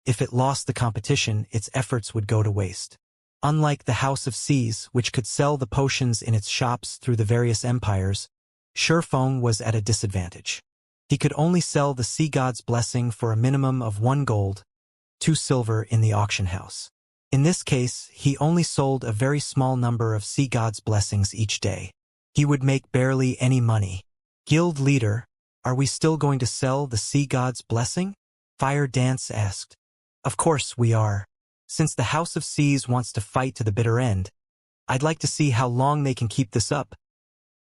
if it lost the competition, its efforts would go to waste. Unlike the House of Seas, which could sell the potions in its shops through the various empires, Shifeng was at a disadvantage. He could only sell the sea god's blessing for a minimum of 1 gold, 2 silver in the auction house. In this case, he only sold a very small number of sea god's blessings each day. He would make barely any money. "Guild leader, are we still going to sell the sea god's blessing?" Fire Dance asked. "Of course we are. Since the House of Seas wants to fight to the bitter end, I'd like to see how long they can keep this up,"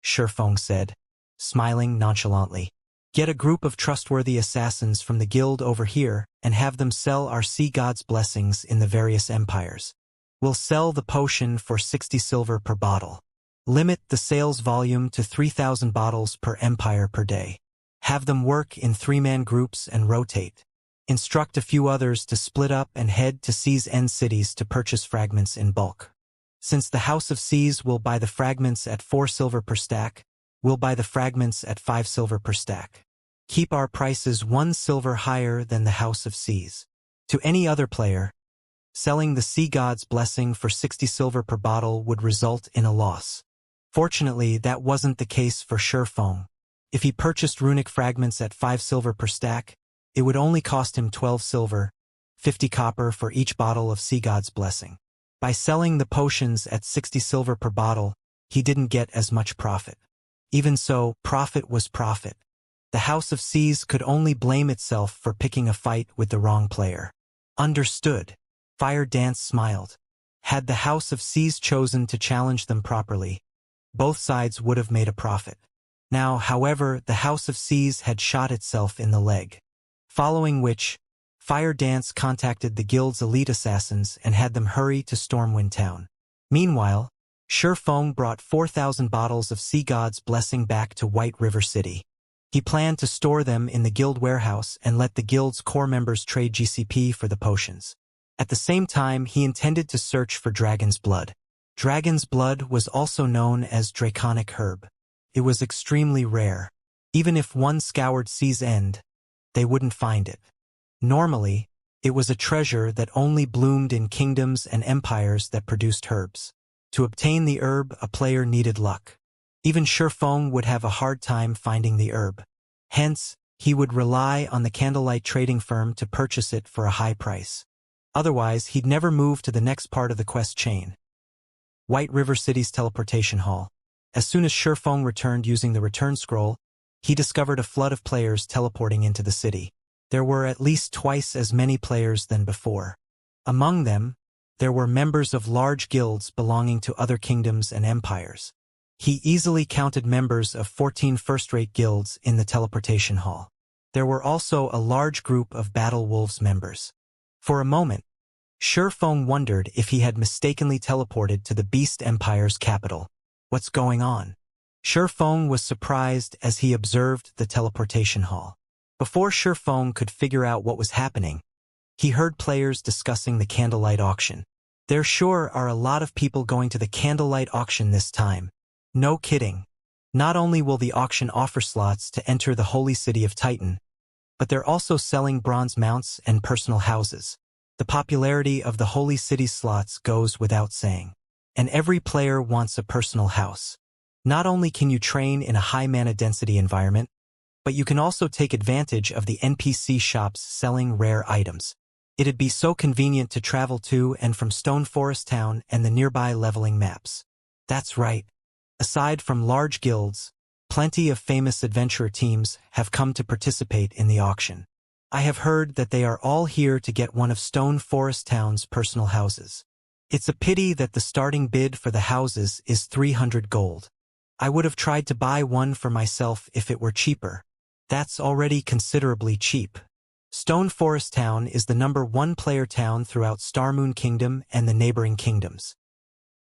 Shifeng said, smiling nonchalantly. "Get a group of trustworthy assassins from the guild over here and have them sell our sea god's blessings in the various empires. We'll sell the potion for 60 silver per bottle. Limit the sales volume to 3,000 bottles per empire per day. Have them work in 3-man groups and rotate. Instruct a few others to split up and head to Sea's End cities to purchase fragments in bulk. Since the House of Seas will buy the fragments at 4 silver per stack, we'll buy the fragments at 5 silver per stack. Keep our prices 1 silver higher than the House of Seas. To any other player, selling the sea god's blessing for 60 silver per bottle would result in a loss. Fortunately, that wasn't the case for Shifeng. If he purchased runic fragments at 5 silver per stack, it would only cost him 12 silver, 50 copper for each bottle of sea god's blessing. By selling the potions at 60 silver per bottle, he didn't get as much profit. Even so, profit was profit. The House of Seas could only blame itself for picking a fight with the wrong player. Understood. Fire Dance smiled. Had the House of Seas chosen to challenge them properly, both sides would have made a profit. Now, however, the House of Seas had shot itself in the leg. Following which, Fire Dance contacted the guild's elite assassins and had them hurry to Stormwind Town. Meanwhile, Shifeng brought 4,000 bottles of Sea God's Blessing back to White River City. He planned to store them in the guild warehouse and let the guild's core members trade GCP for the potions. At the same time, he intended to search for Dragon's Blood. Dragon's Blood was also known as Draconic Herb. It was extremely rare. Even if one scoured Sea's End, they wouldn't find it. Normally, it was a treasure that only bloomed in kingdoms and empires that produced herbs. To obtain the herb, a player needed luck. Even Shifeng would have a hard time finding the herb. Hence, he would rely on the candlelight trading firm to purchase it for a high price. Otherwise, he'd never move to the next part of the quest chain. White River City's teleportation hall. As soon as Shifeng returned using the return scroll, he discovered a flood of players teleporting into the city. There were at least twice as many players than before. Among them, there were members of large guilds belonging to other kingdoms and empires. He easily counted members of 14 first-rate guilds in the teleportation hall. There were also a large group of Battle Wolves members. For a moment, Shurfeng wondered if he had mistakenly teleported to the Beast Empire's capital. What's going on? Shurfeng was surprised as he observed the teleportation hall. Before Shurfeng could figure out what was happening, he heard players discussing the candlelight auction. There sure are a lot of people going to the candlelight auction this time. No kidding. Not only will the auction offer slots to enter the holy city of Titan, but they're also selling bronze mounts and personal houses. The popularity of the holy city slots goes without saying. And every player wants a personal house. Not only can you train in a high mana density environment, but you can also take advantage of the NPC shops selling rare items. It'd be so convenient to travel to and from Stone Forest Town and the nearby leveling maps. That's right. Aside from large guilds, plenty of famous adventurer teams have come to participate in the auction. I have heard that they are all here to get one of Stone Forest Town's personal houses. It's a pity that the starting bid for the houses is 300 gold. I would have tried to buy one for myself if it were cheaper. That's already considerably cheap. Stone Forest Town is the #1 player town throughout Starmoon Kingdom and the neighboring kingdoms.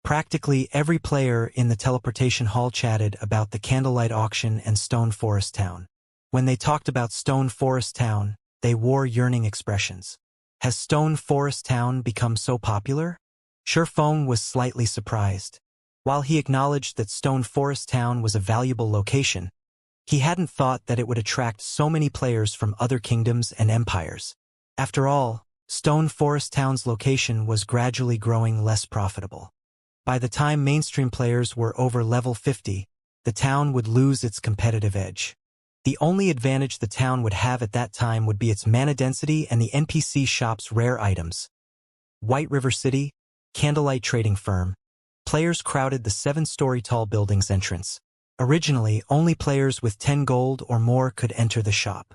Practically every player in the teleportation hall chatted about the candlelight auction and Stone Forest Town. When they talked about Stone Forest Town, they wore yearning expressions. Has Stone Forest Town become so popular? Shurfeng was slightly surprised. While he acknowledged that Stone Forest Town was a valuable location, he hadn't thought that it would attract so many players from other kingdoms and empires. After all, Stone Forest Town's location was gradually growing less profitable. By the time mainstream players were over level 50, the town would lose its competitive edge. The only advantage the town would have at that time would be its mana density and the NPC shop's rare items. White River City, Candlelight Trading Firm. Players crowded the 7-story tall building's entrance. Originally, only players with 10 gold or more could enter the shop.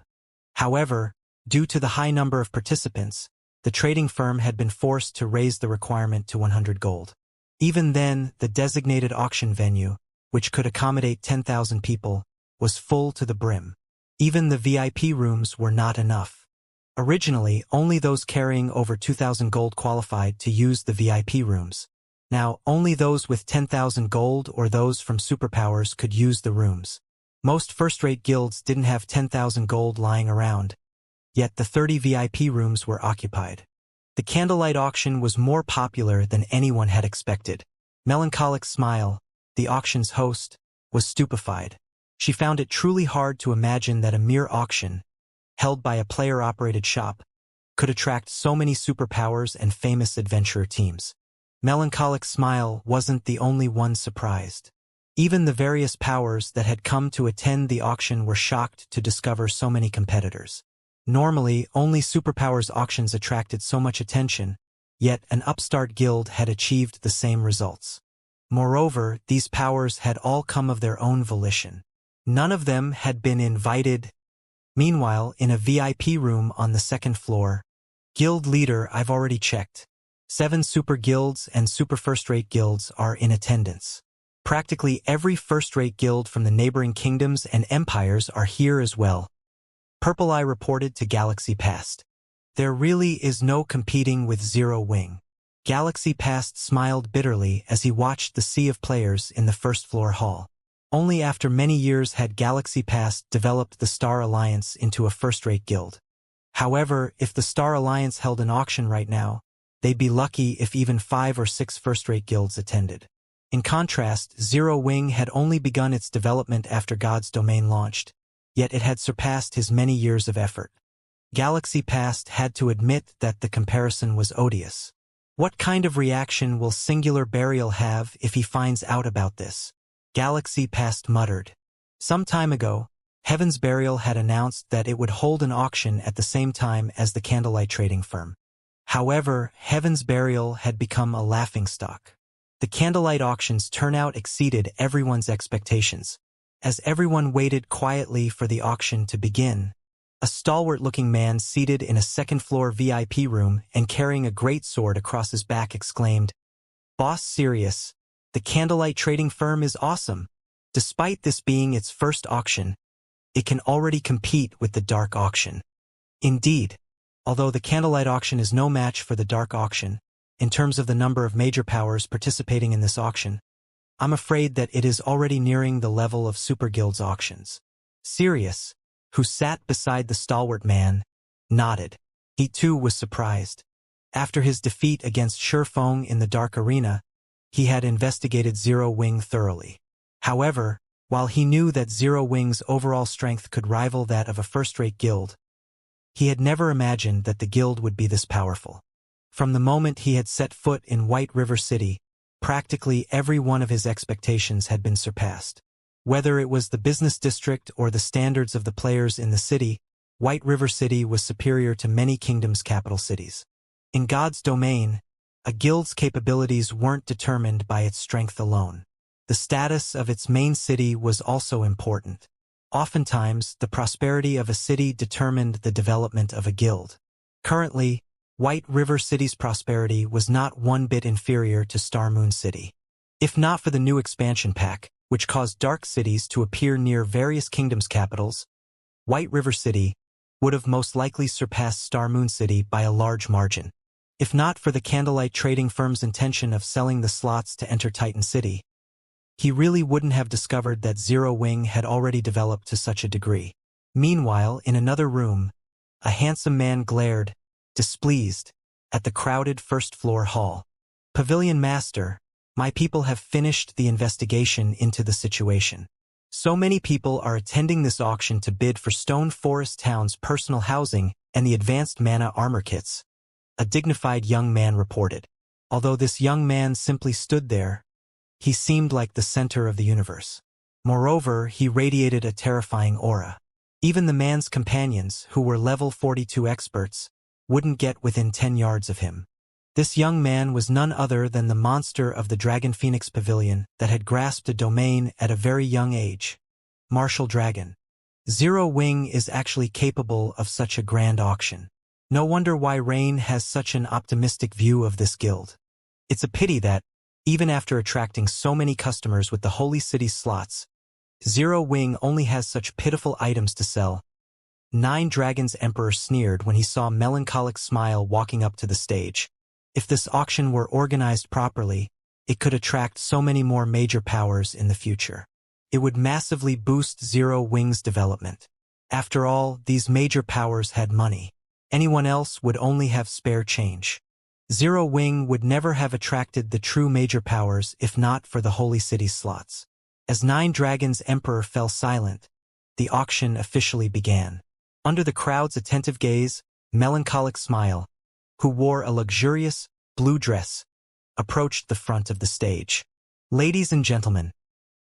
However, due to the high number of participants, the trading firm had been forced to raise the requirement to 100 gold. Even then, the designated auction venue, which could accommodate 10,000 people, was full to the brim. Even the VIP rooms were not enough. Originally, only those carrying over 2,000 gold qualified to use the VIP rooms. Now, only those with 10,000 gold or those from superpowers could use the rooms. Most first-rate guilds didn't have 10,000 gold lying around, yet the 30 VIP rooms were occupied. The candlelight auction was more popular than anyone had expected. Melancholic Smile, the auction's host, was stupefied. She found it truly hard to imagine that a mere auction, held by a player-operated shop, could attract so many superpowers and famous adventurer teams. Melancholic Smile wasn't the only one surprised. Even the various powers that had come to attend the auction were shocked to discover so many competitors. Normally, only superpowers auctions attracted so much attention, yet an upstart guild had achieved the same results. Moreover, these powers had all come of their own volition. None of them had been invited. Meanwhile, in a VIP room on the 2nd floor, guild leader, I've already checked. 7 super guilds and super first-rate guilds are in attendance. Practically every first-rate guild from the neighboring kingdoms and empires are here as well. Purple Eye reported to Galaxy Past. There really is no competing with Zero Wing. Galaxy Past smiled bitterly as he watched the sea of players in the first-floor hall. Only after many years had Galaxy Past developed the Star Alliance into a first-rate guild. However, if the Star Alliance held an auction right now, they'd be lucky if even 5 or 6 first-rate guilds attended. In contrast, Zero Wing had only begun its development after God's Domain launched, yet it had surpassed his many years of effort. Galaxy Past had to admit that the comparison was odious. What kind of reaction will Singular Burial have if he finds out about this? Galaxy Past muttered. Some time ago, Heaven's Burial had announced that it would hold an auction at the same time as the Candlelight Trading Firm. However, Heaven's Burial had become a laughingstock. The candlelight auction's turnout exceeded everyone's expectations. As everyone waited quietly for the auction to begin, a stalwart-looking man seated in a second-floor VIP room and carrying a great sword across his back exclaimed, "Boss Sirius, the Candlelight Trading Firm is awesome. Despite this being its first auction, it can already compete with the dark auction. Indeed, although the candlelight auction is no match for the dark auction, in terms of the number of major powers participating in this auction, I'm afraid that it is already nearing the level of Super Guild's auctions. Sirius, who sat beside the stalwart man, nodded. He too was surprised. After his defeat against Shurfeng in the Dark Arena, he had investigated Zero Wing thoroughly. However, while he knew that Zero Wing's overall strength could rival that of a first-rate guild, he had never imagined that the guild would be this powerful. From the moment he had set foot in White River City, practically every one of his expectations had been surpassed. Whether it was the business district or the standards of the players in the city, White River City was superior to many kingdoms' capital cities. In God's domain, a guild's capabilities weren't determined by its strength alone. The status of its main city was also important. Oftentimes, the prosperity of a city determined the development of a guild. Currently, White River City's prosperity was not one bit inferior to Star Moon City. If not for the new expansion pack, which caused dark cities to appear near various kingdoms' capitals, White River City would have most likely surpassed Star Moon City by a large margin. If not for the candlelight trading firm's intention of selling the slots to enter Titan City, he really wouldn't have discovered that Zero Wing had already developed to such a degree. Meanwhile, in another room, a handsome man glared, displeased, at the crowded first-floor hall. Pavilion Master, my people have finished the investigation into the situation. So many people are attending this auction to bid for Stone Forest Town's personal housing and the advanced mana armor kits, a dignified young man reported. Although this young man simply stood there, he seemed like the center of the universe. Moreover, he radiated a terrifying aura. Even the man's companions, who were level 42 experts, wouldn't get within 10 yards of him. This young man was none other than the monster of the Dragon Phoenix Pavilion that had grasped a domain at a very young age. Martial Dragon. Zero Wing is actually capable of such a grand auction. No wonder why Rain has such an optimistic view of this guild. It's a pity that, even after attracting so many customers with the Holy City slots, Zero Wing only has such pitiful items to sell. Nine Dragons Emperor sneered when he saw Melancholic Smile walking up to the stage. If this auction were organized properly, it could attract so many more major powers in the future. It would massively boost Zero Wing's development. After all, these major powers had money. Anyone else would only have spare change. Zero Wing would never have attracted the true major powers if not for the Holy City slots. As Nine Dragons Emperor fell silent, the auction officially began. Under the crowd's attentive gaze, Melancholic Smile, who wore a luxurious, blue dress, approached the front of the stage. Ladies and gentlemen,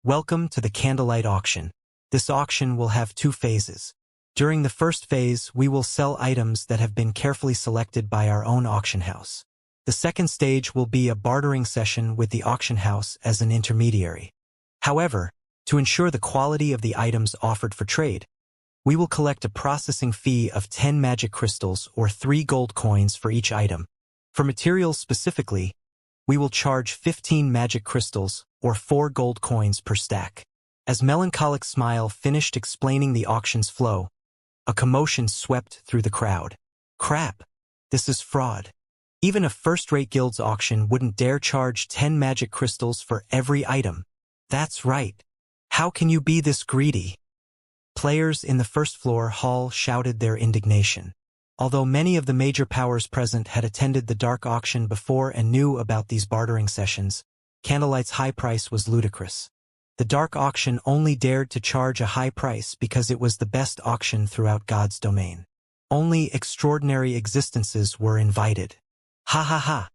welcome to the Candlelight Auction. This auction will have two phases. During the first phase, we will sell items that have been carefully selected by our own auction house. The second stage will be a bartering session with the auction house as an intermediary. However, to ensure the quality of the items offered for trade, we will collect a processing fee of 10 magic crystals or 3 gold coins for each item. For materials specifically, we will charge 15 magic crystals or 4 gold coins per stack. As Melancholic Smile finished explaining the auction's flow, a commotion swept through the crowd. Crap! This is fraud. Even a first-rate guild's auction wouldn't dare charge 10 magic crystals for every item. That's right. How can you be this greedy? Players in the first-floor hall shouted their indignation. Although many of the major powers present had attended the dark auction before and knew about these bartering sessions, Candlelight's high price was ludicrous. The dark auction only dared to charge a high price because it was the best auction throughout God's domain. Only extraordinary existences were invited. Ha ha ha!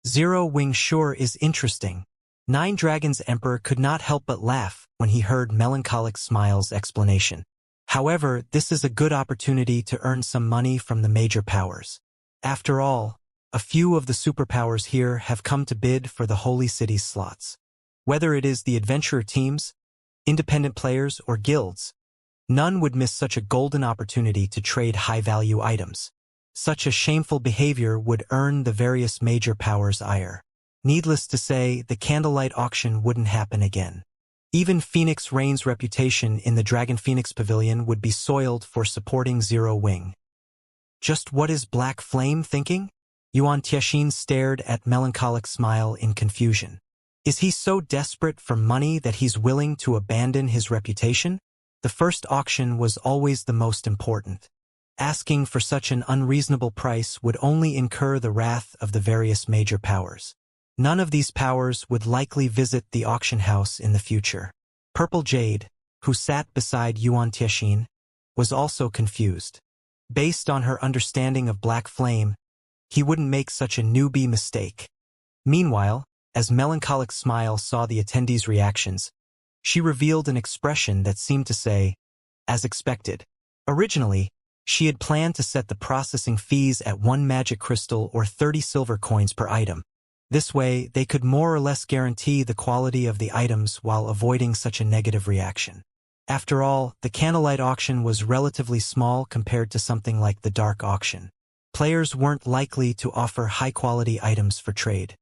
Zero Wing sure is interesting. Nine Dragons Emperor could not help but laugh when he heard Melancholic Smile's explanation. However, this is a good opportunity to earn some money from the major powers. After all, a few of the superpowers here have come to bid for the Holy City's slots. Whether it is the adventurer teams, independent players, or guilds, none would miss such a golden opportunity to trade high-value items. Such a shameful behavior would earn the various major powers' ire. Needless to say, the candlelight auction wouldn't happen again. Even Phoenix Rain's reputation in the Dragon Phoenix Pavilion would be soiled for supporting Zero Wing. Just what is Black Flame thinking? Yuan Tianxin stared at Melancholic Smile in confusion. Is he so desperate for money that he's willing to abandon his reputation? The first auction was always the most important. Asking for such an unreasonable price would only incur the wrath of the various major powers. None of these powers would likely visit the auction house in the future. Purple Jade, who sat beside Yuan Tianxin, was also confused. Based on her understanding of Black Flame, he wouldn't make such a newbie mistake. Meanwhile, as Melancholic Smile saw the attendees' reactions, she revealed an expression that seemed to say, as expected. Originally, she had planned to set the processing fees at 1 magic crystal or 30 silver coins per item. This way, they could more or less guarantee the quality of the items while avoiding such a negative reaction. After all, the candlelight auction was relatively small compared to something like the dark auction. Players weren't likely to offer high-quality items for trade.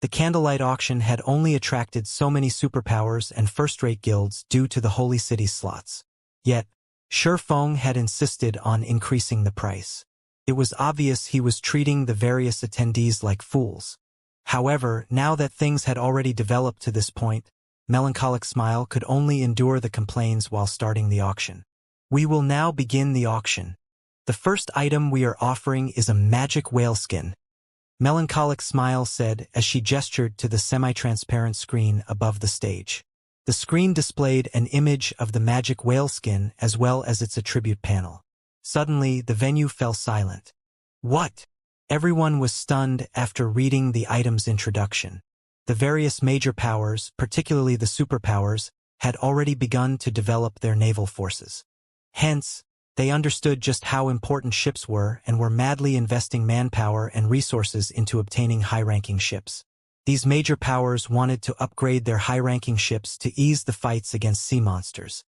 The candlelight auction had only attracted so many superpowers and first-rate guilds due to the Holy City slots. Yet, Shi Feng had insisted on increasing the price. It was obvious he was treating the various attendees like fools. However, now that things had already developed to this point, Melancholic Smile could only endure the complaints while starting the auction. We will now begin the auction. The first item we are offering is a magic whale skin. Melancholic Smile said as she gestured to the semi-transparent screen above the stage. The screen displayed an image of the magic whale skin as well as its attribute panel. Suddenly, the venue fell silent. What? Everyone was stunned after reading the item's introduction. The various major powers, particularly the superpowers, had already begun to develop their naval forces. Hence, they understood just how important ships were and were madly investing manpower and resources into obtaining high-ranking ships. These major powers wanted to upgrade their high-ranking ships to ease the fights against sea monsters.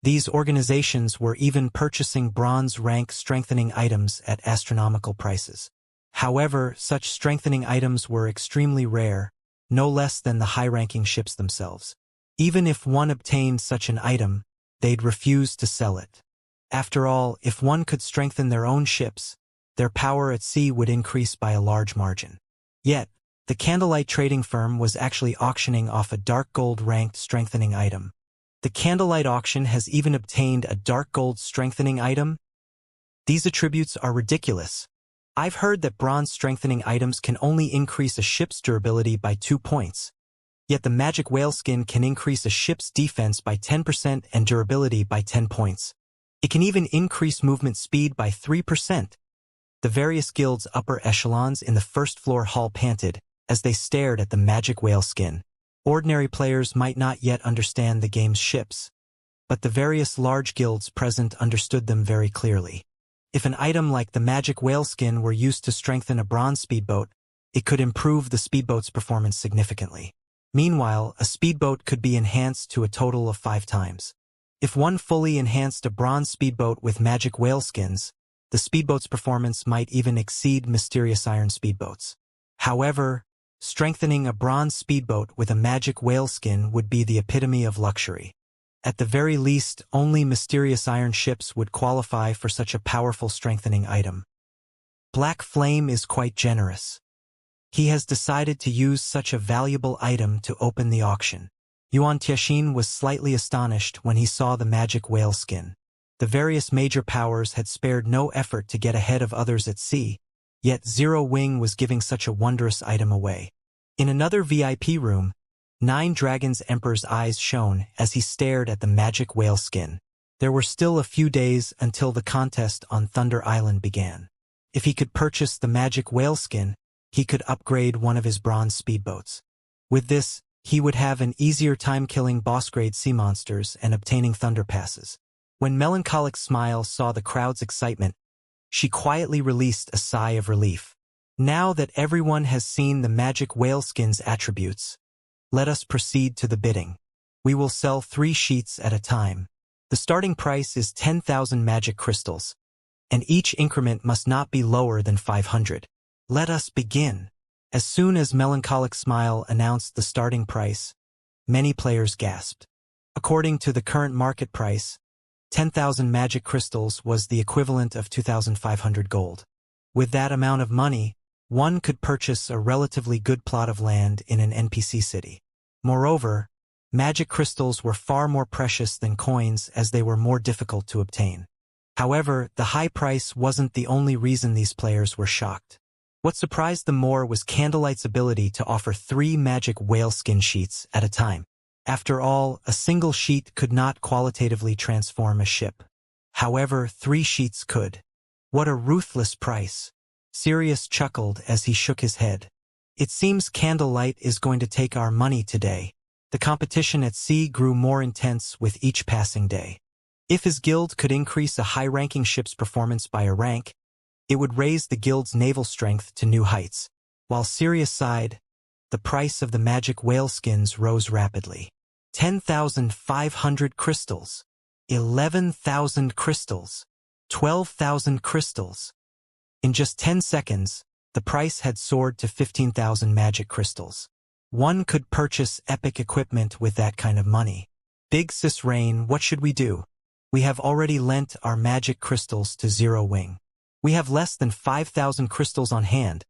These organizations were even purchasing bronze rank strengthening items at astronomical prices. However, such strengthening items were extremely rare, no less than the high-ranking ships themselves. Even if one obtained such an item, they'd refuse to sell it. After all, if one could strengthen their own ships, their power at sea would increase by a large margin. Yet, the Candlelight trading firm was actually auctioning off a dark gold ranked strengthening item. The Candlelight auction has even obtained a dark gold strengthening item? These attributes are ridiculous. I've heard that bronze strengthening items can only increase a ship's durability by 2 points. Yet the magic whale skin can increase a ship's defense by 10% and durability by 10 points. It can even increase movement speed by 3%. The various guilds' upper echelons in the first-floor hall panted as they stared at the magic whale skin. Ordinary players might not yet understand the game's ships, but the various large guilds present understood them very clearly. If an item like the magic whale skin were used to strengthen a bronze speedboat, it could improve the speedboat's performance significantly. Meanwhile, a speedboat could be enhanced to a total of 5 times. If one fully enhanced a bronze speedboat with magic whale skins, the speedboat's performance might even exceed mysterious iron speedboats. However, strengthening a bronze speedboat with a magic whale skin would be the epitome of luxury. At the very least, only mysterious iron ships would qualify for such a powerful strengthening item. Black Flame is quite generous. He has decided to use such a valuable item to open the auction. Yuan Tianxin was slightly astonished when he saw the magic whale skin. The various major powers had spared no effort to get ahead of others at sea, yet Zero Wing was giving such a wondrous item away. In another VIP room, Nine Dragons Emperor's eyes shone as he stared at the magic whale skin. There were still a few days until the contest on Thunder Island began. If he could purchase the magic whale skin, he could upgrade one of his bronze speedboats. With this, he would have an easier time killing boss-grade sea monsters and obtaining thunder passes. When Melancholic Smile saw the crowd's excitement, she quietly released a sigh of relief. Now that everyone has seen the magic whale skin's attributes, let us proceed to the bidding. We will sell 3 sheets at a time. The starting price is 10,000 magic crystals, and each increment must not be lower than 500. Let us begin. As soon as Melancholic Smile announced the starting price, many players gasped. According to the current market price, 10,000 magic crystals was the equivalent of 2,500 gold. With that amount of money, one could purchase a relatively good plot of land in an NPC city. Moreover, magic crystals were far more precious than coins as they were more difficult to obtain. However, the high price wasn't the only reason these players were shocked. What surprised them more was Candlelight's ability to offer 3 magic whale skin sheets at a time. After all, a single sheet could not qualitatively transform a ship. However, 3 sheets could. What a ruthless price. Sirius chuckled as he shook his head. It seems Candlelight is going to take our money today. The competition at sea grew more intense with each passing day. If his guild could increase a high-ranking ship's performance by a rank, it would raise the guild's naval strength to new heights. While Sirius sighed, the price of the magic whale skins rose rapidly. 10,500 crystals, 11,000 crystals, 12,000 crystals. In just 10 seconds, the price had soared to 15,000 magic crystals. One could purchase epic equipment with that kind of money. Big Sis Rain, what should we do? We have already lent our magic crystals to Zero Wing. We have less than 5,000 crystals on hand,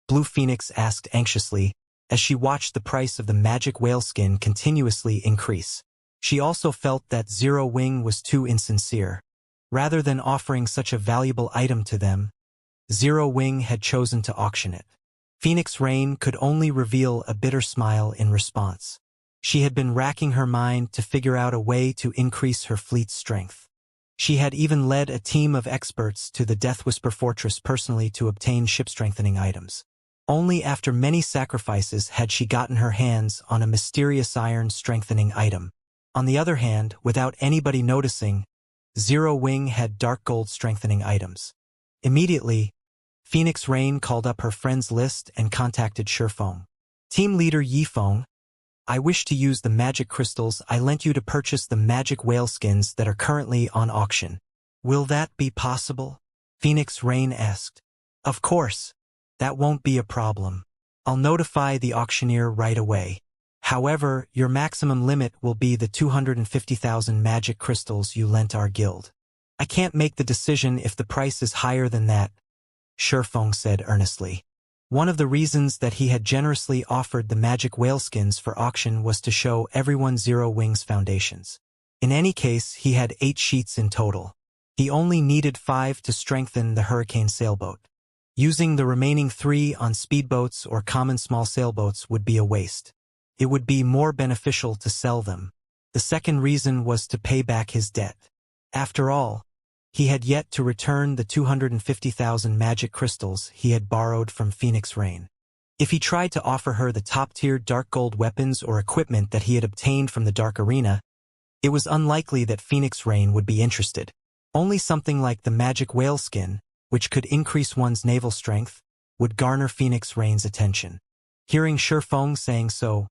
Blue Phoenix asked anxiously, as she watched the price of the magic whale skin continuously increase. She also felt that Zero Wing was too insincere. Rather than offering such a valuable item to them, Zero Wing had chosen to auction it. Phoenix Rain could only reveal a bitter smile in response. She had been racking her mind to figure out a way to increase her fleet's strength. She had even led a team of experts to the Deathwhisper Fortress personally to obtain ship-strengthening items. Only after many sacrifices had she gotten her hands on a mysterious iron-strengthening item. On the other hand, without anybody noticing, Zero Wing had dark gold strengthening items. Immediately, Phoenix Rain called up her friends list and contacted Shifeng. Team leader Yifeng, I wish to use the magic crystals I lent you to purchase the magic whale skins that are currently on auction. Will that be possible? Phoenix Rain asked. Of course. That won't be a problem. I'll notify the auctioneer right away. However, your maximum limit will be the 250,000 magic crystals you lent our guild. I can't make the decision if the price is higher than that, Shifeng said earnestly. One of the reasons that he had generously offered the magic whale skins for auction was to show everyone Zero Wing's foundations. In any case, he had 8 sheets in total. He only needed 5 to strengthen the Hurricane sailboat. Using the remaining 3 on speedboats or common small sailboats would be a waste. It would be more beneficial to sell them. The second reason was to pay back his debt. After all, he had yet to return the 250,000 magic crystals he had borrowed from Phoenix Rain. If he tried to offer her the top-tier dark gold weapons or equipment that he had obtained from the Dark Arena, it was unlikely that Phoenix Rain would be interested. Only something like the magic whale skin, which could increase one's naval strength, would garner Phoenix Rain's attention. Hearing Shifeng saying so,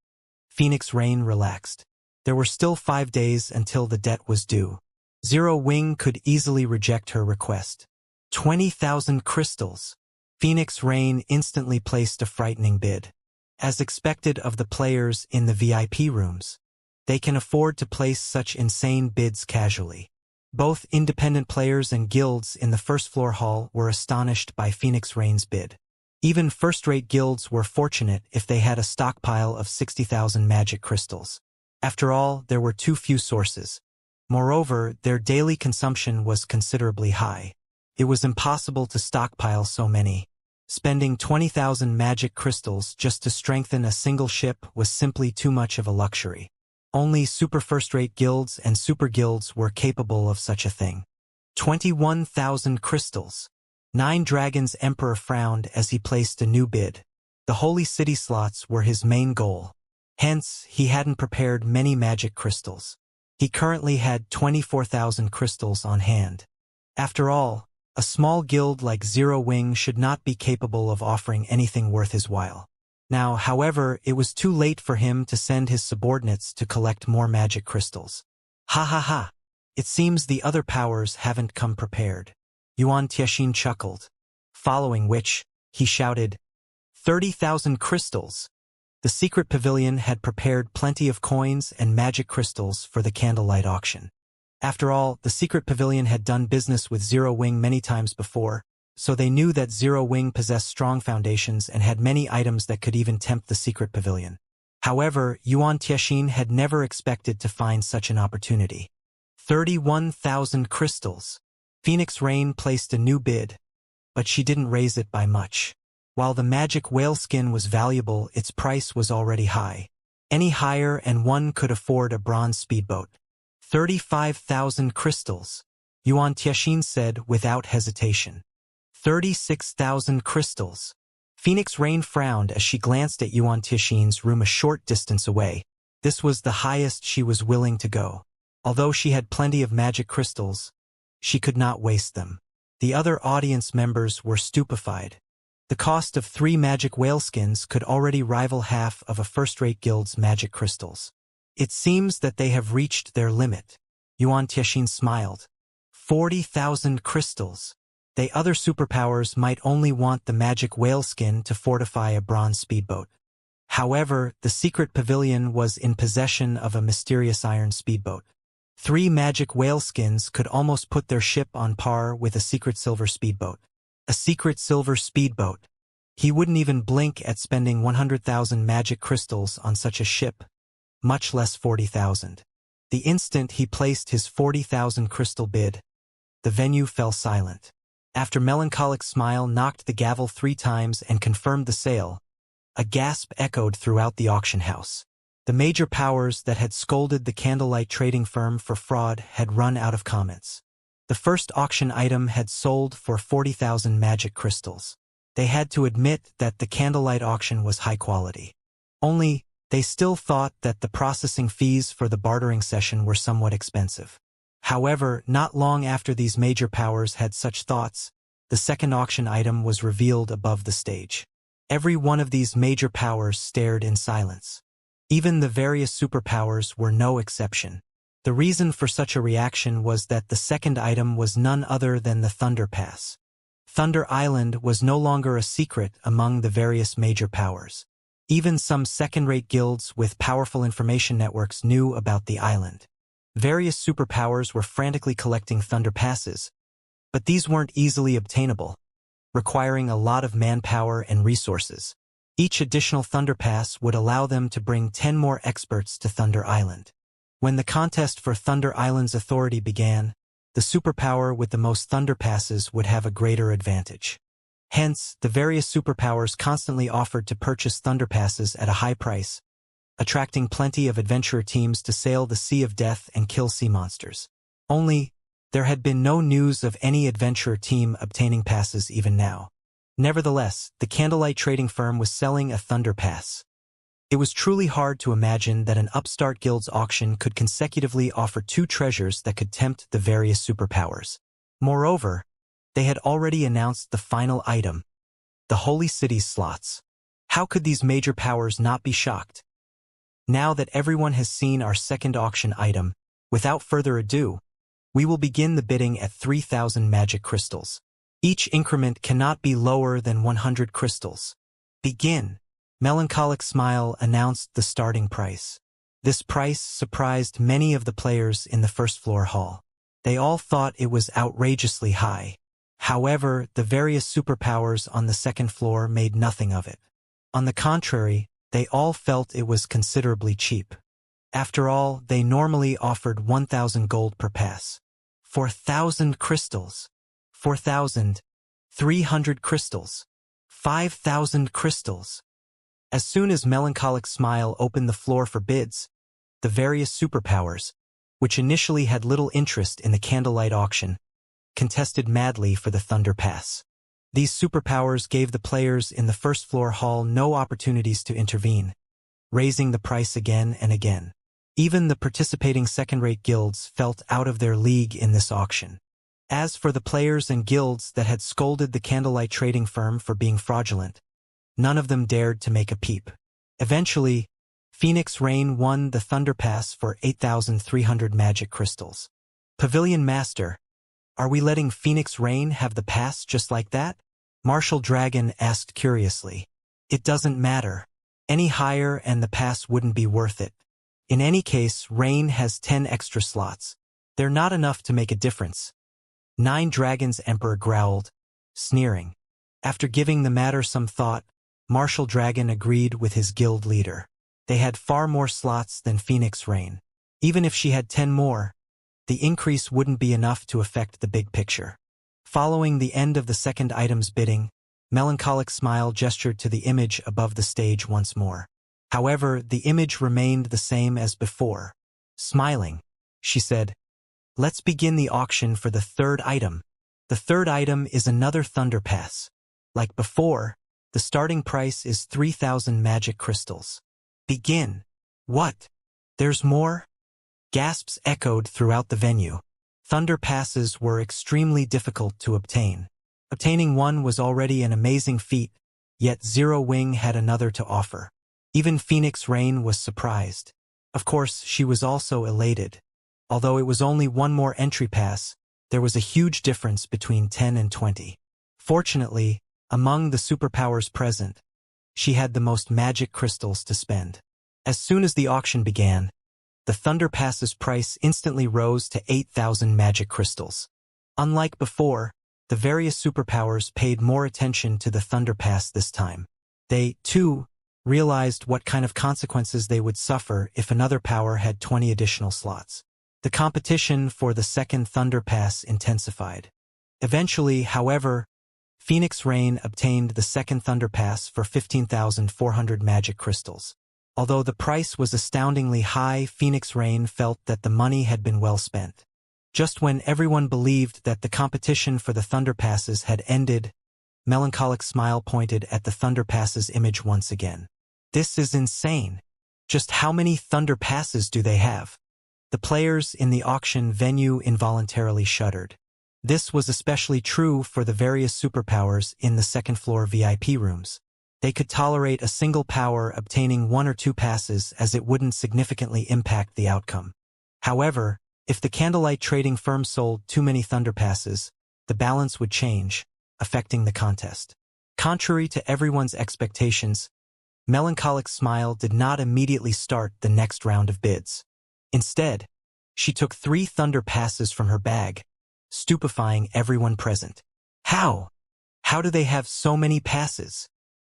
Phoenix Rain relaxed. There were still 5 days until the debt was due. Zero Wing could easily reject her request. 20,000 crystals. Phoenix Rain instantly placed a frightening bid. As expected of the players in the VIP rooms, they can afford to place such insane bids casually. Both independent players and guilds in the first-floor hall were astonished by Phoenix Rain's bid. Even first-rate guilds were fortunate if they had a stockpile of 60,000 magic crystals. After all, there were too few sources. Moreover, their daily consumption was considerably high. It was impossible to stockpile so many. Spending 20,000 magic crystals just to strengthen a single ship was simply too much of a luxury. Only super first-rate guilds and super guilds were capable of such a thing. 21,000 crystals. 9 Dragons Emperor frowned as he placed a new bid. The Holy City slots were his main goal. Hence, he hadn't prepared many magic crystals. He currently had 24,000 crystals on hand. After all, a small guild like Zero Wing should not be capable of offering anything worth his while. Now, however, it was too late for him to send his subordinates to collect more magic crystals. Ha ha ha! It seems the other powers haven't come prepared. Yuan Tianxin chuckled. Following which, he shouted, 30,000 crystals! The secret pavilion had prepared plenty of coins and magic crystals for the candlelight auction. After all, the secret pavilion had done business with Zero Wing many times before, so they knew that Zero Wing possessed strong foundations and had many items that could even tempt the secret pavilion. However, Yuan Tianxin had never expected to find such an opportunity. 31,000 crystals. Phoenix Rain placed a new bid, but she didn't raise it by much. While the magic whale skin was valuable, its price was already high. Any higher and one could afford a bronze speedboat. 35,000 crystals, Yuan Tianxin said without hesitation. 36,000 crystals. Phoenix Rain frowned as she glanced at Yuan Tianxin's room a short distance away. This was the highest she was willing to go. Although she had plenty of magic crystals, she could not waste them. The other audience members were stupefied. The cost of 3 magic whale skins could already rival half of a first-rate guild's magic crystals. It seems that they have reached their limit. Yuan Tianxin smiled. 40,000 crystals. The other superpowers might only want the magic whale skin to fortify a bronze speedboat. However, the secret pavilion was in possession of a mysterious iron speedboat. 3 magic whale skins could almost put their ship on par with a secret silver speedboat. A secret silver speedboat. He wouldn't even blink at spending 100,000 magic crystals on such a ship, much less 40,000. The instant he placed his 40,000 crystal bid, the venue fell silent. After Melancholic Smile knocked the gavel 3 times and confirmed the sale, a gasp echoed throughout the auction house. The major powers that had scolded the candlelight trading firm for fraud had run out of comments. The first auction item had sold for 40,000 magic crystals. They had to admit that the candlelight auction was high quality. Only, they still thought that the processing fees for the bartering session were somewhat expensive. However, not long after these major powers had such thoughts, the second auction item was revealed above the stage. Every one of these major powers stared in silence. Even the various superpowers were no exception. The reason for such a reaction was that the second item was none other than the Thunder Pass. Thunder Island was no longer a secret among the various major powers. Even some second-rate guilds with powerful information networks knew about the island. Various superpowers were frantically collecting Thunder Passes, but these weren't easily obtainable, requiring a lot of manpower and resources. Each additional Thunder Pass would allow them to bring 10 more experts to Thunder Island. When the contest for Thunder Island's authority began, the superpower with the most Thunder Passes would have a greater advantage. Hence, the various superpowers constantly offered to purchase Thunder Passes at a high price, attracting plenty of adventurer teams to sail the Sea of Death and kill sea monsters. Only, there had been no news of any adventurer team obtaining passes even now. Nevertheless, the candlelight trading firm was selling a Thunder Pass. It was truly hard to imagine that an upstart guild's auction could consecutively offer 2 treasures that could tempt the various superpowers. Moreover, they had already announced the final item, the Holy City's slots. How could these major powers not be shocked? Now that everyone has seen our second auction item, without further ado, we will begin the bidding at 3,000 magic crystals. Each increment cannot be lower than 100 crystals. Begin. Melancholic Smile announced the starting price. This price surprised many of the players in the first floor hall. They all thought it was outrageously high. However, the various superpowers on the second floor made nothing of it. On the contrary, they all felt it was considerably cheap. After all, they normally offered 1,000 gold per pass. 4,000 crystals. 4,300 crystals. 5,000 crystals. As soon as Melancholic Smile opened the floor for bids, the various superpowers, which initially had little interest in the candlelight auction, contested madly for the Thunder Pass. These superpowers gave the players in the first floor hall no opportunities to intervene, raising the price again and again. Even the participating second-rate guilds felt out of their league in this auction. As for the players and guilds that had scolded the candlelight trading firm for being fraudulent, none of them dared to make a peep. Eventually, Phoenix Rain won the Thunder Pass for 8,300 magic crystals. Pavilion Master, are we letting Phoenix Rain have the pass just like that? Martial Dragon asked curiously. It doesn't matter. Any higher and the pass wouldn't be worth it. In any case, Rain has 10 extra slots. They're not enough to make a difference. Nine Dragons Emperor growled, sneering. After giving the matter some thought, Martial Dragon agreed with his guild leader. They had far more slots than Phoenix Rain. Even if she had 10 more, the increase wouldn't be enough to affect the big picture. Following the end of the second item's bidding, Melancholic Smile gestured to the image above the stage once more. However, the image remained the same as before. Smiling, she said, "Let's begin the auction for the third item." The third item is another Thunder Pass. Like before, the starting price is 3,000 magic crystals. Begin. What? There's more? Gasps echoed throughout the venue. Thunder Passes were extremely difficult to obtain. Obtaining one was already an amazing feat, yet Zero Wing had another to offer. Even Phoenix Rain was surprised. Of course, she was also elated. Although it was only one more entry pass, there was a huge difference between 10 and 20. Fortunately, among the superpowers present, she had the most magic crystals to spend. As soon as the auction began, the Thunder Pass's price instantly rose to 8,000 magic crystals. Unlike before, the various superpowers paid more attention to the Thunder Pass this time. They, too, realized what kind of consequences they would suffer if another power had 20 additional slots. The competition for the second Thunder Pass intensified. Eventually, however, Phoenix Rain obtained the second Thunder Pass for 15,400 magic crystals. Although the price was astoundingly high, Phoenix Rain felt that the money had been well spent. Just when everyone believed that the competition for the Thunder Passes had ended, Melancholic Smile pointed at the Thunder Passes image once again. "This is insane. Just how many Thunder Passes do they have?" The players in the auction venue involuntarily shuddered. This was especially true for the various superpowers in the second-floor VIP rooms. They could tolerate a single power obtaining one or two passes as it wouldn't significantly impact the outcome. However, if the candlelight trading firm sold too many Thunder Passes, the balance would change, affecting the contest. Contrary to everyone's expectations, Melancholic Smile did not immediately start the next round of bids. Instead, she took 3 Thunder Passes from her bag, stupefying everyone present. How? How do they have so many passes?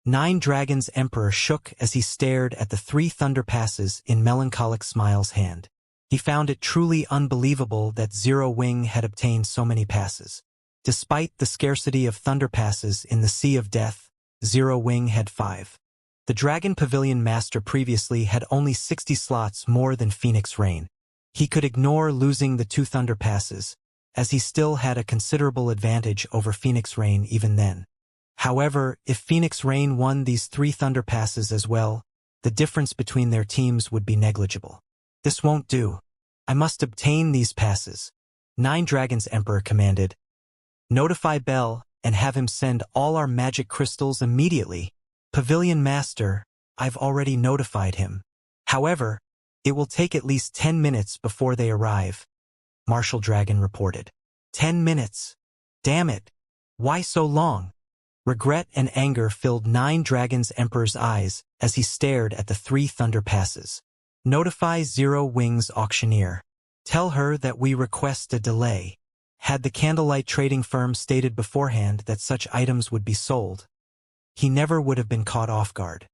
Nine Dragons Emperor shook as he stared at the 3 Thunder Passes in Melancholic Smile's hand. He found it truly unbelievable that Zero Wing had obtained so many passes. Despite the scarcity of Thunder Passes in the Sea of Death, Zero Wing had 5. The Dragon Pavilion Master previously had only 60 slots more than Phoenix Rain. He could ignore losing the 2 Thunder Passes, as he still had a considerable advantage over Phoenix Rain even then. However, if Phoenix Rain won these 3 Thunder Passes as well, the difference between their teams would be negligible. "This won't do. I must obtain these passes," Nine Dragons Emperor commanded. "Notify Bell and have him send all our magic crystals immediately." "Pavilion Master, I've already notified him. However, it will take at least 10 minutes before they arrive," Martial Dragon reported. 10 minutes? Damn it! Why so long? Regret and anger filled Nine Dragons Emperor's eyes as he stared at the 3 Thunder Passes. "Notify Zero Wing's auctioneer. Tell her that we request a delay." Had the candlelight trading firm stated beforehand that such items would be sold, he never would have been caught off guard.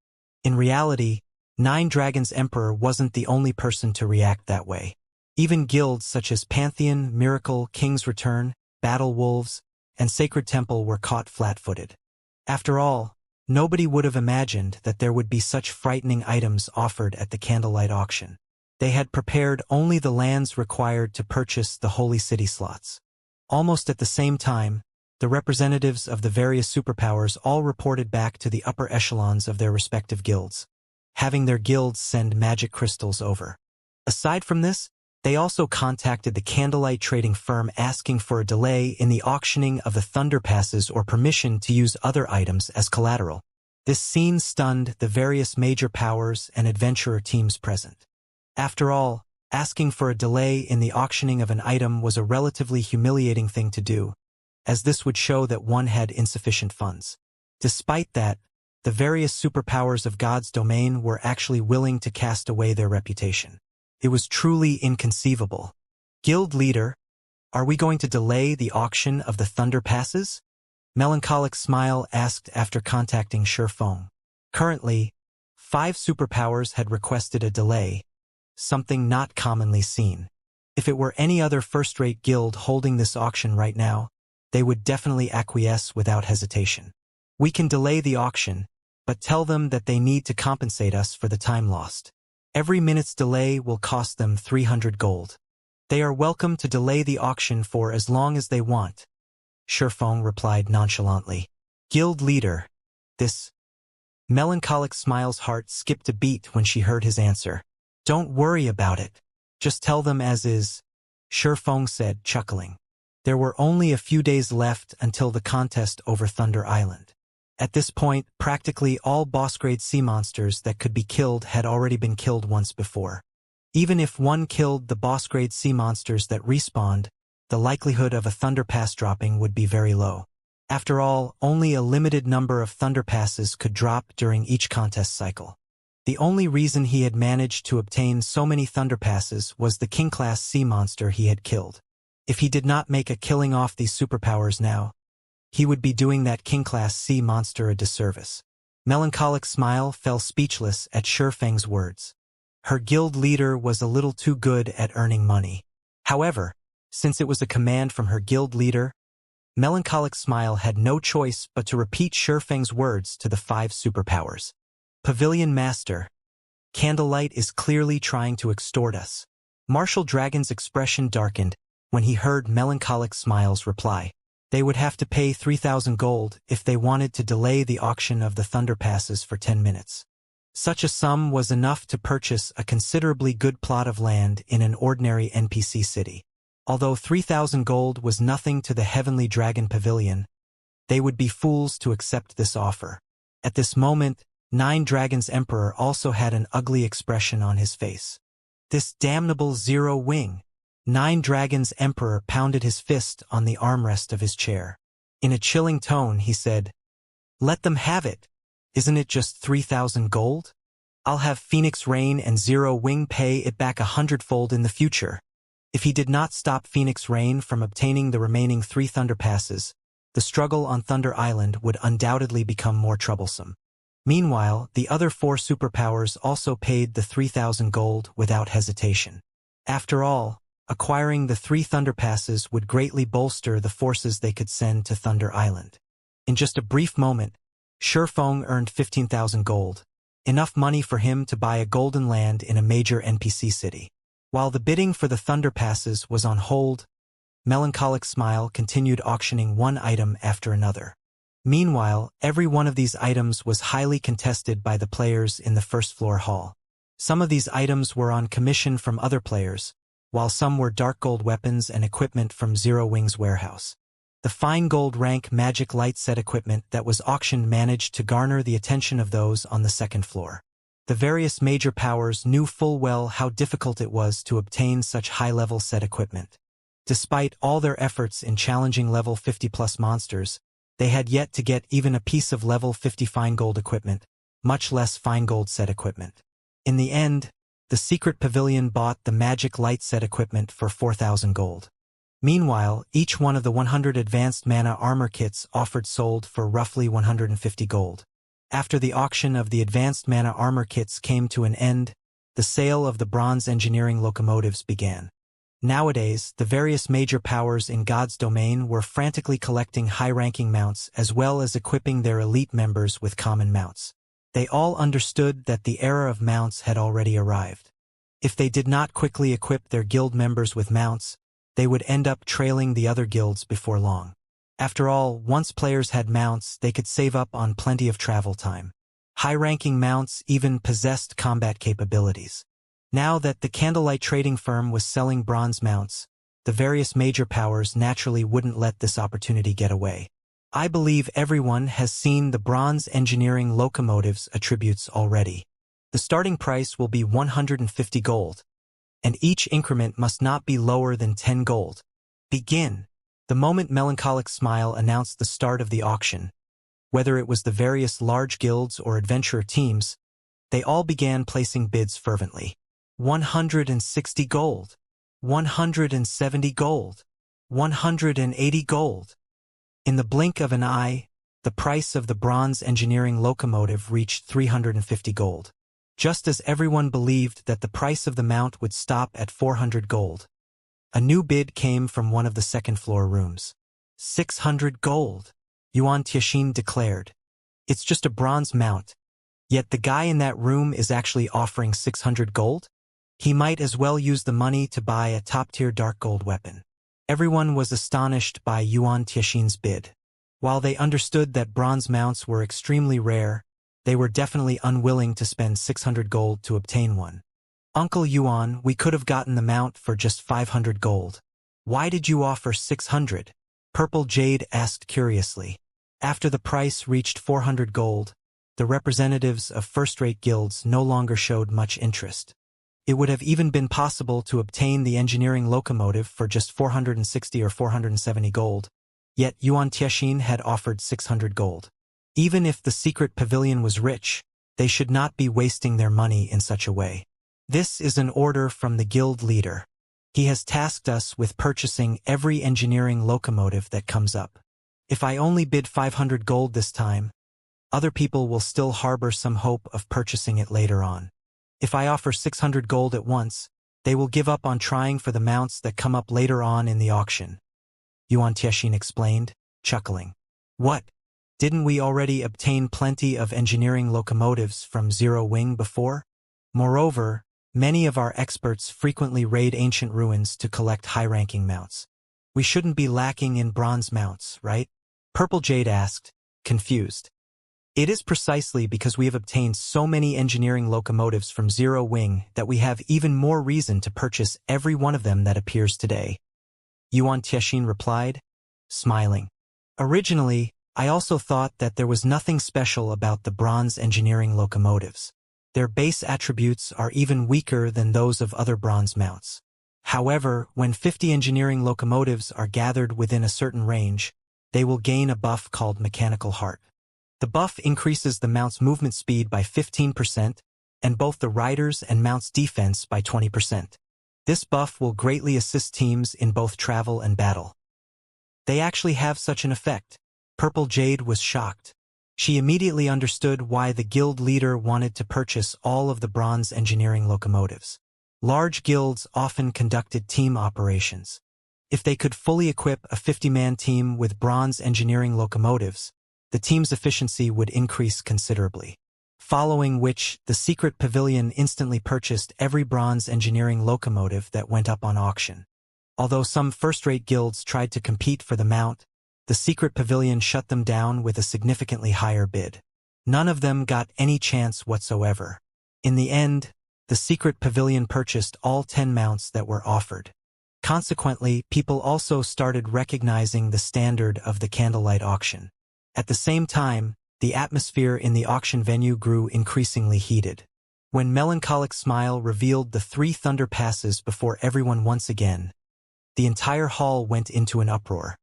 In reality, Nine Dragons Emperor wasn't the only person to react that way. Even guilds such as Pantheon, Miracle, King's Return, Battle Wolves, and Sacred Temple were caught flat-footed. After all, nobody would have imagined that there would be such frightening items offered at the candlelight auction. They had prepared only the lands required to purchase the Holy City slots. Almost at the same time, the representatives of the various superpowers all reported back to the upper echelons of their respective guilds, having their guilds send magic crystals over. Aside from this, they also contacted the candlelight trading firm asking for a delay in the auctioning of the Thunder Passes or permission to use other items as collateral. This scene stunned the various major powers and adventurer teams present. After all, asking for a delay in the auctioning of an item was a relatively humiliating thing to do, as this would show that one had insufficient funds. Despite that, the various superpowers of God's domain were actually willing to cast away their reputation. It was truly inconceivable. Guild leader, are we going to delay the auction of the Thunder Passes? Melancholic Smile asked after contacting Shifeng. Currently, 5 superpowers had requested a delay, something not commonly seen. If it were any other first-rate guild holding this auction right now, they would definitely acquiesce without hesitation. We can delay the auction, but tell them that they need to compensate us for the time lost. Every minute's delay will cost them 300 gold. They are welcome to delay the auction for as long as they want, Shifeng replied nonchalantly. Guild leader, this... Melancholic Smile's heart skipped a beat when she heard his answer. Don't worry about it. Just tell them as is, Shifeng said, chuckling. There were only a few days left until the contest over Thunder Island. At this point, practically all boss-grade sea monsters that could be killed had already been killed once before. Even if one killed the boss-grade sea monsters that respawned, the likelihood of a Thunder Pass dropping would be very low. After all, only a limited number of Thunder Passes could drop during each contest cycle. The only reason he had managed to obtain so many Thunder Passes was the King-class sea monster he had killed. If he did not make a killing off these superpowers now, he would be doing that King-class sea monster a disservice. Melancholic Smile fell speechless at Shifeng's words. Her guild leader was a little too good at earning money. However, since it was a command from her guild leader, Melancholic Smile had no choice but to repeat Shifeng's words to the 5 superpowers. Pavilion Master, Candlelight is clearly trying to extort us. Martial Dragon's expression darkened when he heard Melancholic Smile's reply. They would have to pay 3,000 gold if they wanted to delay the auction of the Thunder Passes for 10 minutes. Such a sum was enough to purchase a considerably good plot of land in an ordinary NPC city. Although 3,000 gold was nothing to the Heavenly Dragon Pavilion, they would be fools to accept this offer. At this moment, Nine Dragons Emperor also had an ugly expression on his face. This damnable Zero Wing! Nine Dragons Emperor pounded his fist on the armrest of his chair. In a chilling tone, he said, "Let them have it. Isn't it just 3,000 gold? I'll have Phoenix Rain and Zero Wing pay it back 100-fold in the future." If he did not stop Phoenix Rain from obtaining the remaining 3 Thunder Passes, the struggle on Thunder Island would undoubtedly become more troublesome. Meanwhile, the other 4 superpowers also paid the 3,000 gold without hesitation. After all, acquiring the 3 Thunder Passes would greatly bolster the forces they could send to Thunder Island. In just a brief moment, Shifeng earned 15,000 gold, enough money for him to buy a golden land in a major NPC city. While the bidding for the Thunder Passes was on hold, Melancholic Smile continued auctioning one item after another. Meanwhile, every one of these items was highly contested by the players in the first-floor hall. Some of these items were on commission from other players, while some were dark gold weapons and equipment from Zero Wing's warehouse. The fine gold rank magic light set equipment that was auctioned managed to garner the attention of those on the second floor. The various major powers knew full well how difficult it was to obtain such high-level set equipment. Despite all their efforts in challenging level 50+ monsters, they had yet to get even a piece of level 50 fine gold equipment, much less fine gold set equipment. In the end, the secret pavilion bought the magic light set equipment for 4,000 gold. Meanwhile, each one of the 100 advanced mana armor kits offered sold for roughly 150 gold. After the auction of the advanced mana armor kits came to an end, the sale of the bronze engineering locomotives began. Nowadays, the various major powers in God's domain were frantically collecting high-ranking mounts as well as equipping their elite members with common mounts. They all understood that the era of mounts had already arrived. If they did not quickly equip their guild members with mounts, they would end up trailing the other guilds before long. After all, once players had mounts, they could save up on plenty of travel time. High-ranking mounts even possessed combat capabilities. Now that the Candlelight trading firm was selling bronze mounts, the various major powers naturally wouldn't let this opportunity get away. I believe everyone has seen the bronze engineering locomotives attributes already. The starting price will be 150 gold, and each increment must not be lower than 10 gold. Begin. The moment Melancholic Smile announced the start of the auction, Whether it was the various large guilds or adventurer teams, they all began placing bids fervently. 160 gold. 170 gold. 180 gold. In the blink of an eye, the price of the bronze engineering locomotive reached 350 gold. Just as everyone believed that the price of the mount would stop at 400 gold. A new bid came from one of the second-floor rooms. 600 gold. Yuan Tianxin declared. It's just a bronze mount. Yet the guy in that room is actually offering 600 gold? He might as well use the money to buy a top-tier dark gold weapon. Everyone was astonished by Yuan Tianxin's bid. While they understood that bronze mounts were extremely rare, they were definitely unwilling to spend 600 gold to obtain one. Uncle Yuan, we could have gotten the mount for just 500 gold. Why did you offer 600? Purple Jade asked curiously. After the price reached 400 gold, the representatives of first-rate guilds no longer showed much interest. It would have even been possible to obtain the engineering locomotive for just 460 or 470 gold, yet Yuan Tianxin had offered 600 gold. Even if the secret pavilion was rich, they should not be wasting their money in such a way. This is an order from the guild leader. He has tasked us with purchasing every engineering locomotive that comes up. If I only bid 500 gold this time, other people will still harbor some hope of purchasing it later on. If I offer 600 gold at once, they will give up on trying for the mounts that come up later on in the auction. Yuan Tianxin explained, chuckling. What? Didn't we already obtain plenty of engineering locomotives from Zero Wing before? Moreover, many of our experts frequently raid ancient ruins to collect high-ranking mounts. We shouldn't be lacking in bronze mounts, right? Purple Jade asked, confused. It is precisely because we have obtained so many engineering locomotives from Zero Wing that we have even more reason to purchase every one of them that appears today. Yuan Tianxin replied, smiling. Originally, I also thought that there was nothing special about the bronze engineering locomotives. Their base attributes are even weaker than those of other bronze mounts. However, when 50 engineering locomotives are gathered within a certain range, they will gain a buff called Mechanical Heart. The buff increases the mount's movement speed by 15% and both the rider's and mount's defense by 20%. This buff will greatly assist teams in both travel and battle. They actually have such an effect. Purple Jade was shocked. She immediately understood why the guild leader wanted to purchase all of the bronze engineering locomotives. Large guilds often conducted team operations. If they could fully equip a 50-man team with bronze engineering locomotives, the team's efficiency would increase considerably. Following which, the secret pavilion instantly purchased every bronze engineering locomotive that went up on auction. Although some first-rate guilds tried to compete for the mount, the secret pavilion shut them down with a significantly higher bid. None of them got any chance whatsoever. In the end, the secret pavilion purchased all 10 mounts that were offered. Consequently, people also started recognizing the standard of the candlelight auction. At the same time, the atmosphere in the auction venue grew increasingly heated. When Melancholic Smile revealed the 3 thunder passes before everyone once again, the entire hall went into an uproar.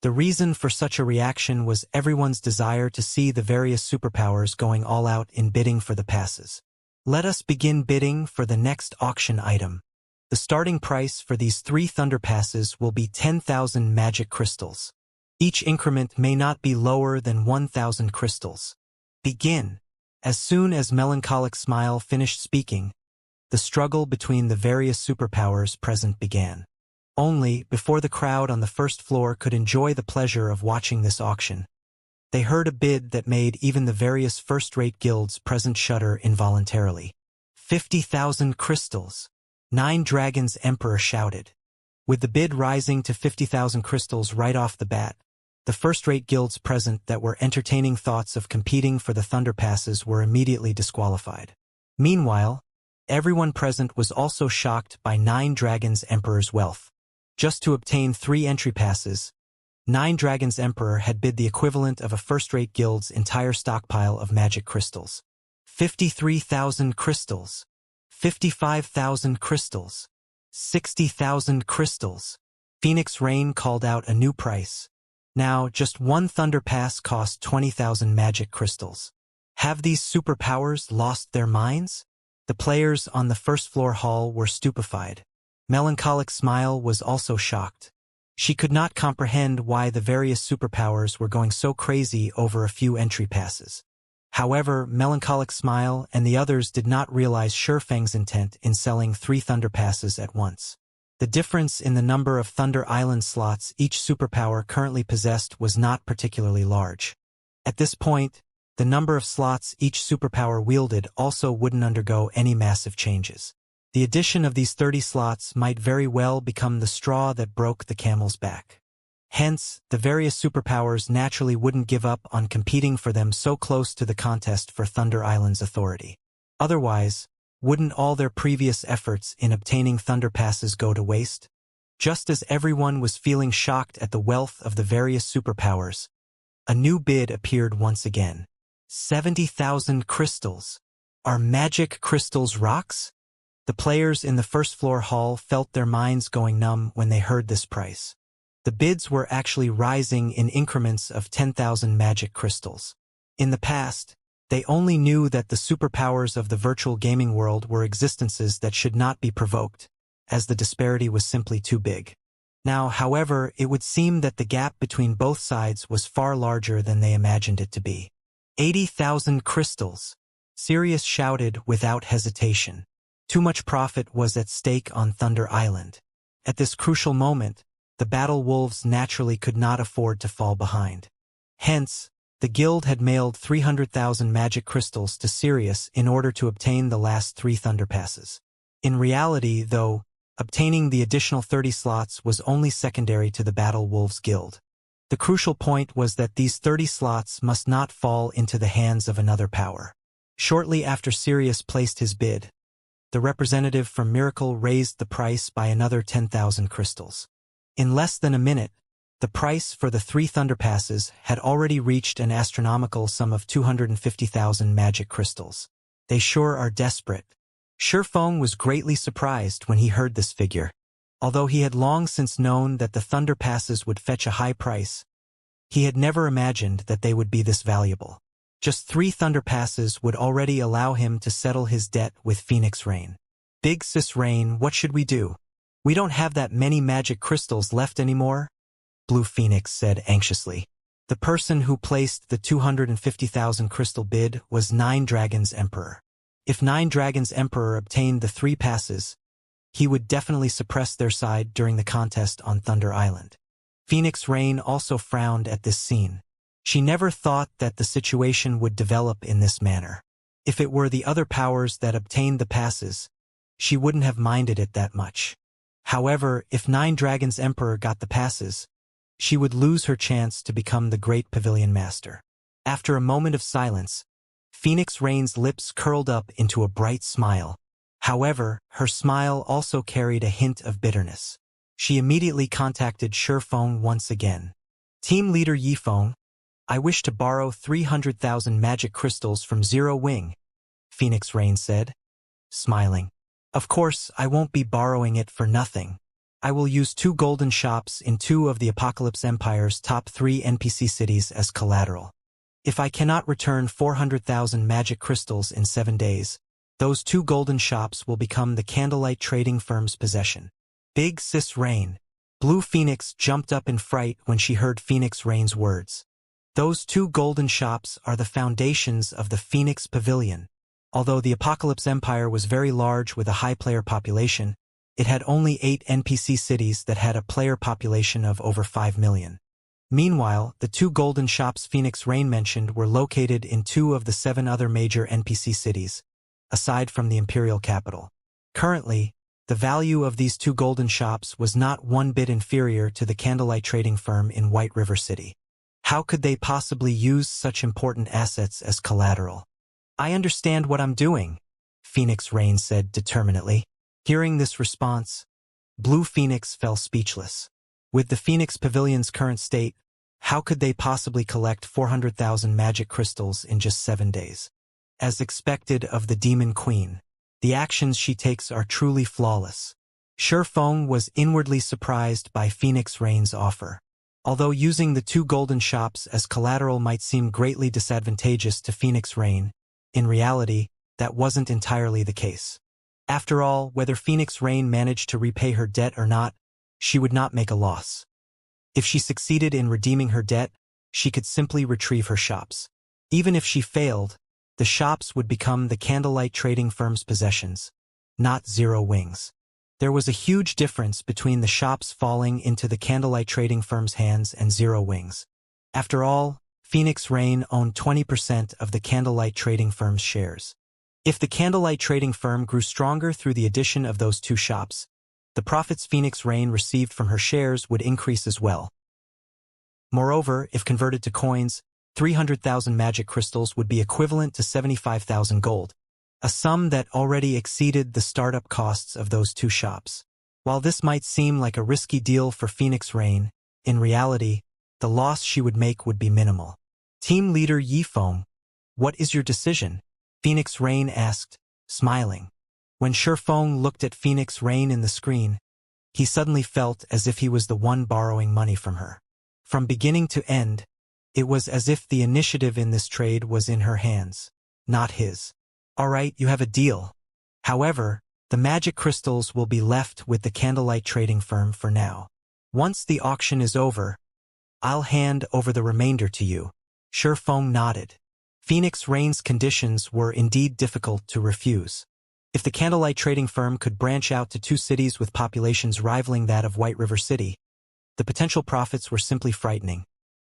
The reason for such a reaction was everyone's desire to see the various superpowers going all out in bidding for the passes. Let us begin bidding for the next auction item. The starting price for these 3 thunder passes will be 10,000 magic crystals. Each increment may not be lower than 1,000 crystals. Begin. As soon as Melancholic Smile finished speaking, the struggle between the various superpowers present began. Only, before the crowd on the first floor could enjoy the pleasure of watching this auction, they heard a bid that made even the various first-rate guilds present shudder involuntarily. 50,000 crystals! 9 Dragons Emperor shouted. With the bid rising to 50,000 crystals right off the bat, the first-rate guilds present that were entertaining thoughts of competing for the Thunder Passes were immediately disqualified. Meanwhile, everyone present was also shocked by 9 Dragons Emperor's wealth. Just to obtain 3 entry passes, 9 Dragons Emperor had bid the equivalent of a first-rate guild's entire stockpile of magic crystals. 53,000 crystals. 55,000 crystals. 60,000 crystals. Phoenix Rain called out a new price. Now, just one Thunder Pass cost 20,000 magic crystals. Have these superpowers lost their minds? The players on the first-floor hall were stupefied. Melancholic Smile was also shocked. She could not comprehend why the various superpowers were going so crazy over a few entry passes. However, Melancholic Smile and the others did not realize Shurfeng's intent in selling 3 Thunder Passes at once. The difference in the number of Thunder Island slots each superpower currently possessed was not particularly large. At this point, the number of slots each superpower wielded also wouldn't undergo any massive changes. The addition of these 30 slots might very well become the straw that broke the camel's back. Hence, the various superpowers naturally wouldn't give up on competing for them so close to the contest for Thunder Island's authority. Otherwise, wouldn't all their previous efforts in obtaining Thunder Passes go to waste? Just as everyone was feeling shocked at the wealth of the various superpowers, a new bid appeared once again. 70,000 crystals. Are magic crystals rocks? The players in the first-floor hall felt their minds going numb when they heard this price. The bids were actually rising in increments of 10,000 magic crystals. In the past, they only knew that the superpowers of the virtual gaming world were existences that should not be provoked, as the disparity was simply too big. Now, however, it would seem that the gap between both sides was far larger than they imagined it to be. 80,000 crystals! Sirius shouted without hesitation. Too much profit was at stake on Thunder Island. At this crucial moment, the Battle Wolves naturally could not afford to fall behind. Hence, the guild had mailed 300,000 magic crystals to Sirius in order to obtain the last 3 Thunder Passes. In reality, though, obtaining the additional 30 slots was only secondary to the Battle Wolves Guild. The crucial point was that these 30 slots must not fall into the hands of another power. Shortly after Sirius placed his bid, the representative from Miracle raised the price by another 10,000 crystals. In less than a minute, the price for the 3 Thunder Passes had already reached an astronomical sum of 250,000 magic crystals. They sure are desperate. Shurfeng was greatly surprised when he heard this figure. Although he had long since known that the Thunder Passes would fetch a high price, he had never imagined that they would be this valuable. Just 3 Thunder Passes would already allow him to settle his debt with Phoenix Rain. Big Sis Rain, what should we do? We don't have that many magic crystals left anymore, Blue Phoenix said anxiously. The person who placed the 250,000 crystal bid was Nine Dragons Emperor. If Nine Dragons Emperor obtained the 3 passes, he would definitely suppress their side during the contest on Thunder Island. Phoenix Rain also frowned at this scene. She never thought that the situation would develop in this manner. If it were the other powers that obtained the passes, she wouldn't have minded it that much. However, if Nine Dragons Emperor got the passes, she would lose her chance to become the great Pavilion Master. After a moment of silence, Phoenix Rain's lips curled up into a bright smile. However, her smile also carried a hint of bitterness. She immediately contacted Shurfeng once again. Team Leader Yifeng, I wish to borrow 300,000 magic crystals from Zero Wing, Phoenix Rain said, smiling. Of course, I won't be borrowing it for nothing. I will use 2 golden shops in 2 of the Apocalypse Empire's top 3 NPC cities as collateral. If I cannot return 400,000 magic crystals in 7 days, those 2 golden shops will become the Candlelight trading firm's possession. Big Sis Rain. Blue Phoenix jumped up in fright when she heard Phoenix Rain's words. Those 2 golden shops are the foundations of the Phoenix Pavilion. Although the Apocalypse Empire was very large with a high player population, it had only 8 NPC cities that had a player population of over 5 million. Meanwhile, the 2 golden shops Phoenix Rain mentioned were located in 2 of the 7 other major NPC cities, aside from the imperial capital. Currently, the value of these 2 golden shops was not 1 bit inferior to the Candlelight trading firm in White River City. How could they possibly use such important assets as collateral? I understand what I'm doing, Phoenix Rain said determinedly. Hearing this response, Blue Phoenix fell speechless. With the Phoenix Pavilion's current state, how could they possibly collect 400,000 magic crystals in just 7 days? As expected of the Demon Queen, the actions she takes are truly flawless. Shurfeng was inwardly surprised by Phoenix Rain's offer. Although using the 2 golden shops as collateral might seem greatly disadvantageous to Phoenix Rain, in reality, that wasn't entirely the case. After all, whether Phoenix Rain managed to repay her debt or not, she would not make a loss. If she succeeded in redeeming her debt, she could simply retrieve her shops. Even if she failed, the shops would become the Candlelight trading firm's possessions, not Zero Wings. There was a huge difference between the shops falling into the Candlelight trading firm's hands and Zero Wings. After all, Phoenix Rain owned 20% of the Candlelight trading firm's shares. If the Candlelight trading firm grew stronger through the addition of those 2 shops, the profits Phoenix Rain received from her shares would increase as well. Moreover, if converted to coins, 300,000 magic crystals would be equivalent to 75,000 gold, a sum that already exceeded the startup costs of those 2 shops. While this might seem like a risky deal for Phoenix Rain, in reality, the loss she would make would be minimal. Team leader Yifeng, what is your decision? Phoenix Rain asked, smiling. When Shifeng looked at Phoenix Rain in the screen, he suddenly felt as if he was the one borrowing money from her. From beginning to end, it was as if the initiative in this trade was in her hands, not his. All right, you have a deal. However, the magic crystals will be left with the Candlelight trading firm for now. Once the auction is over, I'll hand over the remainder to you. Shifeng nodded. Phoenix Rain's conditions were indeed difficult to refuse. If the Candlelight trading firm could branch out to 2 cities with populations rivaling that of White River City, the potential profits were simply frightening,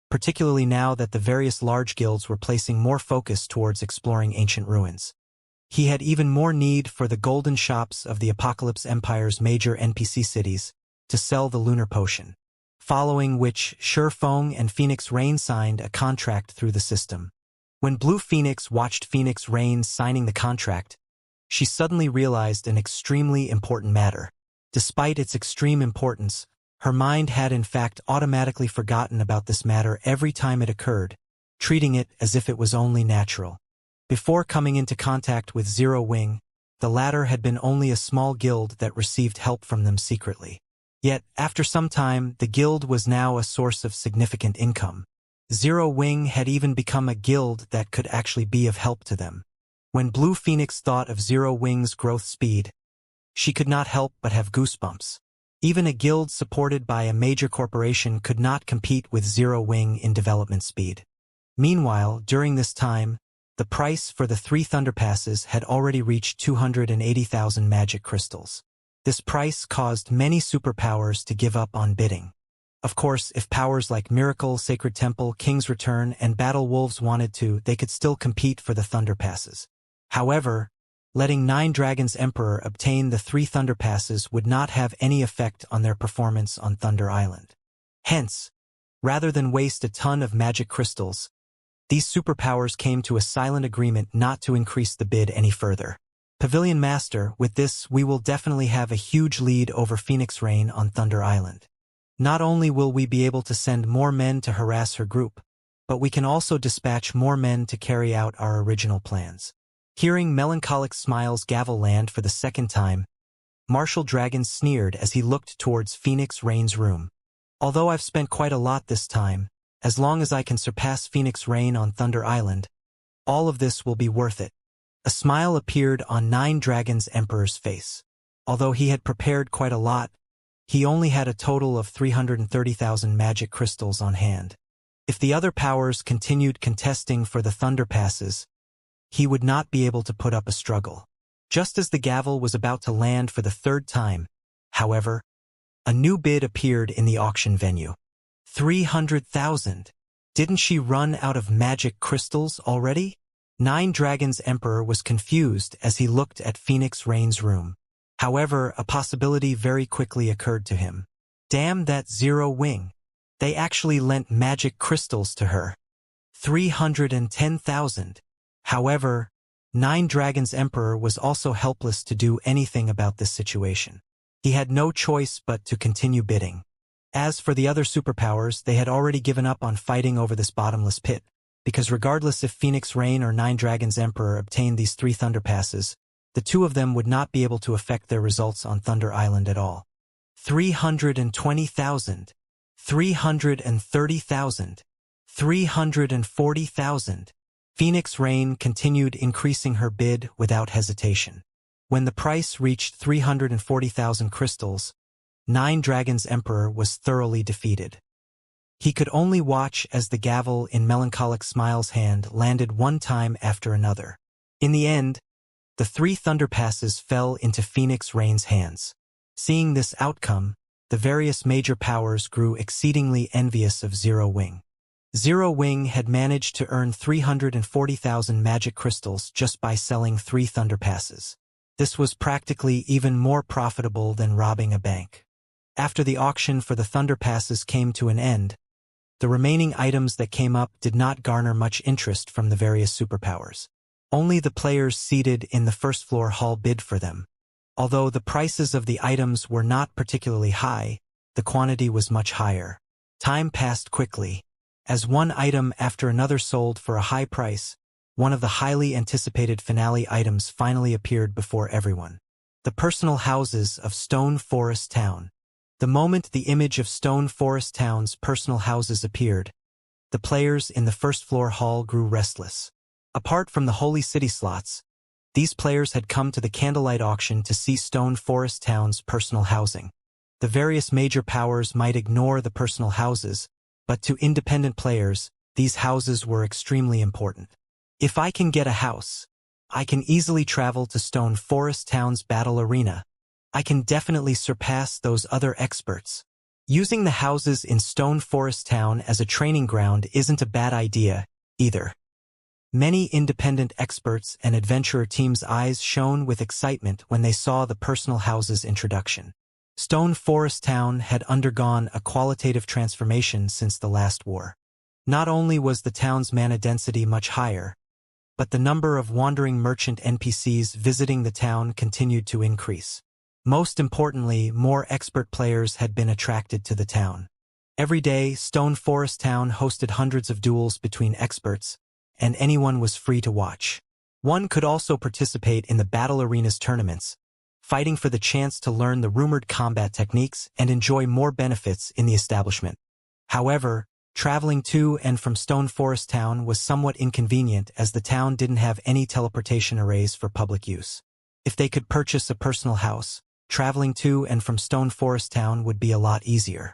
particularly now that the various large guilds were placing more focus towards exploring ancient ruins. He had even more need for the golden shops of the Apocalypse Empire's major NPC cities to sell the lunar potion, following which Shifeng and Phoenix Rain signed a contract through the system. When Blue Phoenix watched Phoenix Rain signing the contract, she suddenly realized an extremely important matter. Despite its extreme importance, her mind had in fact automatically forgotten about this matter every time it occurred, treating it as if it was only natural. Before coming into contact with Zero Wing, the latter had been only a small guild that received help from them secretly. Yet, after some time, the guild was now a source of significant income. Zero Wing had even become a guild that could actually be of help to them. When Blue Phoenix thought of Zero Wing's growth speed, she could not help but have goosebumps. Even a guild supported by a major corporation could not compete with Zero Wing in development speed. Meanwhile, during this time, the price for the 3 Thunder Passes had already reached 280,000 magic crystals. This price caused many superpowers to give up on bidding. Of course, if powers like Miracle, Sacred Temple, King's Return, and Battle Wolves wanted to, they could still compete for the Thunder Passes. However, letting 9 Dragons Emperor obtain the 3 Thunder Passes would not have any effect on their performance on Thunder Island. Hence, rather than waste a ton of magic crystals, these superpowers came to a silent agreement not to increase the bid any further. Pavilion Master, with this we will definitely have a huge lead over Phoenix Rain on Thunder Island. Not only will we be able to send more men to harass her group, but we can also dispatch more men to carry out our original plans. Hearing Melancholic Smiles gavel land for the second time, Marshal Dragon sneered as he looked towards Phoenix Rain's room. Although I've spent quite a lot this time, as long as I can surpass Phoenix Rain on Thunder Island, all of this will be worth it. A smile appeared on 9 Dragons Emperor's face. Although he had prepared quite a lot, he only had a total of 330,000 magic crystals on hand. If the other powers continued contesting for the Thunder Passes, he would not be able to put up a struggle. Just as the gavel was about to land for the 3rd time, however, a new bid appeared in the auction venue. 300,000. Didn't she run out of magic crystals already? 9 Dragons Emperor was confused as he looked at Phoenix Rain's room. However, a possibility very quickly occurred to him. Damn that Zero Wing. They actually lent magic crystals to her. 310,000. However, 9 Dragons Emperor was also helpless to do anything about this situation. He had no choice but to continue bidding. As for the other superpowers, they had already given up on fighting over this bottomless pit, because regardless if Phoenix Rain or 9 Dragons Emperor obtained these 3 Thunder Passes, the 2 of them would not be able to affect their results on Thunder Island at all. 320,000. 330,000. 340,000. Phoenix Rain continued increasing her bid without hesitation. When the price reached 340,000 crystals, Nine Dragons' Emperor was thoroughly defeated. He could only watch as the gavel in Melancholic Smile's hand landed one time after another. In the end, the 3 Thunder Passes fell into Phoenix Rain's hands. Seeing this outcome, the various major powers grew exceedingly envious of Zero Wing. Zero Wing had managed to earn 340,000 magic crystals just by selling 3 Thunder Passes. This was practically even more profitable than robbing a bank. After the auction for the Thunder Passes came to an end, the remaining items that came up did not garner much interest from the various superpowers. Only the players seated in the first floor hall bid for them. Although the prices of the items were not particularly high, the quantity was much higher. Time passed quickly. As one item after another sold for a high price, one of the highly anticipated finale items finally appeared before everyone. The personal houses of Stone Forest Town. The moment the image of Stone Forest Town's personal houses appeared, the players in the first floor hall grew restless. Apart from the Holy City slots, these players had come to the candlelight auction to see Stone Forest Town's personal housing. The various major powers might ignore the personal houses, but to independent players, these houses were extremely important. If I can get a house, I can easily travel to Stone Forest Town's battle arena. I can definitely surpass those other experts. Using the houses in Stone Forest Town as a training ground isn't a bad idea, either. Many independent experts and adventurer teams' eyes shone with excitement when they saw the personal houses introduction. Stone Forest Town had undergone a qualitative transformation since the last war. Not only was the town's mana density much higher, but the number of wandering merchant NPCs visiting the town continued to increase. Most importantly, more expert players had been attracted to the town. Every day, Stone Forest Town hosted hundreds of duels between experts, and anyone was free to watch. One could also participate in the Battle Arenas tournaments, fighting for the chance to learn the rumored combat techniques and enjoy more benefits in the establishment. However, traveling to and from Stone Forest Town was somewhat inconvenient as the town didn't have any teleportation arrays for public use. If they could purchase a personal house, traveling to and from Stone Forest Town would be a lot easier.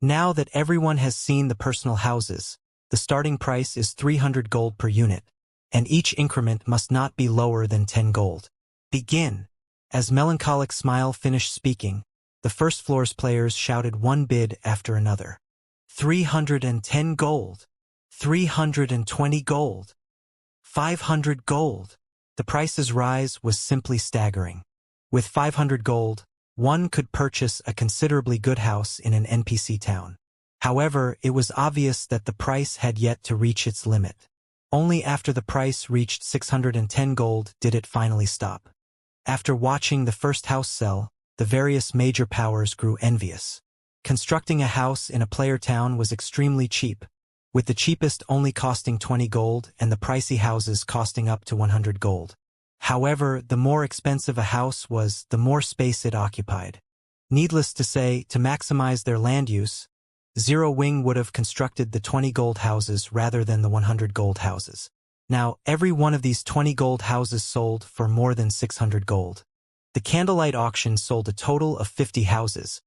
Now that everyone has seen the personal houses, the starting price is 300 gold per unit, and each increment must not be lower than 10 gold. Begin. As Melancholic Smile finished speaking, the first floor's players shouted one bid after another. 310 gold. 320 gold. 500 gold. The price's rise was simply staggering. With 500 gold, one could purchase a considerably good house in an NPC town. However, it was obvious that the price had yet to reach its limit. Only after the price reached 610 gold did it finally stop. After watching the first house sell, the various major powers grew envious. Constructing a house in a player town was extremely cheap, with the cheapest only costing 20 gold and the pricey houses costing up to 100 gold. However, the more expensive a house was, the more space it occupied. Needless to say, to maximize their land use, Zero Wing would have constructed the 20 gold houses rather than the 100 gold houses. Now, every one of these 20 gold houses sold for more than 600 gold. The candlelight auction sold a total of 50 houses,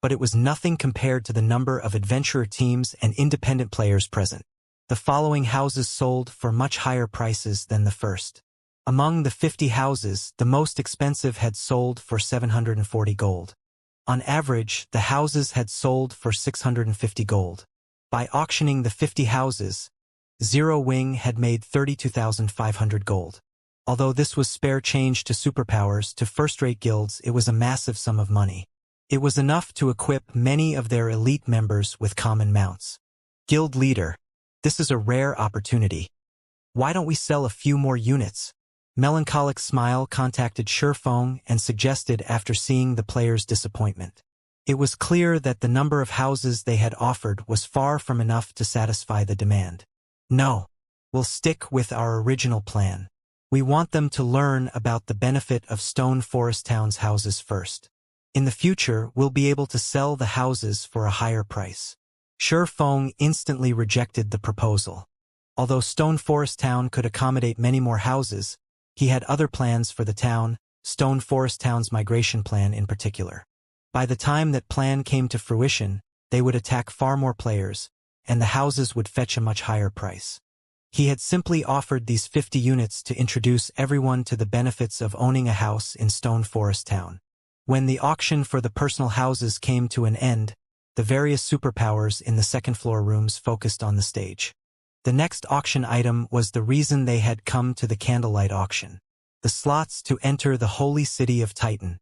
but it was nothing compared to the number of adventurer teams and independent players present. The following houses sold for much higher prices than the first. Among the 50 houses, the most expensive had sold for 740 gold. On average, the houses had sold for 650 gold. By auctioning the 50 houses, Zero Wing had made 32,500 gold. Although this was spare change to superpowers to first-rate guilds, it was a massive sum of money. It was enough to equip many of their elite members with common mounts. Guild leader, this is a rare opportunity. Why don't we sell a few more units? Melancholic Smile contacted Shurfeng and suggested after seeing the players' disappointment. It was clear that the number of houses they had offered was far from enough to satisfy the demand. No, we'll stick with our original plan. We want them to learn about the benefit of Stone Forest Town's houses first. In the future, we'll be able to sell the houses for a higher price. Feng instantly rejected the proposal. Although Stone Forest Town could accommodate many more houses, he had other plans for the town, Stone Forest Town's migration plan in particular. By the time that plan came to fruition, they would attack far more players, and the houses would fetch a much higher price. He had simply offered these 50 units to introduce everyone to the benefits of owning a house in Stone Forest Town. When the auction for the personal houses came to an end, the various superpowers in the second-floor rooms focused on the stage. The next auction item was the reason they had come to the candlelight auction: the slots to enter the holy city of Titan.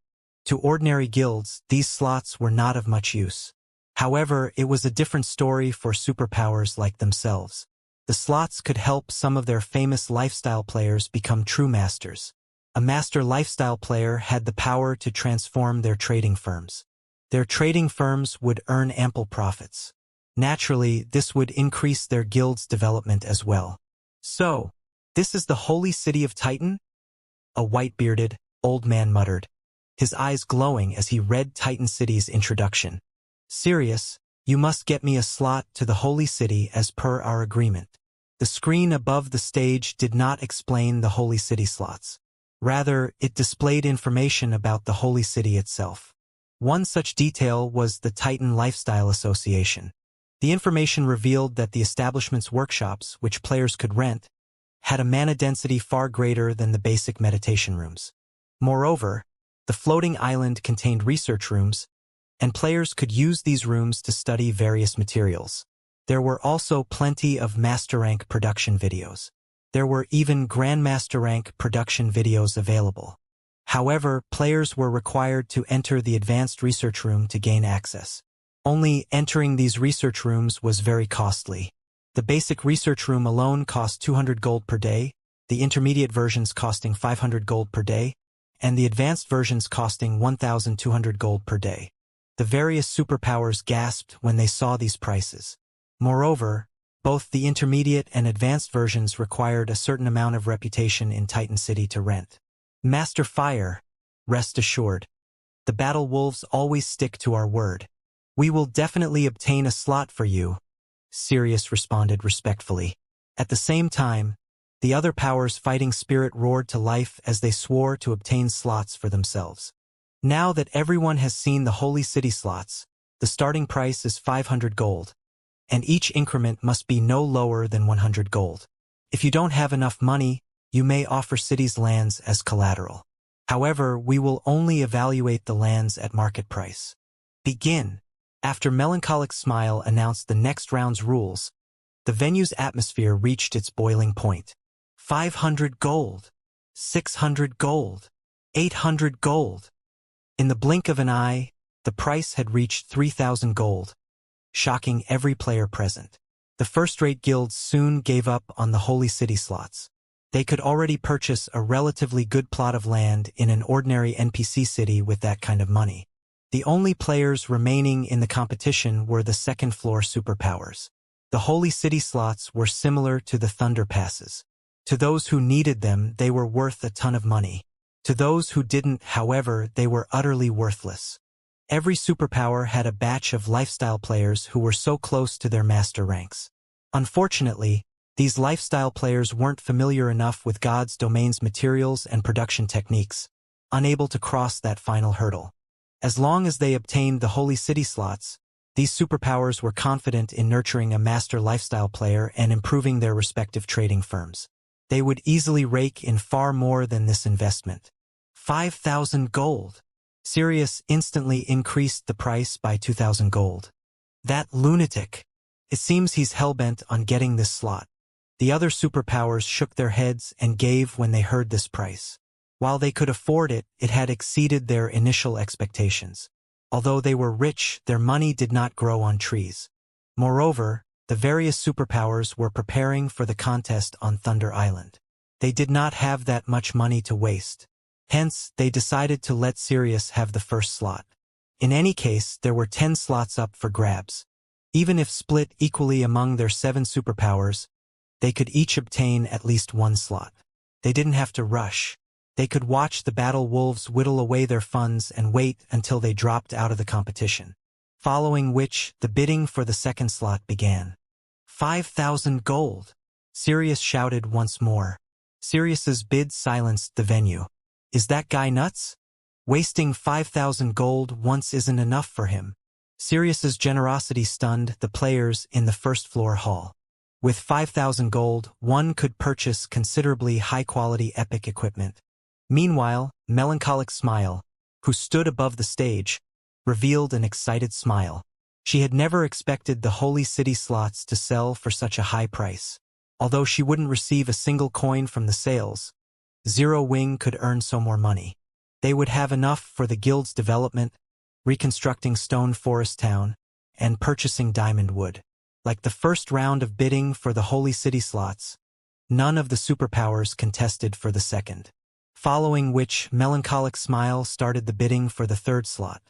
To ordinary guilds, these slots were not of much use. However, it was a different story for superpowers like themselves. The slots could help some of their famous lifestyle players become true masters. A master lifestyle player had the power to transform their trading firms. Their trading firms would earn ample profits. Naturally, this would increase their guild's development as well. So, this is the holy city of Titan? A white-bearded, old man muttered, his eyes glowing as he read Titan City's introduction. Sirius, you must get me a slot to the holy city as per our agreement. The screen above the stage did not explain the holy city slots. Rather, it displayed information about the holy city itself. One such detail was the Titan Lifestyle Association. The information revealed that the establishment's workshops, which players could rent, had a mana density far greater than the basic meditation rooms. Moreover, the floating island contained research rooms, and players could use these rooms to study various materials. There were also plenty of Master Rank production videos. There were even Grandmaster Rank production videos available. However, players were required to enter the advanced research room to gain access. Only entering these research rooms was very costly. The basic research room alone cost 200 gold per day, the intermediate versions costing 500 gold per day, and the advanced versions costing 1,200 gold per day. The various superpowers gasped when they saw these prices. Moreover, both the intermediate and advanced versions required a certain amount of reputation in Titan City to rent. Master Fire, rest assured. The Battle Wolves always stick to our word. We will definitely obtain a slot for you, Sirius responded respectfully. At the same time, the other powers' fighting spirit roared to life as they swore to obtain slots for themselves. Now that everyone has seen the Holy City slots, the starting price is 500 gold, and each increment must be no lower than 100 gold. If you don't have enough money, you may offer cities' lands as collateral. However, we will only evaluate the lands at market price. Begin. After Melancholic Smile announced the next round's rules, the venue's atmosphere reached its boiling point. 500 gold, 600 gold, 800 gold. In the blink of an eye, the price had reached 3,000 gold, shocking every player present. The first-rate guilds soon gave up on the Holy City slots. They could already purchase a relatively good plot of land in an ordinary NPC city with that kind of money. The only players remaining in the competition were the second-floor superpowers. The Holy City slots were similar to the Thunder Passes. To those who needed them, they were worth a ton of money. To those who didn't, however, they were utterly worthless. Every superpower had a batch of lifestyle players who were so close to their master ranks. Unfortunately, these lifestyle players weren't familiar enough with God's domain's materials and production techniques, unable to cross that final hurdle. As long as they obtained the Holy City slots, these superpowers were confident in nurturing a master lifestyle player and improving their respective trading firms. They would easily rake in far more than this investment. 5,000 gold. Sirius instantly increased the price by 2,000 gold. That lunatic. It seems he's hellbent on getting this slot. The other superpowers shook their heads and gave when they heard this price. While they could afford it, it had exceeded their initial expectations. Although they were rich, their money did not grow on trees. Moreover, the various superpowers were preparing for the contest on Thunder Island. They did not have that much money to waste. Hence, they decided to let Sirius have the first slot. In any case, there were 10 slots up for grabs. Even if split equally among their 7 superpowers, they could each obtain at least one slot. They didn't have to rush. They could watch the Battle Wolves whittle away their funds and wait until they dropped out of the competition. following which the bidding for the second slot began. 5,000 gold! Sirius shouted once more. Sirius's bid silenced the venue. Is that guy nuts? Wasting 5,000 gold once isn't enough for him. Sirius's generosity stunned the players in the first floor hall. With 5,000 gold, one could purchase considerably high-quality epic equipment. Meanwhile, Melancholic Smile, who stood above the stage, revealed an excited smile. She had never expected the Holy City slots to sell for such a high price. Although she wouldn't receive a single coin from the sales, Zero Wing could earn some more money. They would have enough for the guild's development, reconstructing Stone Forest Town, and purchasing diamond wood. Like the first round of bidding for the Holy City slots, none of the superpowers contested for the second. Following which, Melancholic Smile started the bidding for the third slot.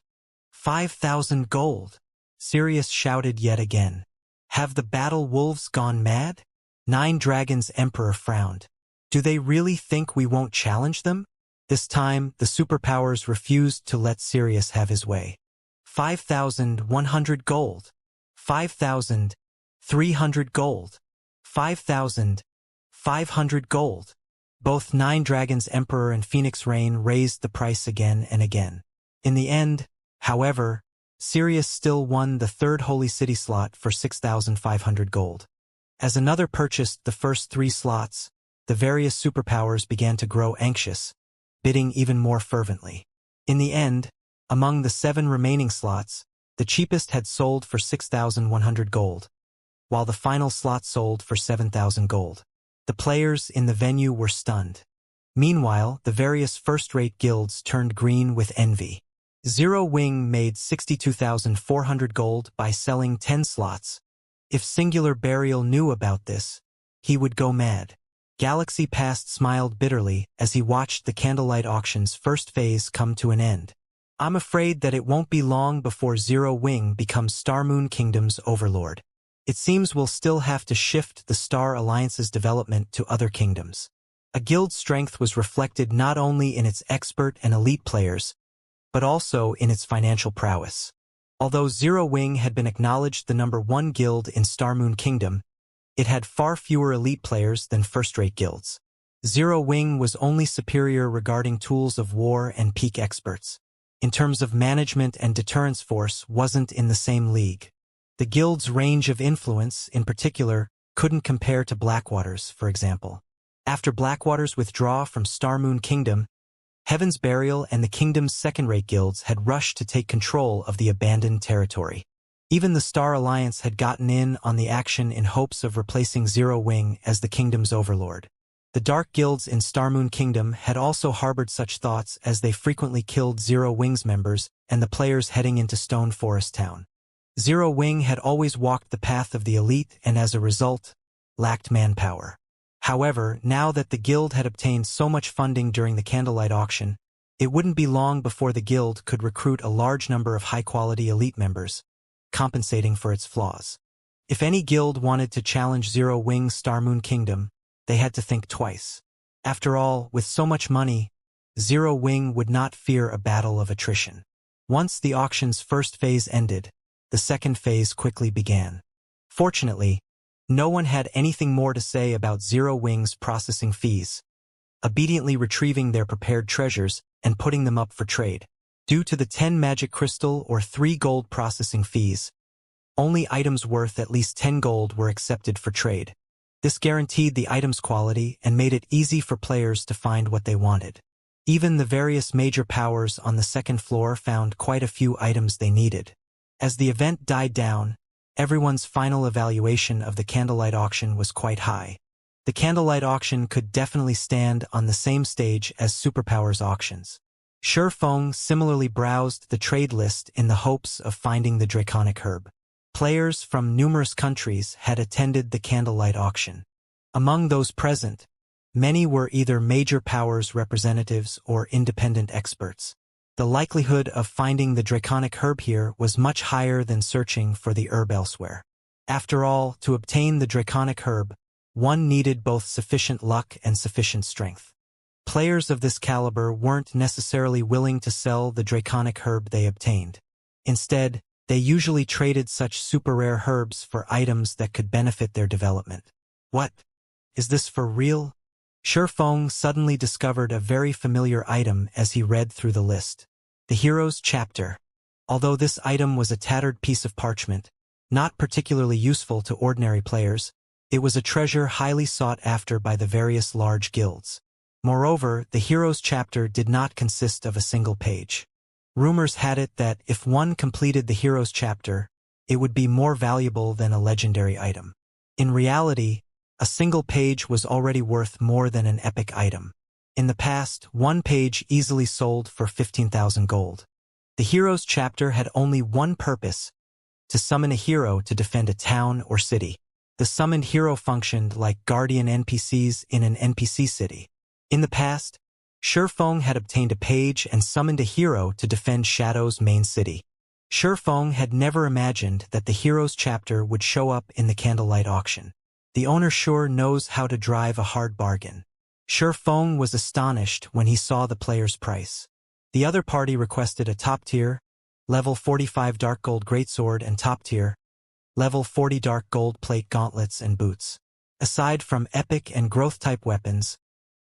5,000 gold! Sirius shouted yet again. Have the battle wolves gone mad? Nine Dragons' Emperor frowned. Do they really think we won't challenge them? This time, the superpowers refused to let Sirius have his way. 5,100 gold. 5,300 gold. 5,500 gold. Both Nine Dragons' Emperor and Phoenix Rain raised the price again and again. In the end, however, Sirius still won the third Holy City slot for 6,500 gold. As another purchased the first 3 slots, the various superpowers began to grow anxious, bidding even more fervently. In the end, among the 7 remaining slots, the cheapest had sold for 6,100 gold, while the final slot sold for 7,000 gold. The players in the venue were stunned. Meanwhile, the various first-rate guilds turned green with envy. Zero Wing made 62,400 gold by selling 10 slots. If Singular Burial knew about this, he would go mad. Galaxy Past smiled bitterly as he watched the Candlelight Auction's first phase come to an end. I'm afraid that it won't be long before Zero Wing becomes Starmoon Kingdom's overlord. It seems we'll still have to shift the Star Alliance's development to other kingdoms. A guild's strength was reflected not only in its expert and elite players, but also in its financial prowess. Although Zero Wing had been acknowledged the #1 guild in Starmoon Kingdom, it had far fewer elite players than first-rate guilds. Zero Wing was only superior regarding tools of war and peak experts. In terms of management and deterrence force wasn't in the same league. The guild's range of influence, in particular, couldn't compare to Blackwater's, for example. After Blackwater's withdrawal from Starmoon Kingdom, Heaven's Burial and the kingdom's second-rate guilds had rushed to take control of the abandoned territory. Even the Star Alliance had gotten in on the action in hopes of replacing Zero Wing as the kingdom's overlord. The dark guilds in Starmoon Kingdom had also harbored such thoughts as they frequently killed Zero Wing's members and the players heading into Stone Forest Town. Zero Wing had always walked the path of the elite and as a result, lacked manpower. However, now that the guild had obtained so much funding during the Candlelight Auction, it wouldn't be long before the guild could recruit a large number of high-quality elite members, compensating for its flaws. If any guild wanted to challenge Zero Wing's Starmoon Kingdom, they had to think twice. After all, with so much money, Zero Wing would not fear a battle of attrition. Once the auction's first phase ended, the second phase quickly began. Fortunately, no one had anything more to say about Zero Wing's processing fees, obediently retrieving their prepared treasures and putting them up for trade. Due to the 10 magic crystal or 3 gold processing fees, only items worth at least 10 gold were accepted for trade. This guaranteed the item's quality and made it easy for players to find what they wanted. Even the various major powers on the second floor found quite a few items they needed. As the event died down, everyone's final evaluation of the Candlelight Auction was quite high. The Candlelight Auction could definitely stand on the same stage as Superpowers auctions. Shurfeng similarly browsed the trade list in the hopes of finding the Draconic Herb. Players from numerous countries had attended the Candlelight Auction. Among those present, many were either major powers representatives or independent experts. The likelihood of finding the Draconic Herb here was much higher than searching for the herb elsewhere. After all, to obtain the Draconic Herb, one needed both sufficient luck and sufficient strength. Players of this caliber weren't necessarily willing to sell the Draconic Herb they obtained. Instead, They usually traded such super-rare herbs for items that could benefit their development. What? Is this for real? Shifeng suddenly discovered a very familiar item as he read through the list. The Heroes Chapter. Although this item was a tattered piece of parchment, not particularly useful to ordinary players, it was a treasure highly sought after by the various large guilds. Moreover, the Heroes Chapter did not consist of a single page. Rumors had it that if one completed the Heroes Chapter, it would be more valuable than a legendary item. In reality, a single page was already worth more than an epic item. In the past, one page easily sold for 15,000 gold. The Heroes Chapter had only one purpose: to summon a hero to defend a town or city. The summoned hero functioned like guardian NPCs in an NPC city. In the past, Shifeng had obtained a page and summoned a hero to defend Shadow's main city. Shifeng had never imagined that the Heroes Chapter would show up in the candlelight auction. The owner sure knows how to drive a hard bargain. Shifeng was astonished when he saw the player's price. The other party requested a top-tier, level 45 dark gold greatsword and top-tier, level 40 dark gold plate gauntlets and boots. Aside from epic and growth-type weapons,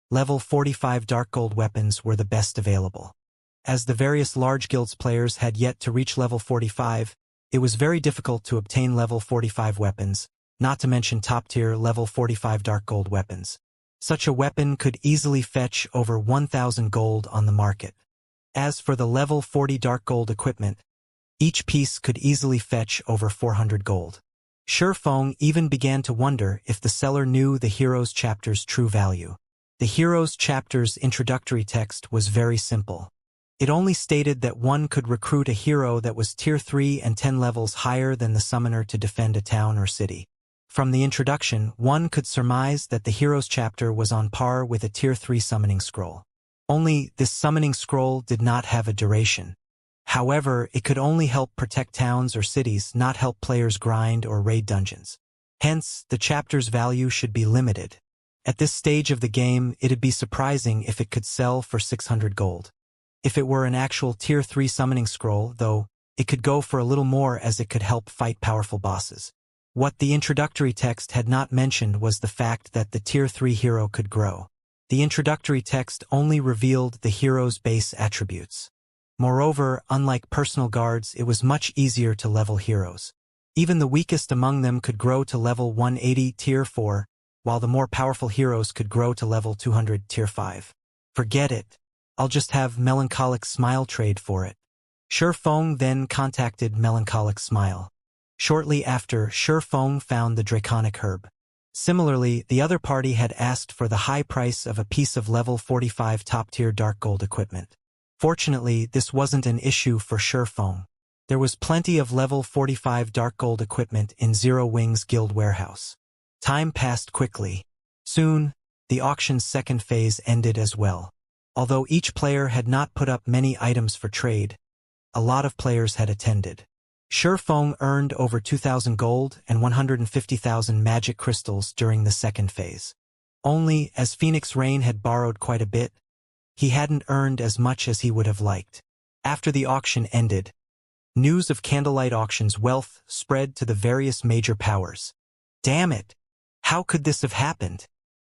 level 45 dark gold weapons were the best available. As the various large guilds players had yet to reach level 45, it was very difficult to obtain level 45 weapons, not to mention top-tier level 45 dark gold weapons. Such a weapon could easily fetch over 1,000 gold on the market. As for the level 40 dark gold equipment, each piece could easily fetch over 400 gold. Shifeng even began to wonder if the seller knew the Heroes Chapter's true value. The Heroes Chapter's introductory text was very simple. It only stated that one could recruit a hero that was tier 3 and 10 levels higher than the summoner to defend a town or city. From the introduction, one could surmise that the Heroes Chapter was on par with a tier 3 summoning scroll. Only, this summoning scroll did not have a duration. However, it could only help protect towns or cities, not help players grind or raid dungeons. Hence, the chapter's value should be limited. At this stage of the game, it'd be surprising if it could sell for 600 gold. If it were an actual tier 3 summoning scroll, though, it could go for a little more as it could help fight powerful bosses. What the introductory text had not mentioned was the fact that the tier 3 hero could grow. The introductory text only revealed the hero's base attributes. Moreover, unlike personal guards, it was much easier to level heroes. Even the weakest among them could grow to level 180 tier 4, while the more powerful heroes could grow to level 200 tier 5. Forget it. I'll just have Melancholic Smile trade for it. Shifeng then contacted Melancholic Smile. Shortly after, Shifeng found the Draconic Herb. Similarly, the other party had asked for the high price of a piece of level 45 top-tier dark gold equipment. Fortunately, this wasn't an issue for Shifeng. There was plenty of level 45 dark gold equipment in Zero Wing's guild warehouse. Time passed quickly. Soon, the auction's second phase ended as well. Although each player had not put up many items for trade, a lot of players had attended. Shifeng earned over 2,000 gold and 150,000 magic crystals during the second phase. Only, as Phoenix Rain had borrowed quite a bit, he hadn't earned as much as he would have liked. After the auction ended, news of Candlelight Auction's wealth spread to the various major powers. Damn it! How could this have happened?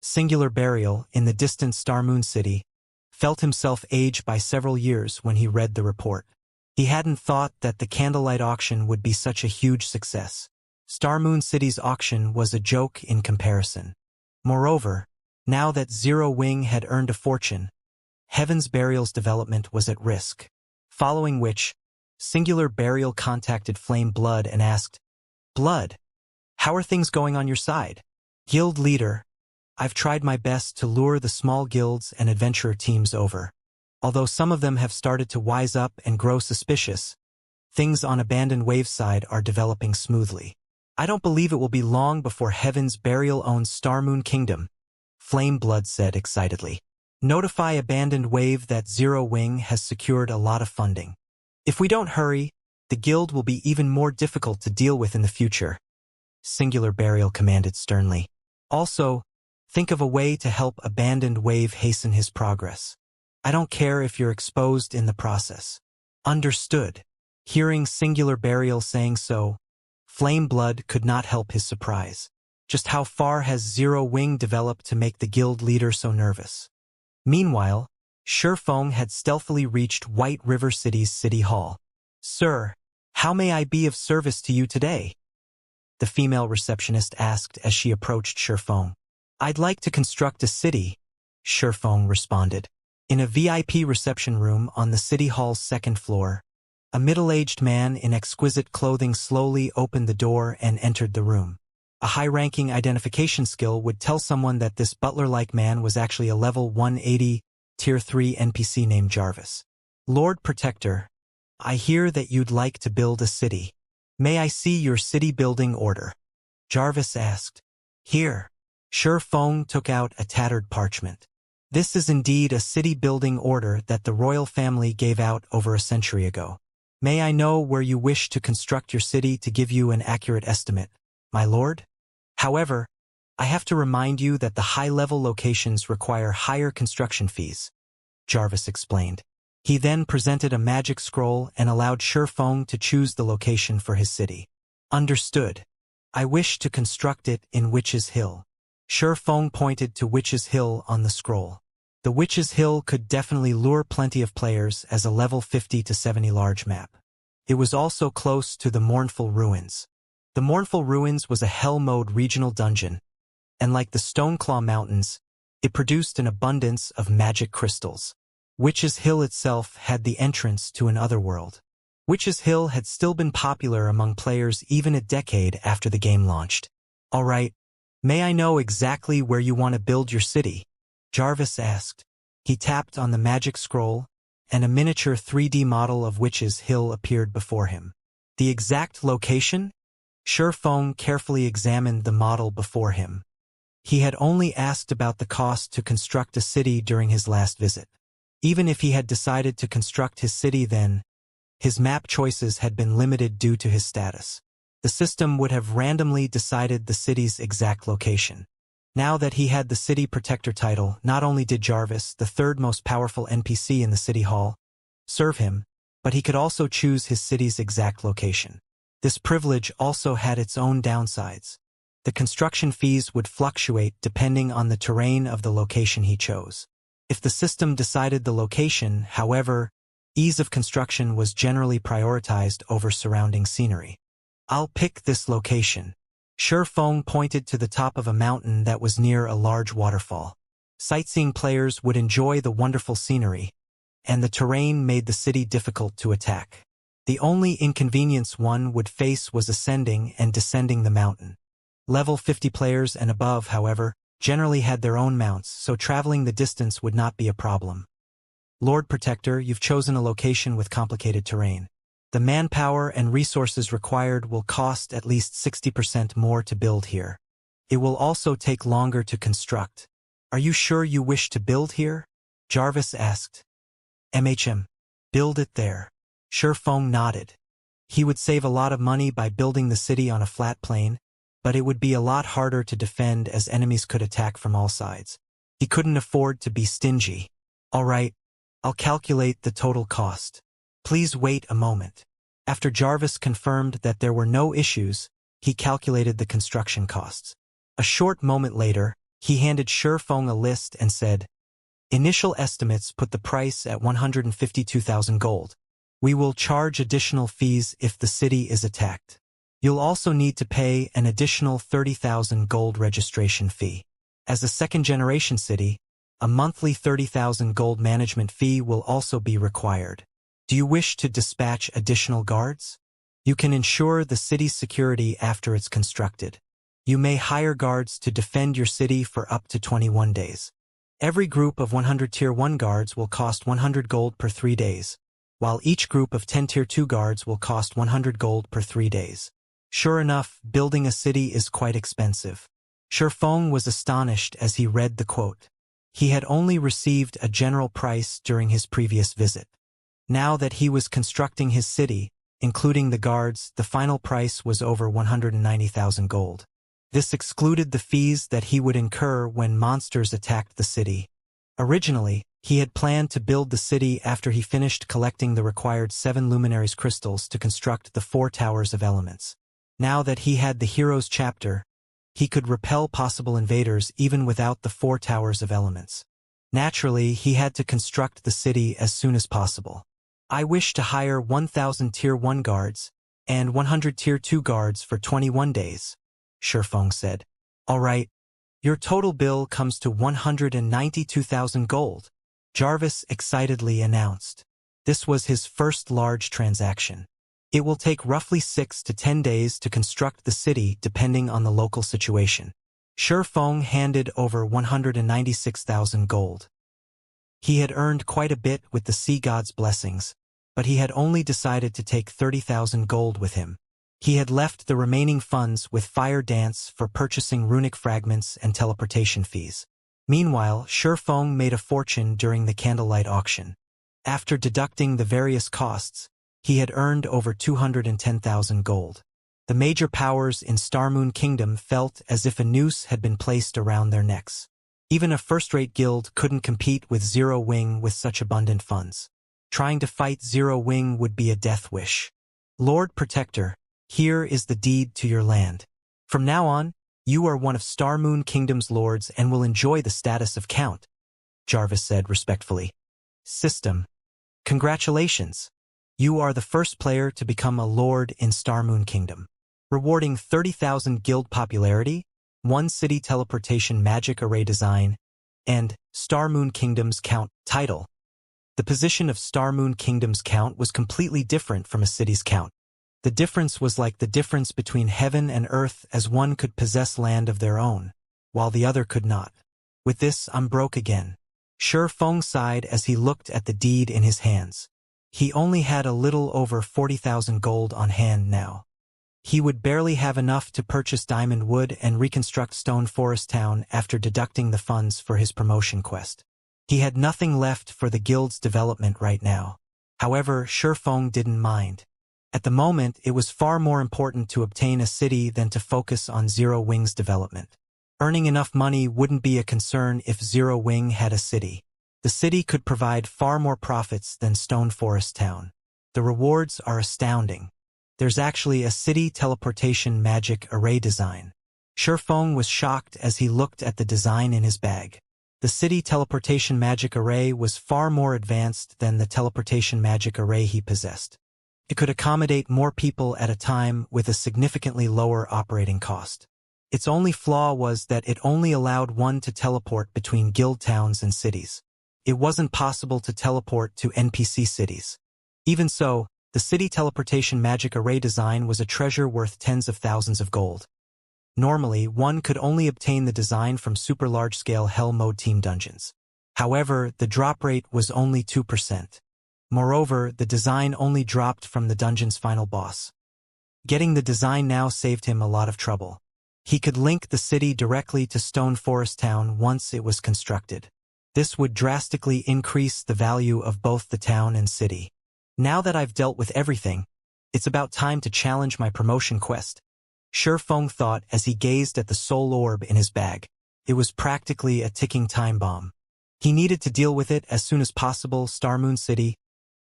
Singular Burial, in the distant Star Moon City, felt himself age by several years when he read the report. He hadn't thought that the Candlelight Auction would be such a huge success. Star Moon City's auction was a joke in comparison. Moreover, now that Zero Wing had earned a fortune, Heaven's Burial's development was at risk. Following which, Singular Burial contacted Flame Blood and asked, "Blood, how are things going on your side?" Guild leader, I've tried my best to lure the small guilds and adventurer teams over. Although some of them have started to wise up and grow suspicious, things on Abandoned Wave's side are developing smoothly. I don't believe it will be long before Heaven's Burial owns Star Moon Kingdom, Flame Blood said excitedly. Notify Abandoned Wave that Zero Wing has secured a lot of funding. If we don't hurry, the guild will be even more difficult to deal with in the future, Singular Burial commanded sternly. Also, think of a way to help Abandoned Wave hasten his progress. I don't care if you're exposed in the process. Understood. Hearing singular burial saying so, Flameblood could not help his surprise. Just how far has Zero Wing developed to make the guild leader so nervous? Meanwhile, Shurfeng had stealthily reached White River City's City Hall. "Sir, how may I be of service to you today?" the female receptionist asked as she approached Shurfeng. "I'd like to construct a city," Shurfeng responded. In a VIP reception room on the City Hall's second floor, a middle-aged man in exquisite clothing slowly opened the door and entered the room. A high-ranking identification skill would tell someone that this butler-like man was actually a level 180, Tier 3 NPC named Jarvis. "Lord Protector, I hear that you'd like to build a city. May I see your city-building order?" Jarvis asked. "Here." Shurfeng took out a tattered parchment. "This is indeed a city-building order that the royal family gave out over a century ago. May I know where you wish to construct your city to give you an accurate estimate, my lord? However, I have to remind you that the high-level locations require higher construction fees," Jarvis explained. He then presented a magic scroll and allowed Shurfeng to choose the location for his city. "Understood. I wish to construct it in Witch's Hill." Shurfeng pointed to Witch's Hill on the scroll. The Witch's Hill could definitely lure plenty of players as a level 50 to 70 large map. It was also close to the Mournful Ruins. The Mournful Ruins was a Hell Mode regional dungeon, and like the Stoneclaw Mountains, it produced an abundance of magic crystals. Witch's Hill itself had the entrance to an otherworld. Witch's Hill had still been popular among players even a decade after the game launched. "All right, may I know exactly where you want to build your city?" Jarvis asked. He tapped on the magic scroll, and a miniature 3D model of Witch's Hill appeared before him. "The exact location?" Shurfeng carefully examined the model before him. He had only asked about the cost to construct a city during his last visit. Even if he had decided to construct his city then, his map choices had been limited due to his status. The system would have randomly decided the city's exact location. Now that he had the City Protector title, not only did Jarvis, the third most powerful NPC in the City Hall, serve him, but he could also choose his city's exact location. This privilege also had its own downsides. The construction fees would fluctuate depending on the terrain of the location he chose. If the system decided the location, however, ease of construction was generally prioritized over surrounding scenery. "I'll pick this location." Shurfeng pointed to the top of a mountain that was near a large waterfall. Sightseeing players would enjoy the wonderful scenery, and the terrain made the city difficult to attack. The only inconvenience one would face was ascending and descending the mountain. Level 50 players and above, however, generally had their own mounts, so traveling the distance would not be a problem. "Lord Protector, you've chosen a location with complicated terrain. The manpower and resources required will cost at least 60% more to build here. It will also take longer to construct. Are you sure you wish to build here?" Jarvis asked. Build it there." Shurfeng nodded. He would save a lot of money by building the city on a flat plain, but it would be a lot harder to defend as enemies could attack from all sides. He couldn't afford to be stingy. "All right, I'll calculate the total cost. Please wait a moment." After Jarvis confirmed that there were no issues, he calculated the construction costs. A short moment later, he handed Shurfeng a list and said, "Initial estimates put the price at 152,000 gold. We will charge additional fees if the city is attacked. You'll also need to pay an additional 30,000 gold registration fee. As a second-generation city, a monthly 30,000 gold management fee will also be required. Do you wish to dispatch additional guards? You can ensure the city's security after it's constructed. You may hire guards to defend your city for up to 21 days. Every group of 100 Tier 1 guards will cost 100 gold per 3 days, while each group of 10 Tier 2 guards will cost 100 gold per 3 days. Sure enough, building a city is quite expensive. Shurfeng was astonished as he read the quote. He had only received a general price during his previous visit. Now that he was constructing his city, including the guards, the final price was over 190,000 gold. This excluded the fees that he would incur when monsters attacked the city. Originally, He had planned to build the city after he finished collecting the required 7 luminaries crystals to construct the 4 towers of elements. Now that he had the hero's chapter, he could repel possible invaders even without the 4 towers of elements. Naturally, he had to construct the city as soon as possible. I wish to hire 1,000 Tier 1 guards and 100 Tier 2 guards for 21 days, Shifeng said. All right. Your total bill comes to 192,000 gold, Jarvis excitedly announced. This was his first large transaction. It will take roughly 6 to 10 days to construct the city depending on the local situation. Shifeng handed over 196,000 gold. He had earned quite a bit with the sea god's blessings, but he had only decided to take 30,000 gold with him. He had left the remaining funds with Fire Dance for purchasing runic fragments and teleportation fees. Meanwhile, Shifeng made a fortune during the candlelight auction. After deducting the various costs, he had earned over 210,000 gold. The major powers in Starmoon Kingdom felt as if a noose had been placed around their necks. Even a first-rate guild couldn't compete with Zero Wing with such abundant funds. Trying to fight Zero Wing would be a death wish. Lord Protector, here is the deed to your land. From now on, you are one of Starmoon Kingdom's lords and will enjoy the status of Count, Jarvis said respectfully. System. Congratulations. You are the first player to become a lord in Starmoon Kingdom. Rewarding 30,000 guild popularity, 1 city teleportation magic array design, and Starmoon Kingdom's Count title. The position of Starmoon Kingdom's Count was completely different from a city's count. The difference was like the difference between heaven and earth, as one could possess land of their own, while the other could not. With this, I'm broke again. Shifeng sighed as he looked at the deed in his hands. He only had a little over 40,000 gold on hand now. He would barely have enough to purchase diamond wood and reconstruct Stone Forest Town after deducting the funds for his promotion quest. He had nothing left for the guild's development right now. However, Shifeng didn't mind. At the moment, it was far more important to obtain a city than to focus on Zero Wing's development. Earning enough money wouldn't be a concern if Zero Wing had a city. The city could provide far more profits than Stone Forest Town. The rewards are astounding. There's actually a city teleportation magic array design. Shifeng was shocked as he looked at the design in his bag. The city teleportation magic array was far more advanced than the teleportation magic array he possessed. It could accommodate more people at a time with a significantly lower operating cost. Its only flaw was that it only allowed one to teleport between guild towns and cities. It wasn't possible to teleport to NPC cities. Even so, the city teleportation magic array design was a treasure worth tens of thousands of gold. Normally, one could only obtain the design from super large-scale Hell Mode team dungeons. However, the drop rate was only 2%. Moreover, the design only dropped from the dungeon's final boss. Getting the design now saved him a lot of trouble. He could link the city directly to Stone Forest Town once it was constructed. This would drastically increase the value of both the town and city. Now that I've dealt with everything, it's about time to challenge my promotion quest, Shifeng thought as he gazed at the soul orb in his bag. It was practically a ticking time bomb. He needed to deal with it as soon as possible. Starmoon City,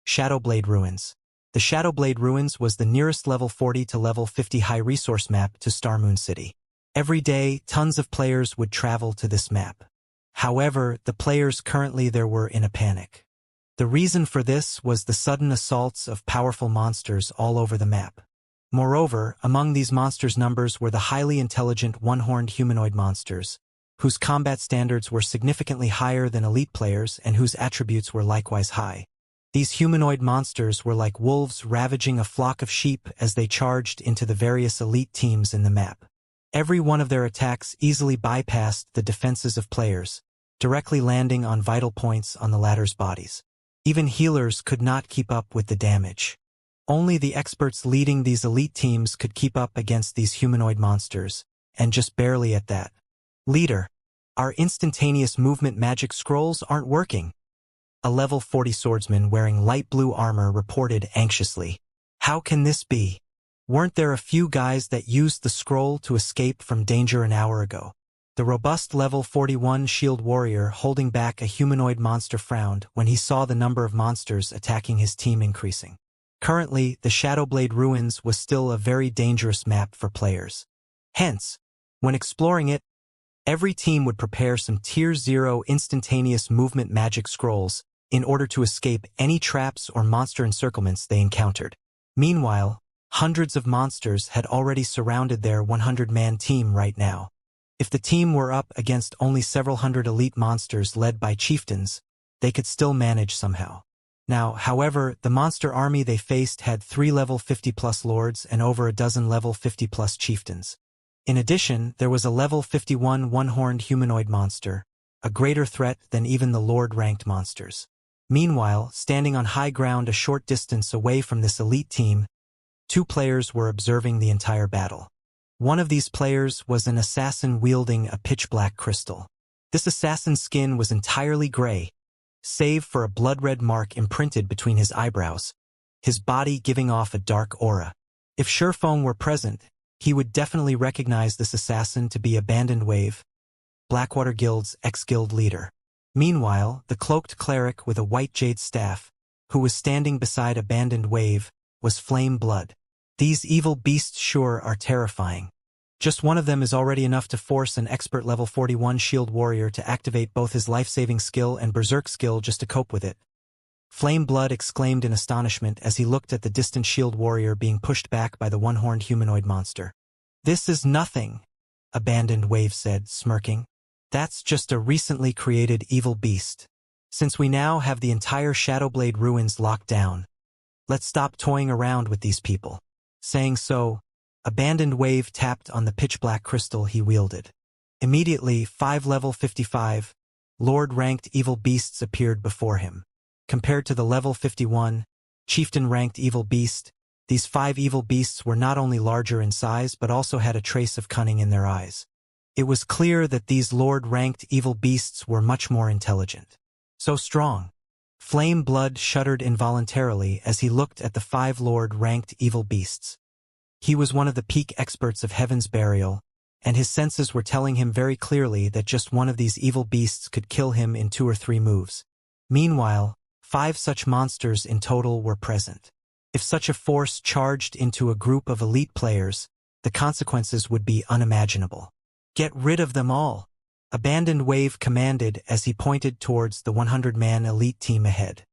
Shadowblade Ruins. The Shadowblade Ruins was the nearest level 40 to level 50 high resource map to Starmoon City. Every day, tons of players would travel to this map. However, the players currently there were in a panic. The reason for this was the sudden assaults of powerful monsters all over the map. Moreover, among these monsters' numbers were the highly intelligent one-horned humanoid monsters, whose combat standards were significantly higher than elite players and whose attributes were likewise high. These humanoid monsters were like wolves ravaging a flock of sheep as they charged into the various elite teams in the map. Every one of their attacks easily bypassed the defenses of players, directly landing on vital points on the latter's bodies. Even healers could not keep up with the damage. Only the experts leading these elite teams could keep up against these humanoid monsters, and just barely at that. Leader, our instantaneous movement magic scrolls aren't working. A level 40 swordsman wearing light blue armor reported anxiously. How can this be? Weren't there a few guys that used the scroll to escape from danger an hour ago? The robust level 41 shield warrior holding back a humanoid monster frowned when he saw the number of monsters attacking his team increasing. Currently, the Shadowblade Ruins was still a very dangerous map for players. Hence, when exploring it, every team would prepare some Tier 0 instantaneous movement magic scrolls in order to escape any traps or monster encirclements they encountered. Meanwhile, hundreds of monsters had already surrounded their 100-man team right now. If the team were up against only several hundred elite monsters led by chieftains, they could still manage somehow. Now, however, the monster army they faced had 3 level 50+ lords and over a dozen level 50+ chieftains. In addition, there was a level 51 one-horned humanoid monster, a greater threat than even the lord-ranked monsters. Meanwhile, standing on high ground a short distance away from this elite team, 2 players were observing the entire battle. One of these players was an assassin wielding a pitch-black crystal. This assassin's skin was entirely gray, save for a blood-red mark imprinted between his eyebrows, his body giving off a dark aura. If Sherfong were present, he would definitely recognize this assassin to be Abandoned Wave, Blackwater Guild's ex-guild leader. Meanwhile, the cloaked cleric with a white jade staff, who was standing beside Abandoned Wave, was Flame Blood. These evil beasts sure are terrifying. Just one of them is already enough to force an expert level 41 shield warrior to activate both his life-saving skill and berserk skill just to cope with it. Flame Blood exclaimed in astonishment as he looked at the distant shield warrior being pushed back by the one-horned humanoid monster. "This is nothing," Abandoned Wave said, smirking. "That's just a recently created evil beast. Since we now have the entire Shadowblade Ruins locked down, let's stop toying around with these people." Saying so, Abandoned Wave tapped on the pitch-black crystal he wielded. Immediately, 5 level 55, Lord-ranked evil beasts appeared before him. Compared to the level 51, Chieftain-ranked evil beast, these 5 evil beasts were not only larger in size but also had a trace of cunning in their eyes. It was clear that these Lord-ranked evil beasts were much more intelligent. So strong. Flame Blood shuddered involuntarily as he looked at the 5 Lord-ranked evil beasts. He was one of the peak experts of Heaven's Burial, and his senses were telling him very clearly that just one of these evil beasts could kill him in 2 or 3 moves. Meanwhile, 5 such monsters in total were present. If such a force charged into a group of elite players, the consequences would be unimaginable. "Get rid of them all," Abandoned Wave commanded as he pointed towards the 100-man elite team ahead.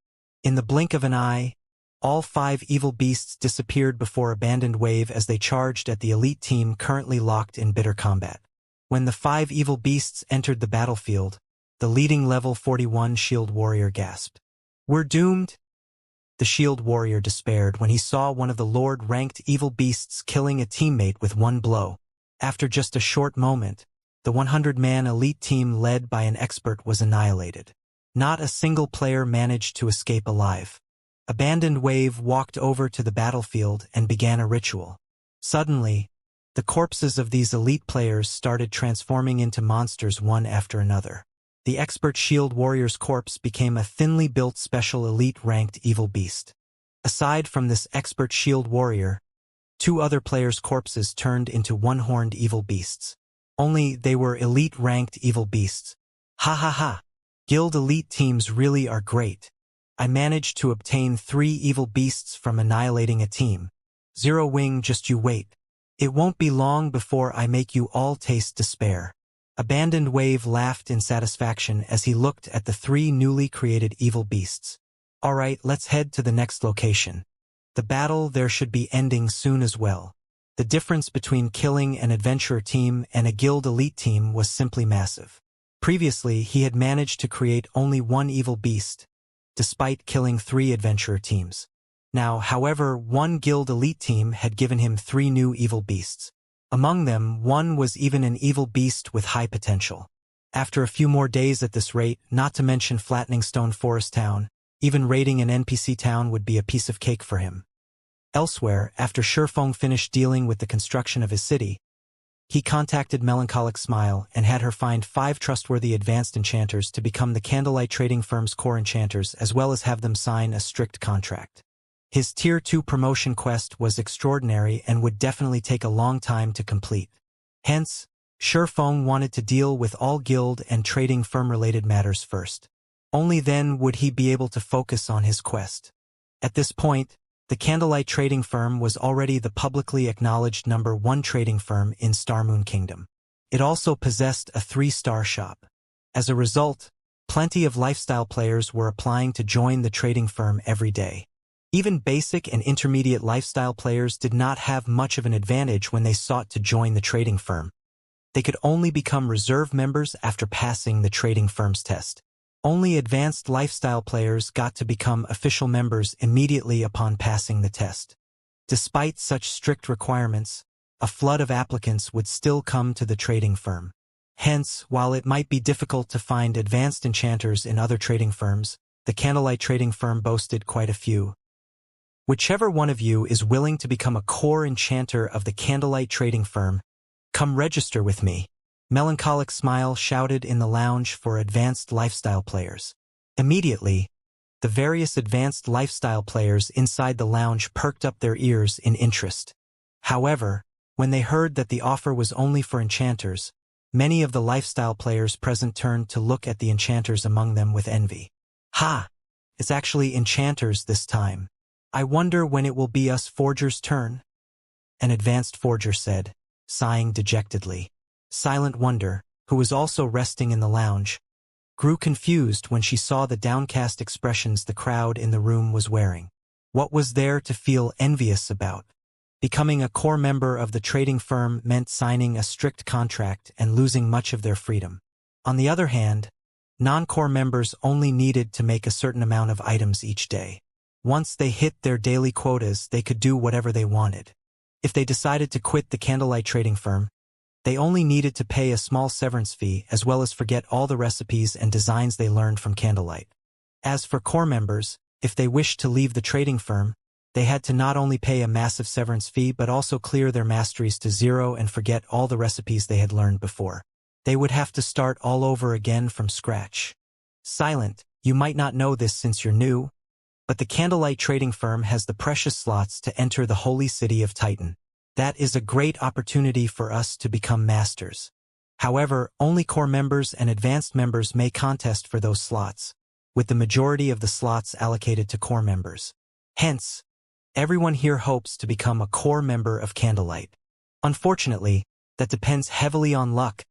In the blink of an eye, all 5 evil beasts disappeared before Abandoned Wave as they charged at the elite team currently locked in bitter combat. When the 5 evil beasts entered the battlefield, the leading level 41 shield warrior gasped. "We're doomed?" The shield warrior despaired when he saw one of the lord-ranked evil beasts killing a teammate with one blow. After just a short moment, the 100-man elite team led by an expert was annihilated. Not a single player managed to escape alive. Abandoned Wave walked over to the battlefield and began a ritual. Suddenly, the corpses of these elite players started transforming into monsters one after another. The expert shield warrior's corpse became a thinly built special elite-ranked evil beast. Aside from this expert shield warrior, 2 other players' corpses turned into one-horned evil beasts. Only they were elite-ranked evil beasts. Ha ha ha! Guild elite teams really are great. I managed to obtain 3 evil beasts from annihilating a team. Zero Wing, just you wait. It won't be long before I make you all taste despair. Abandoned Wave laughed in satisfaction as he looked at the 3 newly created evil beasts. Alright, let's head to the next location. The battle there should be ending soon as well. The difference between killing an adventurer team and a guild elite team was simply massive. Previously, he had managed to create only 1 evil beast, despite killing 3 adventurer teams. Now, however, 1 guild elite team had given him 3 new evil beasts. Among them, one was even an evil beast with high potential. After a few more days at this rate, not to mention flattening Stone Forest Town, even raiding an NPC town would be a piece of cake for him. Elsewhere, after Sherfong finished dealing with the construction of his city, he contacted Melancholic Smile and had her find 5 trustworthy advanced enchanters to become the Candlelight Trading Firm's core enchanters as well as have them sign a strict contract. His Tier 2 promotion quest was extraordinary and would definitely take a long time to complete. Hence, Feng wanted to deal with all guild and trading firm-related matters first. Only then would he be able to focus on his quest. At this point, the Candlelight Trading Firm was already the publicly acknowledged #1 trading firm in Starmoon Kingdom. It also possessed a 3-star shop. As a result, plenty of lifestyle players were applying to join the trading firm every day. Even basic and intermediate lifestyle players did not have much of an advantage when they sought to join the trading firm. They could only become reserve members after passing the trading firm's test. Only advanced lifestyle players got to become official members immediately upon passing the test. Despite such strict requirements, a flood of applicants would still come to the trading firm. Hence, while it might be difficult to find advanced enchanters in other trading firms, the Candlelight Trading Firm boasted quite a few. Whichever one of you is willing to become a core enchanter of the Candlelight Trading Firm, come register with me. Melancholic Smile shouted in the lounge for advanced lifestyle players. Immediately, the various advanced lifestyle players inside the lounge perked up their ears in interest. However, when they heard that the offer was only for enchanters, many of the lifestyle players present turned to look at the enchanters among them with envy. Ha! It's actually enchanters this time. I wonder when it will be us forgers' turn? An advanced forger said, sighing dejectedly. Silent Wonder, who was also resting in the lounge, grew confused when she saw the downcast expressions the crowd in the room was wearing. What was there to feel envious about? Becoming a core member of the trading firm meant signing a strict contract and losing much of their freedom. On the other hand, non-core members only needed to make a certain amount of items each day. Once they hit their daily quotas, they could do whatever they wanted. If they decided to quit the Candlelight Trading Firm, they only needed to pay a small severance fee as well as forget all the recipes and designs they learned from Candlelight. As for core members, if they wished to leave the trading firm, they had to not only pay a massive severance fee but also clear their masteries to 0 and forget all the recipes they had learned before. They would have to start all over again from scratch. Silent, you might not know this since you're new, but the Candlelight Trading Firm has the precious slots to enter the holy city of Titan. That is a great opportunity for us to become masters. However, only core members and advanced members may contest for those slots, with the majority of the slots allocated to core members. Hence, everyone here hopes to become a core member of Candlelight. Unfortunately, that depends heavily on luck.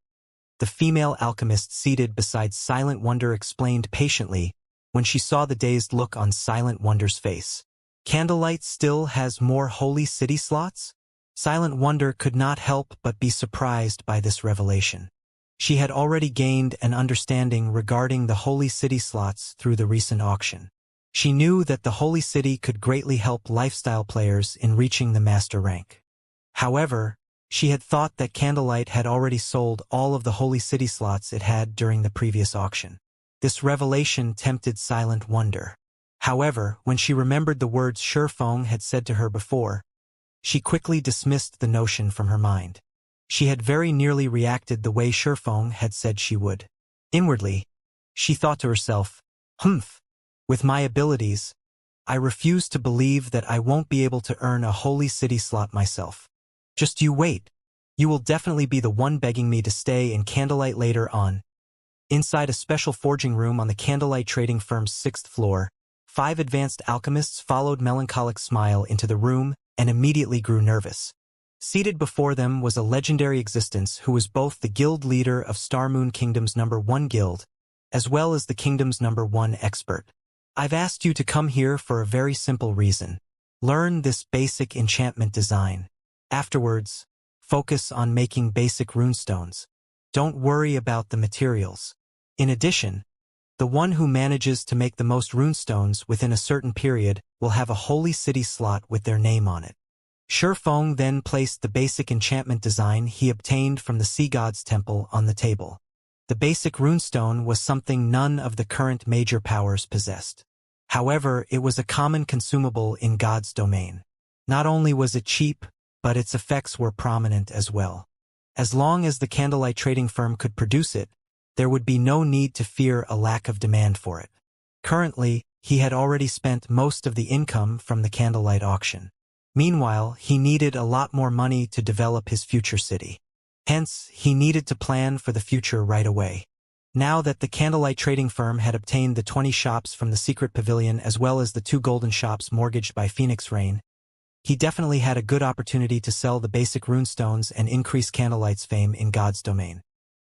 The female alchemist seated beside Silent Wonder explained patiently when she saw the dazed look on Silent Wonder's face. Candlelight still has more holy city slots? Silent Wonder could not help but be surprised by this revelation. She had already gained an understanding regarding the holy city slots through the recent auction. She knew that the holy city could greatly help lifestyle players in reaching the master rank. However, she had thought that Candlelight had already sold all of the holy city slots it had during the previous auction. This revelation tempted Silent Wonder. However, when she remembered the words Feng had said to her before, she quickly dismissed the notion from her mind. She had very nearly reacted the way Feng had said she would. Inwardly, she thought to herself, "Humph, with my abilities, I refuse to believe that I won't be able to earn a holy city slot myself. Just you wait. You will definitely be the one begging me to stay in Candlelight later on." Inside a special forging room on the Candlelight Trading Firm's 6th floor, 5 advanced alchemists followed Melancholic Smile into the room and immediately grew nervous. Seated before them was a legendary existence who was both the guild leader of Starmoon Kingdom's #1 guild, as well as the kingdom's #1 expert. I've asked you to come here for a very simple reason. Learn this basic enchantment design. Afterwards, focus on making basic runestones. Don't worry about the materials. In addition, the one who manages to make the most runestones within a certain period will have a holy city slot with their name on it. Feng then placed the basic enchantment design he obtained from the Sea God's Temple on the table. The basic runestone was something none of the current major powers possessed. However, it was a common consumable in God's domain. Not only was it cheap, but its effects were prominent as well. As long as the Candlelight Trading Firm could produce it, there would be no need to fear a lack of demand for it. Currently, he had already spent most of the income from the Candlelight auction. Meanwhile, he needed a lot more money to develop his future city. Hence, he needed to plan for the future right away. Now that the candlelight trading firm had obtained the 20 shops from the secret pavilion as well as the 2 golden shops mortgaged by Phoenix Rain, he definitely had a good opportunity to sell the basic runestones and increase Candlelight's fame in God's domain.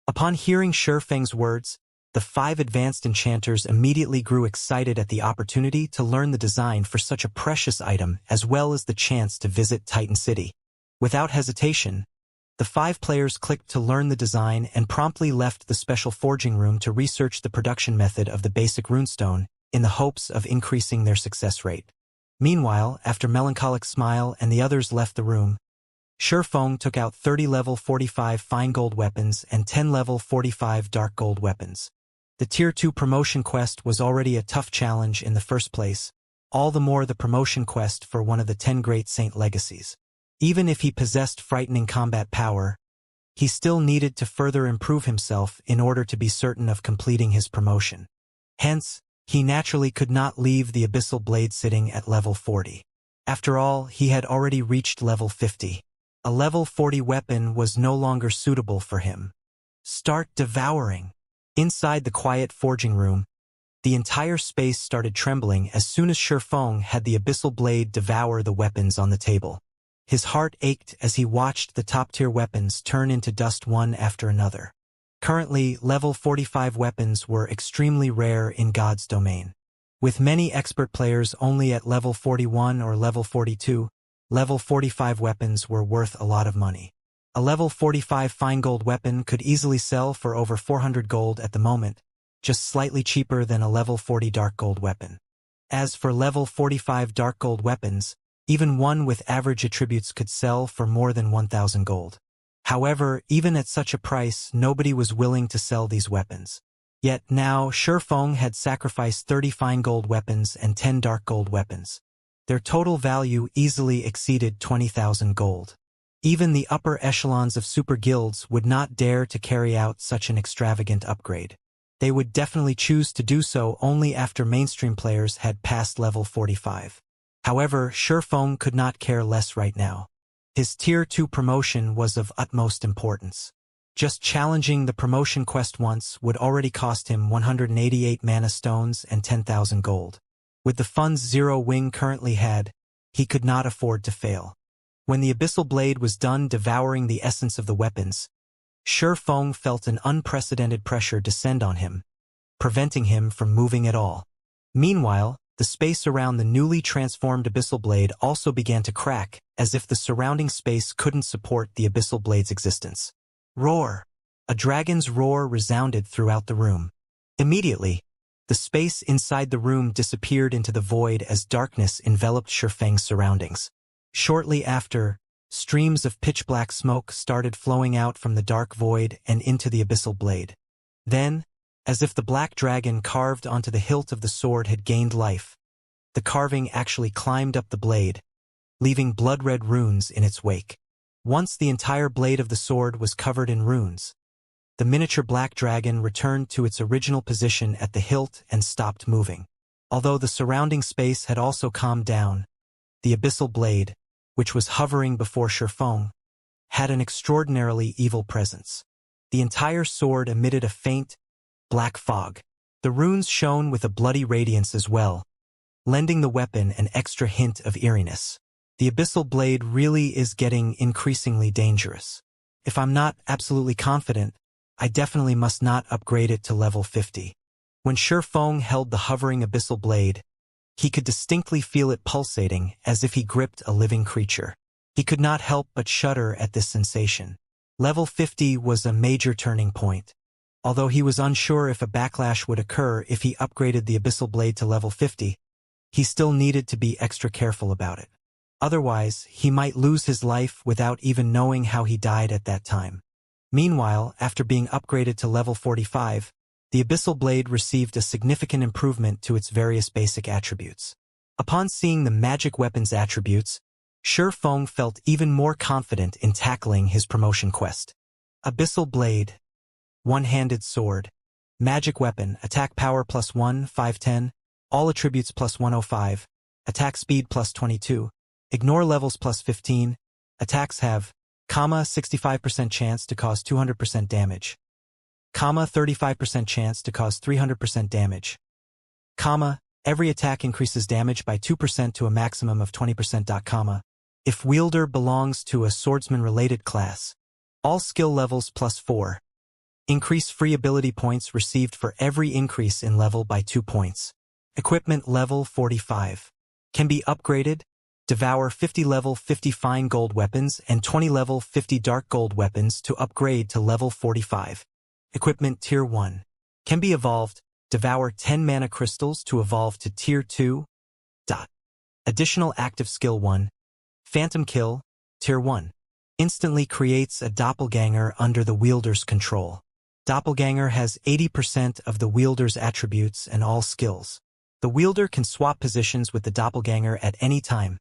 Upon hearing Shi Feng's words, the 5 advanced enchanters immediately grew excited at the opportunity to learn the design for such a precious item as well as the chance to visit Titan City. Without hesitation, the 5 players clicked to learn the design and promptly left the special forging room to research the production method of the basic runestone in the hopes of increasing their success rate. Meanwhile, after Melancholic Smile and the others left the room, Shi Feng took out 30 level 45 fine gold weapons and 10 level 45 dark gold weapons. The Tier 2 promotion quest was already a tough challenge in the first place, all the more the promotion quest for one of the 10 great saint legacies. Even if he possessed frightening combat power, he still needed to further improve himself in order to be certain of completing his promotion. Hence, he naturally could not leave the Abyssal Blade sitting at level 40. After all, he had already reached level 50. A level 40 weapon was no longer suitable for him. Start devouring. Inside the quiet forging room, the entire space started trembling as soon as Shi Feng had the Abyssal Blade devour the weapons on the table. His heart ached as he watched the top-tier weapons turn into dust one after another. Currently, level 45 weapons were extremely rare in God's domain. With many expert players only at level 41 or level 42, level 45 weapons were worth a lot of money. A level 45 fine gold weapon could easily sell for over 400 gold at the moment, just slightly cheaper than a level 40 dark gold weapon. As for level 45 dark gold weapons, even one with average attributes could sell for more than 1,000 gold. However, even at such a price, nobody was willing to sell these weapons. Yet now, Shi Feng had sacrificed 30 fine gold weapons and 10 dark gold weapons. Their total value easily exceeded 20,000 gold. Even the upper echelons of super guilds would not dare to carry out such an extravagant upgrade. They would definitely choose to do so only after mainstream players had passed level 45. However, Shi Feng could not care less right now. His Tier 2 promotion was of utmost importance. Just challenging the promotion quest once would already cost him 188 mana stones and 10,000 gold. With the funds Zero Wing currently had, he could not afford to fail. When the Abyssal Blade was done devouring the essence of the weapons, Shi Feng felt an unprecedented pressure descend on him, preventing him from moving at all. Meanwhile, the space around the newly transformed Abyssal Blade also began to crack, as if the surrounding space couldn't support the Abyssal Blade's existence. Roar! A dragon's roar resounded throughout the room. Immediately, the space inside the room disappeared into the void as darkness enveloped Shi Feng's surroundings. Shortly after, streams of pitch-black smoke started flowing out from the dark void and into the Abyssal Blade. Then, as if the black dragon carved onto the hilt of the sword had gained life, the carving actually climbed up the blade, leaving blood-red runes in its wake. Once the entire blade of the sword was covered in runes, the miniature black dragon returned to its original position at the hilt and stopped moving. Although the surrounding space had also calmed down, the Abyssal Blade, which was hovering before Shi Feng, had an extraordinarily evil presence. The entire sword emitted a faint, black fog. The runes shone with a bloody radiance as well, lending the weapon an extra hint of eeriness. The Abyssal Blade really is getting increasingly dangerous. If I'm not absolutely confident, I definitely must not upgrade it to level 50. When Shi Feng held the hovering Abyssal Blade, he could distinctly feel it pulsating as if he gripped a living creature. He could not help but shudder at this sensation. Level 50 was a major turning point. Although he was unsure if a backlash would occur if he upgraded the Abyssal Blade to level 50, he still needed to be extra careful about it. Otherwise, he might lose his life without even knowing how he died at that time. Meanwhile, after being upgraded to level 45, the Abyssal Blade received a significant improvement to its various basic attributes. Upon seeing the magic weapon's attributes, Shi Feng felt even more confident in tackling his promotion quest. Abyssal Blade. One-handed sword. Magic weapon, attack power +1, 510, all attributes +105, attack speed +22, ignore levels +15, attacks have 65% chance to cause 200% damage, 35% chance to cause 300% damage, every attack increases damage by 2% to a maximum of 20%, if wielder belongs to a swordsman-related class, all skill levels +4. Increase free ability points received for every increase in level by 2 points. Equipment level 45. Can be upgraded. Devour 50 level 50 fine gold weapons and 20 level 50 dark gold weapons to upgrade to level 45. Equipment Tier 1. Can be evolved. Devour 10 mana crystals to evolve to Tier 2. Additional active skill 1. Phantom Kill, Tier 1. Instantly creates a doppelganger under the wielder's control. Doppelganger has 80% of the wielder's attributes and all skills. The wielder can swap positions with the doppelganger at any time.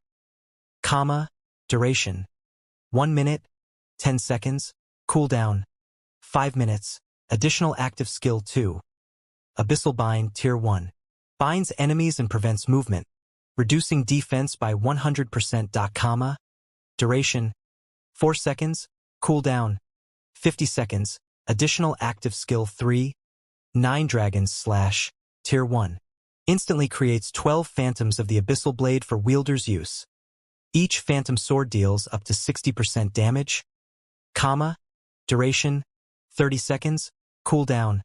Duration. 1 minute, 10 seconds, cooldown, 5 minutes, additional active skill 2. Abyssal Bind Tier 1. Binds enemies and prevents movement, reducing defense by 100%. Duration. 4 seconds, cooldown, 50 seconds, additional active skill 3. 9 Dragons Slash, Tier 1. Instantly creates 12 phantoms of the Abyssal Blade for wielder's use. Each phantom sword deals up to 60% damage. Duration, 30 seconds, cooldown,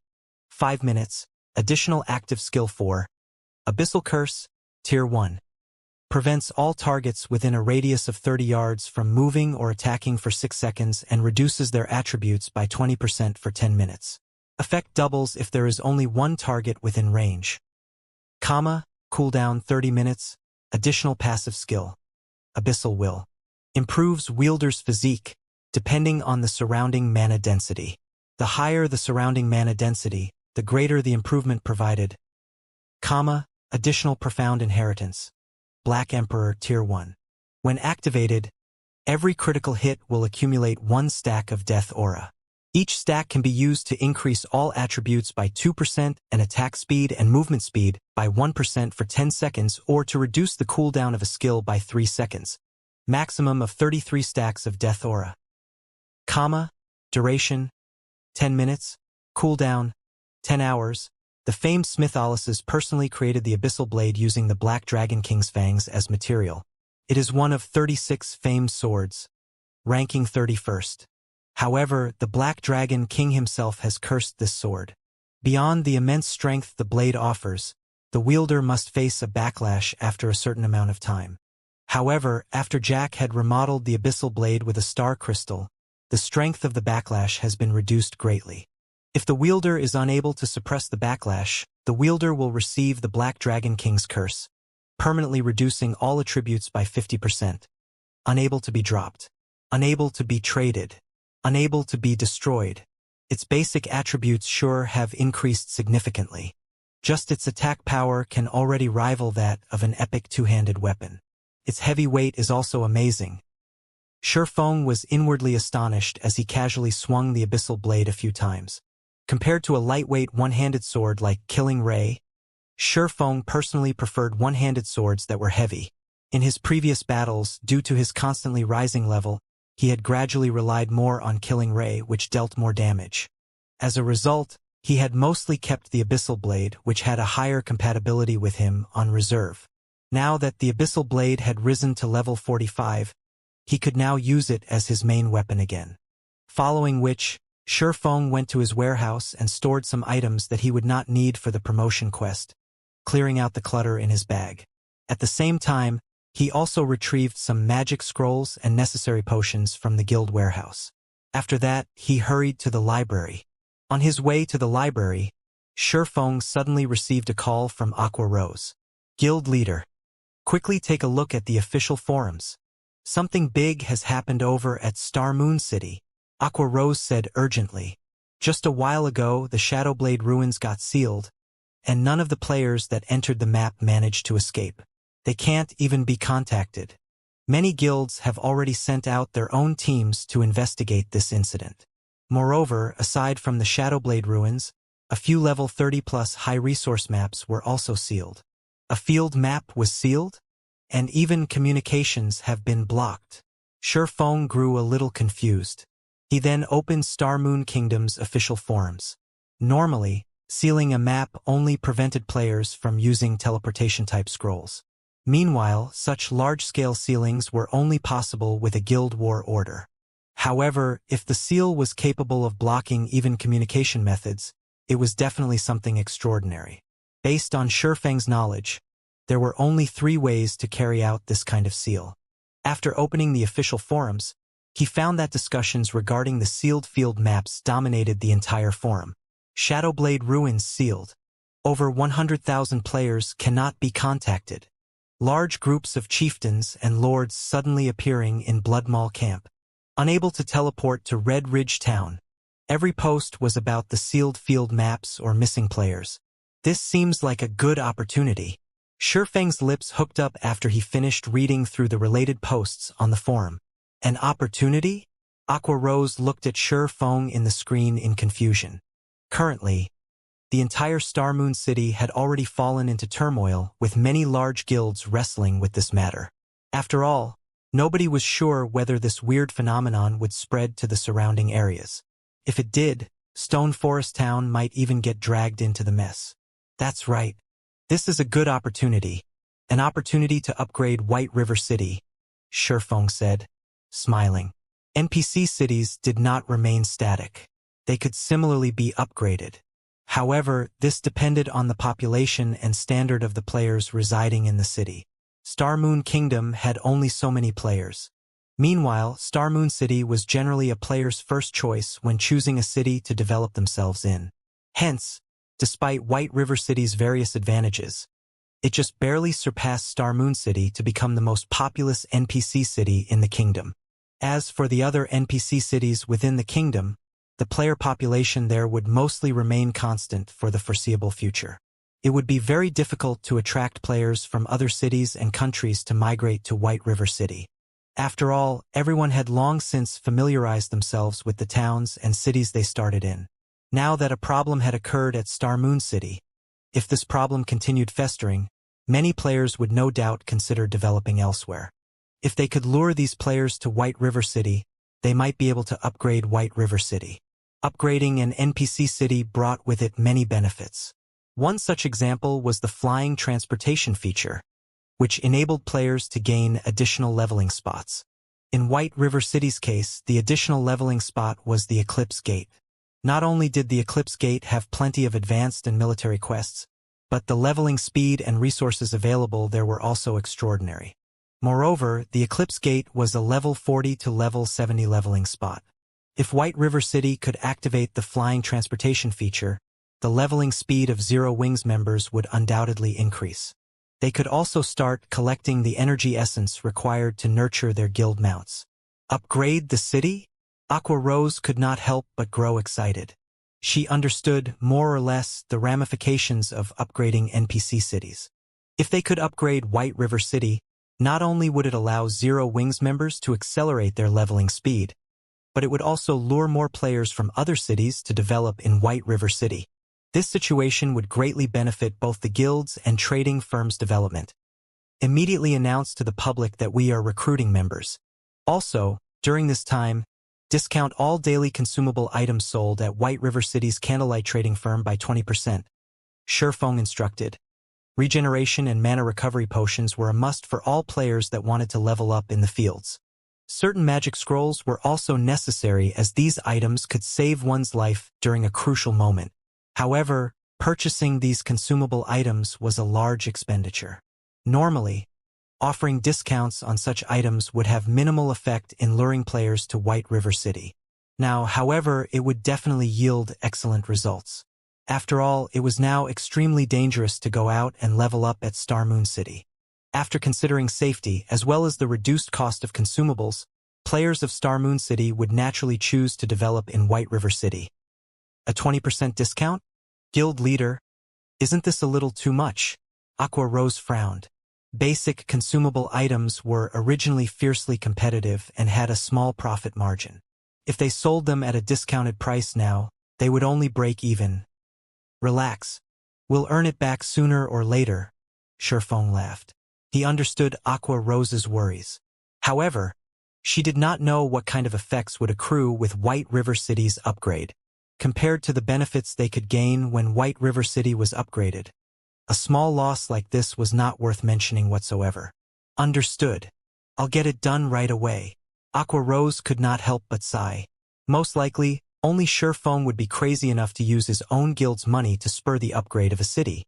5 minutes, additional active skill 4. Abyssal Curse, Tier 1. Prevents all targets within a radius of 30 yards from moving or attacking for 6 seconds and reduces their attributes by 20% for 10 minutes. Effect doubles if there is only one target within range. Cooldown 30 minutes, additional passive skill. Abyssal Will. Improves wielder's physique, depending on the surrounding mana density. The higher the surrounding mana density, the greater the improvement provided. Additional Profound Inheritance. Black Emperor Tier 1. When activated, every critical hit will accumulate 1 stack of Death Aura. Each stack can be used to increase all attributes by 2% and attack speed and movement speed by 1% for 10 seconds or to reduce the cooldown of a skill by 3 seconds. Maximum of 33 stacks of Death Aura. Duration, 10 minutes. Cooldown, 10 hours. The famed Smith Alice's personally created the Abyssal Blade using the Black Dragon King's fangs as material. It is one of 36 famed swords, ranking 31st. However, the Black Dragon King himself has cursed this sword. Beyond the immense strength the blade offers, the wielder must face a backlash after a certain amount of time. However, after Jack had remodeled the Abyssal Blade with a star crystal, the strength of the backlash has been reduced greatly. If the wielder is unable to suppress the backlash, the wielder will receive the Black Dragon King's curse, permanently reducing all attributes by 50%. Unable to be dropped. Unable to be traded. Unable to be destroyed. Its basic attributes sure have increased significantly. Just its attack power can already rival that of an epic two-handed weapon. Its heavy weight is also amazing. Shurfeng was inwardly astonished as he casually swung the Abyssal Blade a few times. Compared to a lightweight one-handed sword like Killing Ray, Shurfeng personally preferred one-handed swords that were heavy. In his previous battles, due to his constantly rising level, he had gradually relied more on Killing Ray, which dealt more damage. As a result, he had mostly kept the Abyssal Blade, which had a higher compatibility with him, on reserve. Now that the Abyssal Blade had risen to level 45, he could now use it as his main weapon again. Following which, Shurfeng went to his warehouse and stored some items that he would not need for the promotion quest, clearing out the clutter in his bag. At the same time, he also retrieved some magic scrolls and necessary potions from the guild warehouse. After that, he hurried to the library. On his way to the library, Shurfeng suddenly received a call from Aqua Rose. Guild leader. Quickly take a look at the official forums. Something big has happened over at Star Moon City, Aqua Rose said urgently. Just a while ago, the Shadowblade ruins got sealed, and none of the players that entered the map managed to escape. They can't even be contacted. Many guilds have already sent out their own teams to investigate this incident. Moreover, aside from the Shadowblade ruins, a few level 30+ high-resource maps were also sealed. A field map was sealed? And even communications have been blocked. Feng grew a little confused. He then opened Star Moon Kingdom's official forums. Normally, sealing a map only prevented players from using teleportation-type scrolls. Meanwhile, such large-scale sealings were only possible with a guild war order. However, if the seal was capable of blocking even communication methods, it was definitely something extraordinary. Based on Feng's knowledge, there were only 3 ways to carry out this kind of seal. After opening the official forums, he found that discussions regarding the sealed field maps dominated the entire forum. Shadowblade Ruins sealed. Over 100,000 players cannot be contacted. Large groups of chieftains and lords suddenly appearing in Bloodmaw camp. Unable to teleport to Red Ridge Town. Every post was about the sealed field maps or missing players. This seems like a good opportunity. Feng's lips hooked up after he finished reading through the related posts on the forum. An opportunity? Aqua Rose looked at Feng in the screen in confusion. Currently, the entire Star Moon City had already fallen into turmoil, with many large guilds wrestling with this matter. After all, nobody was sure whether this weird phenomenon would spread to the surrounding areas. If it did, Stone Forest Town might even get dragged into the mess. That's right. This is a good opportunity. An opportunity to upgrade White River City, Feng said, smiling. NPC cities did not remain static. They could similarly be upgraded. However, this depended on the population and standard of the players residing in the city. Star Moon Kingdom had only so many players. Meanwhile, Star Moon City was generally a player's first choice when choosing a city to develop themselves in. Hence, despite White River City's various advantages, it just barely surpassed Star Moon City to become the most populous NPC city in the kingdom. As for the other NPC cities within the kingdom, the player population there would mostly remain constant for the foreseeable future. It would be very difficult to attract players from other cities and countries to migrate to White River City. After all, everyone had long since familiarized themselves with the towns and cities they started in. Now that a problem had occurred at Star Moon City, if this problem continued festering, many players would no doubt consider developing elsewhere. If they could lure these players to White River City, they might be able to upgrade White River City. Upgrading an NPC city brought with it many benefits. One such example was the flying transportation feature, which enabled players to gain additional leveling spots. In White River City's case, the additional leveling spot was the Eclipse Gate. Not only did the Eclipse Gate have plenty of advanced and military quests, but the leveling speed and resources available there were also extraordinary. Moreover, the Eclipse Gate was a level 40 to level 70 leveling spot. If White River City could activate the flying transportation feature, the leveling speed of Zero Wings members would undoubtedly increase. They could also start collecting the energy essence required to nurture their guild mounts. Upgrade the city? Aqua Rose could not help but grow excited. She understood, more or less, the ramifications of upgrading NPC cities. If they could upgrade White River City, not only would it allow Zero Wings members to accelerate their leveling speed, but it would also lure more players from other cities to develop in White River City. This situation would greatly benefit both the guilds and trading firms' development. Immediately announce to the public that we are recruiting members. Also, during this time, discount all daily consumable items sold at White River City's Candlelight Trading Firm by 20%. Feng instructed. Regeneration and mana recovery potions were a must for all players that wanted to level up in the fields. Certain magic scrolls were also necessary as these items could save one's life during a crucial moment. However, purchasing these consumable items was a large expenditure. Normally, offering discounts on such items would have minimal effect in luring players to White River City. Now, however, it would definitely yield excellent results. After all, it was now extremely dangerous to go out and level up at Star Moon City. After considering safety as well as the reduced cost of consumables, players of Star Moon City would naturally choose to develop in White River City. A 20% discount? Guild leader, isn't this a little too much? Aqua Rose frowned. Basic consumable items were originally fiercely competitive and had a small profit margin. If they sold them at a discounted price now, they would only break even. Relax. We'll earn it back sooner or later, Feng laughed. He understood Aqua Rose's worries. However, She did not know what kind of effects would accrue with White River City's upgrade, compared to the benefits they could gain when White River City was upgraded. A small loss like this was not worth mentioning whatsoever. Understood. I'll get it done right away. Aqua Rose could not help but sigh. Most likely, only Sherfong would be crazy enough to use his own guild's money to spur the upgrade of a city.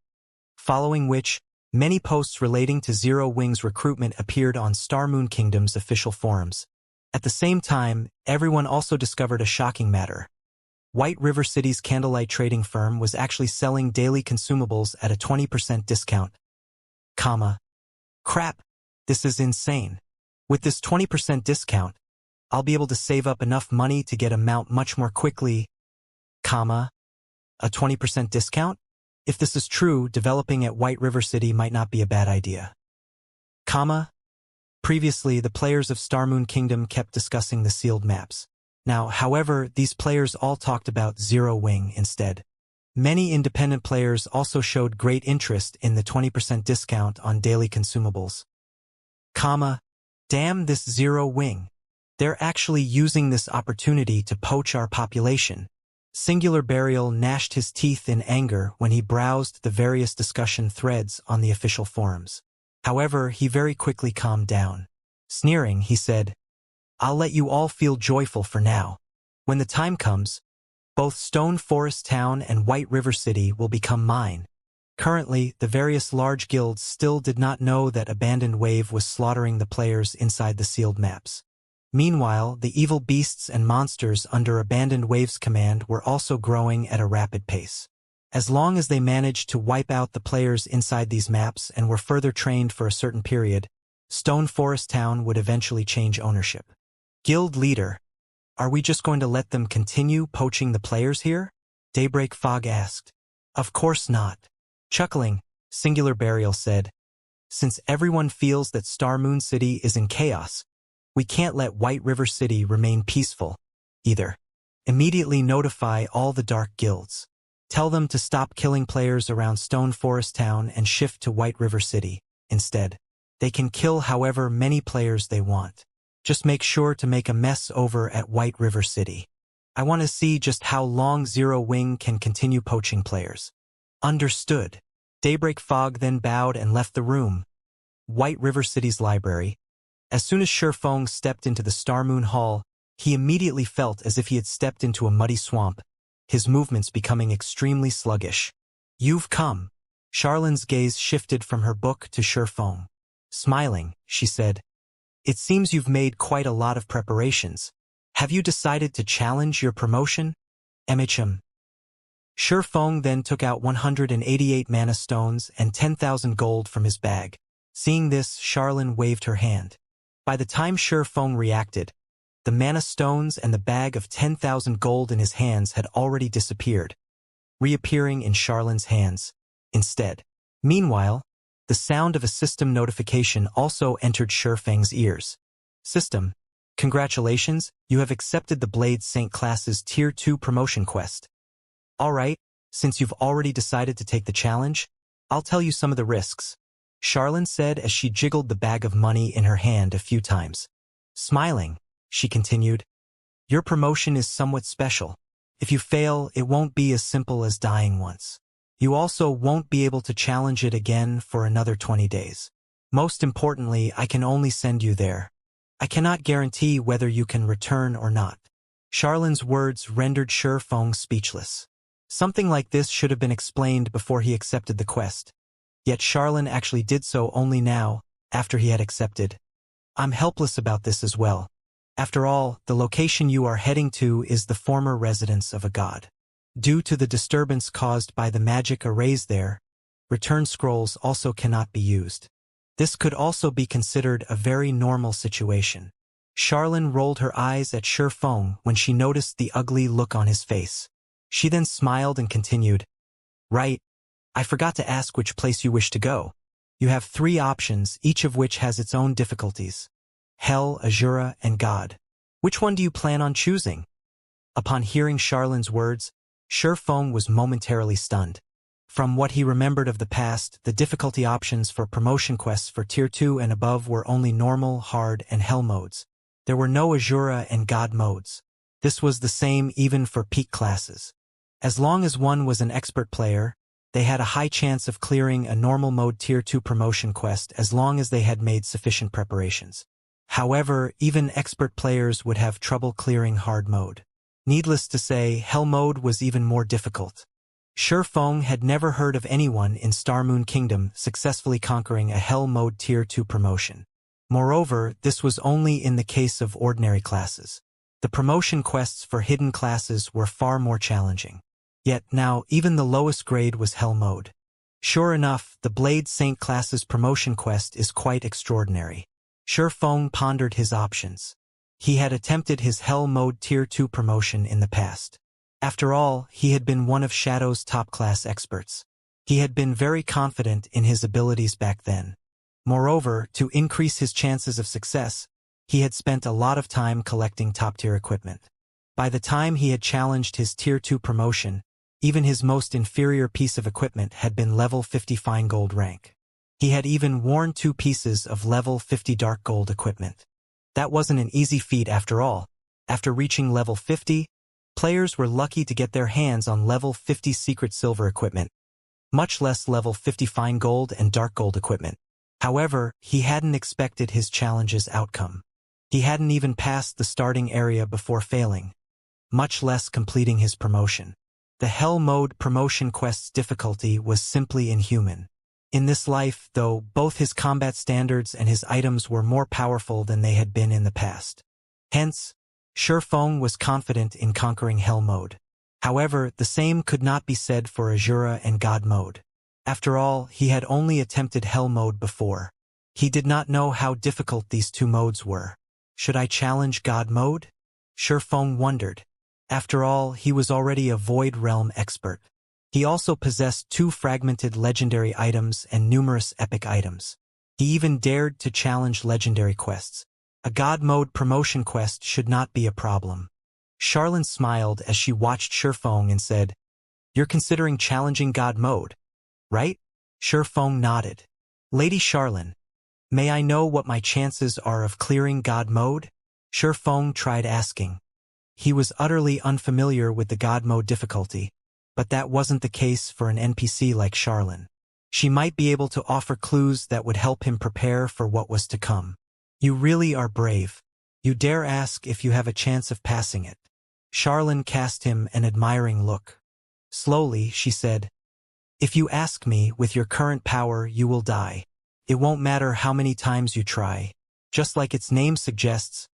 Following which, many posts relating to Zero Wing's recruitment appeared on Star Moon Kingdom's official forums. At the same time, everyone also discovered a shocking matter. White River City's candlelight trading firm was actually selling daily consumables at a 20% discount. Crap, this is insane. With this 20% discount, I'll be able to save up enough money to get a mount much more quickly. A 20% discount? If this is true, developing at White River City might not be a bad idea. Previously, the players of Star Moon Kingdom kept discussing the sealed maps. Now, however, these players all talked about Zero Wing instead. Many independent players also showed great interest in the 20% discount on daily consumables. Damn this Zero Wing. They're actually using this opportunity to poach our population. Singular Burial gnashed his teeth in anger when he browsed the various discussion threads on the official forums. However, he very quickly calmed down. Sneering, he said, I'll let you all feel joyful for now. When the time comes, both Stone Forest Town and White River City will become mine. Currently, the various large guilds still did not know that Abandoned Wave was slaughtering the players inside the sealed maps. Meanwhile, the evil beasts and monsters under Abandoned Wave's command were also growing at a rapid pace. As long as they managed to wipe out the players inside these maps and were further trained for a certain period, Stone Forest Town would eventually change ownership. Guild leader, are we just going to let them continue poaching the players here? Daybreak Fog asked. Of course not. Chuckling, Singular Burial said, since everyone feels that Star Moon City is in chaos, we can't let White River City remain peaceful, either. Immediately notify all the dark guilds. Tell them to stop killing players around Stone Forest Town and shift to White River City, instead. They can kill however many players they want. Just make sure to make a mess over at White River City. I want to see just how long Zero Wing can continue poaching players. Understood. Daybreak Fog then bowed and left the room. White River City's library. As soon as Sherfong stepped into the Star Moon Hall, he immediately felt as if he had stepped into a muddy swamp, his movements becoming extremely sluggish. You've come. Charlene's gaze shifted from her book to Sherfong. Smiling, she said, it seems you've made quite a lot of preparations. Have you decided to challenge your promotion? MHM. Sherfong then took out 188 mana stones and 10,000 gold from his bag. Seeing this, Charlene waved her hand. By the time Sherfong reacted, the mana stones and the bag of 10,000 gold in his hands had already disappeared, reappearing in Charlene's hands instead. Meanwhile, the sound of a system notification also entered Sherfang's ears. System, congratulations, you have accepted the Blade Saint class's Tier 2 promotion quest. Alright, since you've already decided to take the challenge, I'll tell you some of the risks, Charlene said as she jiggled the bag of money in her hand a few times. Smiling, she continued, your promotion is somewhat special. If you fail, it won't be as simple as dying once. You also won't be able to challenge it again for another 20 days. Most importantly, I can only send you there. I cannot guarantee whether you can return or not. Charlene's words rendered Sherfong speechless. Something like this should have been explained before he accepted the quest. Yet Charlene actually did so only now, after he had accepted. I'm helpless about this as well. After all, the location you are heading to is the former residence of a god. Due to the disturbance caused by the magic arrays there, return scrolls also cannot be used. This could also be considered a very normal situation. Charlene rolled her eyes at Sherfong when she noticed the ugly look on his face. She then smiled and continued, right, I forgot to ask which place you wish to go. You have 3 options, each of which has its own difficulties. Hell, Azura, and God. Which one do you plan on choosing? Upon hearing Charlene's words, Sherfong was momentarily stunned. From what he remembered of the past, the difficulty options for promotion quests for Tier 2 and above were only normal, hard, and hell modes. There were no Azura and God modes. This was the same even for peak classes. As long as one was an expert player, they had a high chance of clearing a normal mode Tier 2 promotion quest as long as they had made sufficient preparations. However, even expert players would have trouble clearing hard mode. Needless to say, Hell mode was even more difficult. Shi Feng had never heard of anyone in Star Moon Kingdom successfully conquering a Hell mode Tier 2 promotion. Moreover, this was only in the case of ordinary classes. The promotion quests for hidden classes were far more challenging. Yet now, even the lowest grade was Hell mode. Sure enough, the Blade Saint class's promotion quest is quite extraordinary. Shi Feng pondered his options. He had attempted his Hell mode Tier 2 promotion in the past. After all, he had been one of Shadow's top-class experts. He had been very confident in his abilities back then. Moreover, to increase his chances of success, he had spent a lot of time collecting top-tier equipment. By the time he had challenged his Tier 2 promotion, even his most inferior piece of equipment had been level 50 fine gold rank. He had even worn 2 pieces of level 50 dark gold equipment. That wasn't an easy feat after all. After reaching level 50, players were lucky to get their hands on level 50 secret silver equipment, much less level 50 fine gold and dark gold equipment. However, he hadn't expected his challenge's outcome. He hadn't even passed the starting area before failing, much less completing his promotion. The Hell mode promotion quest's difficulty was simply inhuman. In this life, though, both his combat standards and his items were more powerful than they had been in the past. Hence, Shi Feng was confident in conquering Hell mode. However, the same could not be said for Azura and God mode. After all, he had only attempted Hell mode before. He did not know how difficult these 2 modes were. Should I challenge God mode? Shi Feng wondered. After all, he was already a Void Realm expert. He also possessed 2 fragmented legendary items and numerous epic items. He even dared to challenge legendary quests. A God mode promotion quest should not be a problem. Charlene smiled as she watched Shi Feng and said, "You're considering challenging God mode, right?" Shi Feng nodded. "Lady Charlene, may I know what my chances are of clearing God mode?" Shi Feng tried asking. He was utterly unfamiliar with the God mode difficulty, but that wasn't the case for an NPC like Charlene. She might be able to offer clues that would help him prepare for what was to come. "You really are brave. You dare ask if you have a chance of passing it." Charlene cast him an admiring look. Slowly, she said, "If you ask me, with your current power, you will die. It won't matter how many times you try. Just like its name suggests,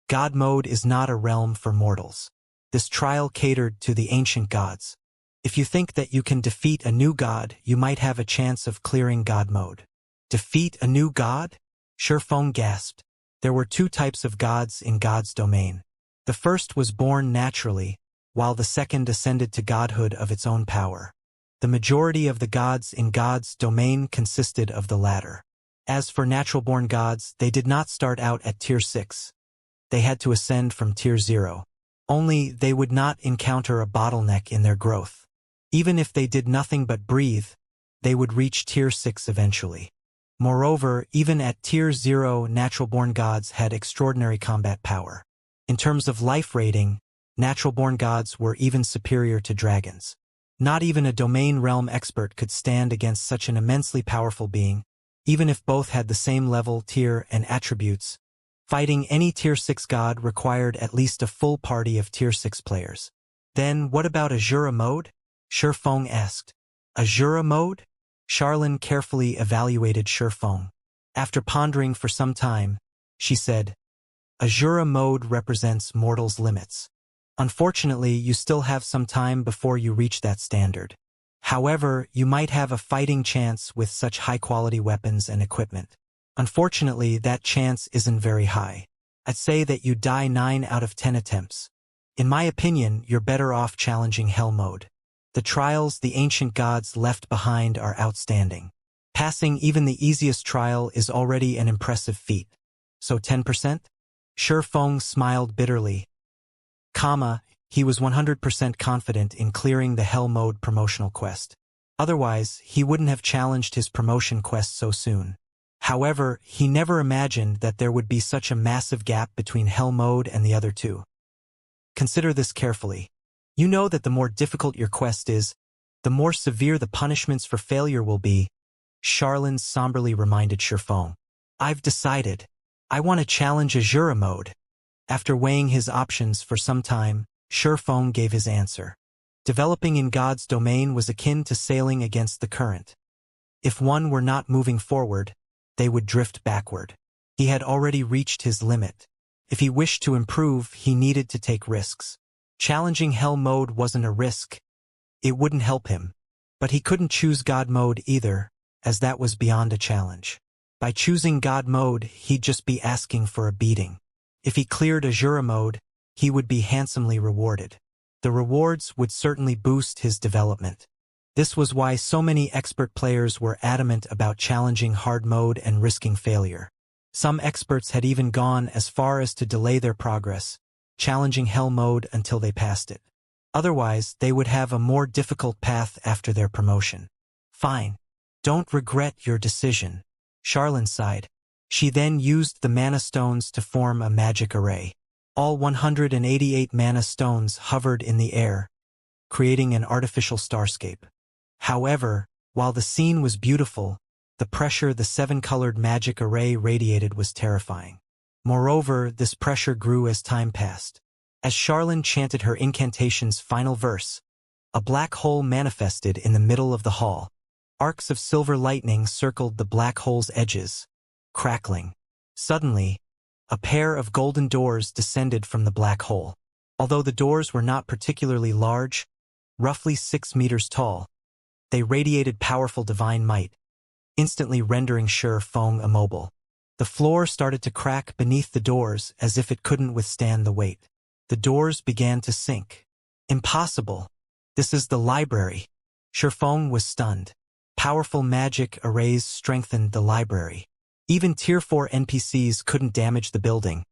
God mode is not a realm for mortals. This trial catered to the ancient gods. If you think that you can defeat a new god, you might have a chance of clearing God mode." Defeat a new god? Shi Feng gasped. There were 2 types of gods in God's domain. The first was born naturally, while the second ascended to godhood of its own power. The majority of the gods in God's domain consisted of the latter. As for natural-born gods, they did not start out at Tier 6. They had to ascend from Tier 0. Only they would not encounter a bottleneck in their growth. Even if they did nothing but breathe, they would reach Tier 6 eventually. Moreover, even at Tier 0, natural-born gods had extraordinary combat power. In terms of life rating, natural-born gods were even superior to dragons. Not even a domain realm expert could stand against such an immensely powerful being, even if both had the same level, tier, and attributes. Fighting any Tier 6 god required at least a full party of Tier 6 players. Then, what about Azura mode? Shi Feng asked. Azura mode? Charlene carefully evaluated Shi Feng. After pondering for some time, she said, "Azura mode represents mortals' limits. Unfortunately, you still have some time before you reach that standard. However, you might have a fighting chance with such high-quality weapons and equipment. Unfortunately, that chance isn't very high. I'd say that you die 9 out of 10 attempts. In my opinion, you're better off challenging Hell mode. The trials the ancient gods left behind are outstanding. Passing even the easiest trial is already an impressive feat. So 10%? Shi Feng smiled bitterly. He was 100% confident in clearing the Hell mode promotional quest. Otherwise, he wouldn't have challenged his promotion quest so soon. However, he never imagined that there would be such a massive gap between Hell Mode and the other two. Consider this carefully. You know that the more difficult your quest is, the more severe the punishments for failure will be, Charlene somberly reminded Sherfong. I've decided. I want to challenge Azura Mode. After weighing his options for some time, Sherfong gave his answer. Developing in God's domain was akin to sailing against the current. If one were not moving forward, they would drift backward. He had already reached his limit. If he wished to improve, he needed to take risks. Challenging Hell Mode wasn't a risk. It wouldn't help him. But he couldn't choose God Mode either, as that was beyond a challenge. By choosing God Mode, he'd just be asking for a beating. If he cleared Azura Mode, he would be handsomely rewarded. The rewards would certainly boost his development. This was why so many expert players were adamant about challenging hard mode and risking failure. Some experts had even gone as far as to delay their progress, challenging Hell Mode until they passed it. Otherwise, they would have a more difficult path after their promotion. Fine. Don't regret your decision, Charlene sighed. She then used the mana stones to form a magic array. All 188 mana stones hovered in the air, creating an artificial starscape. However, while the scene was beautiful, the pressure the seven-colored magic array radiated was terrifying. Moreover, this pressure grew as time passed. As Charlene chanted her incantation's final verse, a black hole manifested in the middle of the hall. Arcs of silver lightning circled the black hole's edges, crackling. Suddenly, a pair of golden doors descended from the black hole. Although the doors were not particularly large, roughly 6 meters tall, they radiated powerful divine might, instantly rendering Sherfong immobile. The floor started to crack beneath the doors as if it couldn't withstand the weight. The doors began to sink. Impossible. This is the library. Sherfong was stunned. Powerful magic arrays strengthened the library. Even Tier 4 NPCs couldn't damage the building.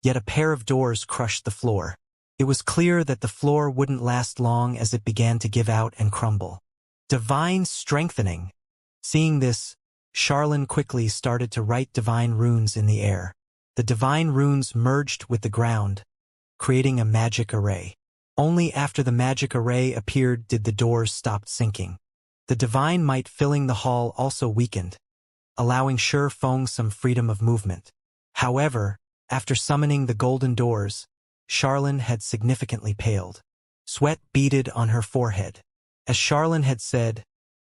Yet a pair of doors crushed the floor. It was clear that the floor wouldn't last long as it began to give out and crumble. Divine strengthening. Seeing this, Charlene quickly started to write divine runes in the air. The divine runes merged with the ground, creating a magic array. Only after the magic array appeared did the doors stop sinking. The divine might filling the hall also weakened, allowing Sherfong some freedom of movement. However, after summoning the golden doors, Charlene had significantly paled. Sweat beaded on her forehead. As Charlene had said,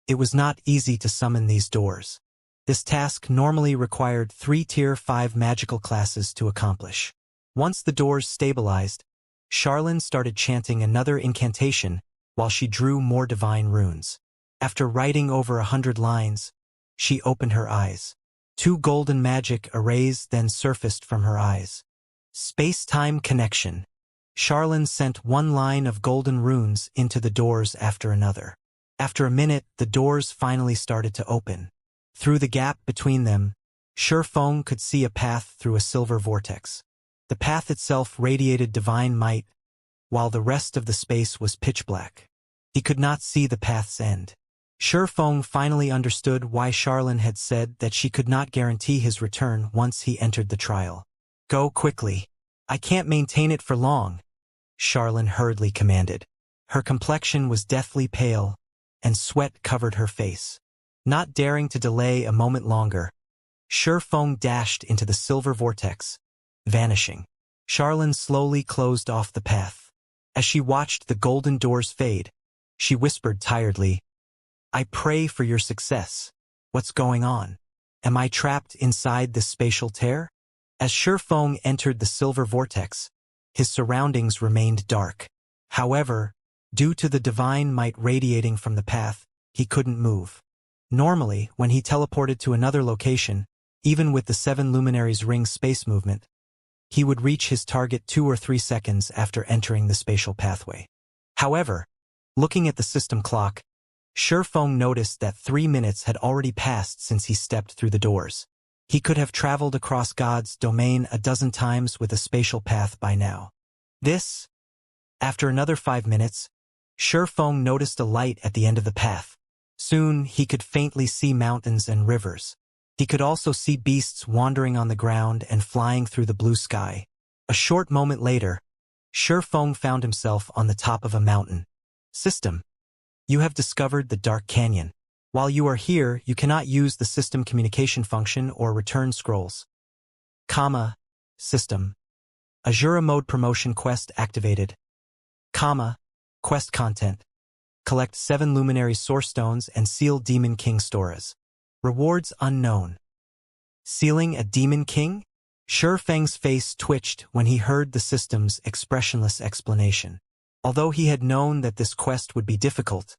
it was not easy to summon these doors. This task normally required 3 Tier 5 magical classes to accomplish. Once the doors stabilized, Charlene started chanting another incantation while she drew more divine runes. After writing over 100 lines, she opened her eyes. 2 golden magic arrays then surfaced from her eyes. Space-time connection. Charlene sent 1 line of golden runes into the doors after another. After a minute, the doors finally started to open. Through the gap between them, Sherfong could see a path through a silver vortex. The path itself radiated divine might, while the rest of the space was pitch black. He could not see the path's end. Sherfong finally understood why Charlene had said that she could not guarantee his return once he entered the trial. Go quickly. I can't maintain it for long, Charlene hurriedly commanded. Her complexion was deathly pale, and sweat covered her face. Not daring to delay a moment longer, Sherfong dashed into the silver vortex, vanishing. Charlene slowly closed off the path. As she watched the golden doors fade, she whispered tiredly, I pray for your success. What's going on? Am I trapped inside this spatial tear? As Sherfong entered the silver vortex, his surroundings remained dark. However, due to the divine might radiating from the path, he couldn't move. Normally, when he teleported to another location, even with the 7 luminaries ring space movement, he would reach his target 2 or 3 seconds after entering the spatial pathway. However, looking at the system clock, Sherfong noticed that 3 minutes had already passed since he stepped through the doors. He could have traveled across God's domain a dozen times with a spatial path by now. After another 5 minutes, Sherfong noticed a light at the end of the path. Soon, he could faintly see mountains and rivers. He could also see beasts wandering on the ground and flying through the blue sky. A short moment later, Shifeng found himself on the top of a mountain. System. You have discovered the Dark Canyon. While you are here, you cannot use the system communication function or return scrolls. System. Azura mode promotion quest activated. Quest content. Collect 7 luminary source stones and seal Demon King Storas. Rewards unknown. Sealing a Demon King? Shifeng's face twitched when he heard the system's expressionless explanation. Although he had known that this quest would be difficult,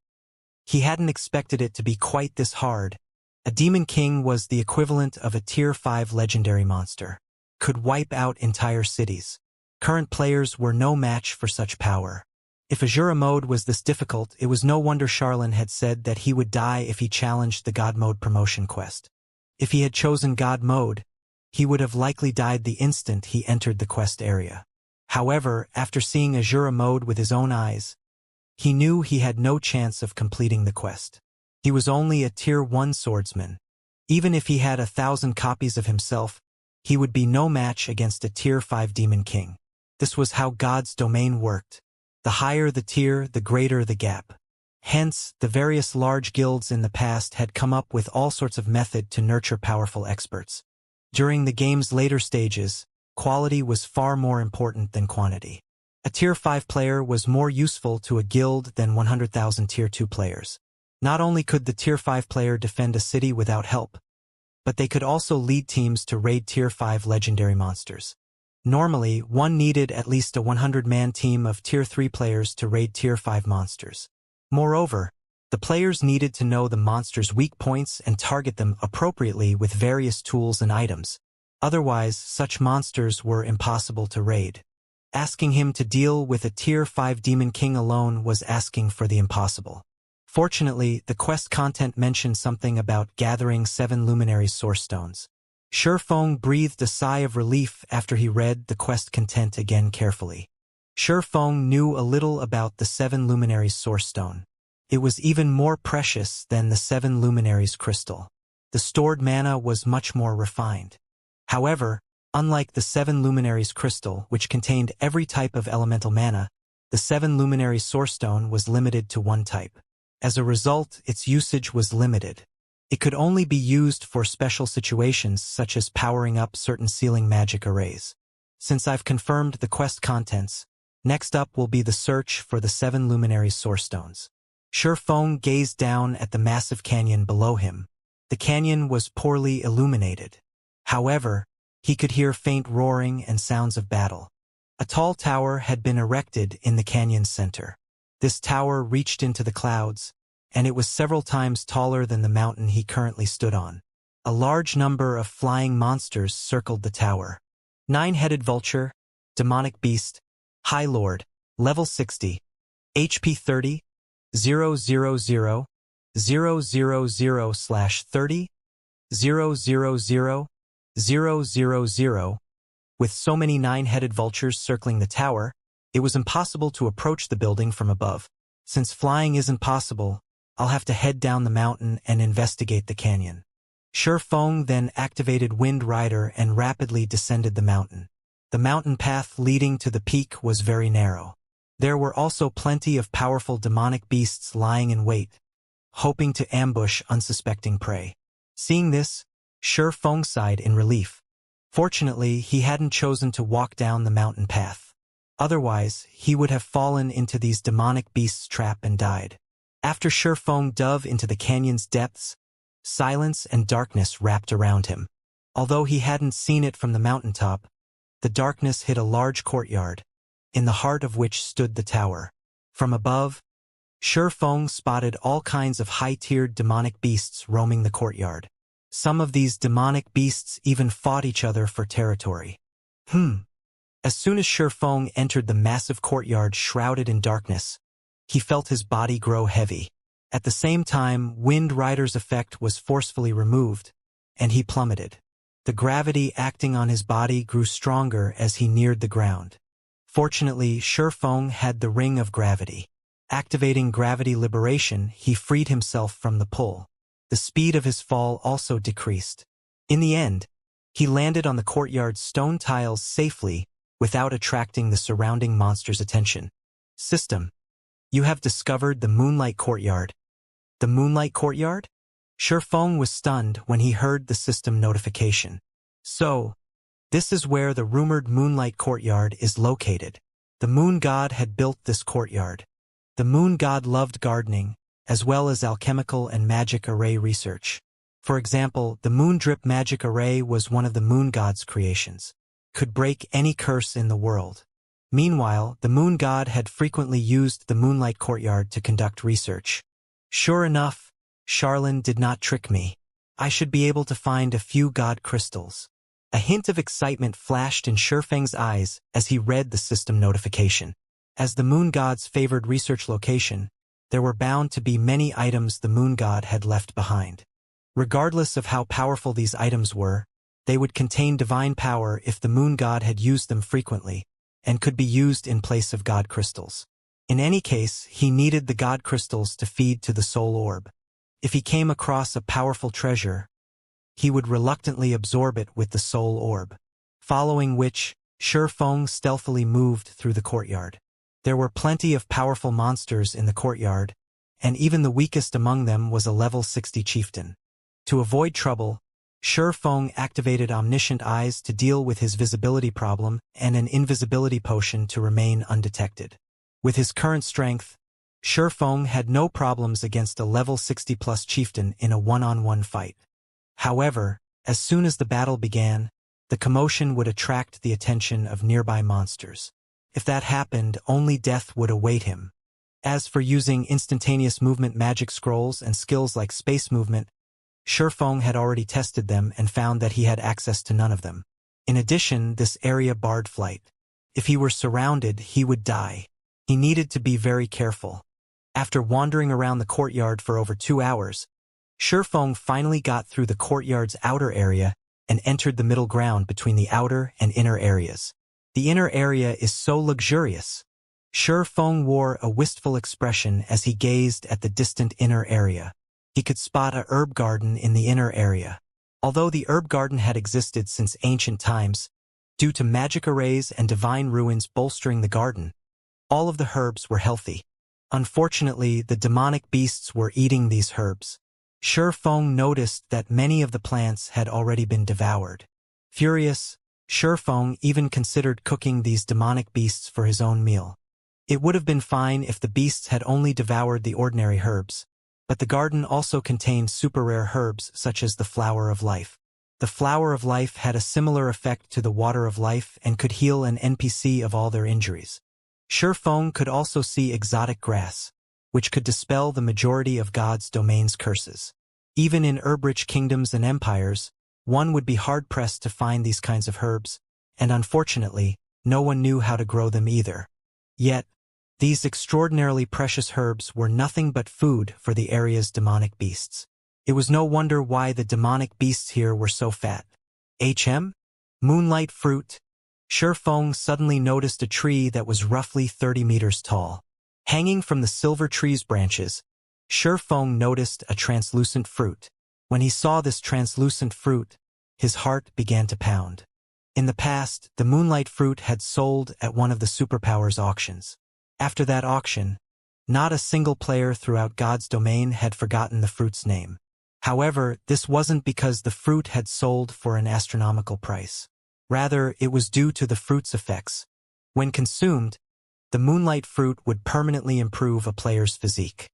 he hadn't expected it to be quite this hard. A Demon King was the equivalent of a Tier 5 legendary monster. Could wipe out entire cities. Current players were no match for such power. If Azura mode was this difficult, it was no wonder Charlene had said that he would die if he challenged the God mode promotion quest. If he had chosen God mode, he would have likely died the instant he entered the quest area. However, after seeing Azura mode with his own eyes, he knew he had no chance of completing the quest. He was only a Tier 1 swordsman. Even if he had 1,000 copies of himself, he would be no match against a Tier 5 Demon King. This was how God's domain worked. The higher the tier, the greater the gap. Hence, the various large guilds in the past had come up with all sorts of method to nurture powerful experts. During the game's later stages, quality was far more important than quantity. A Tier 5 player was more useful to a guild than 100,000 Tier 2 players. Not only could the Tier 5 player defend a city without help, but they could also lead teams to raid Tier 5 legendary monsters. Normally, one needed at least a 100-man team of Tier 3 players to raid Tier 5 monsters. Moreover, the players needed to know the monsters' weak points and target them appropriately with various tools and items. Otherwise, such monsters were impossible to raid. Asking him to deal with a Tier 5 Demon King alone was asking for the impossible. Fortunately, the quest content mentioned something about gathering 7 luminary source stones. Shifeng breathed a sigh of relief after he read the quest content again carefully. Shifeng knew a little about the 7 luminaries source stone. It was even more precious than the 7 luminaries crystal. The stored mana was much more refined. However, unlike the 7 luminaries crystal, which contained every type of elemental mana, the 7 luminaries source stone was limited to one type. As a result, its usage was limited. It could only be used for special situations such as powering up certain sealing magic arrays. Since I've confirmed the quest contents, next up will be the search for the 7 luminary source stones. Shifeng gazed down at the massive canyon below him. The canyon was poorly illuminated. However, he could hear faint roaring and sounds of battle. A tall tower had been erected in the canyon's center. This tower reached into the clouds, and it was several times taller than the mountain he currently stood on. A large number of flying monsters circled the tower. 9-headed vulture, demonic beast, High Lord, level 60, HP 30, 000, 000/30, 000, 000. With so many 9-headed vultures circling the tower, it was impossible to approach the building from above. Since flying isn't possible, I'll have to head down the mountain and investigate the canyon. Shifeng then activated Wind Rider and rapidly descended the mountain. The mountain path leading to the peak was very narrow. There were also plenty of powerful demonic beasts lying in wait, hoping to ambush unsuspecting prey. Seeing this, Shifeng sighed in relief. Fortunately, he hadn't chosen to walk down the mountain path. Otherwise, he would have fallen into these demonic beasts' trap and died. After Shifeng dove into the canyon's depths, silence and darkness wrapped around him. Although he hadn't seen it from the mountaintop, the darkness hid a large courtyard, in the heart of which stood the tower. From above, Shifeng spotted all kinds of high-tiered demonic beasts roaming the courtyard. Some of these demonic beasts even fought each other for territory. As soon as Shifeng entered the massive courtyard shrouded in darkness, he felt his body grow heavy. At the same time, Wind Rider's effect was forcefully removed, and he plummeted. The gravity acting on his body grew stronger as he neared the ground. Fortunately, Shifeng had the Ring of Gravity. Activating gravity liberation, he freed himself from the pull. The speed of his fall also decreased. In the end, he landed on the courtyard's stone tiles safely without attracting the surrounding monster's attention. System. You have discovered the Moonlight Courtyard. The Moonlight Courtyard? Shifeng was stunned when he heard the system notification. So, this is where the rumored Moonlight Courtyard is located. The Moon God had built this courtyard. The Moon God loved gardening, as well as alchemical and magic array research. For example, the Moon Drip magic array was one of the Moon God's creations. Could break any curse in the world. Meanwhile, the Moon God had frequently used the Moonlight Courtyard to conduct research. Sure enough, Charlene did not trick me. I should be able to find a few God crystals. A hint of excitement flashed in Shifeng's eyes as he read the system notification. As the Moon God's favored research location, there were bound to be many items the Moon God had left behind. Regardless of how powerful these items were, they would contain divine power if the Moon God had used them frequently, and could be used in place of God crystals. In any case, he needed the God crystals to feed to the soul orb. If he came across a powerful treasure, he would reluctantly absorb it with the soul orb. Following which, Shifeng stealthily moved through the courtyard. There were plenty of powerful monsters in the courtyard, and even the weakest among them was a level 60 chieftain. To avoid trouble, Shifeng activated omniscient eyes to deal with his visibility problem and an invisibility potion to remain undetected. With his current strength, Shifeng had no problems against a level 60+ chieftain in a one-on-one fight. However, as soon as the battle began, the commotion would attract the attention of nearby monsters. If that happened, only death would await him. As for using instantaneous movement magic scrolls and skills like space movement, Shifeng had already tested them and found that he had access to none of them. In addition, this area barred flight. If he were surrounded, he would die. He needed to be very careful. After wandering around the courtyard for over 2 hours, Shifeng finally got through the courtyard's outer area and entered the middle ground between the outer and inner areas. The inner area is so luxurious. Shifeng wore a wistful expression as he gazed at the distant inner area. He could spot a herb garden in the inner area. Although the herb garden had existed since ancient times, due to magic arrays and divine ruins bolstering the garden, all of the herbs were healthy. Unfortunately, the demonic beasts were eating these herbs. Shifeng noticed that many of the plants had already been devoured. Furious, Shifeng even considered cooking these demonic beasts for his own meal. It would have been fine if the beasts had only devoured the ordinary herbs, but the garden also contained super rare herbs such as the Flower of Life. The Flower of Life had a similar effect to the Water of Life and could heal an NPC of all their injuries. Shifeng could also see exotic grass, which could dispel the majority of God's domain's curses. Even in herb-rich kingdoms and empires, one would be hard-pressed to find these kinds of herbs, and unfortunately, no one knew how to grow them either. Yet, these extraordinarily precious herbs were nothing but food for the area's demonic beasts. It was no wonder why the demonic beasts here were so fat. Moonlight fruit. Shifeng suddenly noticed a tree that was roughly 30 meters tall. Hanging from the silver tree's branches, Shifeng noticed a translucent fruit. When he saw this translucent fruit, his heart began to pound. In the past, the moonlight fruit had sold at one of the superpowers auctions. After that auction, not a single player throughout God's domain had forgotten the fruit's name. However, this wasn't because the fruit had sold for an astronomical price. Rather, it was due to the fruit's effects. When consumed, the moonlight fruit would permanently improve a player's physique.